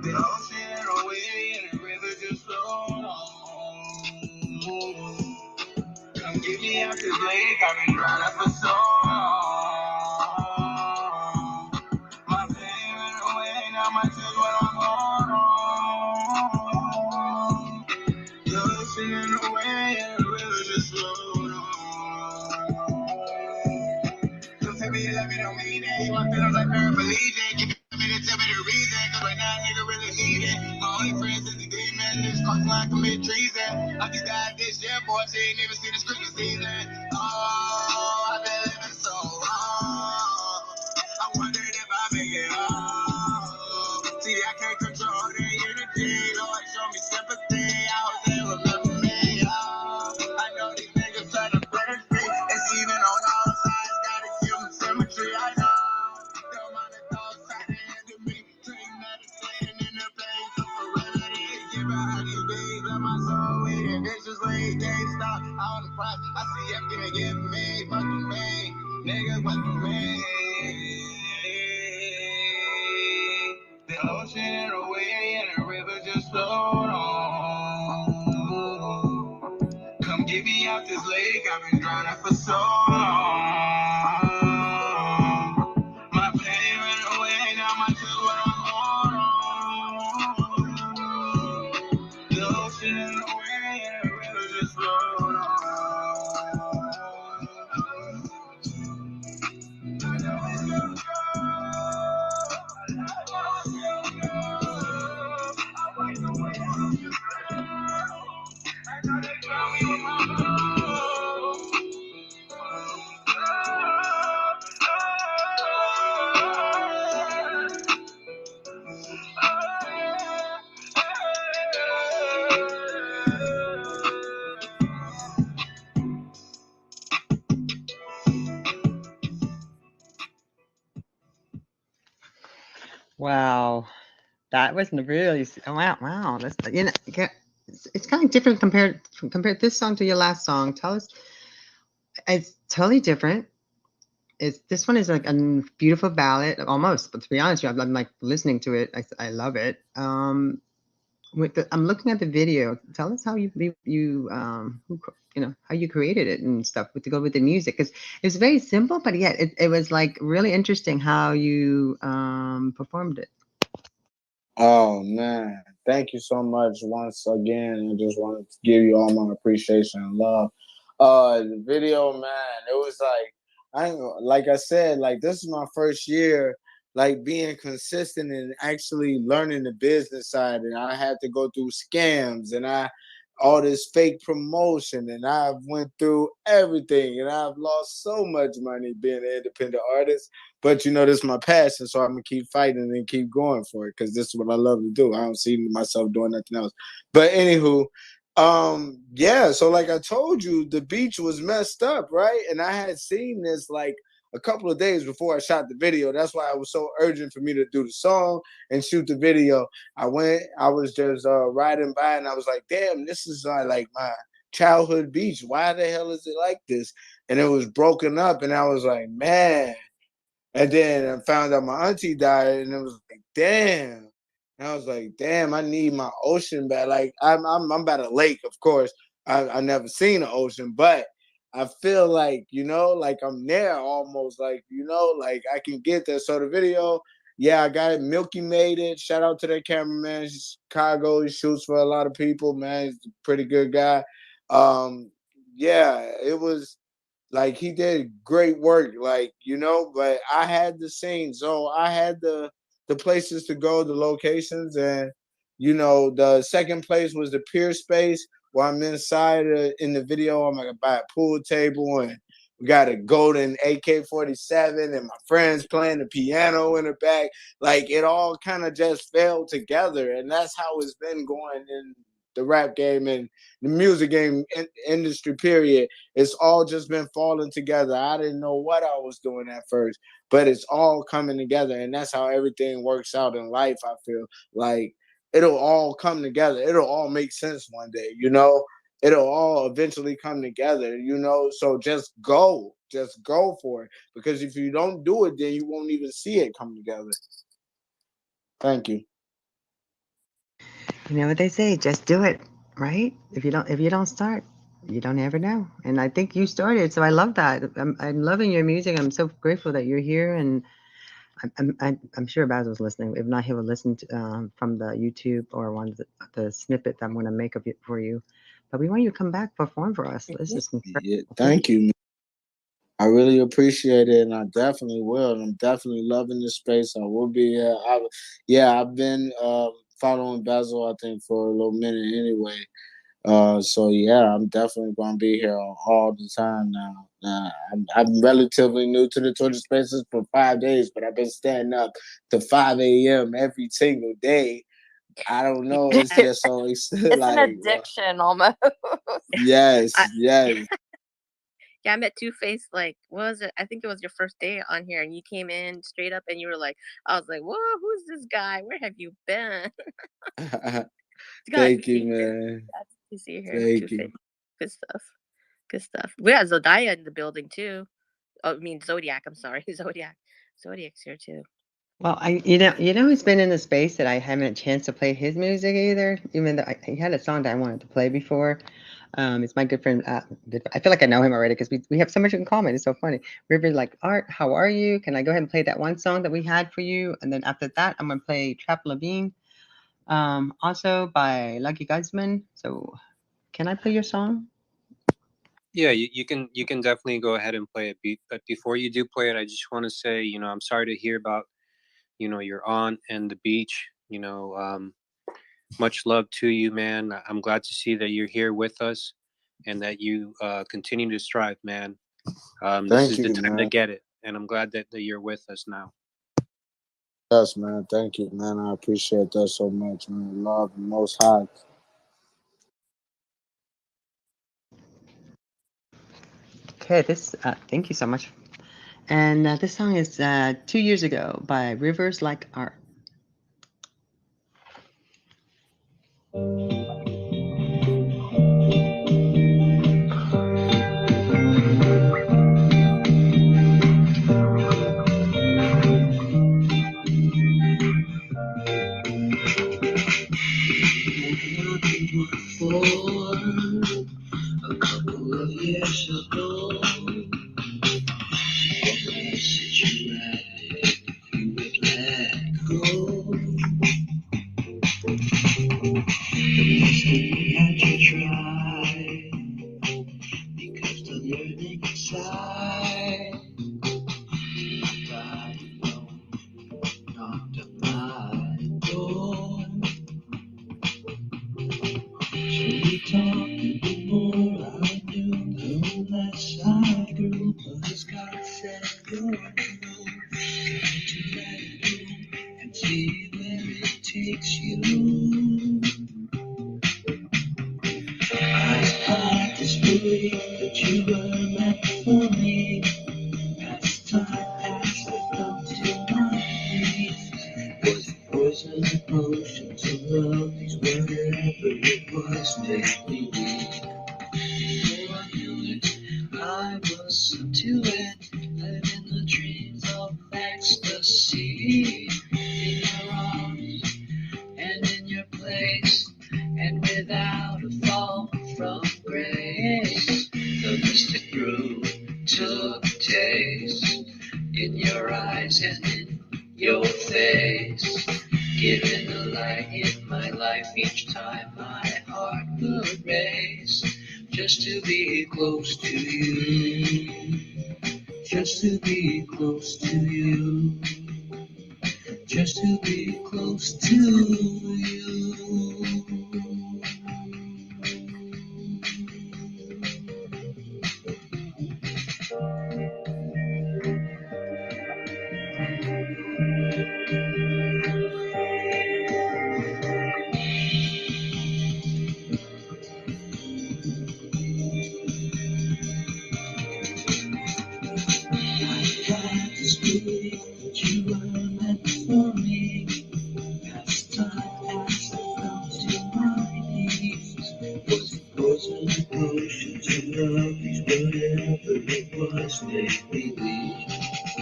The ocean away and the river just flowed on. Come get me out this lake, I've been drying up for so long. My pain went away, now my tears what I'm on. The ocean away and the river just flowed reason. Cause right now, nigga really need it. My only friends is the demon. This cross line commit treason. I just died this year, boy. She ain't even seen the script season. Oh, I've been living so long. I wondered if I make it home. See, I can't control their energy. Lord, show me sympathy. I hope they remember me. Oh, I know these niggas try to burn me. It's even on all sides. Gotta give them symmetry. I know. Don't mind the thoughts trying to handle me. Dream meditating in the pain. So forever they give out these days. Let my soul waiting viciously. Can't stop. All the price. I see everything give me. Fuck with me. Niggas, fuck with me. The ocean and the way and the river just flowed on. Come get me out this lake, I've been drowning for so long. My pain went away, now my tears what I'm holding on. The ocean and the way and the river just flowed on. Wow, that was really wow, wow. That's it's kind of different compared this song to your last song. Tell us, it's totally different. It's this one is like a beautiful ballad almost, but to be honest, with you, I'm like listening to it. I love it. I'm looking at the video. Tell us how how you created it and stuff with to go with the music, because it's very simple, but yet it was like really interesting how you performed it. Oh man, thank you so much once again. I just wanted to give you all my appreciation and love. The video, man, it was like like I said, like this is my first year like being consistent and actually learning the business side, and I had to go through scams and all this fake promotion, and I've went through everything, and I've lost so much money being an independent artist. But this is my passion, so I'm gonna keep fighting and keep going for it because this is what I love to do. I don't see myself doing nothing else. But anywho, yeah. So like I told you, the beach was messed up, right? And I had seen this like a couple of days before I shot the video. That's why it was so urgent for me to do the song and shoot the video. I was just riding by and I was like, damn, this is like my childhood beach. Why the hell is it like this? And it was broken up and I was like, man. And then I found out my auntie died and it was like, damn. And I was like, damn, I need my ocean back. Like I'm by the lake, of course. I never seen an ocean, but I feel like, like I'm there almost, like, like I can get there. So the video, yeah, I got it. Milky made it. Shout out to that cameraman. He's Chicago. He shoots for a lot of people, man. He's a pretty good guy. Yeah, it was like he did great work, like, but I had the scene. So I had the places to go, the locations, and the second place was the pier space where I'm inside in the video. I'm gonna buy a pool table and we got a golden AK-47 and my friends playing the piano in the back. Like it all kind of just fell together, and that's how it's been going in the rap game and the music game industry, period. It's all just been falling together. I didn't know what I was doing at first, but it's all coming together, and that's how everything works out in life. I feel like it'll all come together. It'll all make sense one day, it'll all eventually come together, so just go for it, because if you don't do it, then you won't even see it come together. Thank you. You know what they say, just do it, right? If you don't start, you don't ever know. And I think you started, so I love that. I'm loving your music. I'm so grateful that you're here, and I'm sure Baz was listening. If not, he will listen to, from the YouTube or one of the snippet that I'm going to make of it for you. But we want you to come back, perform for us. This is incredible. Yeah, thank you. I really appreciate it, and I definitely will. And I'm definitely loving this space. I will be here. I've been following Basil, I think, for a little minute anyway. So yeah, I'm definitely gonna be here all the time now. I'm relatively new to the Twitter Spaces for 5 days, but I've been standing up to 5 a.m. every single day. I don't know. It's just always It's an like, addiction almost. yes, yes. Yeah, I met Twoface like what was it? I think it was your first day on here, and you came in straight up, and you were like, I was like, whoa, who's this guy? Where have you been? Glad to Thank see you, you here. man. Glad to see you here, Thank Twoface. you. Good stuff. Good stuff. We got Zodiac in the building too. Oh, I mean Zodiac. I'm sorry, Zodiac. Zodiac's here too. Well, you know who's been in the space that I haven't had a chance to play his music either, even though he had a song that I wanted to play before. It's my good friend. I feel like I know him already because we have so much in common. It's so funny. River like, Art, how are you? Can I go ahead and play that one song that we had for you? And then after that, I'm gonna play Trap Levine, also by Lucky Gunsman. So, can I play your song? Yeah, you can definitely go ahead and play it. But before you do play it, I just want to say, I'm sorry to hear about, your aunt and the beach. Much love to you, man. I'm glad to see that you're here with us, and that you continue to strive, man. This Thank is the you, time to man. get it, and I'm glad that you're with us now. Yes, man. Thank you, man. I appreciate that so much, man. Love the Most High. Okay, thank you so much. And this song is 2 years ago by Rivers Like Art. For a couple of years ago, promised you that you would let go. The most that we had to try, because the yearning inside died alone, knocked at my door. So we talked, and the more I knew, the less I grew. But God said you're alone, to let it go and see where it takes you. I had this belief that you were meant for me. As time passed, I fell to my knees. Was it poison or potions of love? These whatever it was made me weak. Before I knew it, I was into it, living the dreams of ecstasy. In your arms and in your place, and without a fall from grace, the mystic grew, took taste in your eyes and in your face, giving a light in my life each time my heart would race, just to be close to you, just to be close to you, just to be close to you. Had this belief that you were meant for me. As time passed, I fell to my knees. Was it poison or potions of love? These whatever it was made me weak. I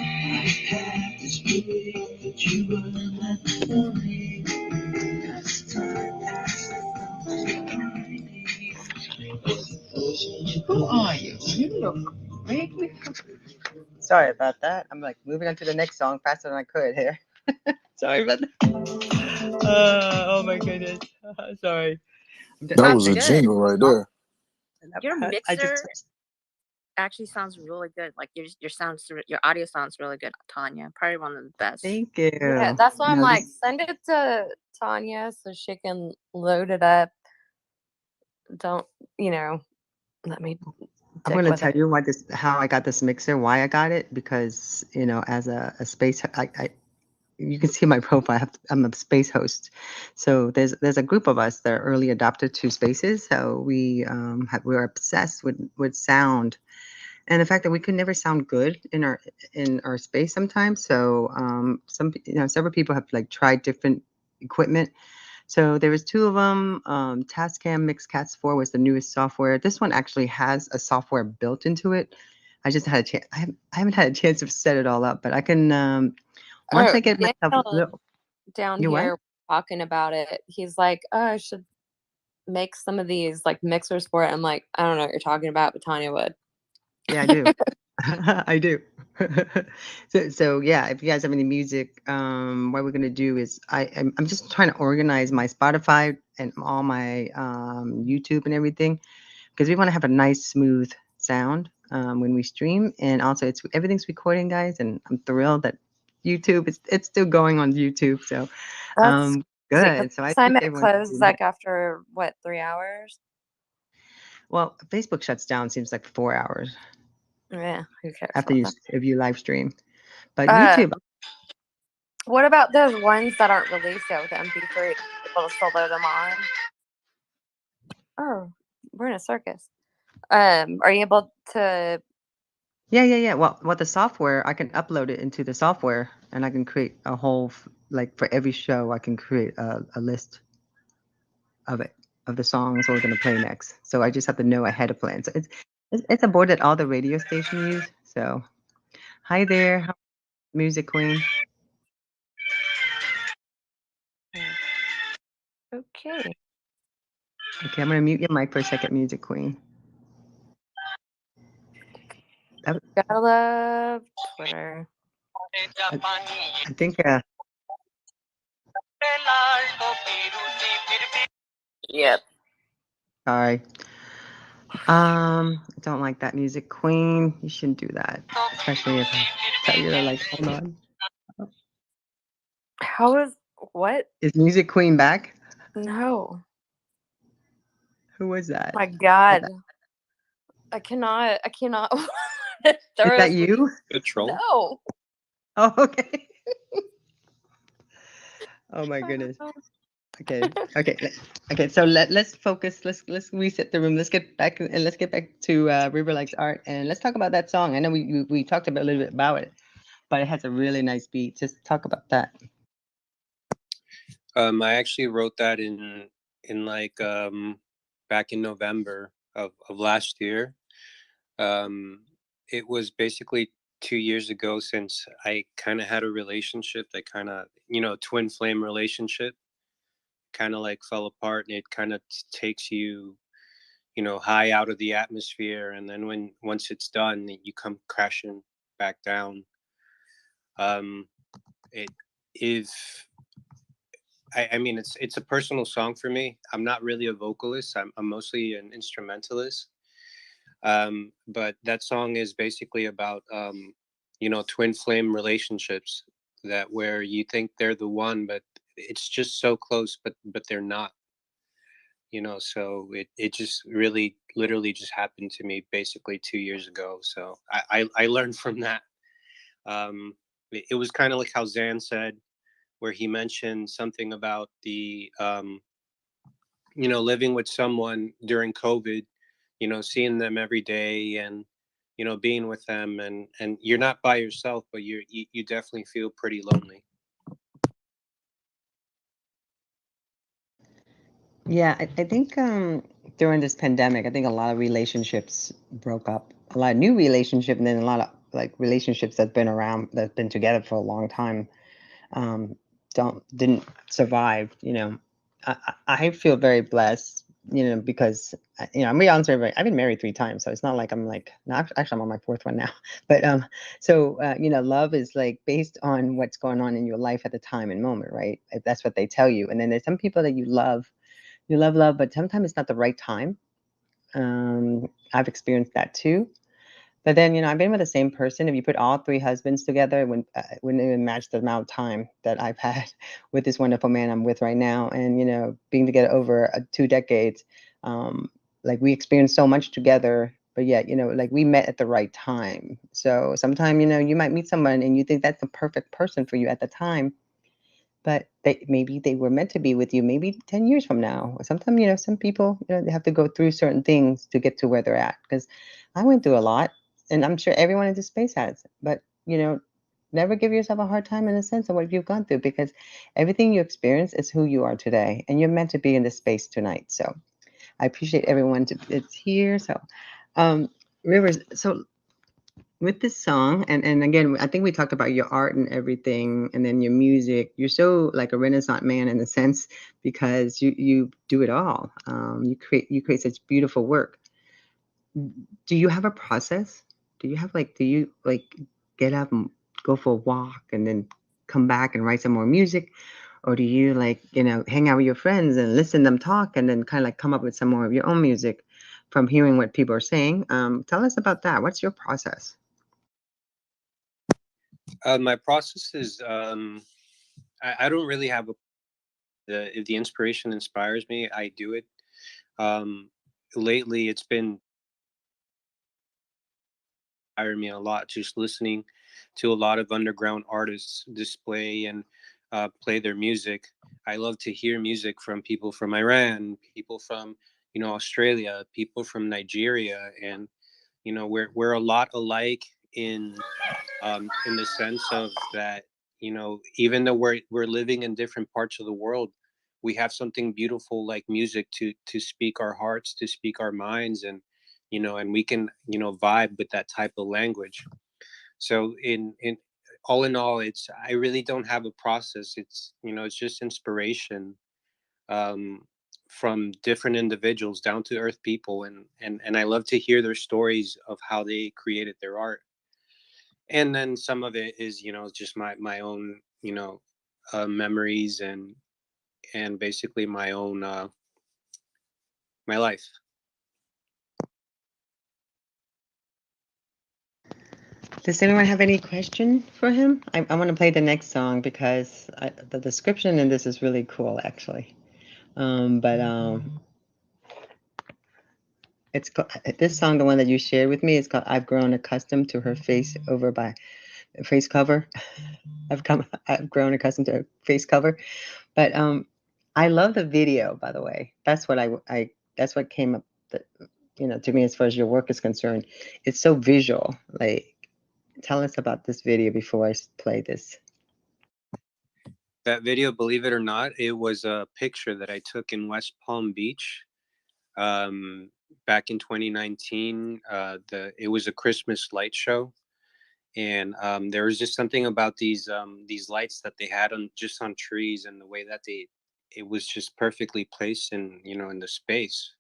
had this belief that you were meant for me. As time passed, I fell to my knees. Was it poison or Who are you? Sorry about that. I'm like moving on to the next song faster than I could here. Sorry about that. Oh my goodness. Sorry. That was a jingle right there. Your I just mixer, actually sounds really good. Like your audio sounds really good, Tanya. Probably one of the best. Thank you. Yeah, that's why I'm No, like, this, send it to Tanya so she can load it up. Don't, let me I'm dick going to with tell it. you how I got this mixer, why I got it, because as a space, you can see my profile. I'm a space host, so there's a group of us that are early adopted to spaces. So we're obsessed with sound, and the fact that we could never sound good in our space sometimes. So several people have like tried different equipment. So there was two of them. Tascam Mixcats 4 was the newest software. This one actually has a software built into it. I just had a chance. I haven't had a chance to set it all up, but I can once Oh, I get myself. Daniel down You what? here talking about it. He's like, oh, I should make some of these like mixers for it. I'm like, I don't know what you're talking about, but Tanya would. Yeah, I do. I do. So yeah, if you guys have any music, what we're gonna do is I'm just trying to organize my Spotify and all my YouTube and everything, because we want to have a nice smooth sound when we stream, and also everything's recording, guys, and I'm thrilled that YouTube it's still going on YouTube. So That's crazy. 'Cause good. So I time think it everyone should closes do that. like after what, 3 hours? Well, Facebook shuts down seems like 4 hours Yeah, who cares after about that? if you live stream, but Uh, YouTube. what about those ones that aren't released yet with the MP3? Able to still load them on? Oh, we're in a circus. Are you able to? Yeah. Well, the software, I can upload it into the software, and I can create a whole like for every show, I can create a list of the songs we're gonna play next. So I just have to know ahead of plan. So it's a board that all the radio stations use. So hi there, music queen. Okay. Okay, I'm gonna mute your mic for a second, music queen. Gotta love Twitter. I think Yep. sorry. I don't like that, music queen. You shouldn't do that, especially if I tell you to like hold on. How is what? Is music queen back? No. Who was that? My God. I cannot. Is Throw that us- you? Good troll. No. Oh, okay. Oh my goodness. Okay. So let's focus. Let's reset the room. Let's get back to River Likes Art, and let's talk about that song. I know we talked a little bit about it, but it has a really nice beat. Just talk about that. I actually wrote that in like back in November of last year. It was basically 2 years ago since I kind of had a relationship that kind of, twin flame relationship kind of like fell apart, and it kind of takes you, high out of the atmosphere. And then once it's done, you come crashing back down. It is, I mean, it's a personal song for me. I'm not really a vocalist. I'm mostly an instrumentalist. But that song is basically about, twin flame relationships that where you think they're the one, but it's just so close, but they're not, so it just really literally just happened to me basically 2 years ago. So I learned from that. It was kind of like how Zan said, where he mentioned something about the, living with someone during COVID, seeing them every day and, being with them, and you're not by yourself, but you definitely feel pretty lonely. Yeah, I think during this pandemic, I think a lot of relationships broke up. A lot of new relationships, and then a lot of like relationships that's been together for a long time, didn't survive. I feel very blessed. Because I'm be honest, I've been married 3 times, so it's not like I'm like no, actually I'm on my 4th one now. But love is like based on what's going on in your life at the time and moment, right? That's what they tell you. And then there's some people that you love, but sometimes it's not the right time. I've experienced that too. But then, I've been with the same person. If you put all three husbands together, it wouldn't even match the amount of time that I've had with this wonderful man I'm with right now. And, being together over 2 decades, like we experienced so much together, but yet, like we met at the right time. So sometimes, you might meet someone and you think that's the perfect person for you at the time, but maybe they were meant to be with you maybe 10 years from now. Or sometimes, some people, they have to go through certain things to get to where they're at. Because I went through a lot, and I'm sure everyone in this space has. But, never give yourself a hard time in the sense of what you've gone through, because everything you experience is who you are today. And you're meant to be in this space tonight. So I appreciate everyone that's here. So, Rivers, so with this song, and again, I think we talked about your art and everything, and then your music. You're so like a Renaissance man in a sense, because you do it all. You create such beautiful work. Do you have a process? Do you get up and go for a walk and then come back and write some more music? Or do you hang out with your friends and listen to them talk and then kind of come up with some more of your own music from hearing what people are saying? Tell us about that. What's your process? My process is I don't really have if the inspiration inspires me, I do it. Lately, it's been inspiring me a lot, just listening to a lot of underground artists display and play their music. I love to hear music from people from Iran, people from Australia, people from Nigeria, and we're a lot alike in the sense of that, even though we're living in different parts of the world, we have something beautiful like music to speak our hearts, to speak our minds, and we can vibe with that type of language. So in all, it's I really don't have a process. It's just inspiration um, from different individuals, down to earth people, and I love to hear their stories of how they created their art. And then some of it is just my own memories and basically my own my life. Does anyone have any question for him? I want to play the next song because the description in this is really cool, actually. But it's this song, the one that you shared with me, is called "I've Grown Accustomed to Her Face Over by Face Cover." I've grown accustomed to her face cover, but I love the video. By the way, that's what that's what came up, to me as far as your work is concerned. It's so visual. Like, tell us about this video before I play this. That video, believe it or not, it was a picture that I took in West Palm Beach back in 2019. It was a Christmas light show, and there was just something about these lights that they had on trees, and the way that it was just perfectly placed in the space.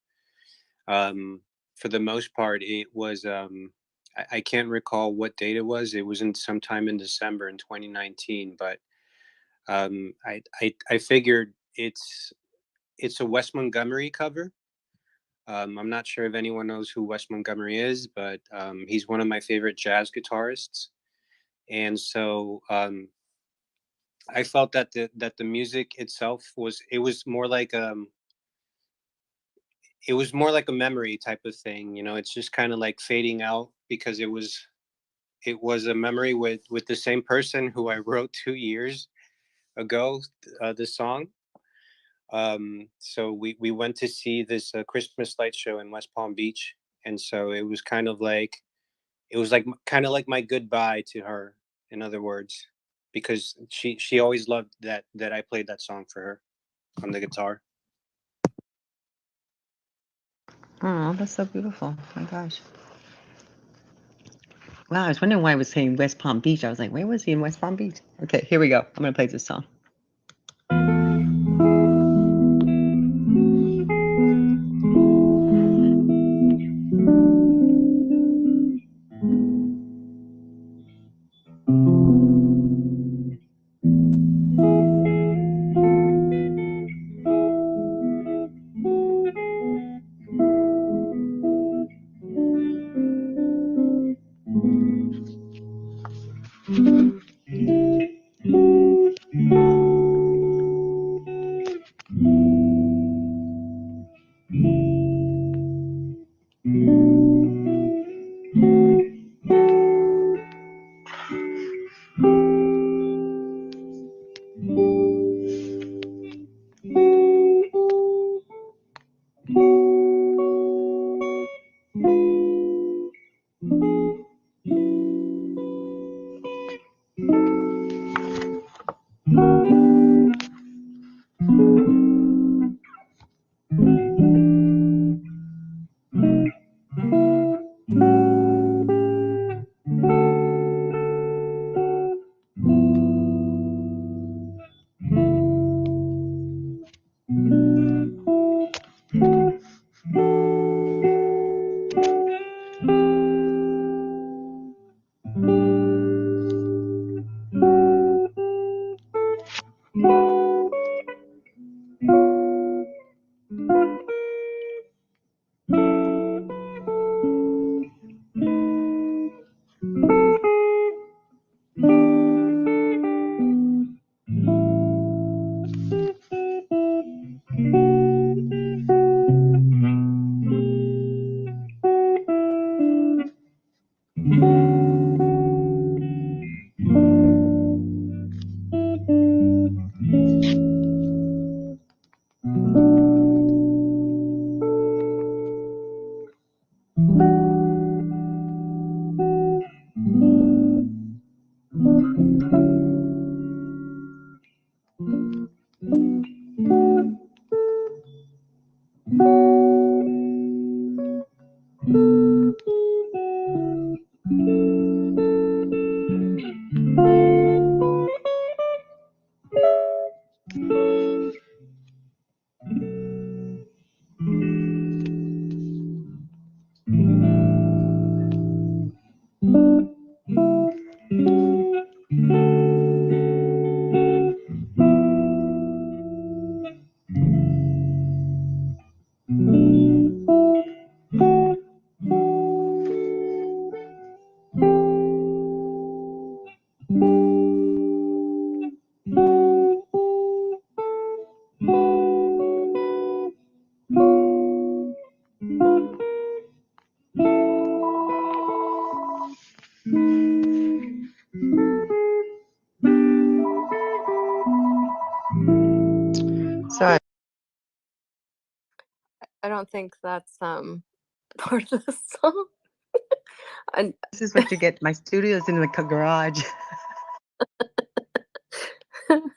For the most part, it was I can't recall what date it was. It was in sometime in December in 2019, but I figured it's a Wes Montgomery cover. I'm not sure if anyone knows who Wes Montgomery is, but he's one of my favorite jazz guitarists. And so I felt that the music itself was more like it was more like a memory type of thing. It's just kind of like fading out because it was a memory with the same person who I wrote 2 years ago, this song. So we went to see this Christmas light show in West Palm Beach, and so it was kind of like kind of like my goodbye to her, in other words, because she always loved that I played that song for her on the guitar. Oh, that's so beautiful. Oh my gosh. Wow, I was wondering why I was saying West Palm Beach. I was like, where was he in West Palm Beach? Okay, here we go. I'm going to play this song. So I don't think that's part of the song. And This is what you get. My studio is in the garage.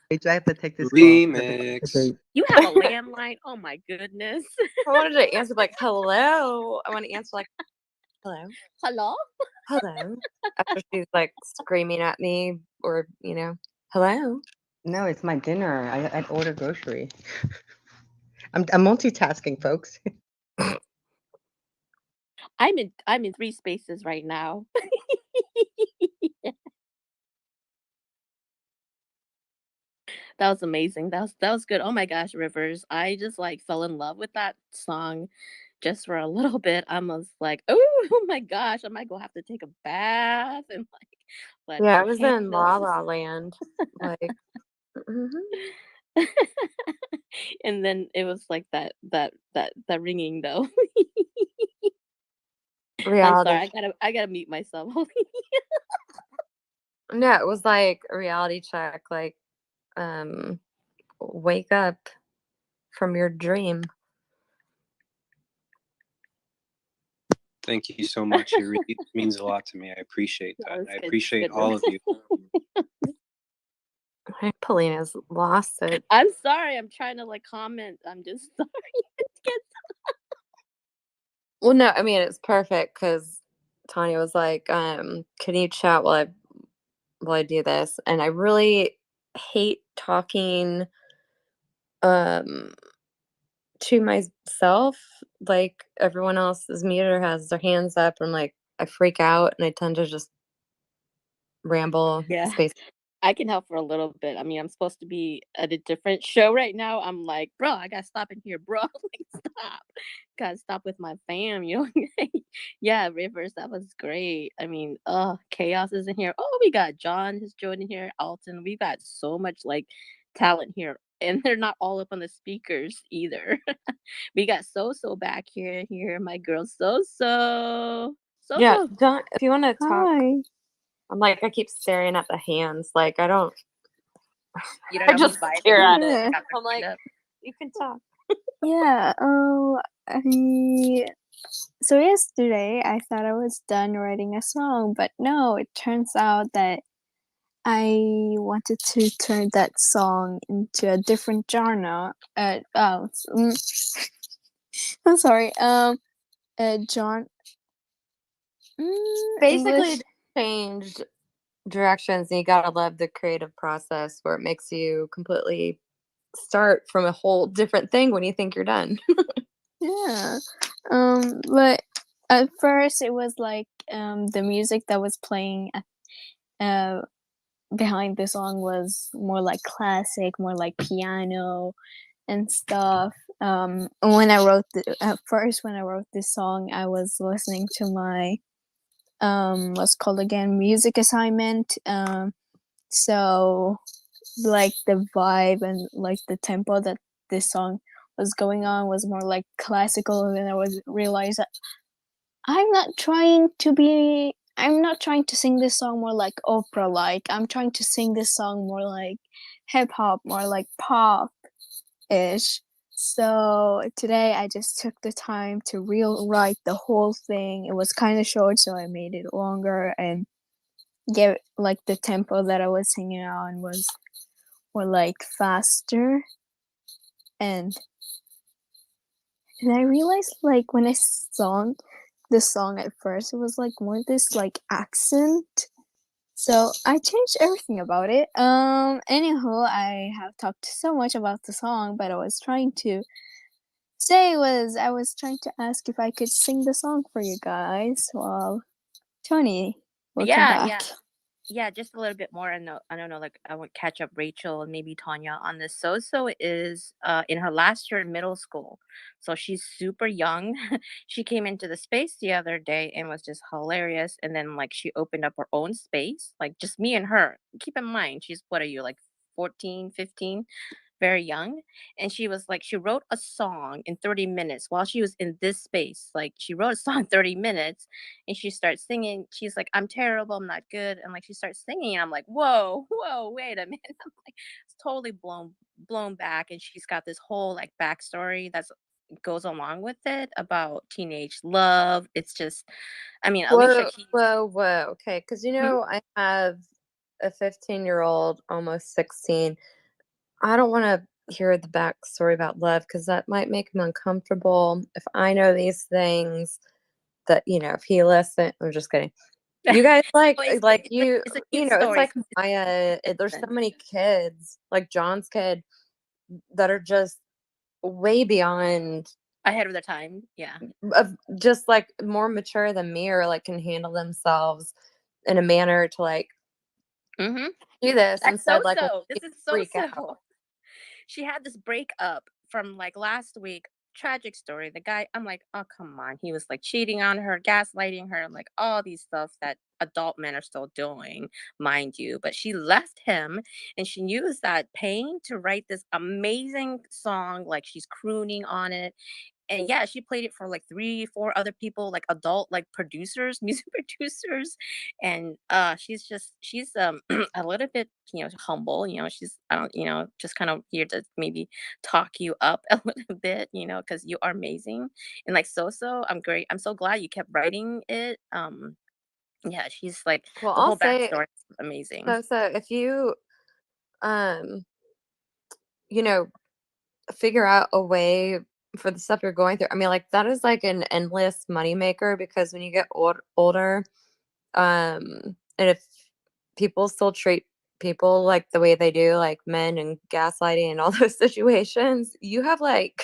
Wait, I have to take this call. Remix. You have a landline? Oh my goodness. I wanted to answer like hello. I want to answer like hello. Hello? Hello. After she's like screaming at me or, hello. No, it's my dinner. I order grocery. I'm multitasking, folks. I'm in 3 spaces right now. That was amazing. That was good. Oh my gosh, Rivers. I just like fell in love with that song just for a little bit. I was like, oh my gosh, I might go have to take a bath and like Yeah, I some was in La candles. La Land. Like And then it was like that ringing though. I'm reality. sorry, I gotta mute myself. No, it was like a reality check, like wake up from your dream. Thank you so much. It really means a lot to me. I appreciate that. I appreciate all of you. Polina's lost it. I'm sorry. I'm trying to like comment. I'm just sorry. Well, no, I mean it's perfect because Tanya was like, "Can you chat while I do this?" And I really hate talking to myself. Like everyone else is muted or has their hands up, and like I freak out and I tend to just ramble. Yeah. Space. I can help for a little bit. I mean, I'm supposed to be at a different show right now. I'm like, bro, I gotta stop in here, bro. Like, stop. Gotta stop with my fam, you know? Yeah, Rivers, that was great. I mean, Chaos is in here. Oh, we got John who's joining here, Alton. We got so much like talent here. And they're not all up on the speakers either. We got So back here. My girl So. Yeah, John, if you want to talk, Hi. I'm like I keep staring at the hands. Like I don't. You don't I know just who's vibing. stare at it. Yeah. I'm like, you can talk. Yeah. So yesterday I thought I was done writing a song, but no, it turns out that I wanted to turn that song into a different genre. I'm sorry. John. Basically, English. changed directions, and you gotta love the creative process where it makes you completely start from a whole different thing when you think you're done. Yeah. But at first it was like the music that was playing behind the song was more like classic, more like piano and stuff. When I wrote when I wrote this song, I was listening to my what's called again music assignment. So like the vibe and like the tempo that this song was going on was more like classical, and then I was realized that I'm not trying to sing this song more like opera like. I'm trying to sing this song more like hip hop, more like pop ish. So today I just took the time to rewrite the whole thing. It was kind of short, so I made it longer and get like the tempo that I was singing on was more like faster. And I realized like when I sung this song at first, it was like more this like accent. So I changed everything about it. Anywho, I have talked so much about the song, but I was trying to ask if I could sing the song for you guys. Well, Tony, welcome back. Yeah, just a little bit more. I don't know, like I would catch up Rachel and maybe Tanya on this. So is in her last year in middle school. So she's super young. She came into the space the other day and was just hilarious. And then like she opened up her own space, like just me and her. Keep in mind, she's what are you, like 14, 15? Very young. And she was like, she wrote a song in 30 minutes while she was in this space. Like she wrote a song in 30 minutes and she starts singing. She's like, I'm terrible, I'm not good. And like she starts singing and I'm like, whoa, wait a minute. I'm like, totally blown back, and she's got this whole like backstory that's goes along with it about teenage love. It's just, I mean, Alicia Whoa, Keys. whoa. Okay, because you know I have a 15-year-old, almost 16. I don't want to hear the backstory about love because that might make him uncomfortable. If I know these things, that if he listens, I'm just kidding. You guys It's a cute it's story. like Maya. There's so many kids, like John's kid, that are just way beyond ahead of their time. Yeah. of just like more mature than me, or like can handle themselves in a manner to like Mm-hmm. do this That's instead like so. This is so freak out. so. She had this breakup from like last week. Tragic story. The guy, I'm like, oh come on. He was like cheating on her, gaslighting her, like all these stuff that adult men are still doing, mind you. But she left him, and she used that pain to write this amazing song. Like she's crooning on it. And yeah, she played it for like 3 4 other people, like adult like producers, music producers. And she's a little bit humble. She's I don't just kind of here to maybe talk you up a little bit, because you are amazing. And like I'm great. I'm so glad you kept writing it. Yeah, she's like Well, the I'll whole say, backstory is amazing. so if you um you know figure out a way for the stuff you're going through, I mean, like that is like an endless moneymaker, because when you get older, and if people still treat people like the way they do, like men and gaslighting and all those situations, you have like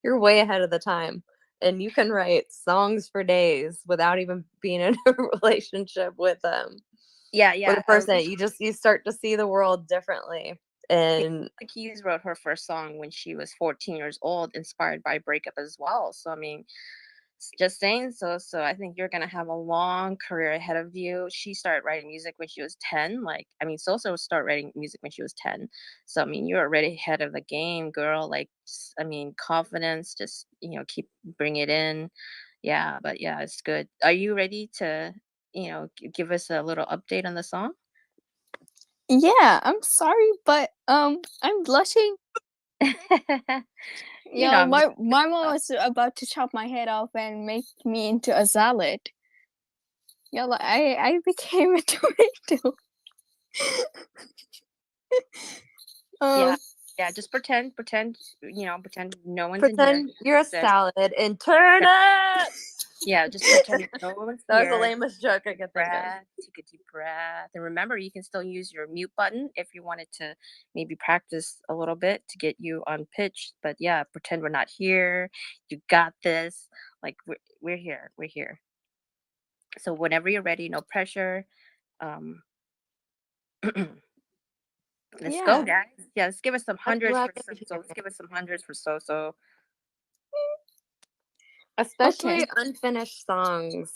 you're way ahead of the time, and you can write songs for days without even being in a relationship with Yeah, with yeah. a person. You start to see the world differently. And Keys wrote her first song when she was 14 years old, inspired by breakup as well. So I mean, just saying. So I think you're gonna have a long career ahead of you. She started writing music when she was 10. Like I mean, Sosa started writing music when she was 10. So I mean, you're already ahead of the game, girl. Like I mean, confidence. Just keep bring it in. Yeah, but yeah, it's good. Are you ready to give us a little update on the song? Yeah, I'm sorry, but I'm blushing. I'm my mom was about to chop my head off and make me into a salad. Like I became a tomato. Yeah, just pretend no one's in here. pretend you're a salad and turn up. Yeah, just pretend no one's That was here. the lamest joke I could think of. Take a deep breath. And remember, you can still use your mute button if you wanted to maybe practice a little bit to get you on pitch. But yeah, pretend we're not here. You got this. Like we're here. We're here. So whenever you're ready, no pressure. Let's go, guys. Yeah, let's give us some hundreds for So. Let's give us some hundreds for So. Especially unfinished songs.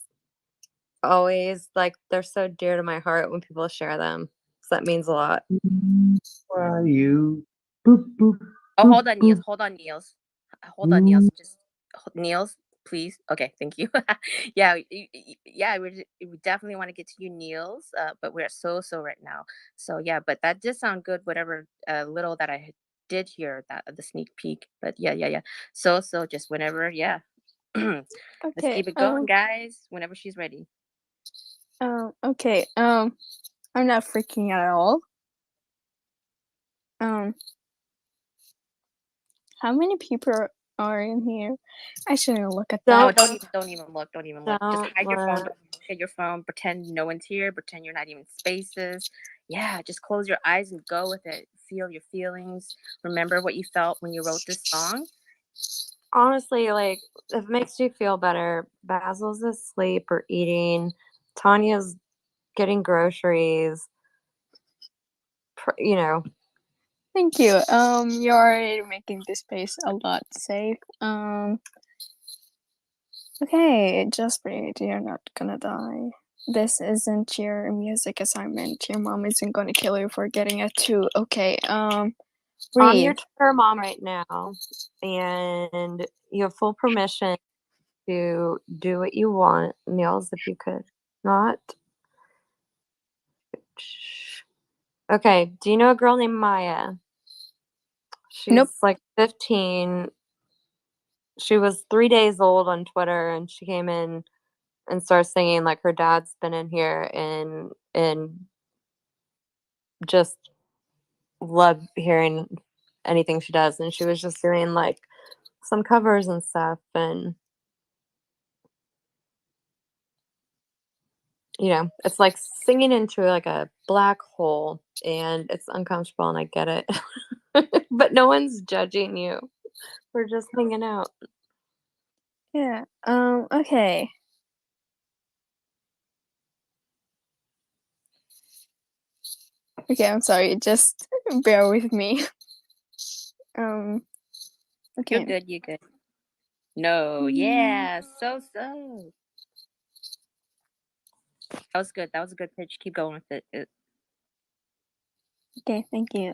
Always like they're so dear to my heart when people share them. So that means a lot. Why you? Boop, boop, Oh, boop, hold on, Niels. Hold on, Niels. Hold on, Niels. Just Niels, please. Okay, thank you. Yeah, yeah, we definitely want to get to you, Niels. But we're so right now. So yeah, but that did sound good. Whatever little that I did hear that the sneak peek. But yeah. So just whenever, yeah. Let's keep it going, guys. Whenever she's ready. Okay. I'm not freaking out at all. How many people are in here? I shouldn't look at that. No, don't even look. Don't even look. Just hide your phone. Don't Don't look at your phone. Pretend no one's here. Pretend you're not even spaces. Yeah, just close your eyes and go with it. Feel your feelings. Remember what you felt when you wrote this song. Honestly, like if it makes you feel better, Basil's asleep or eating. Tanya's getting groceries. Thank you. You're already making this space a lot safe. Okay, just breathe. You're not gonna die. This isn't your music assignment. Your mom isn't gonna kill you for getting it too. Okay, I'm breathe. your mom right now, and you have full permission to do what you want. Niels, if you could not. Okay, do you know a girl named Maya? She's Nope. like 15. She was 3 days old on Twitter, and she came in and started singing. Like, her dad's been in here and just love hearing anything she does. And she was just doing like some covers and stuff, and you know, it's like singing into like a black hole, and it's uncomfortable, and I get it. But no one's judging you. We're just hanging out. Yeah. Okay. Okay, I'm sorry. Just bear with me. You're Okay. good. You're good. No, yeah, so. That was good. That was a good pitch. Keep going with it. Okay, thank you.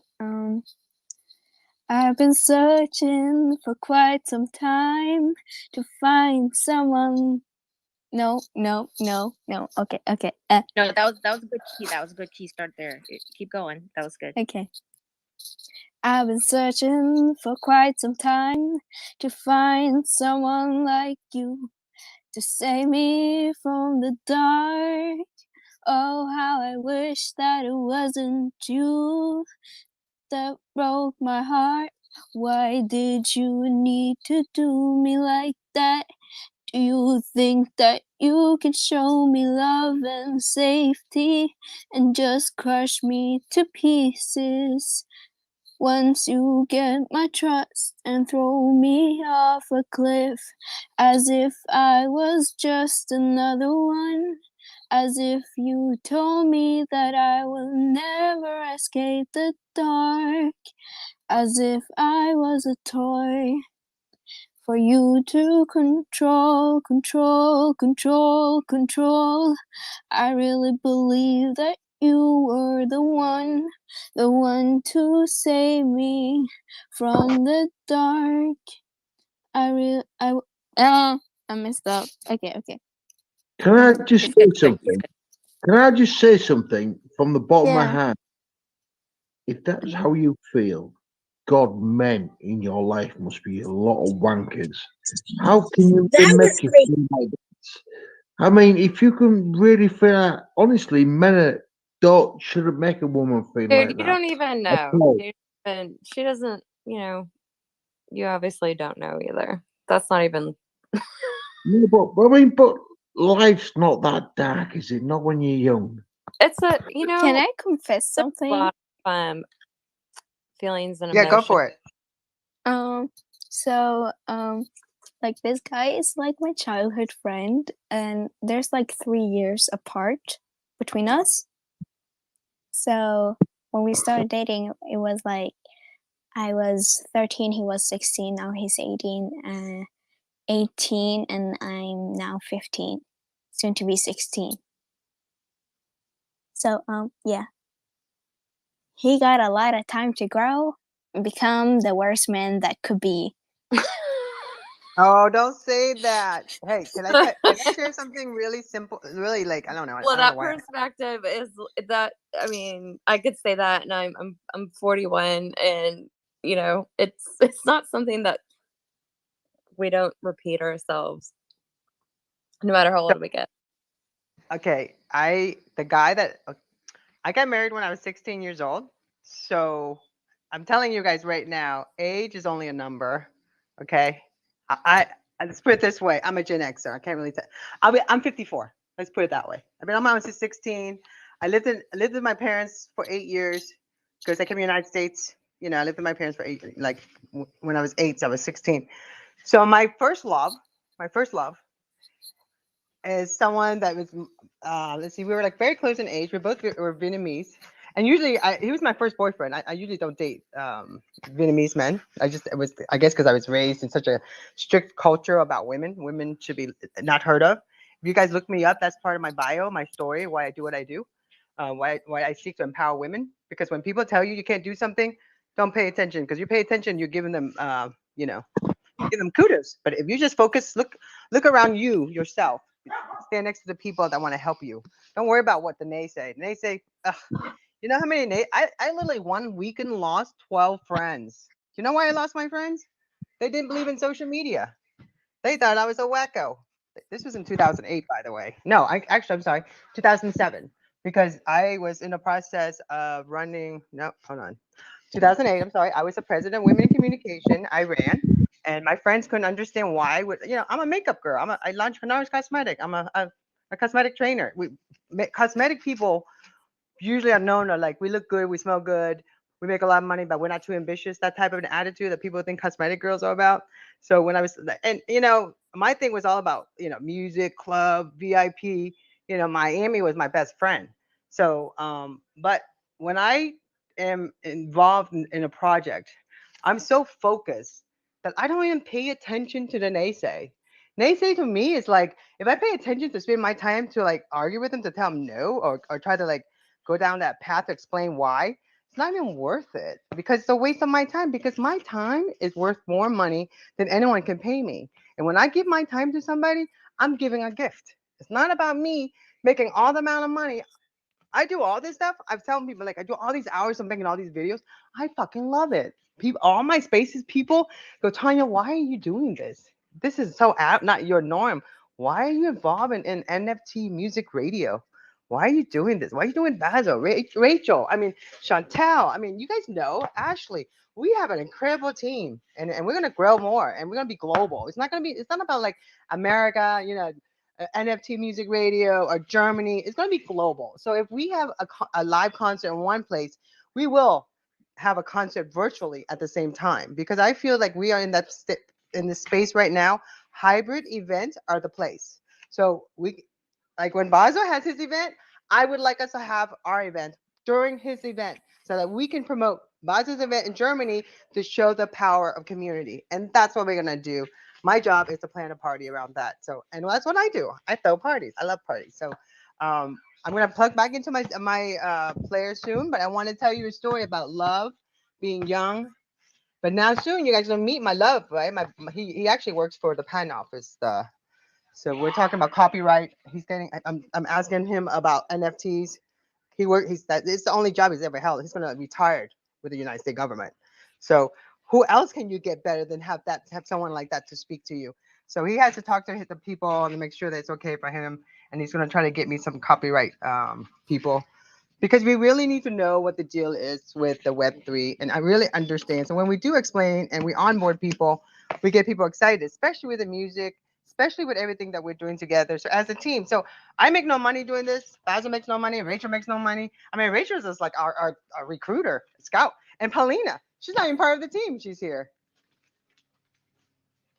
I've been searching for quite some time to find someone. No. Okay. No, that was a good key. That was a good key start there. Keep going. That was good. Okay. I've been searching for quite some time to find someone like you to save me from the dark. Oh, how I wish that it wasn't you that broke my heart. Why did you need to do me like that? Do you think that you can show me love and safety and just crush me to pieces? Once you get my trust and throw me off a cliff, as if I was just another one, as if you told me that I will never escape the dark, as if I was a toy for you to control. I really believe that you were the one to save me from the dark. I messed up. Okay. Can I just say something? Can I just say something from the bottom of my Yeah. heart? If that's how you feel, God, men in your life must be a lot of wankers. How can you make you feel like that? I mean, if you can really feel that, honestly, don't shouldn't make a woman feel Dude, like you that. don't even At know. all. She doesn't, you know, you obviously don't know either. That's not even. No, but life's not that dark, is it? Not when you're young. It's a, you know. Can I confess there's something? A lot of feelings and Yeah, emotions. go for it. So like this guy is like my childhood friend, and there's like 3 years apart between us. So when we started dating, it was like I was 13, he was 16, now he's 18, and I'm now 15, soon to be 16. So yeah, he got a lot of time to grow and become the worst man that could be. Oh, don't say that. Hey, can I share something really simple? Really, like, I don't know. Well, I don't that know why. perspective is that. I mean, I could say that, and I'm 41, and you know, it's not something that we don't repeat ourselves, no matter how old we get. Okay, the guy that I got married when I was 16 years old. So I'm telling you guys right now, age is only a number. Okay, let's put it this way. I'm a Gen Xer. I can't really tell. I'm 54. Let's put it that way. I've been on my own since 16. I lived with my parents for 8 years because I came to the United States. You know, I lived with my parents for 8 years. Like when I was 8, so I was 16. So my first love is someone that was let's see, we were like very close in age. We both were Vietnamese, and usually he was my first boyfriend. I usually don't date Vietnamese men. I guess because I was raised in such a strict culture about women. Women should be not heard of. If you guys look me up, that's part of my bio, my story, why I do what I do, why I seek to empower women. Because when people tell you you can't do something, don't pay attention. Because you pay attention, you're giving them give them kudos. But if you just focus, look around yourself. Stand next to the people that want to help you. Don't worry about what the naysay. Naysay, You know how many? I literally 1 weekend lost 12 friends. You know why I lost my friends? They didn't believe in social media. They thought I was a wacko. This was in 2008, by the way. No, I'm sorry, 2007, because I was in the process of running. No, hold on. 2008. I'm sorry. I was the president of Women in Communication. I ran, and my friends couldn't understand why. I'm a makeup girl. I launch Canards Cosmetic. I'm a cosmetic trainer. Cosmetic people usually are known are like, we look good, we smell good, we make a lot of money, but we're not too ambitious. That type of an attitude that people think cosmetic girls are about. So when I was, and my thing was all about music, club, VIP. Miami was my best friend. So but when I am involved in a project, I'm so focused that I don't even pay attention to the naysay. Naysay to me is like, if I pay attention to spend my time to like argue with them to tell them no, or try to like go down that path to explain why, it's not even worth it, because it's a waste of my time, because my time is worth more money than anyone can pay me. And when I give my time to somebody, I'm giving a gift. It's not about me making all the amount of money. I do all this stuff. I've telling people, like, I do all these hours of making all these videos. I fucking love it. People, all my spaces, people go, Tanya, why are you doing this? This is so not your norm. Why are you involved in NFT music radio? Why are you doing this? Why are you doing Bazo, Rachel? I mean, Chantel. I mean, you guys know Ashley. We have an incredible team, and we're gonna grow more, and we're gonna be global. It's not gonna be. It's not about like America, NFT Music Radio or Germany. It's going to be global. So if we have a live concert in one place, we will have a concert virtually at the same time, because I feel like we are in that in this space right now. Hybrid events are the place. So we, like when Bazo has his event, I would like us to have our event during his event so that we can promote Bazo's event in Germany to show the power of community. And that's what we're going to do. My job is to plan a party around that. So, and that's what I do. I throw parties. I love parties. So, I'm gonna plug back into my player soon. But I want to tell you a story about love, being young. But now soon you guys will meet my love, right? He actually works for the patent office. So we're talking about copyright. I'm asking him about NFTs. It's the only job he's ever held. He's gonna retire with the United States government. So who else can you get better than have someone like that to speak to you? So he has to talk to the people and make sure that it's okay for him. And he's gonna try to get me some copyright people, because we really need to know what the deal is with the Web3, and I really understand. So when we do explain and we onboard people, we get people excited, especially with the music, especially with everything that we're doing together. So as a team, so I make no money doing this. Basil makes no money. Rachel makes no money. I mean, Rachel's just like our recruiter, scout, and Paulina. She's not even part of the team. She's here.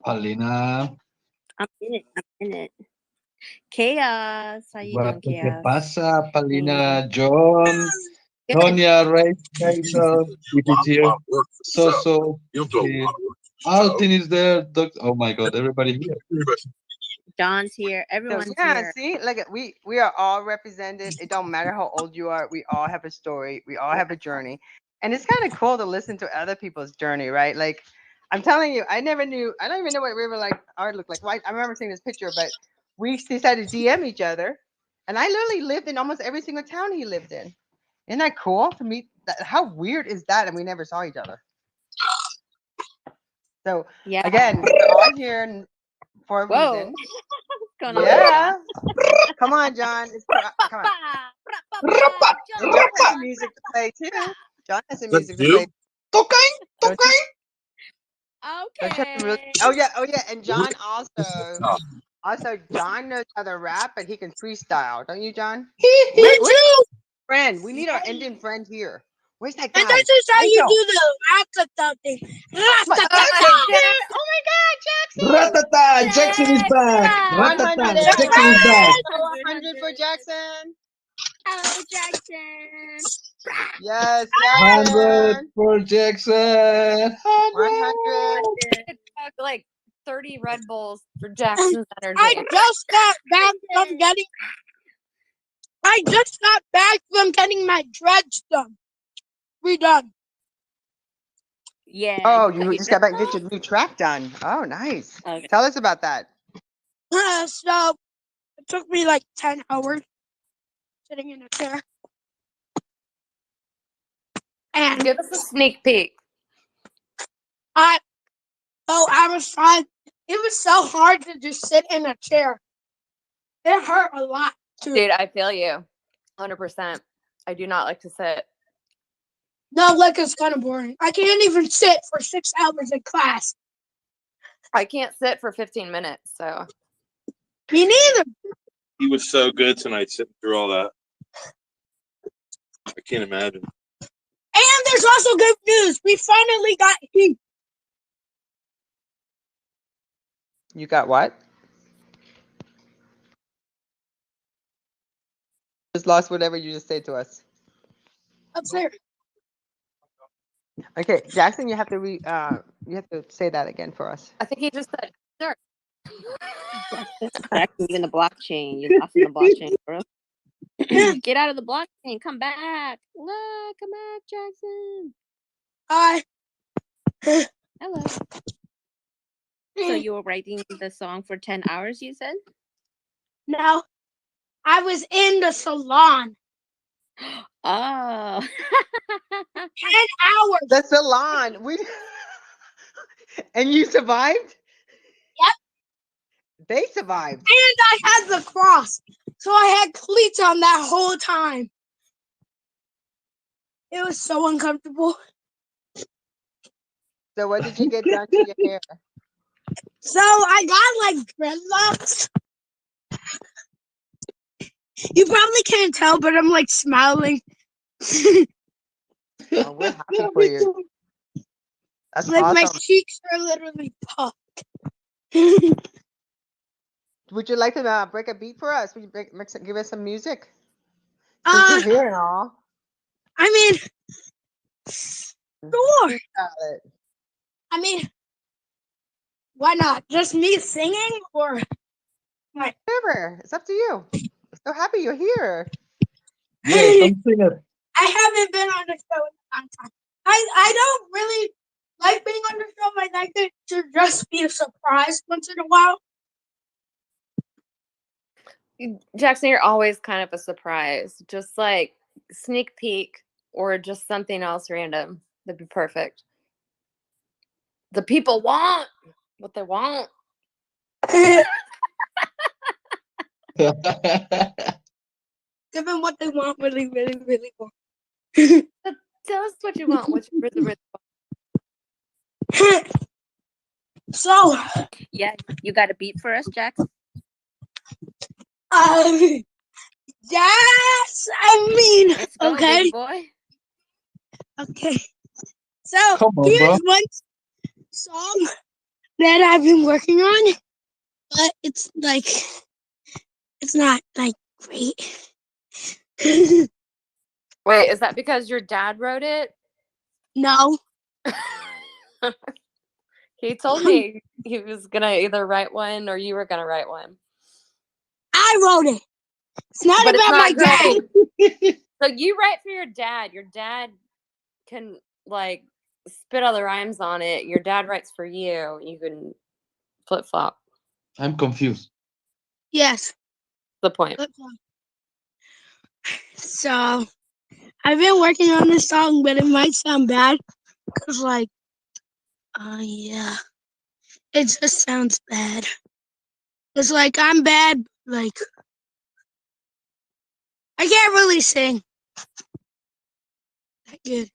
Paulina, I'm in it. I'm in it. Chaos. How you doing, ¿qué Chaos? pasa, Paulina, John, Tonya, Rachel, it is here, So, Altin is there, oh my God, everybody here. John's here. So Everyone's yeah, here. see, like we are all represented. It don't matter how old you are. We all have a story. We all have a journey, and it's kind of cool to listen to other people's journey, right? Like I'm telling you, I never knew. I don't even know what River like art looked like. Well, I remember seeing this picture, but we decided to DM each other, and I literally lived in almost every single town he lived in. Isn't that cool to meet? How weird is that? And we never saw each other. So yeah, again, we're all here for a reason. What's going on, Yeah. Come on, John. Come on. And John has some music to play too. John has some music to play. Okay. Oh yeah. And John also John knows how to rap, but he can freestyle. Don't you, John? Where's our friend? We need our Indian friend here. Where's that guy? And this is how you do the Ratata thing. Oh my God, Jackson! Ratata, Jackson is back. 100, Jackson is back. 100 for Jackson. Oh, Jackson. Yes, 100 Jackson. for Jackson. 100. Like 30 Red Bulls for Jackson's energy. I just got back from getting my dreads done. Redone. Yeah. Oh, you just got back and get your new track done. Oh, nice. Okay. Tell us about that. So it took me like 10 hours sitting in a chair. And give us a sneak peek. I was trying. It was so hard to just sit in a chair. It hurt a lot too. Dude, I feel you. 100%. I do not like to sit. No, like it's kind of boring. I can't even sit for 6 hours in class. I can't sit for 15 minutes, so. Me neither. He was so good tonight sitting through all that. I can't imagine. And there's also good news. We finally got heat. You got what? Just lost whatever you just said to us. Upstairs. Okay, Jackson, you have to say that again for us. I think he just said, sure. Jackson's in the blockchain. You're lost in the blockchain, bro. Get out of the blockchain. Come back. Look, come back, Jackson. Hi. Hello. So you were writing the song for 10 hours, you said? No. I was in the salon. Oh. 10 hours. The salon. And you survived? Yep. They survived. And I had the cross. So I had cleats on that whole time. It was so uncomfortable. So what did you get done to your hair? So I got like dreadlocks. You probably can't tell, but I'm like smiling. Oh, we're happy for you. That's like awesome. my cheeks are literally puffed. Would you like to break a beat for us? Would you give us some music? Since you're here and all. I mean, sure. I mean, why not? Just me singing or what? Whatever. It's up to you. I'm so happy you're here. Yeah, something. I haven't been on the show in a long time. I don't really like being on the show. I like it to just be a surprise once in a while. Jackson, you're always kind of a surprise. Just like sneak peek or just something else random. That'd be perfect. The people want what they want. Give them what they want, really, really, really want. Tell us what you want. What you really, really want. So. Yeah, you got a beat for us, Jax? Yes, I mean, Let's go, okay. big boy. Okay. So Come on, here's bro. one song that I've been working on, but it's not like great. Wait, is that because your dad wrote it? No. He told me he was gonna either write one or you were gonna write one. I wrote it. It's not But about my dad. So you write for your dad. Your dad can like spit other rhymes on it. Your dad writes for you. You can flip flop. I'm confused. Yes. The point. Flip-flop. So I've been working on this song, but it might sound bad because yeah, it just sounds bad. It's like I'm bad, like I can't really sing that good.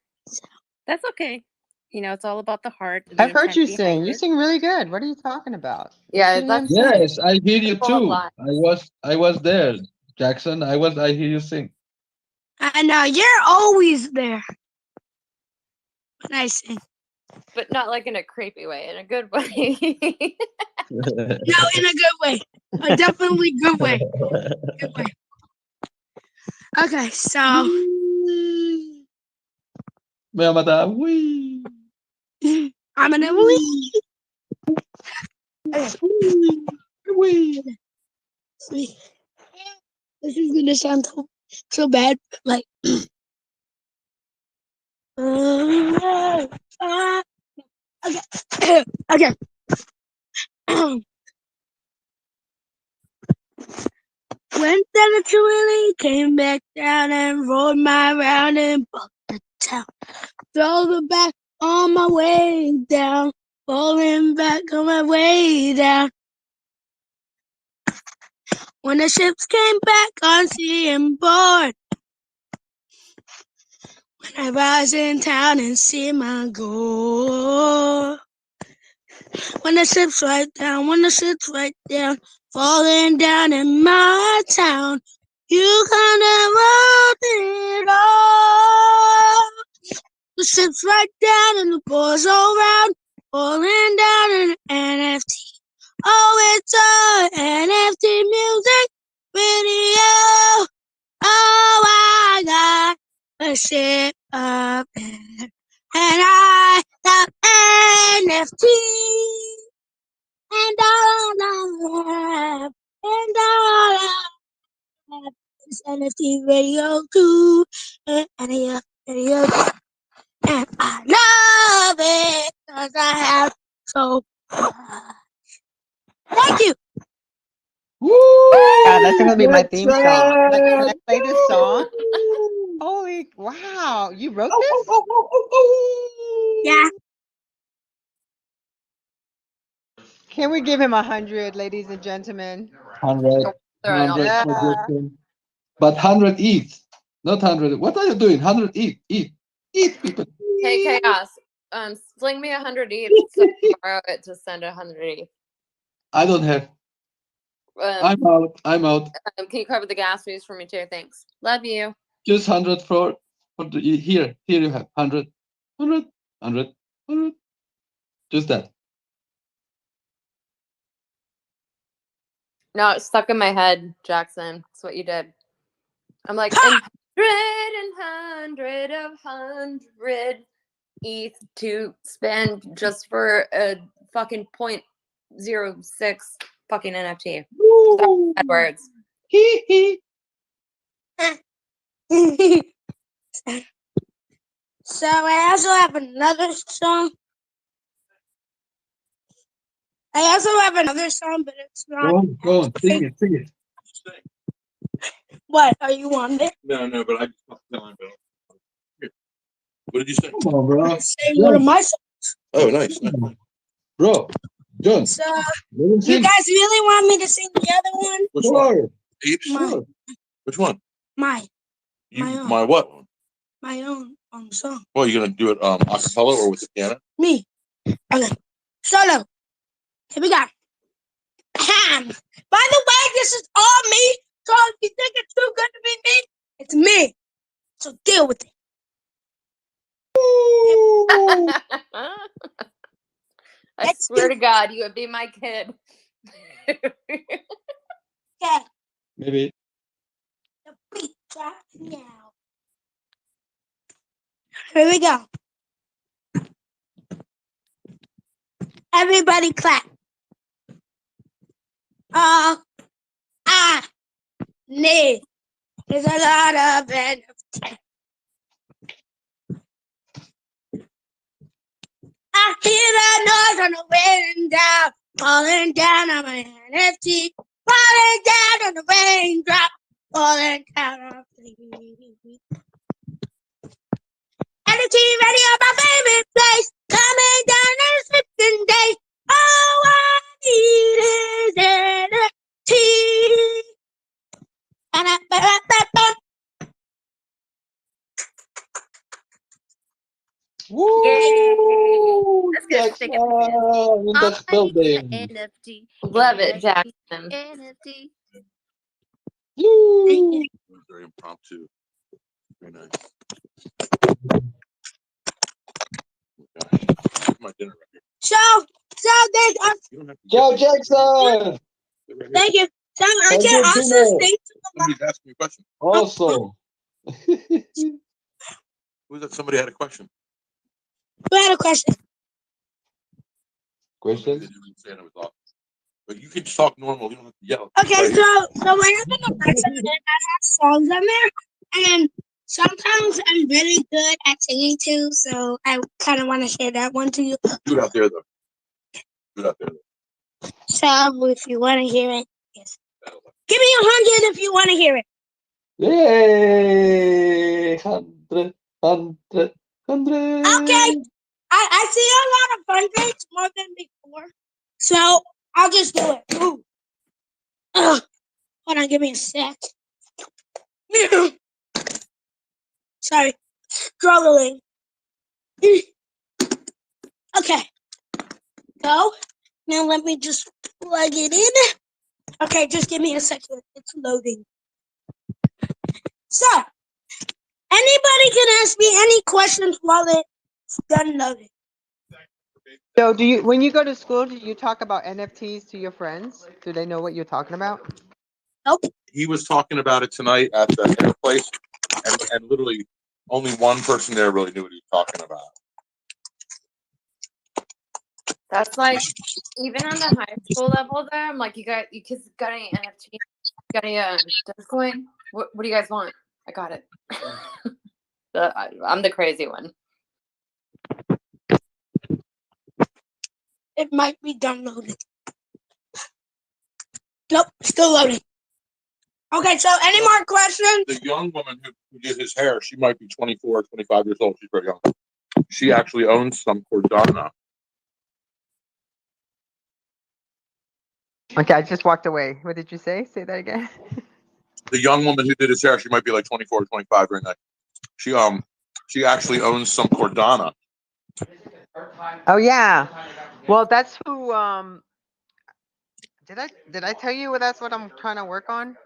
That's okay. You know, it's all about the heart. I've heard you sing. You sing really good. What are you talking about? Yeah, that's Yes, I hear you full of too. lies. I was there, Jackson. I hear you sing. I know you're always there when I sing. But not like in a creepy way, in a good way. No, in a good way. A definitely good way. Good way. Okay, so Me va a matar. Whee! I'm gonna wee. Wee. This is gonna sound so bad, but like okay. Okay. When the Willie came back down and rolled my round and bucked the town. Throw the back on my way down. Falling back on my way down. When the ships came back on sea and board. When I rise in town and see my goal. When the ship's right down, falling down in my town. You kinda wrote it all. The ship's right down and the boys all round, falling down in NFT. Oh, it's a NFT music video. Oh, I got a ship up there, and I love NFT, and all I have, and all I have is NFT radio too, and Alia radio too. And I love it because I have so much. Thank you. God, that's gonna be my theme song. Like, can I play this song? Holy wow! You wrote this? Yeah. Can we give him 100, ladies and gentlemen? 100, Yeah. 100 suggestion. But 100 eat, not 100. What are you doing? 100 eat, people. Hey, Chaos. Sling me 100 ETH so I can borrow it to send 100 ETH. I don't have. I'm out. Can you cover the gas fees for me too? Thanks. Love you. Just 100 for the here. Here you have 100. Just that. No, it's stuck in my head, Jackson. That's what you did. I'm like, and 100 ETH to spend just for a fucking 0.06 fucking NFT. Bad words. So I also have another song. But it's not. Go on, sing it. What? Are you on it? No, but I just fucked on, bro. Here. What did you say? Come on, bro. Saying one of my songs. Oh, nice. Bro, John. So you guys really want me to sing the other one? Which one? Mine. Which one? Mine. My what? My own song. Well, you're gonna do it a cappella or with the piano? Me. Okay. Solo. Here we go. By the way, this is all me. So if you think it's too good to be me, it's me. So deal with it. I swear to God, you would be my kid. Okay. Maybe. The beat drop now. Here we go. Everybody clap. All I need is a lot of NFT. I hear the noise on the way down, falling down on my NFT, falling down on the raindrop, falling down on me. NFT radio, my favorite place, coming down on a certain day. All I need is NFT. Woo! Let's get a stick up in the building. NFT. Love it, Jackson. NFT. Very impromptu. Very nice. My dinner right here. So there's Joe Jackson. Thank you. So I Thank can you, also Tino. sing. Somebody's asking me a question. Also. Who's that? Somebody had a question. Who had a question? Questions? But you can just talk normal. You don't have to yell. Okay, Right. so when I'm in the person, I have songs on there, and sometimes I'm really good at singing too. So I kind of want to share that one to you. Do it out there, though. So if you want to hear it, yes. Give me 100 if you want to hear it. Yay! 100. 100. Okay. I see a lot of hundreds more than before. So I'll just do it. Ooh. Ugh. Hold on, give me a sec. Sorry. Struggling. Okay. Go. Now let me just plug it in. Okay, just give me a second. It's loading. So, anybody can ask me any questions while it's done loading. So, when you go to school, do you talk about NFTs to your friends? Do they know what you're talking about? Nope. He was talking about it tonight at the place, and literally only one person there really knew what he was talking about. That's like even on the high school level though, I'm like, you kids got any NFT? Got any Dogecoin? What do you guys want? I got it. I'm the crazy one. It might be done loading. Nope, still loading. Okay, so any more questions? The young woman who did his hair, she might be 24, 25 years old. She's very young. She actually owns some Cordana. Okay, I just walked away. What did you say? Say that again. The young woman who did his hair, she might be like 24 or 25 right now. She actually owns some Cordana. Oh yeah. Well, that's who. Did I tell you that's what I'm trying to work on?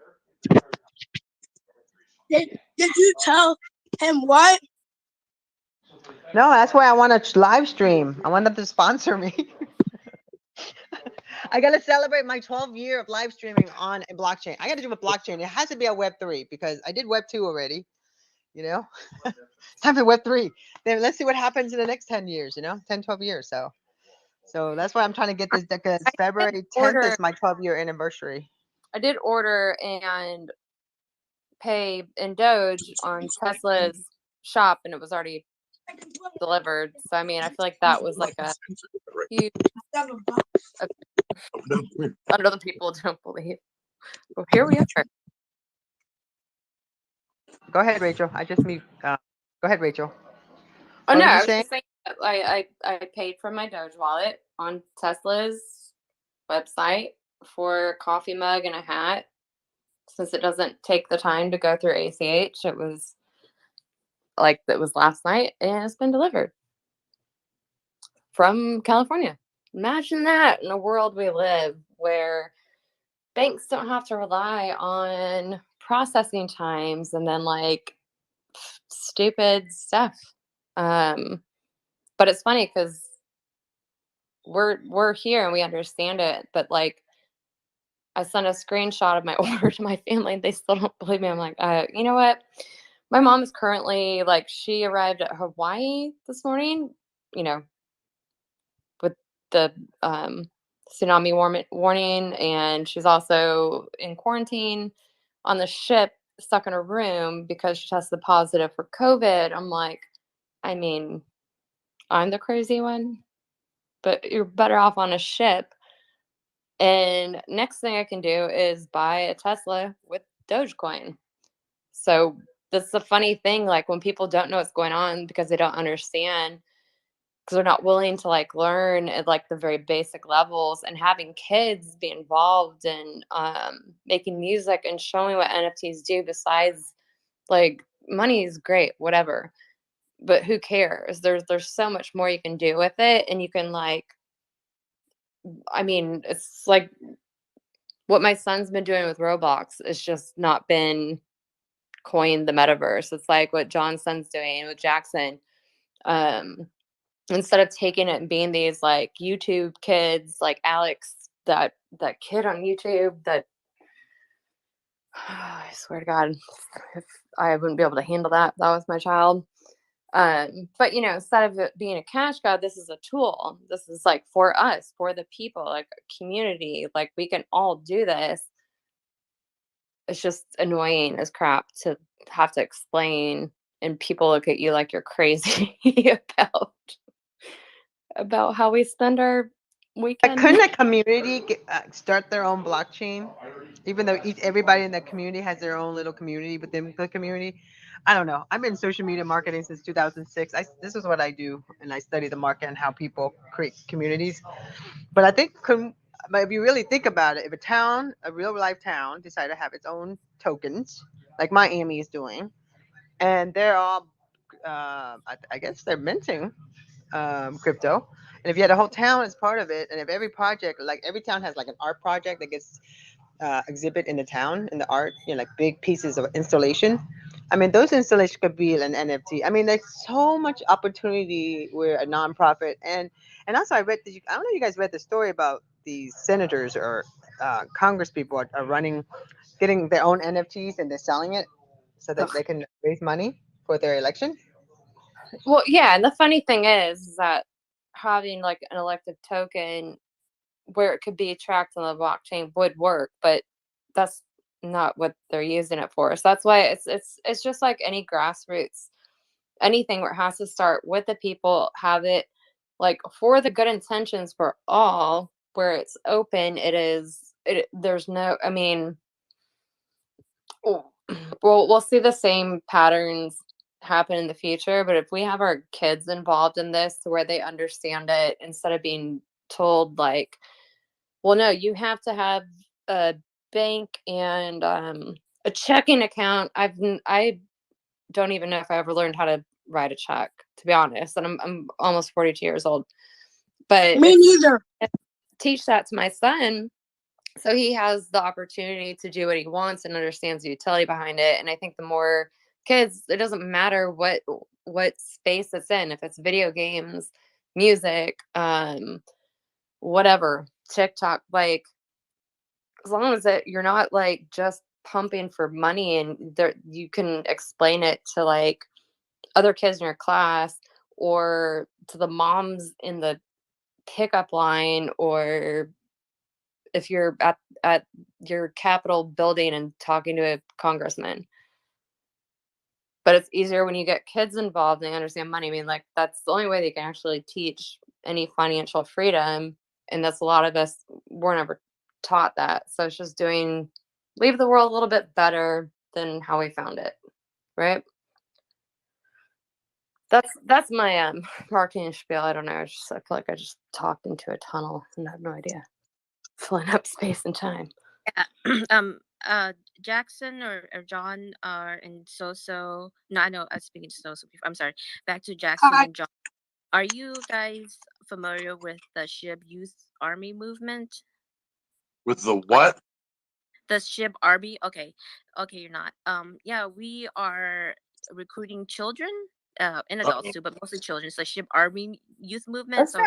Did you tell him what? No, that's why I want to live stream. I want them to sponsor me. I got to celebrate my 12 year of live streaming on a blockchain. I got to do a blockchain. It has to be a Web3 because I did Web2 already. You know, it's time for Web3. Then let's see what happens in the next 10 years, 10, 12 years. So that's why I'm trying to get this because February 10th is my 12-year anniversary. I did order and pay in Doge on Tesla's shop, and it was already delivered. So I mean, I feel like that was like a huge. Other people don't believe. Well, here we are. Go ahead, Rachel. I just meet. Go ahead, Rachel. Oh What no, was I you was saying? just saying I paid for my Doge wallet on Tesla's website for a coffee mug and a hat. Since it doesn't take the time to go through ACH, it was last night and it's been delivered from California. Imagine that in a world we live where banks don't have to rely on processing times and then like stupid stuff. But it's funny because we're here and we understand it, but like I sent a screenshot of my order to my family and they still don't believe me. I'm like, you know what? My mom is currently she arrived at Hawaii this morning, with the tsunami warning, and she's also in quarantine on the ship, stuck in a room because she tested positive for COVID. I'm like, I mean, I'm the crazy one, but you're better off on a ship. And next thing I can do is buy a Tesla with Dogecoin. So that's the funny thing, like when people don't know what's going on because they don't understand, because they're not willing to learn at the very basic levels, and having kids be involved in making music and showing what NFTs do besides money is great, whatever. But who cares? There's so much more you can do with it, and you can I mean, it's like what my son's been doing with Roblox. It's just not been coined the metaverse. It's like what John's son's doing with Jackson. Instead of taking it and being these YouTube kids like Alex, that kid on YouTube that I swear to God, if I wouldn't be able to handle that. That was my child. But instead of it being a cash cow, this is a tool. This is for us, for the people, a community. We can all do this. It's just annoying as crap to have to explain, and people look at you like you're crazy about how we spend our weekend. Couldn't a community start their own blockchain, even though everybody in the community has their own little community within the community? I don't know. I'm in social media marketing since 2006. This is what I do, and I study the market and how people create communities. But I think, but if you really think about it, if a real life town, decided to have its own tokens, like Miami is doing, and they're all, I guess they're minting crypto. And if you had a whole town as part of it, and if every project, like every town has like an art project that gets exhibit in the town in the art, like big pieces of installation. I mean, those installations could be an NFT. I mean, there's so much opportunity where a nonprofit and also I read. I don't know if you guys read the story about these senators or Congress people are running, getting their own NFTs and they're selling it so that they can raise money for their election. Well, yeah, and the funny thing is that having like an elective token where it could be tracked on the blockchain would work, but that's not what they're using it for. So that's why it's just like any grassroots, anything where it has to start with the people, have it like for the good intentions for all, where it's open, there's no, I mean, we'll see the same patterns happen in the future, but if we have our kids involved in this to where they understand it instead of being told like, well, no, you have to have a bank and a checking account. I don't even know if I ever learned how to write a check, to be honest, and I'm almost 42 years old. But me neither. Teach that to my son, so he has the opportunity to do what he wants and understands the utility behind it. And I think the more kids, it doesn't matter what space it's in, if it's video games, music, whatever, TikTok, like as long as you're not like just pumping for money and you can explain it to like other kids in your class or to the moms in the pickup line, or if you're at your Capitol building and talking to a congressman. But it's easier when you get kids involved and they understand money. I mean, like that's the only way they can actually teach any financial freedom. And that's a lot of us were never taught that. So it's just leave the world a little bit better than how we found it. Right. That's my marketing spiel. I don't know. I feel like I just talked into a tunnel and I have no idea. Filling up space and time. Yeah. Jackson or John are in So. No, I know I was speaking to So before. I'm sorry. Back to Jackson and John. Are you guys familiar with the SHIB Youth Army movement? With the what? The SHIB Army. Okay, you're not. Yeah, we are recruiting children, and adults too, but mostly children. So SHIB Army Youth Movement. So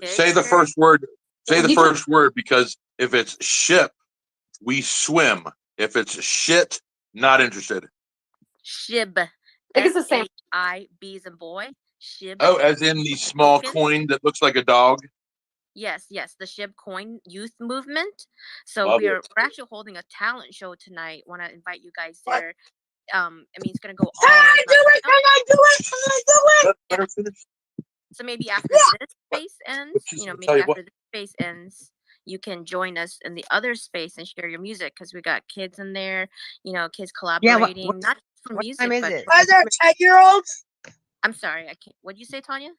Say the first word. Say the first word, because if it's ship, we swim. If it's shit, not interested. SHIB. I think it's the same. SHIB as in boy. SHIB. Oh, as in the small coin that looks like a dog? Yes, the SHIB Coin Youth Movement. So Love we're it. actually holding a talent show tonight. Want to invite you guys there. I mean, it's gonna go all. Can I do it? So maybe after this space ends, maybe after this space ends, you can join us in the other space and share your music, because we got kids in there, kids collaborating, not just for music, time is but it? Are there 10-year-olds? I'm sorry, I can't. What'd you say, Tanya?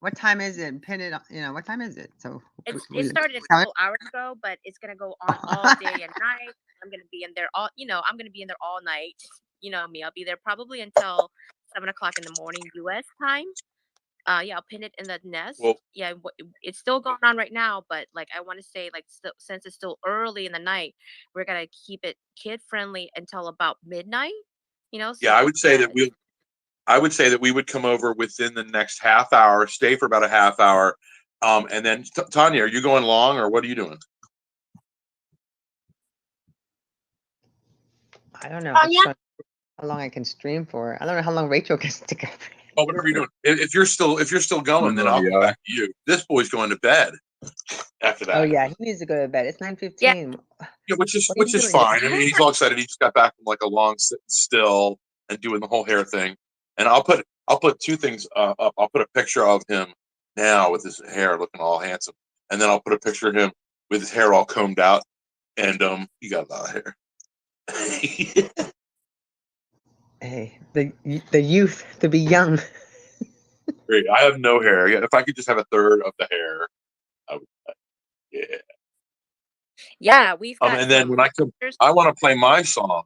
What time is it? Pin it. What time is it? So It started a couple hours ago, but it's gonna go on all day and night. I'm gonna be in there I'm gonna be in there all night. You know me. I'll be there probably until 7:00 in the morning U.S. time. Yeah, I'll pin it in the nest. Well, yeah, it's still going on right now, but like I want to say, like, since it's still early in the night, we're gonna keep it kid friendly until about midnight. So, yeah, I would say that we would come over within the next half hour, stay for about a half hour, and then Tanya, are you going long or what are you doing? I don't know how long I can stream for. I don't know how long Rachel can stick up. Oh, whatever you're doing. If you're still going, then I'll go back to you. This boy's going to bed after that. Oh yeah, he needs to go to bed. It's 9:15. Yeah, which is fine. I mean, he's all excited. He just got back from like a long sit still and doing the whole hair thing. And I'll put two things up. I'll put a picture of him now with his hair looking all handsome, and then I'll put a picture of him with his hair all combed out, and he got a lot of hair. Hey, the youth to be young. Great. I have no hair. Yeah, if I could just have a third of the hair, I would. Yeah. Yeah, we've got And then some when I come, I want to play my song,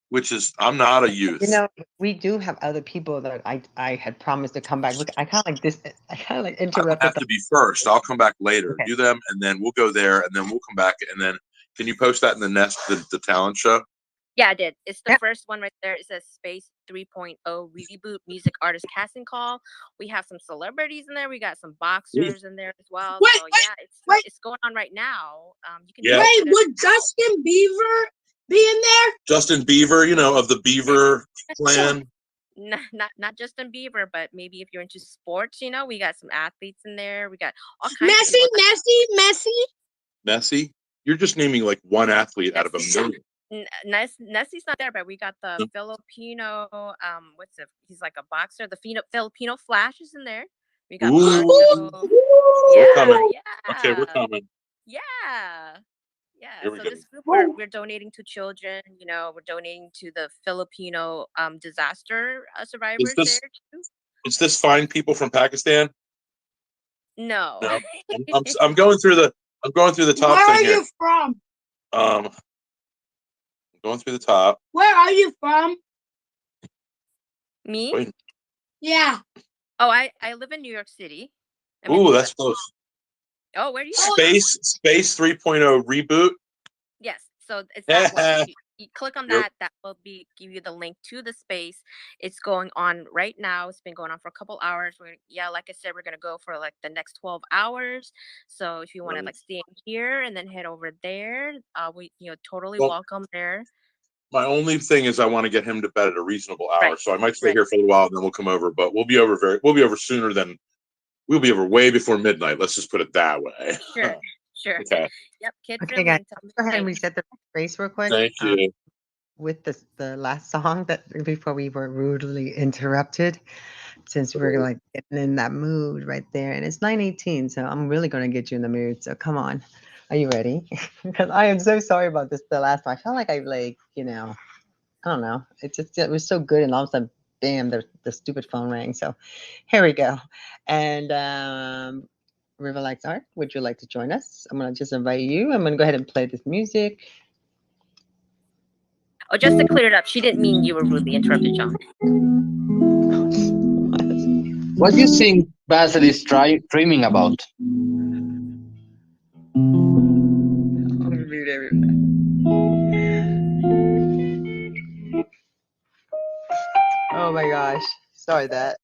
which is I'm not a youth. You know, we do have other people that I had promised to come back. Look, I kind of like this. I kind of like I don't interrupted. have to be first. I'll come back later. Okay. Do them, and then we'll go there, and then we'll come back, and then can you post that in the talent show? Yeah, I did. It's the first one right there. It says Space 3.0 Reboot Music Artist Casting Call. We have some celebrities in there. We got some boxers in there as well. So yeah, it's going on right now. You can Wait, would Justin Bieber be in there? Justin Bieber, of the Beaver clan. Not Justin Bieber, but maybe if you're into sports, we got some athletes in there. We got all kinds of people. Messi? You're just naming like one athlete out of a million. Nessie's not there, but we got the Filipino. He's like a boxer. The Filipino Flash is in there. We got We're coming. Okay, we're coming. Yeah. Here we So go. this group we're donating to children. We're donating to the Filipino disaster survivors there too. Is this fine people from Pakistan? No. I'm going through the top Where thing are here. you from? I'm going through the top. Where are you from? Me? Wait. Yeah. Oh, I live in New York City. Ooh, that's close. Oh, where do you Space 3.0 reboot. Yes. So it's that one. You click on that. That will give you the link to the space. It's going on right now. It's been going on for a couple hours. Like I said, we're gonna go for like the next 12 hours. So if you want to like stay in here and then head over there, we totally welcome there. My only thing is I want to get him to bed at a reasonable hour, so I might stay here for a little while, and then we'll come over. But we'll be over sooner than we'll be over way before midnight. Let's just put it that way. Sure. Okay. Yep. Kid Okay, guys, let's go ahead and reset the space real quick. Thank you. With the last song before we were rudely interrupted, since we're like getting in that mood right there, and it's 9:18, so I'm really gonna get you in the mood. So come on, are you ready? Because I am so sorry about this. The last one, I felt like I I don't know. It was so good, and all of a sudden, bam, the stupid phone rang. So here we go, and River Lights Art, would you like to join us? I'm gonna just invite you. I'm gonna go ahead and play this music. Oh, just to clear it up, she didn't mean you were rudely interrupted, John. What do you think Basil is dreaming about? I'm gonna mute everybody. Oh my gosh. Sorry that.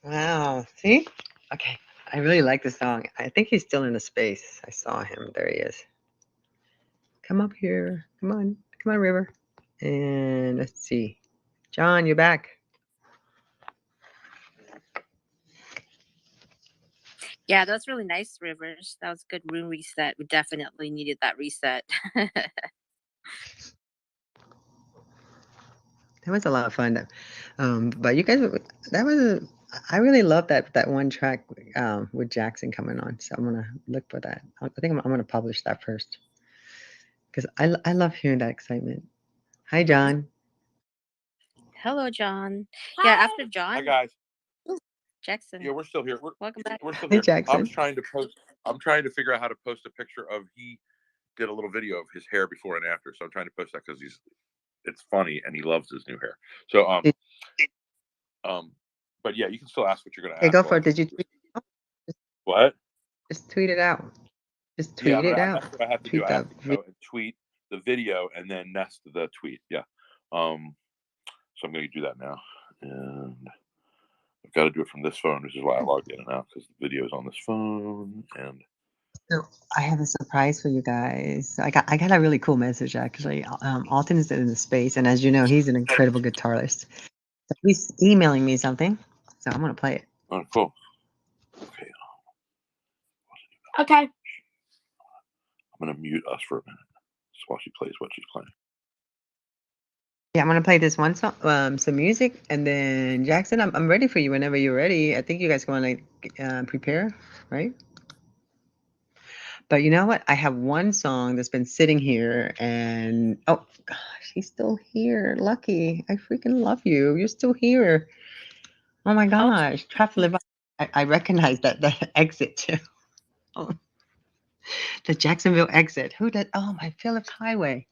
Wow. See? Okay. I really like the song. I think he's still in the space. I saw him. There he is. Come up here. Come on. Come on, River. And let's see. John, you're back. Yeah, that's really nice, Rivers. That was a good room reset. We definitely needed that reset. That was a lot of fun. But you guys, that was, I really love that one track with Jackson coming on. So I'm gonna look for that. I think I'm gonna publish that first because I love hearing that excitement. Hi, John. Hello, John. Yeah, after John. Hi guys. Jackson. Yeah, we're still here. Welcome back. We're still Hey, here. Jackson. I'm trying to figure out how to post a picture of he did a little video of his hair before and after. So I'm trying to post that because it's funny and he loves his new hair. So but yeah, you can still ask what you're gonna Hey, ask. go for it. Did you tweet it out? What? Just tweet it out. Just tweet it out. That's what I have to do. I have to go and tweet the video and then nest the tweet. Yeah. So I'm gonna do that now. And I've got to do it from this phone, which is why I logged in and out because the video is on this phone. And So I have a surprise for you guys. I got a really cool message actually. Alton is in the space, and as you know, he's an incredible guitarist. So he's emailing me something, so I'm gonna play it. oh, cool. Okay. I'm gonna mute us for a minute just while she plays what she's playing. Yeah, I'm gonna play this one song, some music, and then Jackson, I'm ready for you whenever you're ready. I think you guys want to prepare, right? But you know what? I have one song that's been sitting here, and oh gosh, he's still here. Lucky, I freaking love you. You're still here. Oh my gosh, Traveling. I recognize that exit too. Oh, the Jacksonville exit. Who did? Oh, my Phillips Highway.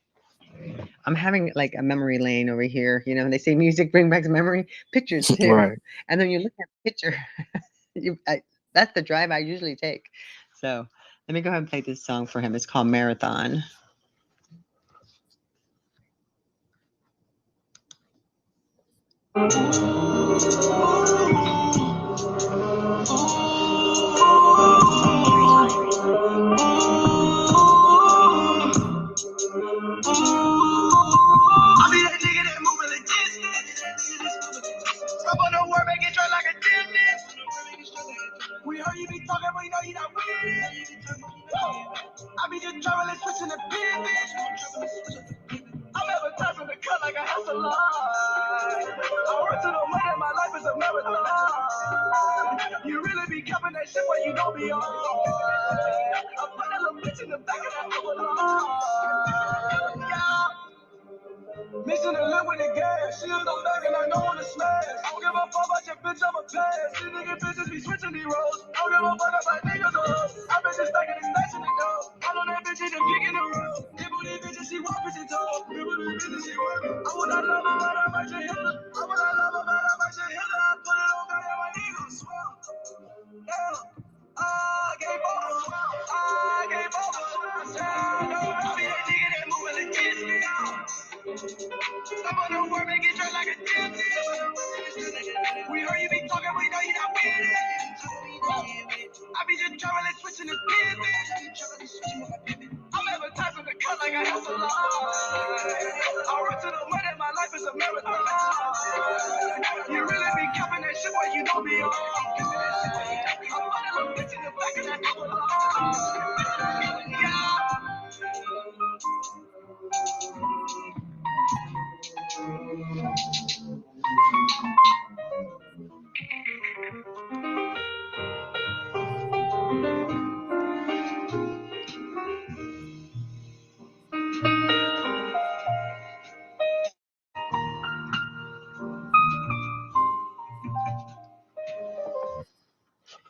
I'm having like a memory lane over here. You know, they say music bring back memory, pictures too. Right. And then you look at the picture. That's the drive I usually take. So let me go ahead and play this song for him. It's called Marathon. I be that nigga that moving logistics. Up on the work, make it try like a gymnast. to the money, my life is a marathon. You really be capping that shit where you don't be on. I put a little bitch in the back of that Avalon. Yeah. Mixing the lip with the gas. She is on back and I don't wanna smash. I don't give a fuck about your bitch, I'm a pass. These nigga bitches be switching these roles. I don't give a fuck about niggas or hoes. I been just stacking and stashing it though. I know that bitch in the picking the road. People these bitches, she walk bitches tall. People these bitches, she work. I would not love her, but I might just hit her. I would not love her, but I might just hit her. I put it on God and my niggas swear. Yeah. I gave up. I gave up. I be that nigga that moving like Disney. Stop on the word, make it drop like a Disney. We heard you be talking, we know you not with it. I be just traveling, switching the business. I'm advertising the cut like I have to lie. I run to the money, my life is a marathon. You really be capping that shit where you don't be on. I'm on a little bitch in the back of that Avalon.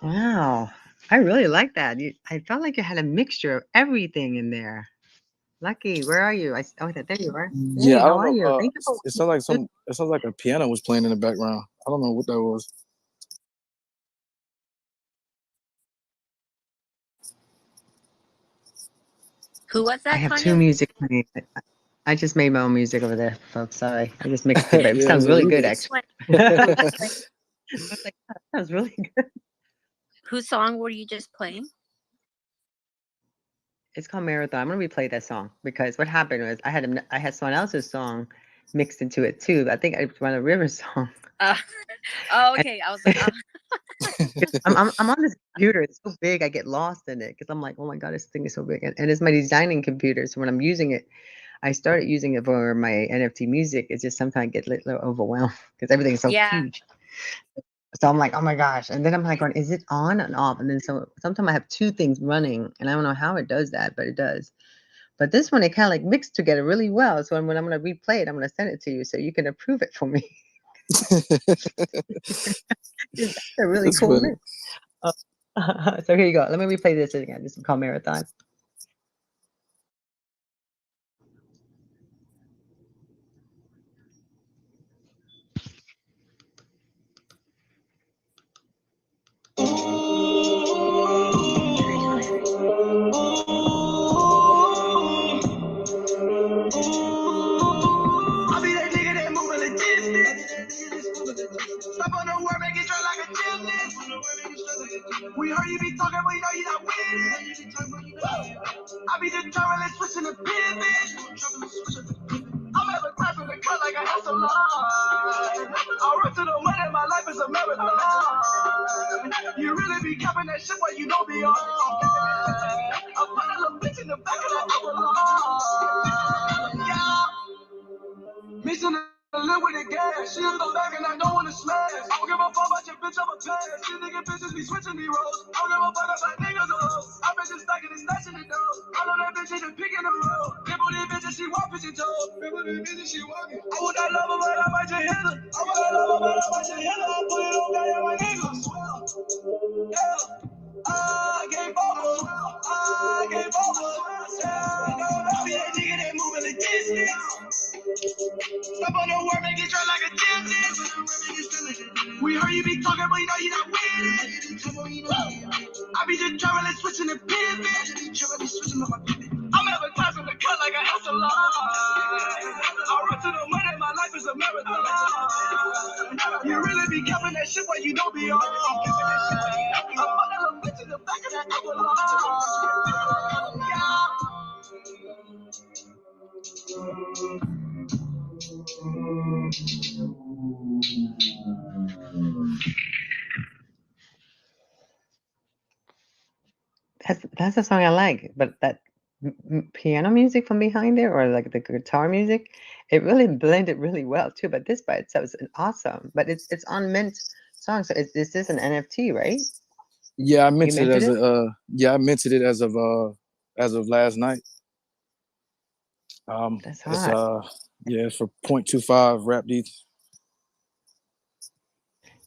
Wow. I really like that. I felt like you had a mixture of everything in there. Lucky, where are you? Oh, there you are. Yeah, Hey, I how don't are know. you? Thank you for It sounds like it sounds like a piano was playing in the background. I don't know what that was. Who was I that, have two Tanya? music playing. I just made my own music over there, folks. Sorry. I just mixed it, but it Yeah, it was sounds a really good, remix. actually. Who, I was like, that sounds really good. whose song were you just playing? It's called Marathon. I'm gonna replay that song because what happened was I had someone else's song mixed into it too. I think I run a River song. Oh, And okay. I was like, oh. I'm on this computer. It's so big, I get lost in it because I'm like, oh my god, this thing is so big, and it's my designing computer. So when I'm using it, I started using it for my NFT music. It's just sometimes I get a little overwhelmed because everything's so Yeah. huge. So I'm like, oh my gosh. And then I'm like, going, is it on and off? And then sometimes I have two things running and I don't know how it does that, but it does. But this one, it kind of like mixed together really well. So when I'm going to replay it, I'm going to send it to you so you can approve it for me. That's a really That's cool funny. mix. So here you go. Let me replay this again. This is called Marathon. I be that nigga that moving like Disney. Stop on the word, make it drop like a gymnast. We heard you be talking, we know you not with it. I be just traveling, switching the business. I'm advertising the cut like I have to lie. I run to the money, my life is a marathon. You really be capping that shit where you don't be on. I put a little bitch in the back of that Avalon. Yeah. Mixing the lip with the gas. She is on back and I don't wanna smash. I don't give a fuck about your bitch, I'm a pass. These nigga bitches be switching these roles. I don't give a fuck about niggas or hoes. I been just stacking and stashing it though. I know that bitch in the picking the road. People these bitches, she walk bitches tall. People these bitches, she walking. I would not love her, but I might just hit her. I would not love her, but I might just hit her. I put it on God and my niggas swear. Yeah. I gave up. I gave up. Yeah. I be that nigga that moving like Disney. Stop on the word, make it drop like a gymnast. We heard you be talking, but you know you not with it. I be just traveling, switching the business. I'm advertising the cut like I have to lie. I run to the money, my life is a marathon. You really be capping that shit where you don't be on. I'm on a little bitch in the back of that Avalon. That's the song I like, but that piano music from behind there, or like the guitar music, It really blended really well too. But this by itself is awesome. But it's on Mint song, so this is an NFT, right? Yeah, I You minted it minted as it. I minted it as of last night. That's It's hot. yeah, it's for 0.25 rap beats.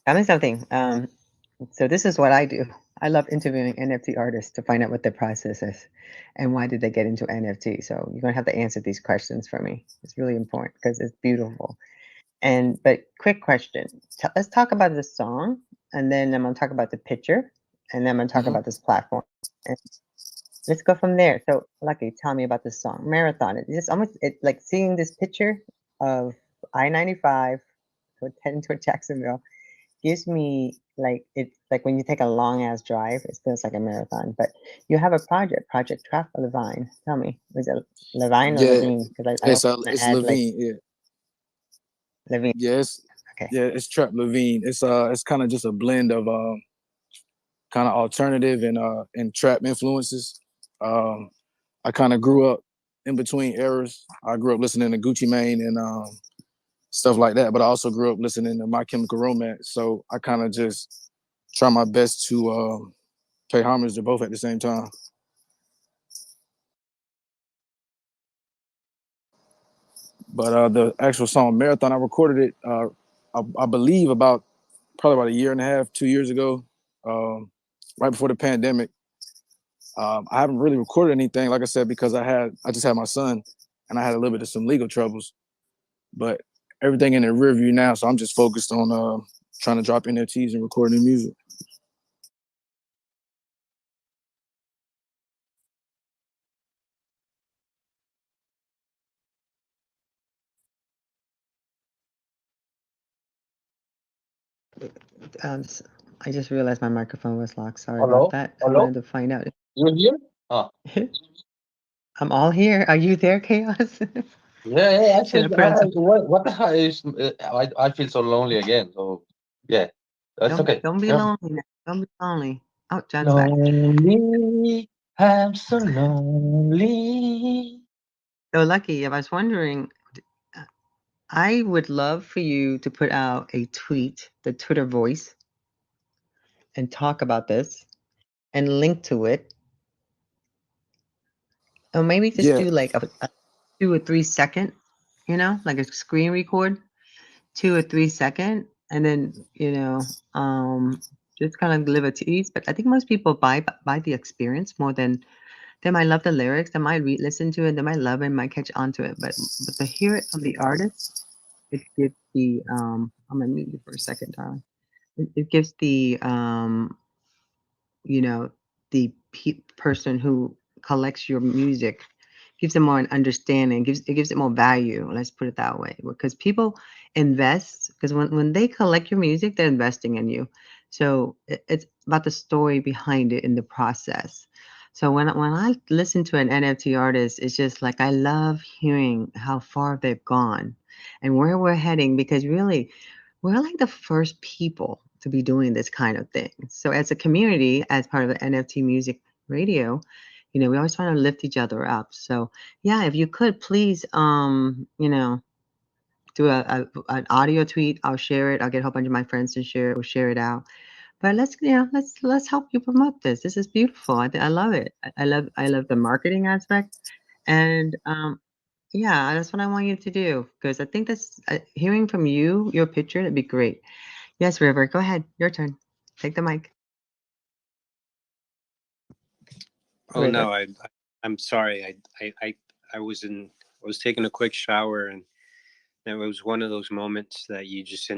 Tell me something. So this is what I do. I love interviewing NFT artists to find out what their process is and why did they get into NFT. So you're gonna have to answer these questions for me. It's really important because it's beautiful. But quick question. Let's talk about the song, and then I'm gonna talk about the picture, and then I'm gonna talk Mhm. about this platform. And let's go from there. So, Lucky, tell me about this song, Marathon. It's just almost like seeing this picture of I-95 heading toward Jacksonville gives me like it's like when you take a long ass drive, it feels like a marathon. But you have a Project Trap or Levine. Tell me, was it Levine or Yeah, Levine? Because I also want to it's add like Levine. Yeah, Levine. Okay. it's Trap Levine. It's kind of just a blend of kind of alternative and trap influences. Um, I kind of grew up in between eras. I grew up listening to Gucci Mane and stuff like that, but I also grew up listening to My Chemical Romance. So I kind of just try my best to pay homage to both at the same time. But the actual song Marathon, I recorded it, I believe, probably about a year and a half, 2 years ago, right before the pandemic. I haven't really recorded anything, like I said, because I just had my son, and I had a little bit of some legal troubles. But everything in the rear view now, so I'm just focused on trying to drop NFTs and record new music. I just realized my microphone was locked. Sorry about Hello? that. I Hello? wanted to find out. You here? Ah. I'm all here. Are you there, Chaos? Yeah, I Should I think put on some? what the hell is I feel so lonely again. So yeah, that's okay. Don't be Yeah. lonely now. Don't be lonely. Oh, John's back. Lonely, I'm so lonely. So Lucky, I was wondering, I would love for you to put out a tweet, the Twitter voice, and talk about this and link to it. Or maybe just Yeah, do like a 2 or 3 second, like a screen record, 2 or 3 second, and then, just kind of live a tease. But I think most people buy the experience more than they might love the lyrics, they might listen to it, they might love it, might catch on to it. But to hear it from the artist, it gives the I'm gonna mute you for a second, darling. It gives the you know, the person who collects your music gives them more an understanding, gives it more value. Let's put it that way, because people invest because when they collect your music, they're investing in you. So it's about the story behind it in the process. So when I listen to an NFT artist, it's just like I love hearing how far they've gone and where we're heading because really we're like the first people to be doing this kind of thing. So as a community, as part of the NFT Music Radio, we always try to lift each other up. So yeah, if you could please, do an audio tweet. I'll share it. I'll get a whole bunch of my friends to share it. We'll share it out. But let's help you promote this. This is beautiful. I love it. I love the marketing aspect, and yeah, that's what I want you to do because I think that's hearing from you, your picture, it'd be great. Yes, River, go ahead. Your turn. Take the mic. Oh River. no, I'm sorry. I was taking a quick shower, and it was one of those moments that you just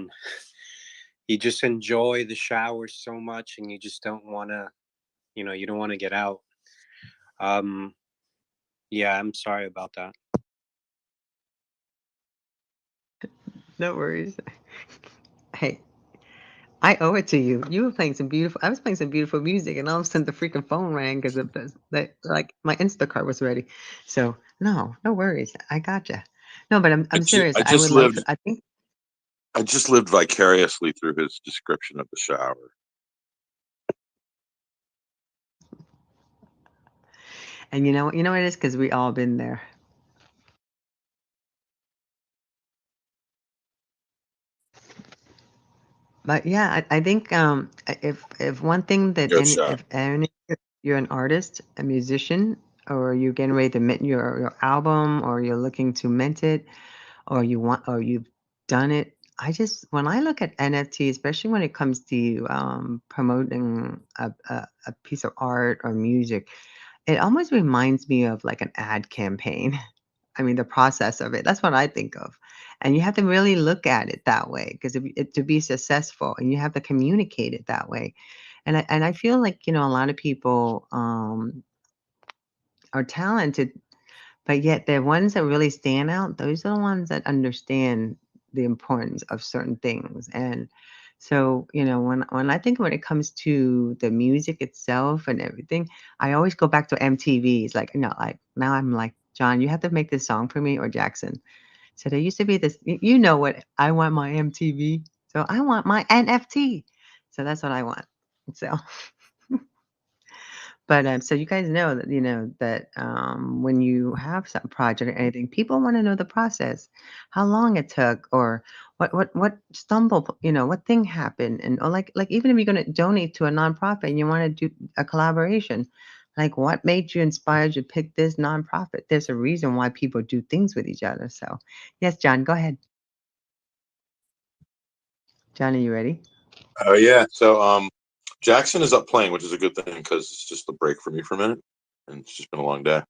enjoy the shower so much, and you just don't want to, you don't want to get out. Um, yeah, I'm sorry about that. No worries. Hey, I owe it to you. You were playing some beautiful. I was playing some beautiful music, and all of a sudden the freaking phone rang because that like my Instacart was ready. So no worries. I gotcha. No, but I'm serious. I I just would like lived. to. I think, I just lived vicariously through his description of the shower. and you know what it is because we all been there. But yeah, I think if one thing that Good shot. if you're an artist, a musician, or you're getting ready to mint your album, or you're looking to mint it, or you've done it. When I look at NFT, especially when it comes to promoting a piece of art or music, it almost reminds me of like an ad campaign. I mean, the process of it. That's what I think of. And you have to really look at it that way because to be successful, and you have to communicate it that way. And I feel like, a lot of people are talented, but yet the ones that really stand out, those are the ones that understand the importance of certain things. And so, when I think when it comes to the music itself and everything, I always go back to MTV's. Like, like now I'm like, John, you have to make this song for me, or Jackson. So there used to be this, you know what? I want my MTV. So I want my NFT. So that's what I want. So. But so you guys know that when you have some project or anything, people want to know the process, how long it took, or what stumble, what thing happened, and or like even if you're going to donate to a nonprofit and you want to do a collaboration, like what made you inspired to pick this nonprofit? There's a reason why people do things with each other. So yes, John, go ahead. John, are you ready? Oh yeah. So Jackson is up playing, which is a good thing because it's just a break for me for a minute, and it's just been a long day.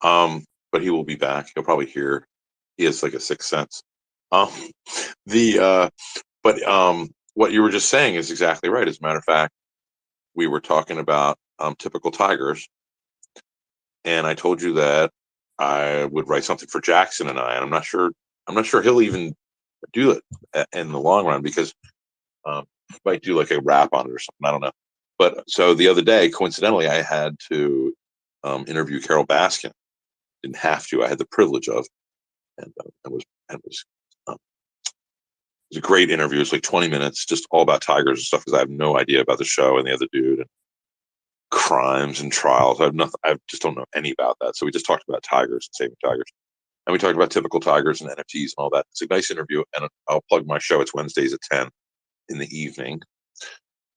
But he will be back. He'll probably hear. He has like a sixth sense. Um, what you were just saying is exactly right. As a matter of fact, we were talking about typical Tigers, and I told you that I would write something for Jackson and I. And I'm not sure he'll even do it in the long run because he might do like a rap on it or something. I don't know. But so the other day, coincidentally, I had to interview Carol Baskin. Didn't have to. I had the privilege of, and it was um, it was a great interview. It was like 20 minutes, just all about tigers and stuff because I have no idea about the show and the other dude and crimes and trials. I have nothing. I just don't know any about that. So we just talked about tigers and saving tigers, and we talked about typical tigers and NFTs and all that. It's a nice interview, and I'll plug my show. It's Wednesdays at 10 in the evening.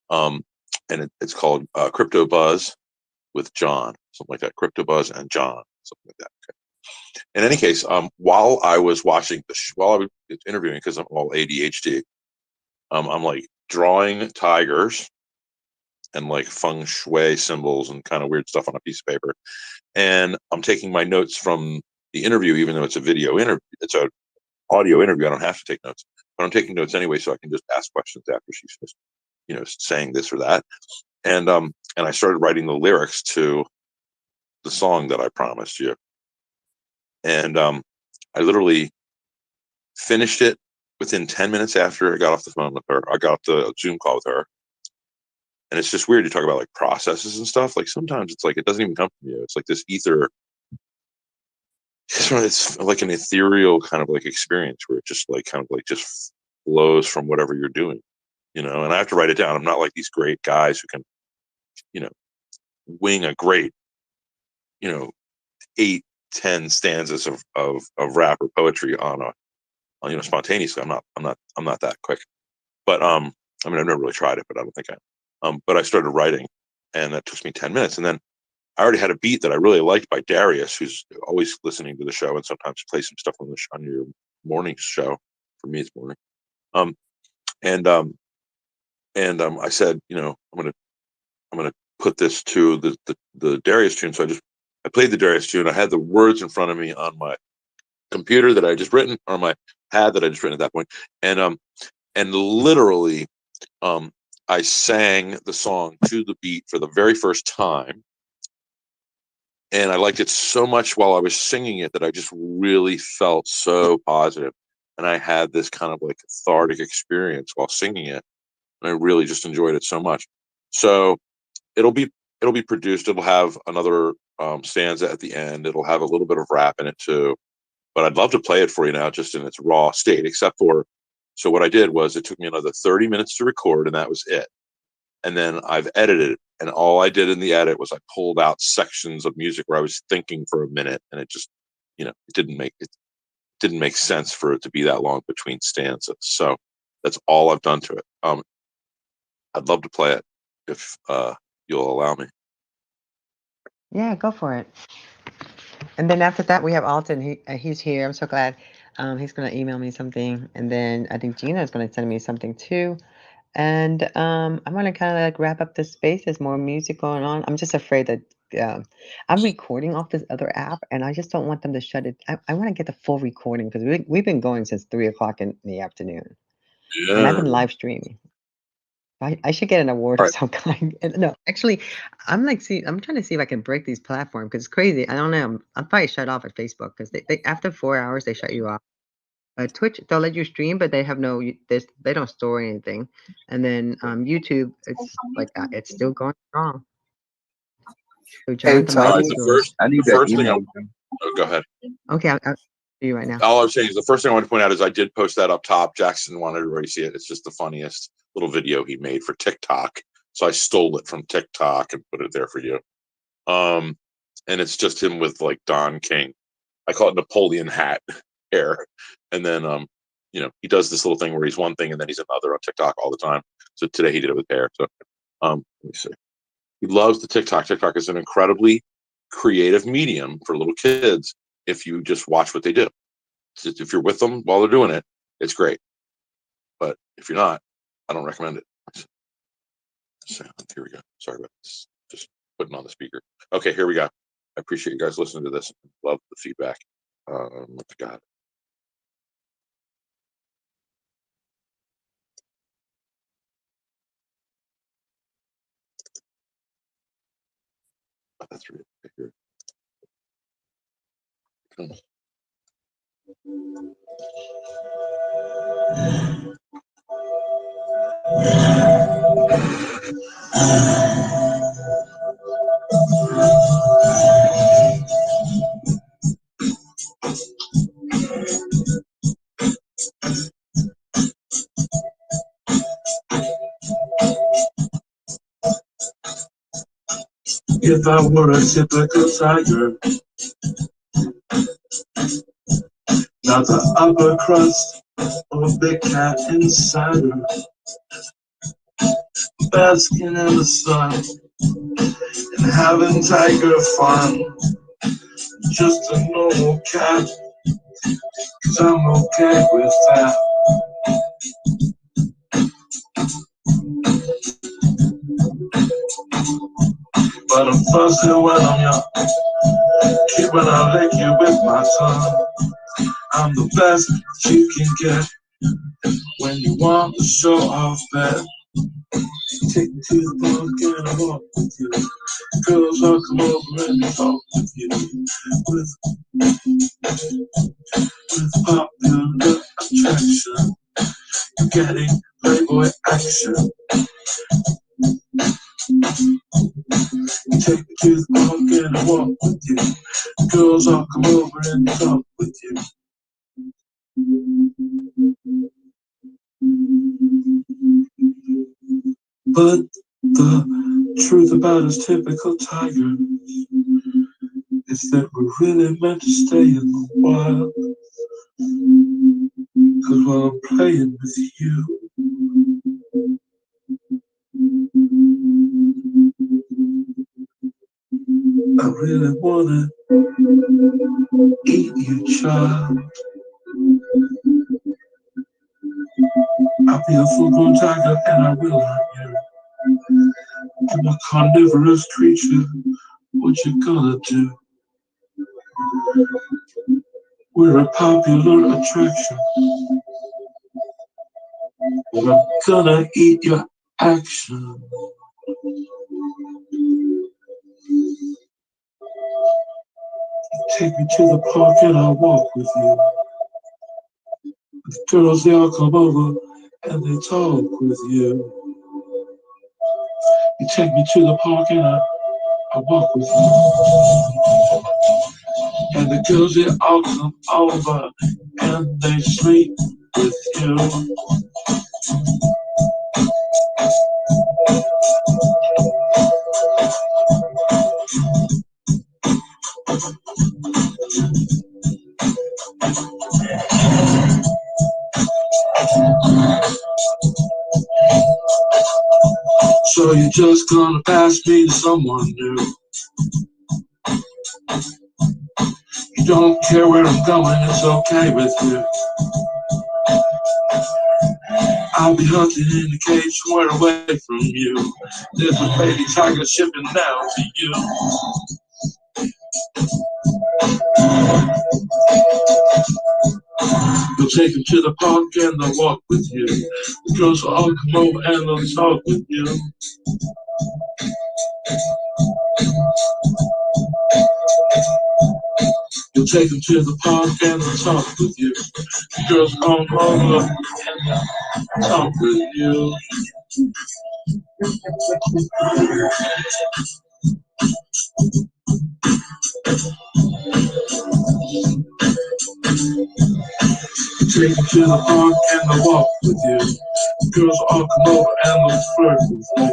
And it's called Crypto Buzz with John, something like that. Crypto Buzz and John, something like that. Okay. In any case, while I was watching while I was interviewing, because I'm all ADHD, I'm like drawing tigers and like feng shui symbols and kind of weird stuff on a piece of paper, and I'm taking my notes from the interview, even though it's a video interview, it's an audio interview. I don't have to take notes, but I'm taking notes anyway, so I can just ask questions after she's just, saying this or that. And I started writing the lyrics to the song that I promised you. And I literally finished it within 10 minutes after I got off the phone with her. I got off the Zoom call with her. And it's just weird to talk about like processes and stuff. Like sometimes it's like it doesn't even come from you. It's like this ether. It's like an ethereal kind of like experience where it just like kind of like just flows from whatever you're doing, And I have to write it down. I'm not like these great guys who can, wing a great, 8-10 stanzas of rap or poetry on spontaneously. I'm not that quick. But I've never really tried it, but I don't think but I started writing, and that took me 10 minutes, and then I already had a beat that I really liked by Darius, who's always listening to the show and sometimes play some stuff on your morning show. For me, it's morning. I said, I'm gonna put this to the Darius tune. So I played the Darius tune. I had the words in front of me on my computer that I just written, or my pad that I just written at that point, and literally, I sang the song to the beat for the very first time. And I liked it so much while I was singing it that I just really felt so positive. And I had this kind of like cathartic experience while singing it. And I really just enjoyed it so much. So it'll be produced. It'll have another stanza at the end. It'll have a little bit of rap in it too. But I'd love to play it for you now, just in its raw state, so what I did was it took me another 30 minutes to record, and that was it. And then I've edited it, and all I did in the edit was I pulled out sections of music where I was thinking for a minute, and it just, it didn't make sense for it to be that long between stanzas. So That's all I've done to it. I'd love to play it if you'll allow me. Yeah, go for it. And then after that, we have Alton. He's here. I'm so glad. He's going to email me something. And then I think Gina is going to send me something too. And I'm going to kind of like wrap up this space. There's more music going on. I'm just afraid that I'm recording off this other app, and I just don't want them to shut it. I want to get the full recording because we've been going since 3 o'clock in the afternoon. And I've been Yeah. live streaming. I should get an award All of right. some kind. No, actually, I'm trying to see if I can break these platforms because it's crazy. I don't know. I'm probably shut off at Facebook because they after 4 hours they shut you off. Twitch, they'll let you stream, but they have they don't store anything. And then YouTube, it's like it's still going strong. So Hey, Jonathan, Mike Tiger, is yours. I need The that first thing email. go ahead. Okay, I'll do you right now. All I'm saying is the first thing I want to point out is I did post that up top. Jackson wanted everybody to see it. It's just the funniest little video he made for TikTok. So I stole it from TikTok and put it there for you. And it's just him with like Don King. I call it Napoleon hat hair. And then he does this little thing where he's one thing and then he's another on TikTok all the time. So today he did it with hair. So let me see. He loves the TikTok. TikTok is an incredibly creative medium for little kids if you just watch what they do. If you're with them while they're doing it, it's great. But if you're not, I don't recommend it. So, here we go. Sorry about this. Just putting on the speaker. Okay, here we go. I appreciate you guys listening to this. Love the feedback. What the God. Oh, that's right. Here. Come on. If I were a typical tiger, not the upper crust or big cat insider, basking in the sun and having tiger fun, just a normal cat, 'cause I'm okay with that. But I'm fussy when I'm young, kid when I lick you with my tongue. I'm the best you can get when you want to show off that. Take me to the park and I walk with you. Girls will come over and talk with you. With popular attraction, you're getting playboy action. Take me to the park and I walk with you. Girls will come over and talk with you. But the truth about us typical tigers is that we're really meant to stay in the wild. 'Cause while I'm playing with you, I really wanna eat you, child. I'll be a full-grown tiger and I will hunt you. I'm a carnivorous creature, what you gonna do? We're a popular attraction, but I'm gonna eat your action. Take me to the park and I'll walk with you. The girls, they all come over and they talk with you. You take me to the park and I walk with you. And the girls, they all come over and they sleep with you. So you're just gonna pass me to someone new. You don't care where I'm going, it's okay with you. I'll be hunting in a cage somewhere away from you. There's a baby tiger shipping down to you. You'll take him to the park and they'll walk with you. The girls will all come over and they'll talk with you. You'll take them to the park and they'll talk with you. The girls all come over and they'll talk with you. Take them to the park and they'll walk with you. The girls all come over and they'll flirt with you.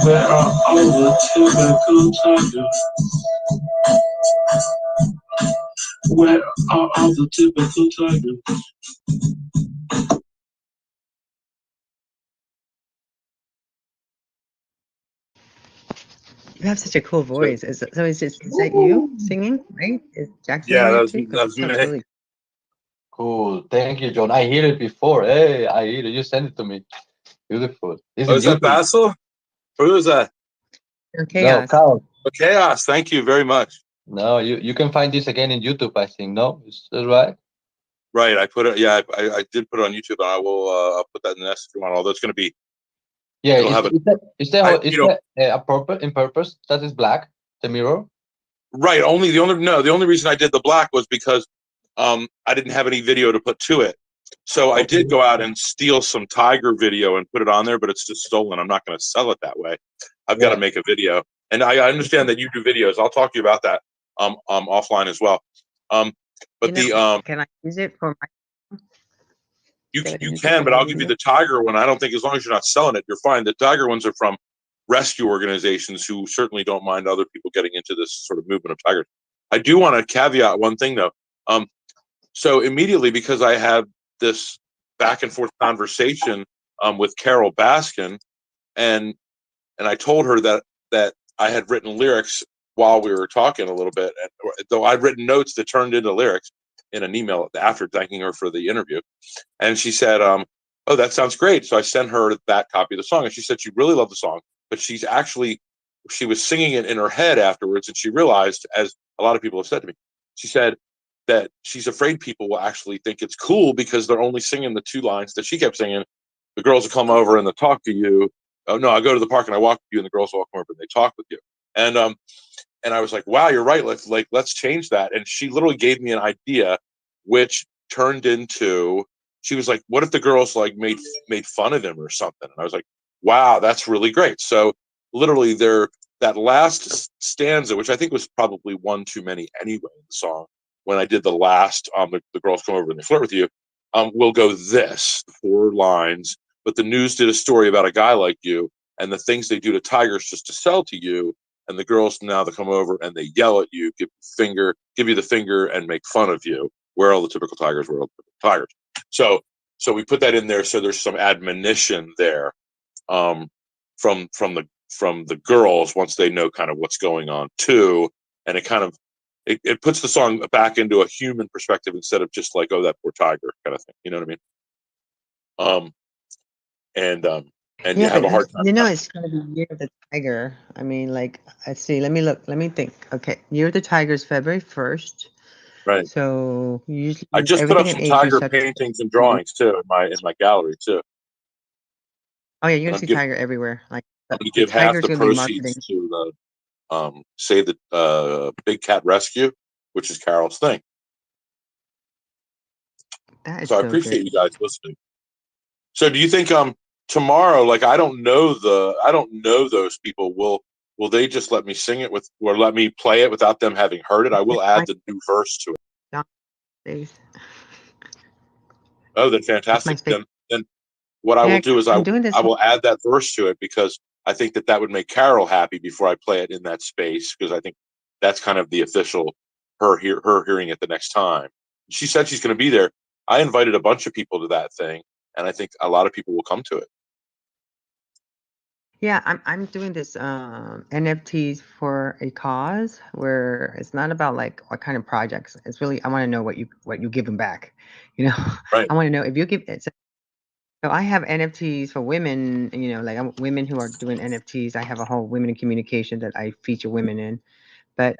Where are all the typical tigers? Where are all the typical tigers? You have such a cool voice. So is that you singing, right? Is Jack Yeah, singing it too? 'Cause that's it sounds me. really Cool. Thank you, John. I hear it before. Hey, I hear it. You sent it to me. Beautiful. It's Oh, in is that YouTube. Basil? Who is that? No, chaos. Chaos. Oh, Chaos. Thank you very much. No, you can find this again in YouTube, I think. No, is that right? Right, I put it. Yeah, I did put it on YouTube, and I will. I'll put that in the next if you want. Although it's going to be. Yeah, It'll have a. is that a purpose in purpose that is black, the mirror? Right. The only reason I did the black was because I didn't have any video to put to it. So I did go out and steal some Tiger video and put it on there, but it's just stolen. I'm not going to sell it that way. I've got to make a video, and I understand that you do videos. I'll talk to you about that offline as well. But can I use it for my? you can, but I'll give you the Tiger one. I don't think as long as you're not selling it, you're fine. The Tiger ones are from rescue organizations who certainly don't mind other people getting into this sort of movement of tigers. I do want to caveat one thing though. So immediately, because I had this back and forth conversation with Carol Baskin, and I told her that I had written lyrics while we were talking a little bit, though I'd written notes that turned into lyrics in an email after thanking her for the interview. And she said, oh, that sounds great. So I sent her that copy of the song, and she said she really loved the song, but she was singing it in her head afterwards, and she realized, as a lot of people have said to me, she said that she's afraid people will actually think it's cool because they're only singing the two lines that she kept singing. The girls will come over and they'll talk to you. Oh no, I go to the park and I walk with you, and the girls will come over and they talk with you. And I was like, wow, you're right. Let's change that. And she literally gave me an idea, which turned into, she was like, what if the girls made fun of him or something? And I was like, wow, that's really great. So literally that last stanza, which I think was probably one too many anyway in the song, when I did the last, the girls come over and they flirt with you, will go this, 4 lines. But the news did a story about a guy like you and the things they do to tigers just to sell to you. And the girls now they come over and they yell at you, give you the finger, and make fun of you. Where are all the typical tigers? Where are all the typical tigers? So we put that in there. So there's some admonition there from the girls once they know kind of what's going on too, and it kind of it puts the song back into a human perspective instead of just like, oh, that poor tiger kind of thing. You know what I mean? And you have a hard time. It's going to be Year of the Tiger. I mean, let's see. Let me think. Okay, Year of the Tiger is February 1st. Right. So usually I just put up some tiger paintings and drawings too in my gallery too. Oh yeah, you're gonna see tiger everywhere. I'm gonna give half the proceeds to the Save the Big Cat Rescue, which is Carol's thing. So I appreciate you guys listening. So do you think tomorrow, I don't know those people, will they just let me sing it or let me play it without them having heard it? I will add the new verse to it. Oh, then fantastic. Then what I will do is I will add that verse to it, because I think that would make Carol happy before I play it in that space, because I think that's kind of the official her hearing it the next time. She said she's going to be there. I invited a bunch of people to that thing, and I think a lot of people will come to it. Yeah, I'm doing this NFTs for a cause where it's not about like what kind of projects. It's really I want to know what you giving back. You know, Right. I want to know if you give it. So I have NFTs for women. You know, like women who are doing NFTs. I have a whole women in communication that I feature women in. But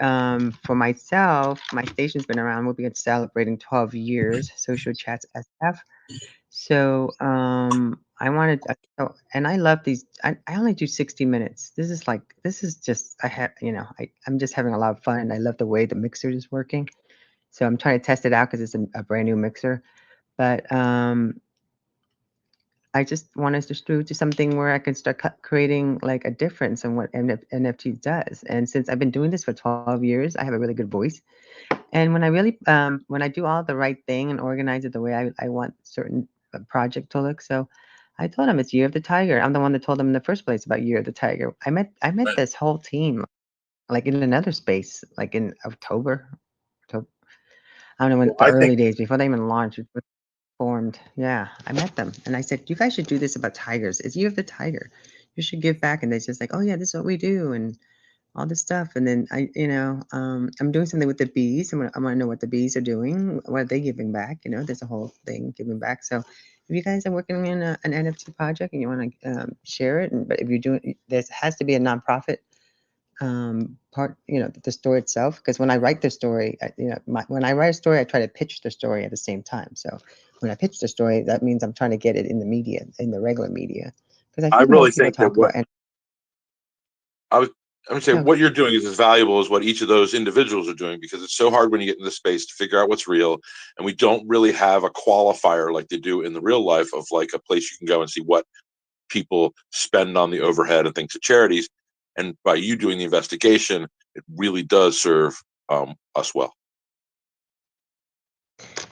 for myself, my station's been around. We'll be celebrating 12 years. Social Chats SF. So I wanted, and I love these. I only do 60 minutes. This is just I have I'm just having a lot of fun, and I love the way the mixer is working. So I'm trying to test it out because it's a brand new mixer. But I just want us to do to something where I can start creating like a difference in what NFT does. And since I've been doing this for 12 years, I have a really good voice. And when I really, when I do all the right thing and organize it the way I want certain project to look, so I told him it's Year of the Tiger. I'm the one that told them in the first place about Year of the Tiger. I met this whole team like in another space, like in October. I don't know when the early days before they even launched. It was formed. Yeah, I met them and I said, you guys should do this about tigers. It's Year of the Tiger. You should give back. And they just like, oh yeah, this is what we do. And all this stuff. And then I'm doing something with the bees. I want to know what the bees are doing. What are they giving back? You know, there's a whole thing giving back. So if you guys are working in an NFT project and you want to share it, but if you're doing, there has to be a nonprofit part, the story itself. Because when I write the story, when I write a story, I try to pitch the story at the same time. So when I pitch the story, that means I'm trying to get it in the media, in the regular media. Because I think really most people think that talk about. I would say No. what you're doing is as valuable as what each of those individuals are doing, because it's so hard when you get in the space to figure out what's real, and we don't really have a qualifier like they do in the real life of like a place you can go and see what people spend on the overhead and things to charities. And by you doing the investigation, it really does serve us well.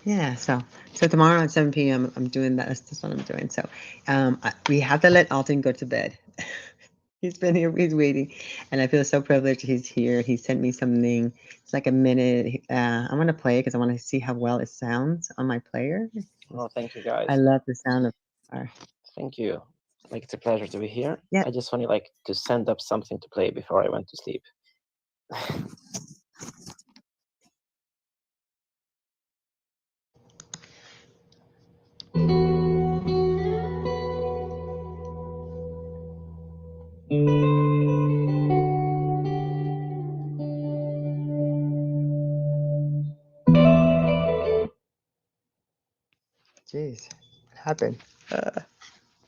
Yeah, so tomorrow at 7 p.m. I'm doing that. That's what I'm doing. So we have to let Alton go to bed. He's been here, he's waiting, and I feel so privileged he's here. He sent me something. It's like a minute. I'm gonna play it because I want to see how well it sounds on my player. Oh, thank you guys. I love the sound of. Thank you. Like, it's a pleasure to be here. Yeah. I just wanted like to send up something to play before I went to sleep. Jeez, what happened?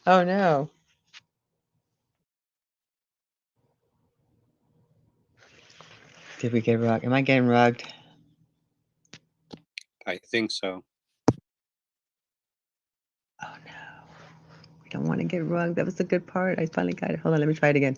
Oh no. Did we get rugged? Am I getting rugged? I think so. Oh no. We don't want to get rugged. That was the good part. I finally got it. Hold on, let me try it again.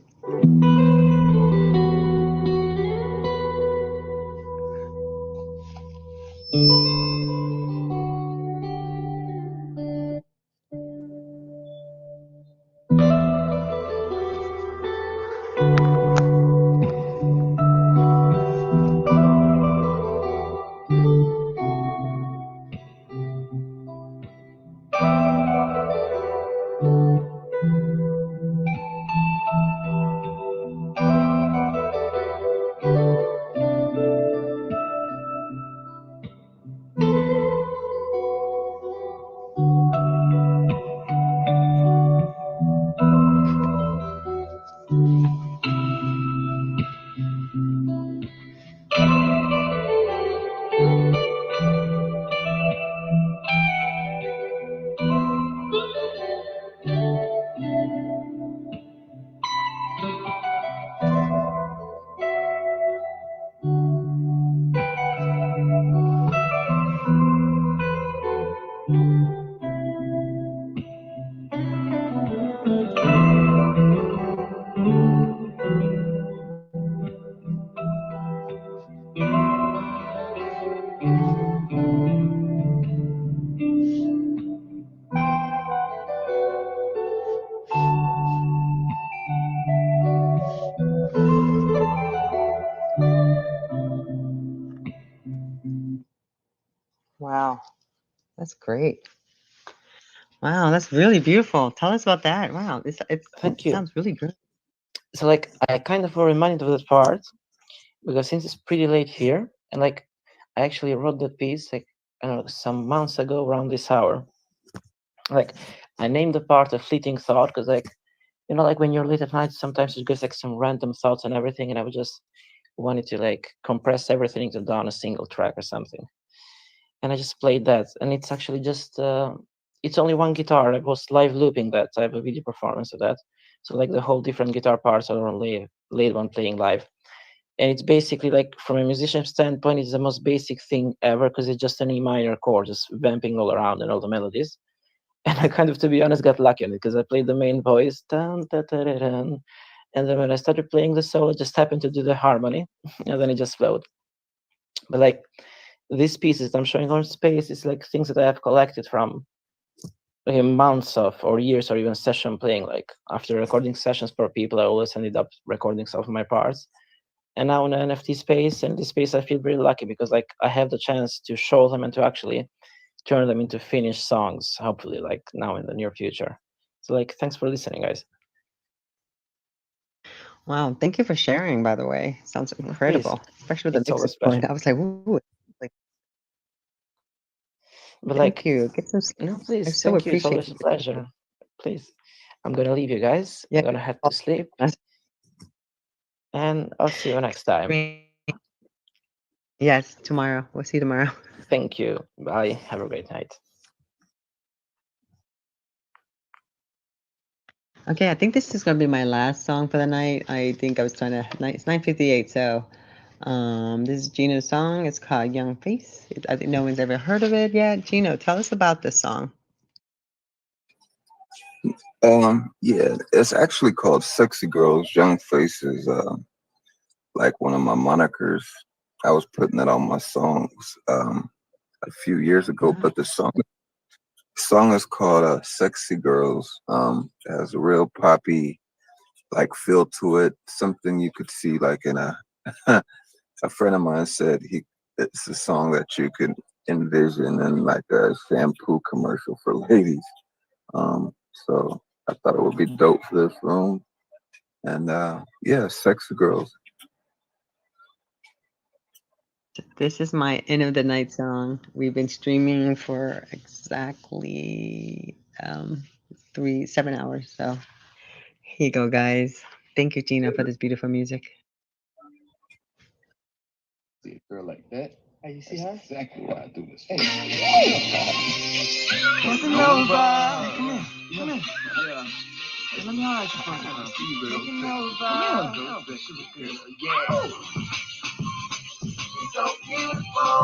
Wow. That's great. Wow, that's really beautiful. Tell us about that. Wow, it Thank you. sounds really good. So like I kind of reminded of that part because since it's pretty late here, and like I actually wrote that piece like I don't know some months ago around this hour. Like I named the part a fleeting thought because like like when you're late at night, sometimes you get like some random thoughts and everything, and I was just wanted to like compress everything to down a single track or something. And I just played that, and it's actually just it's only one guitar. I was live looping that. I have a video performance of that. So like the whole different guitar parts are only laid one playing live. And it's basically like from a musician standpoint, it's the most basic thing ever because it's just an E minor chord, just vamping all around and all the melodies. And I kind of, to be honest, got lucky on it because I played the main voice, dun, da, da, da, dun, and then when I started playing the solo, I just happened to do the harmony, and then it just flowed. But like these pieces I'm showing on Space is like things that I have collected from like months of or years or even session playing. Like after recording sessions for people, I always ended up recording some of my parts. And now in the NFT space and this space, I feel really lucky because like I have the chance to show them and to actually turn them into finished songs, hopefully like now in the near future. So like, thanks for listening, guys. Wow, thank you for sharing, by the way. Sounds incredible, especially with It's the always mixing point. special. I was like, ooh, like, But thank like, you. Get some sleep. no, I please, so thank you. It's appreciate always you. a pleasure. Please, I'm gonna leave you guys. Yeah. I'm gonna head to sleep, and I'll see you next time. Yes, tomorrow. We'll see you tomorrow. Thank you. Bye. Have a great night. Okay, I think this is gonna be my last song for the night. I think I was trying to. It's 9:58, so this is Gino's song. It's called Young Face. I think no one's ever heard of it yet. Gino, tell us about this song. Yeah, it's actually called Sexy Girls, Young Faces. Like one of my monikers. I was putting it on my songs a few years ago, but the song is called Sexy Girls. It has a real poppy like feel to it, something you could see like in a a friend of mine said it's a song that you could envision in like a shampoo commercial for ladies. So I thought it would be dope for this room. And yeah, Sexy Girls. This is my end of the night song. We've been streaming for exactly 7 hours. So here you go, guys. Thank you, Gino, for this beautiful music. See a girl like that? Hey, you see her? Exactly why I do this. Hey, Casanova. Come here. Yeah. Hey, let me holler at you for a second. Casanova. Yeah. You're so beautiful.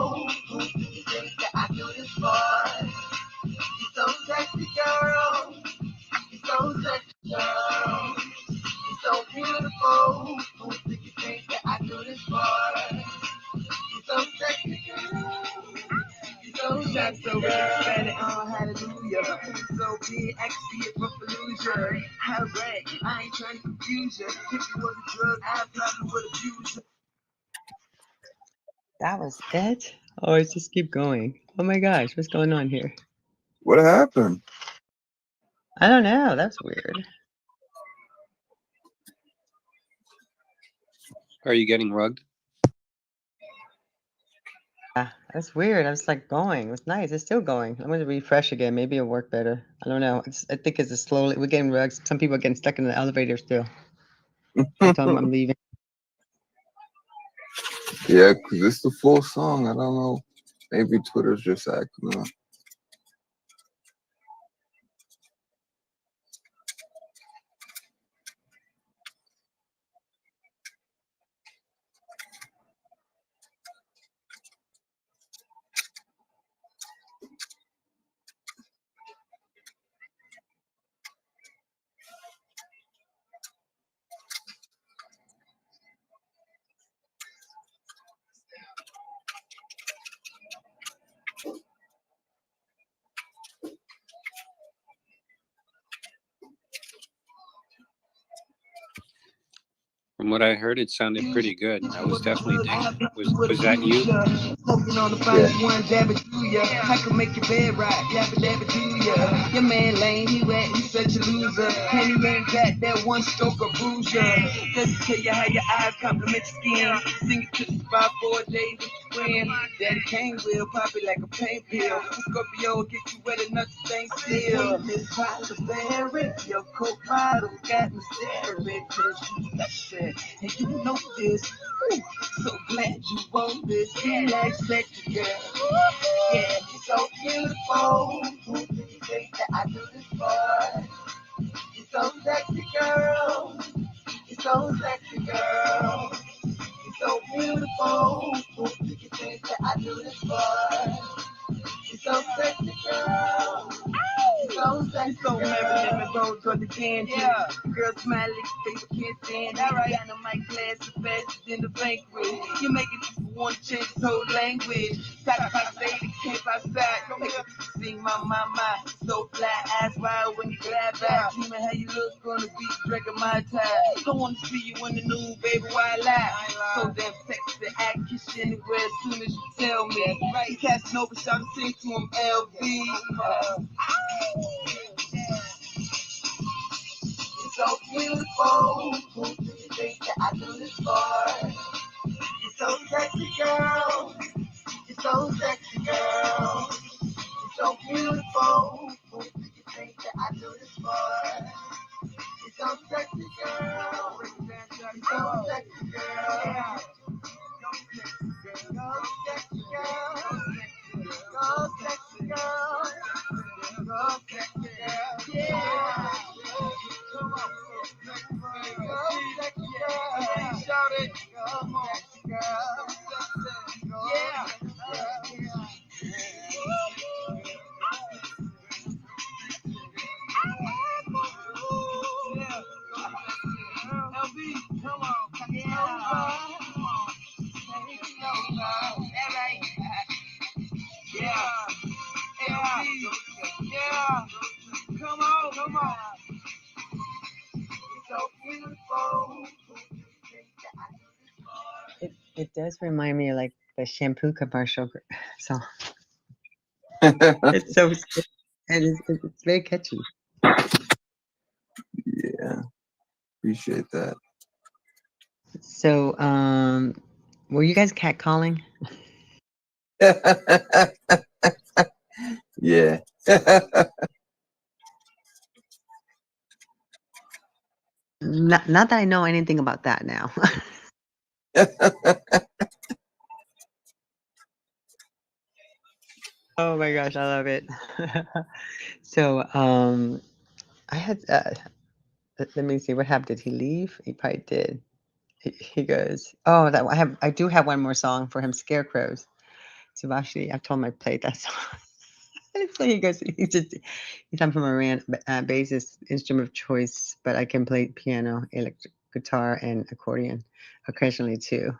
You think that I do this for? You're so sexy, girl. You're so sexy, girl. You're so beautiful. Who do you think that I do this for? You're so sexy, girl. So shot so bad, hallelujah. So big, actually a Fallujah. How right, I ain't trying to confuse you. If you was a drug, I probably would abuse you. That was it? Oh, it just keep going. Oh my gosh, what's going on here? What happened? I don't know. That's weird. Are you getting rugged? Yeah, that's weird. I was like going. It was nice. It's still going. I'm gonna refresh again. Maybe it'll work better. I don't know. I think it's a slowly. We're getting rugs. Some people are getting stuck in the elevator still. I told them I'm leaving. Yeah, because it's the full song. I don't know. Maybe Twitter's just acting up. From what I heard, it sounded pretty good. I was definitely digging it. Was that you? Smoking on the finest one, ya. I can make your bed right, yabba dabba do ya. Your man lame, he wet, he's such a loser. And he ain't got that one stroke of bruiser. Doesn't tell you how your eyes compliment your skin. Sing it to the spot 4 days with your friend. Daddy Kane will pop it like a pain pill. Scorpio get you wet enough to stay still. Miss Tyler Berry, your coke bottle got me staring. Cause you special, and you know this. Ooh, so glad you want this. Feel like sexy girl. Yeah, you're so beautiful. Who do you think that I do this for? You're so sexy, girl. You're so sexy, girl. You're so beautiful. Who do you think that I do this for? You're so sexy, girl. So sexy, so Marilyn Monroe, Georgia Candy. Yeah. Girl, smiley face, can't stand. All right. Dynamite glass, the best in the banquet. You make it just one change the whole language. Talk about lady, camp outside. Go make it sing my. So fly, eyes wide when you glide by. Tell me how you look on the beach, drinking my time. Don't want to see you in the nude, baby, why lie? So damn sexy, I kiss you anywhere as soon as you tell me. Right, casting over, shout to sing to him, LV. You're so beautiful. Who do you think that I do this for? You're so sexy, girl. You're so sexy, girl. You're so beautiful. Who do you think that I do this for? You're so sexy, girl. You're so sexy, girl. Go sexy girl. Go sexy girl. Go sexy girl. Yeah. Come on, go sexy girl. Shout it. Come on, girl. Yeah. LB, come on. Yeah. Yeah. Yeah. Come on. It's so beautiful. It does remind me of like the shampoo commercial song. It's so and it's very catchy. Yeah, appreciate that. So, were you guys catcalling? Yeah. Not that I know anything about that now. Oh my gosh, I love it. So, I had let me see what happened. Did he leave? He probably did. He goes, oh, that I do have one more song for him, Scarecrows. So actually, I told him I played that song. So he goes, he's I'm from Iran, bass is instrument of choice, but I can play piano, electric guitar, and accordion occasionally too.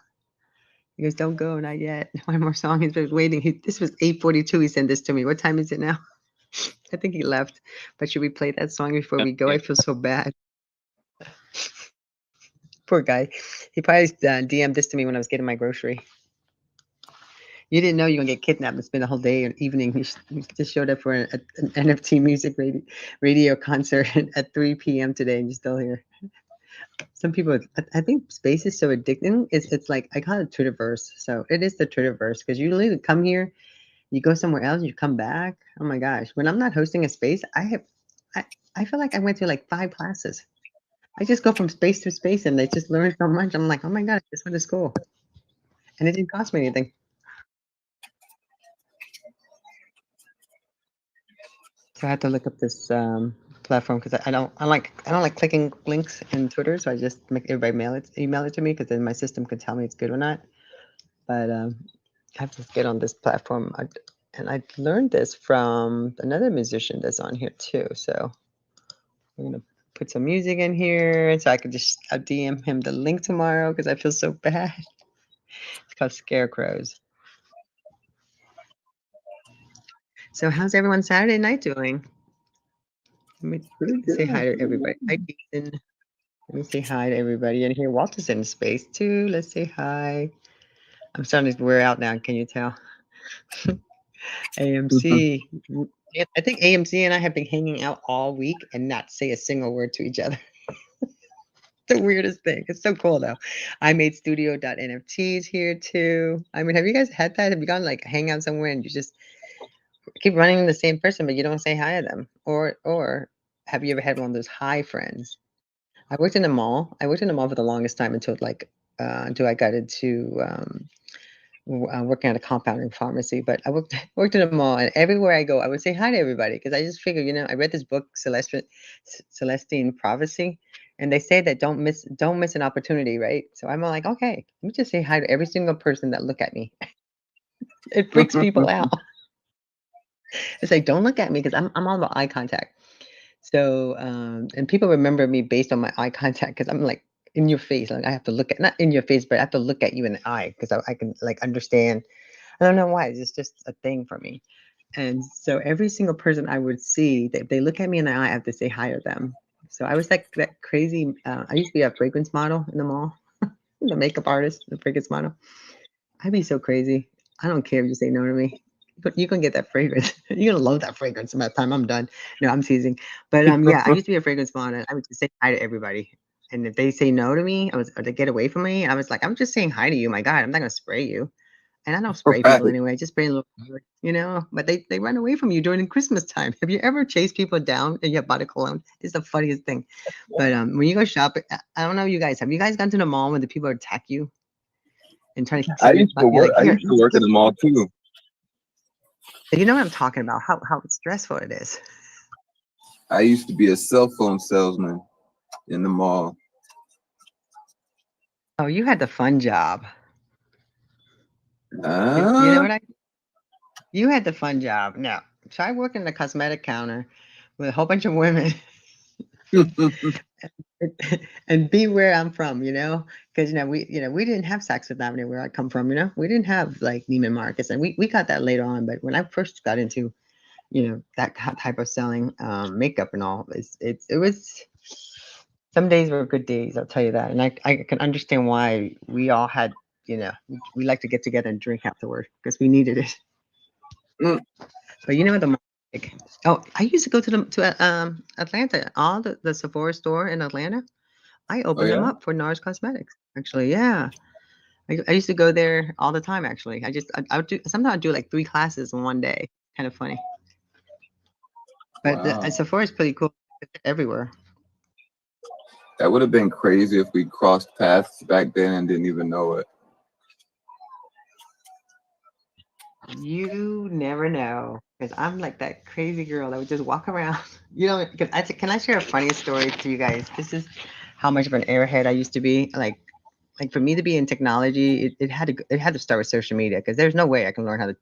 He goes, don't go, not yet. One more song. He's been waiting. This was 8:42. He sent this to me. What time is it now? I think he left. But should we play that song before we go? I feel so bad. Poor guy. He probably DM'd this to me when I was getting my grocery. You didn't know you were going to get kidnapped and spend a whole day or evening. You just showed up for an NFT Music radio concert at 3 p.m. today and you're still here. Some people, I think space is so addicting. It's like, I call it Twitterverse. So it is the Twitterverse because you literally come here, you go somewhere else, you come back. Oh my gosh. When I'm not hosting a space, I feel like I went through like 5 classes. I just go from space to space and they just learn so much. I'm like, oh my God, I just went to school. And it didn't cost me anything. So I had to look up this platform because I don't like clicking links in Twitter. So I just make everybody email it to me because then my system can tell me it's good or not. But I have to get on this platform. And I learned this from another musician that's on here too. So we're gonna put some music in here so I could just DM him the link tomorrow because I feel so bad. It's called Scarecrows. So how's everyone Saturday night doing? Let me say hi to everybody. Hi, Ethan. Let me say hi to everybody in here. Walter's in space too. Let's say hi. I'm starting to wear out now. Can you tell? AMC. Yeah, I think AMC and I have been hanging out all week and not say a single word to each other. The weirdest thing. It's so cool though. I made studio.nfts here too. I mean, have you guys had that? Have you gone like hang out somewhere and you just keep running into the same person, but you don't say hi to them? Or have you ever had one of those hi friends? I worked in a mall. I worked in a mall for the longest time until I got into working at a compounding pharmacy. But I worked in a mall, and everywhere I go, I would say hi to everybody because I just figured, I read this book, Celestine Prophecy, and they say that don't miss an opportunity, right? So I'm like, okay, let me just say hi to every single person that look at me. It freaks people out. It's like, don't look at me because I'm all about eye contact. So and people remember me based on my eye contact because I'm like in your face. Like I have to look at, not in your face, but I have to look at you in the eye because I can like understand. I don't know why. It's just a thing for me. And so every single person I would see, they look at me in the eye, I have to say hi to them. So I was like that crazy. I used to be a fragrance model in the mall, the makeup artist, the fragrance model. I'd be so crazy. I don't care if you say no to me. But you can get that fragrance. You're gonna love that fragrance by the time I'm done. No, I'm teasing. But yeah, I used to be a fragrance model. I would just say hi to everybody. And if they say no to me, or they get away from me, I was like, I'm just saying hi to you. My God, I'm not gonna spray you. And I don't spray people Right. anyway. I just spray a little, But they run away from you during Christmas time. Have you ever chased people down and you have bought a cologne? It's the funniest thing. But when you go shopping, I don't know you guys. Have you guys gone to the mall when the people attack you and try to I kill you? used to You're work. like, I here. used to work in the mall too. You know what I'm talking about? How stressful it is. I used to be a cell phone salesman in the mall. Oh, you had the fun job. You know what you had the fun job. No, try working the cosmetic counter with a whole bunch of women and be where I'm from, because we didn't have Saks Fifth Avenue where I come from, we didn't have like Neiman Marcus, and we got that later on. But when I first got into that type of selling makeup and all, it was some days were good days, I'll tell you that. And I can understand why we all had, we like to get together and drink afterward because we needed it. But I used to go to Atlanta, all the Sephora store in Atlanta. I opened them yeah? up for NARS Cosmetics. Actually, yeah. I used to go there all the time. Actually, I would do sometimes I'd do like 3 classes in one day. Kind of funny. But Wow. Sephora is pretty cool. It's everywhere. That would have been crazy if we crossed paths back then and didn't even know it. You never know, because I'm like that crazy girl that would just walk around. Can I share a funny story to you guys? This is how much of an airhead I used to be. Like for me to be in technology, it had to start with social media because there's no way I can learn how to.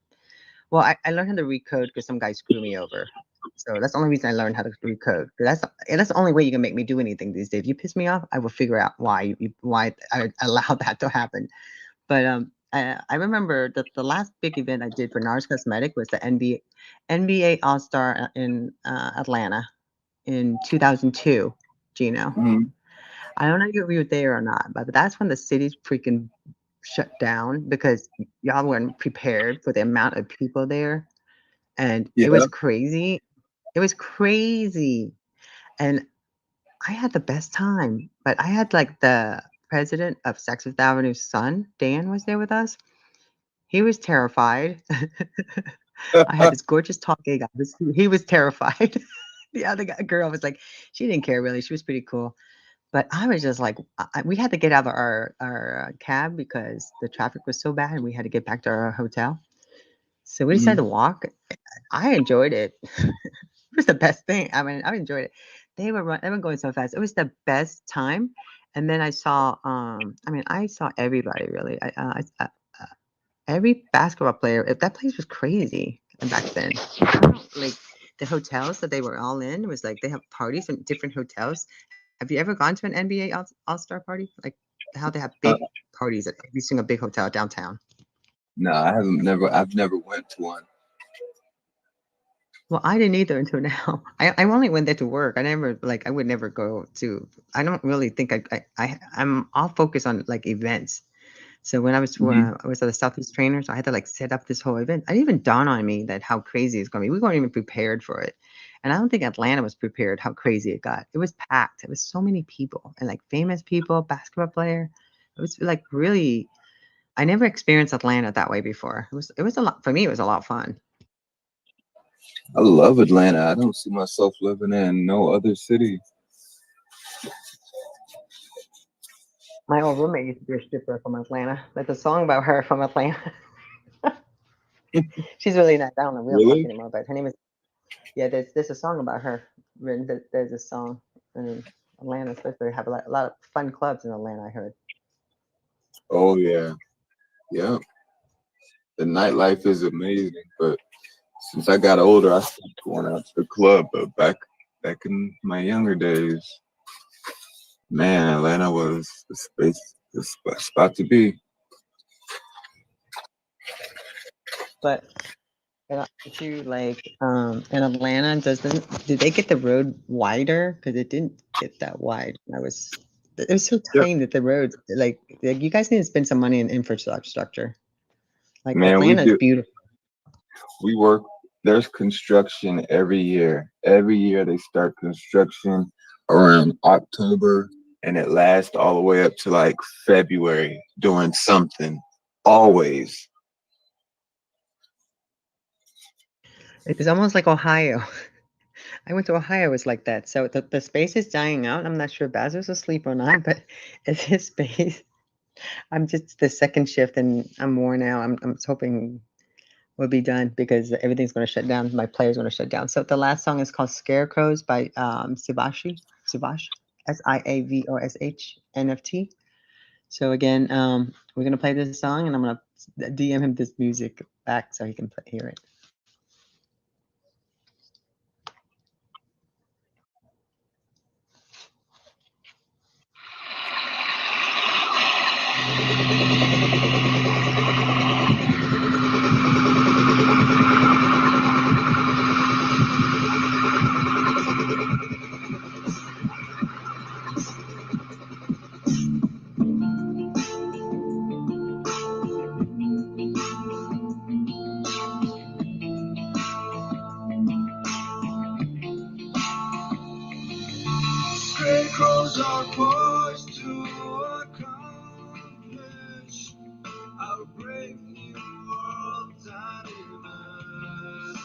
Well, I learned how to recode because some guy screwed me over. So that's the only reason I learned how to recode. That's the only way you can make me do anything these days. If you piss me off, I will figure out why I allowed that to happen. But I remember that the last big event I did for NARS Cosmetic was the NBA All Star in Atlanta in 2002. Gino, Mhm. I don't know if you were there or not, but that's when the city's freaking shut down because y'all weren't prepared for the amount of people there, and it was Yeah. crazy. It was crazy, and I had the best time. But I had like the president of Saks Fifth Avenue's son, Dan, was there with us. He was terrified. I had this gorgeous tall gay guy. He was terrified. The other girl was like, she didn't care really. She was pretty cool. But I was just like, we had to get out of our cab because the traffic was so bad and we had to get back to our hotel. So we decided to walk. I enjoyed it. It was the best thing. I mean, I enjoyed it. They were going so fast. It was the best time. And then I saw, I saw everybody really. Every basketball player, that place was crazy back then. Like the hotels that they were all in was like they have parties in different hotels. Have you ever gone to an NBA All-Star party? Like how they have big parties at every single big hotel downtown. No, I've never went to one. Well, I didn't either until now. I only went there to work. I would never go to. I don't really think I'm all focused on like events. So when I was at the Southeast Trainers, I had to like set up this whole event. It didn't even dawn on me that how crazy it's going to be. We weren't even prepared for it. And I don't think Atlanta was prepared how crazy it got. It was packed. It was so many people and like famous people, basketball player. It was like really, I never experienced Atlanta that way before. It was a lot, for me, it was a lot of fun. I love Atlanta. I don't see myself living in no other city. My old roommate used to be a stripper from Atlanta. There's a song about her from Atlanta. She's really nice. I don't know. We don't talk Really? anymore, but her name is, yeah, there's a song about her written. There's a song in Atlanta, especially have a lot of fun clubs in Atlanta, I heard. Oh yeah, yeah. The nightlife is amazing, but since I got older, I stopped going out to the club. But back in my younger days, man, Atlanta was the spot to be. But if you like in Atlanta, did they get the road wider? Because it didn't get that wide. It was so tiny that the roads like you guys need to spend some money in infrastructure. Like Man, Atlanta is beautiful. We work. There's construction every year. Every year they start construction around October, and it lasts all the way up to like February doing something. Always. It's almost like Ohio. I went to Ohio, it was like that. So the space is dying out. I'm not sure Basil's asleep or not, but it's his space. I'm just the second shift and I'm worn out. I'm hoping we'll be done because everything's going to shut down. My player's going to shut down. So the last song is called Scarecrows by Subash, Siavosh, NFT. So again, we're going to play this song and I'm going to DM him this music back so he can hear it. Scarecrows are poised to accomplish our brave new world dynamics.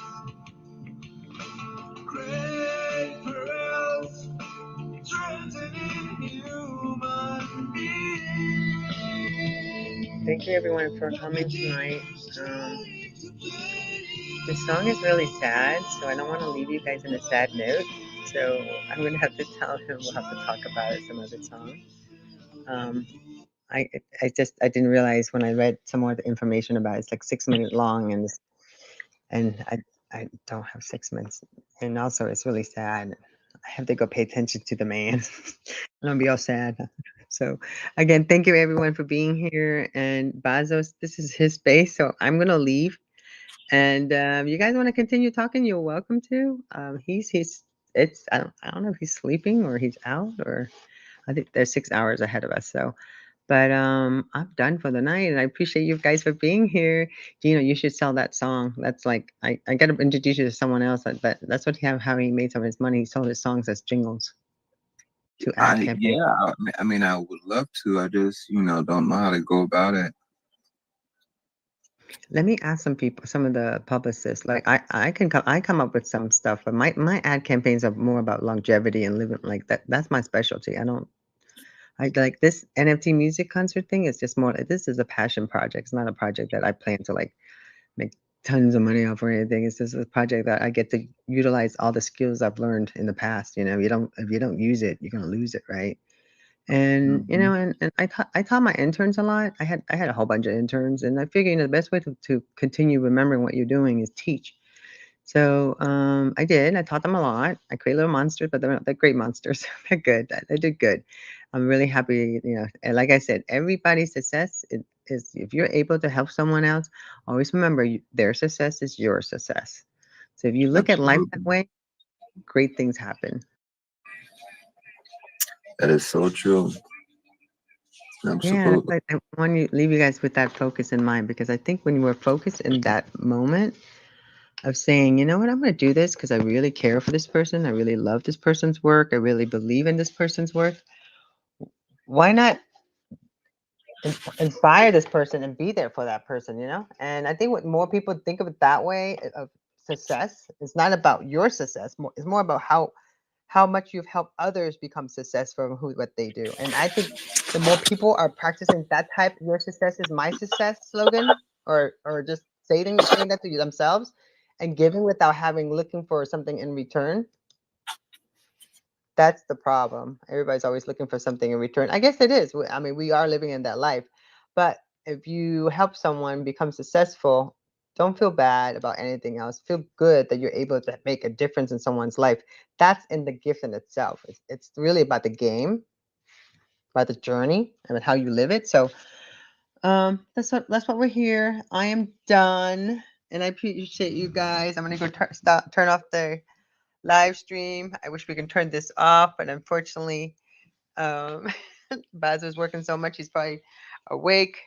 Great perils threatening human beings. Thank you everyone for coming tonight. The song is really sad, so I don't want to leave you guys in a sad note. So I'm gonna have to tell him we'll have to talk about it some other time. I didn't realize when I read some more of the information about it, it's like 6 minutes long, and I don't have 6 minutes, and also it's really sad. I have to go pay attention to the man. I'm gonna be all sad. So again, thank you everyone for being here. And Bazos, this is his space, so I'm gonna leave. And you guys want to continue talking? You're welcome to. I don't know if he's sleeping or he's out, or I think there's 6 hours ahead of us. So, but I'm done for the night, and I appreciate you guys for being here. You should sell that song. That's like I got to introduce you to someone else. But that's how he made some of his money. He sold his songs as jingles to ad campaign. Yeah, I mean, I would love to. I just, don't know how to go about it. Let me ask some of the publicists. Like I come up with some stuff, but my ad campaigns are more about longevity and living like that. That's my specialty. I like this NFT music concert thing is just more. This is a passion project. It's not a project that I plan to like make tons of money off or anything. It's just a project that I get to utilize all the skills I've learned in the past. If you don't use it, you're gonna lose it, right? And and I taught my interns a lot. I had a whole bunch of interns, and I figured the best way to continue remembering what you're doing is teach. So I did. I taught them a lot. I create little monsters, but they're great monsters. They're good. They did good. I'm really happy. And like I said, everybody's success is if you're able to help someone else. Always remember, their success is your success. So if you look at life that way, great things happen. That is so true. Yeah, that's Absolutely. like I want to leave you guys with that focus in mind, because I think when you were focused in that moment of saying, you know what, I'm going to do this because I really care for this person, I really love this person's work, I really believe in this person's work. Why not inspire this person and be there for that person, you know? And I think what more people think of it that way of success, it's not about your success, it's more about how much you've helped others become successful from what they do. And I think the more people are practicing that type, your success is my success slogan, or just saying that to themselves and giving without looking for something in return. That's the problem. Everybody's always looking for something in return. I guess it is. I mean, we are living in that life. But if you help someone become successful, don't feel bad about anything else. Feel good that you're able to make a difference in someone's life. That's in the gift in itself. It's really about the game, about the journey, and how you live it. So that's what we're here. I am done, and I appreciate you guys. I'm gonna go turn off the live stream. I wish we can turn this off, but unfortunately, Baz was working so much, he's probably awake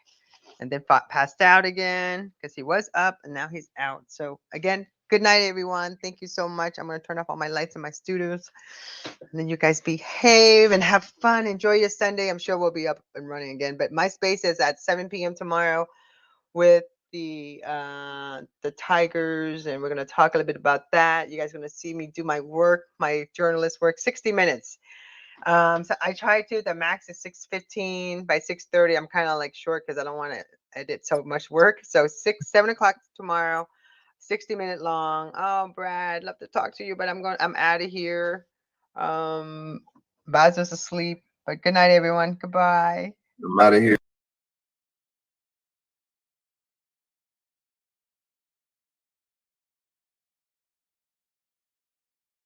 and then passed out again because he was up and now he's out. So again, good night, everyone. Thank you so much. I'm going to turn off all my lights in my studios, and then you guys behave and have fun. Enjoy your Sunday. I'm sure we'll be up and running again, but my space is at 7 p.m. tomorrow with the Tigers, and we're going to talk a little bit about that. You guys are going to see me do my work, my journalist work, 60 minutes. So I try to, the max is 6:15. By 6:30, I'm kind of like short because I don't want to edit so much work. So 7 o'clock tomorrow, 60-minute long. Oh, Brad, love to talk to you, but I'm out of here. Baz is asleep, but good night, everyone. Goodbye. I'm out of here.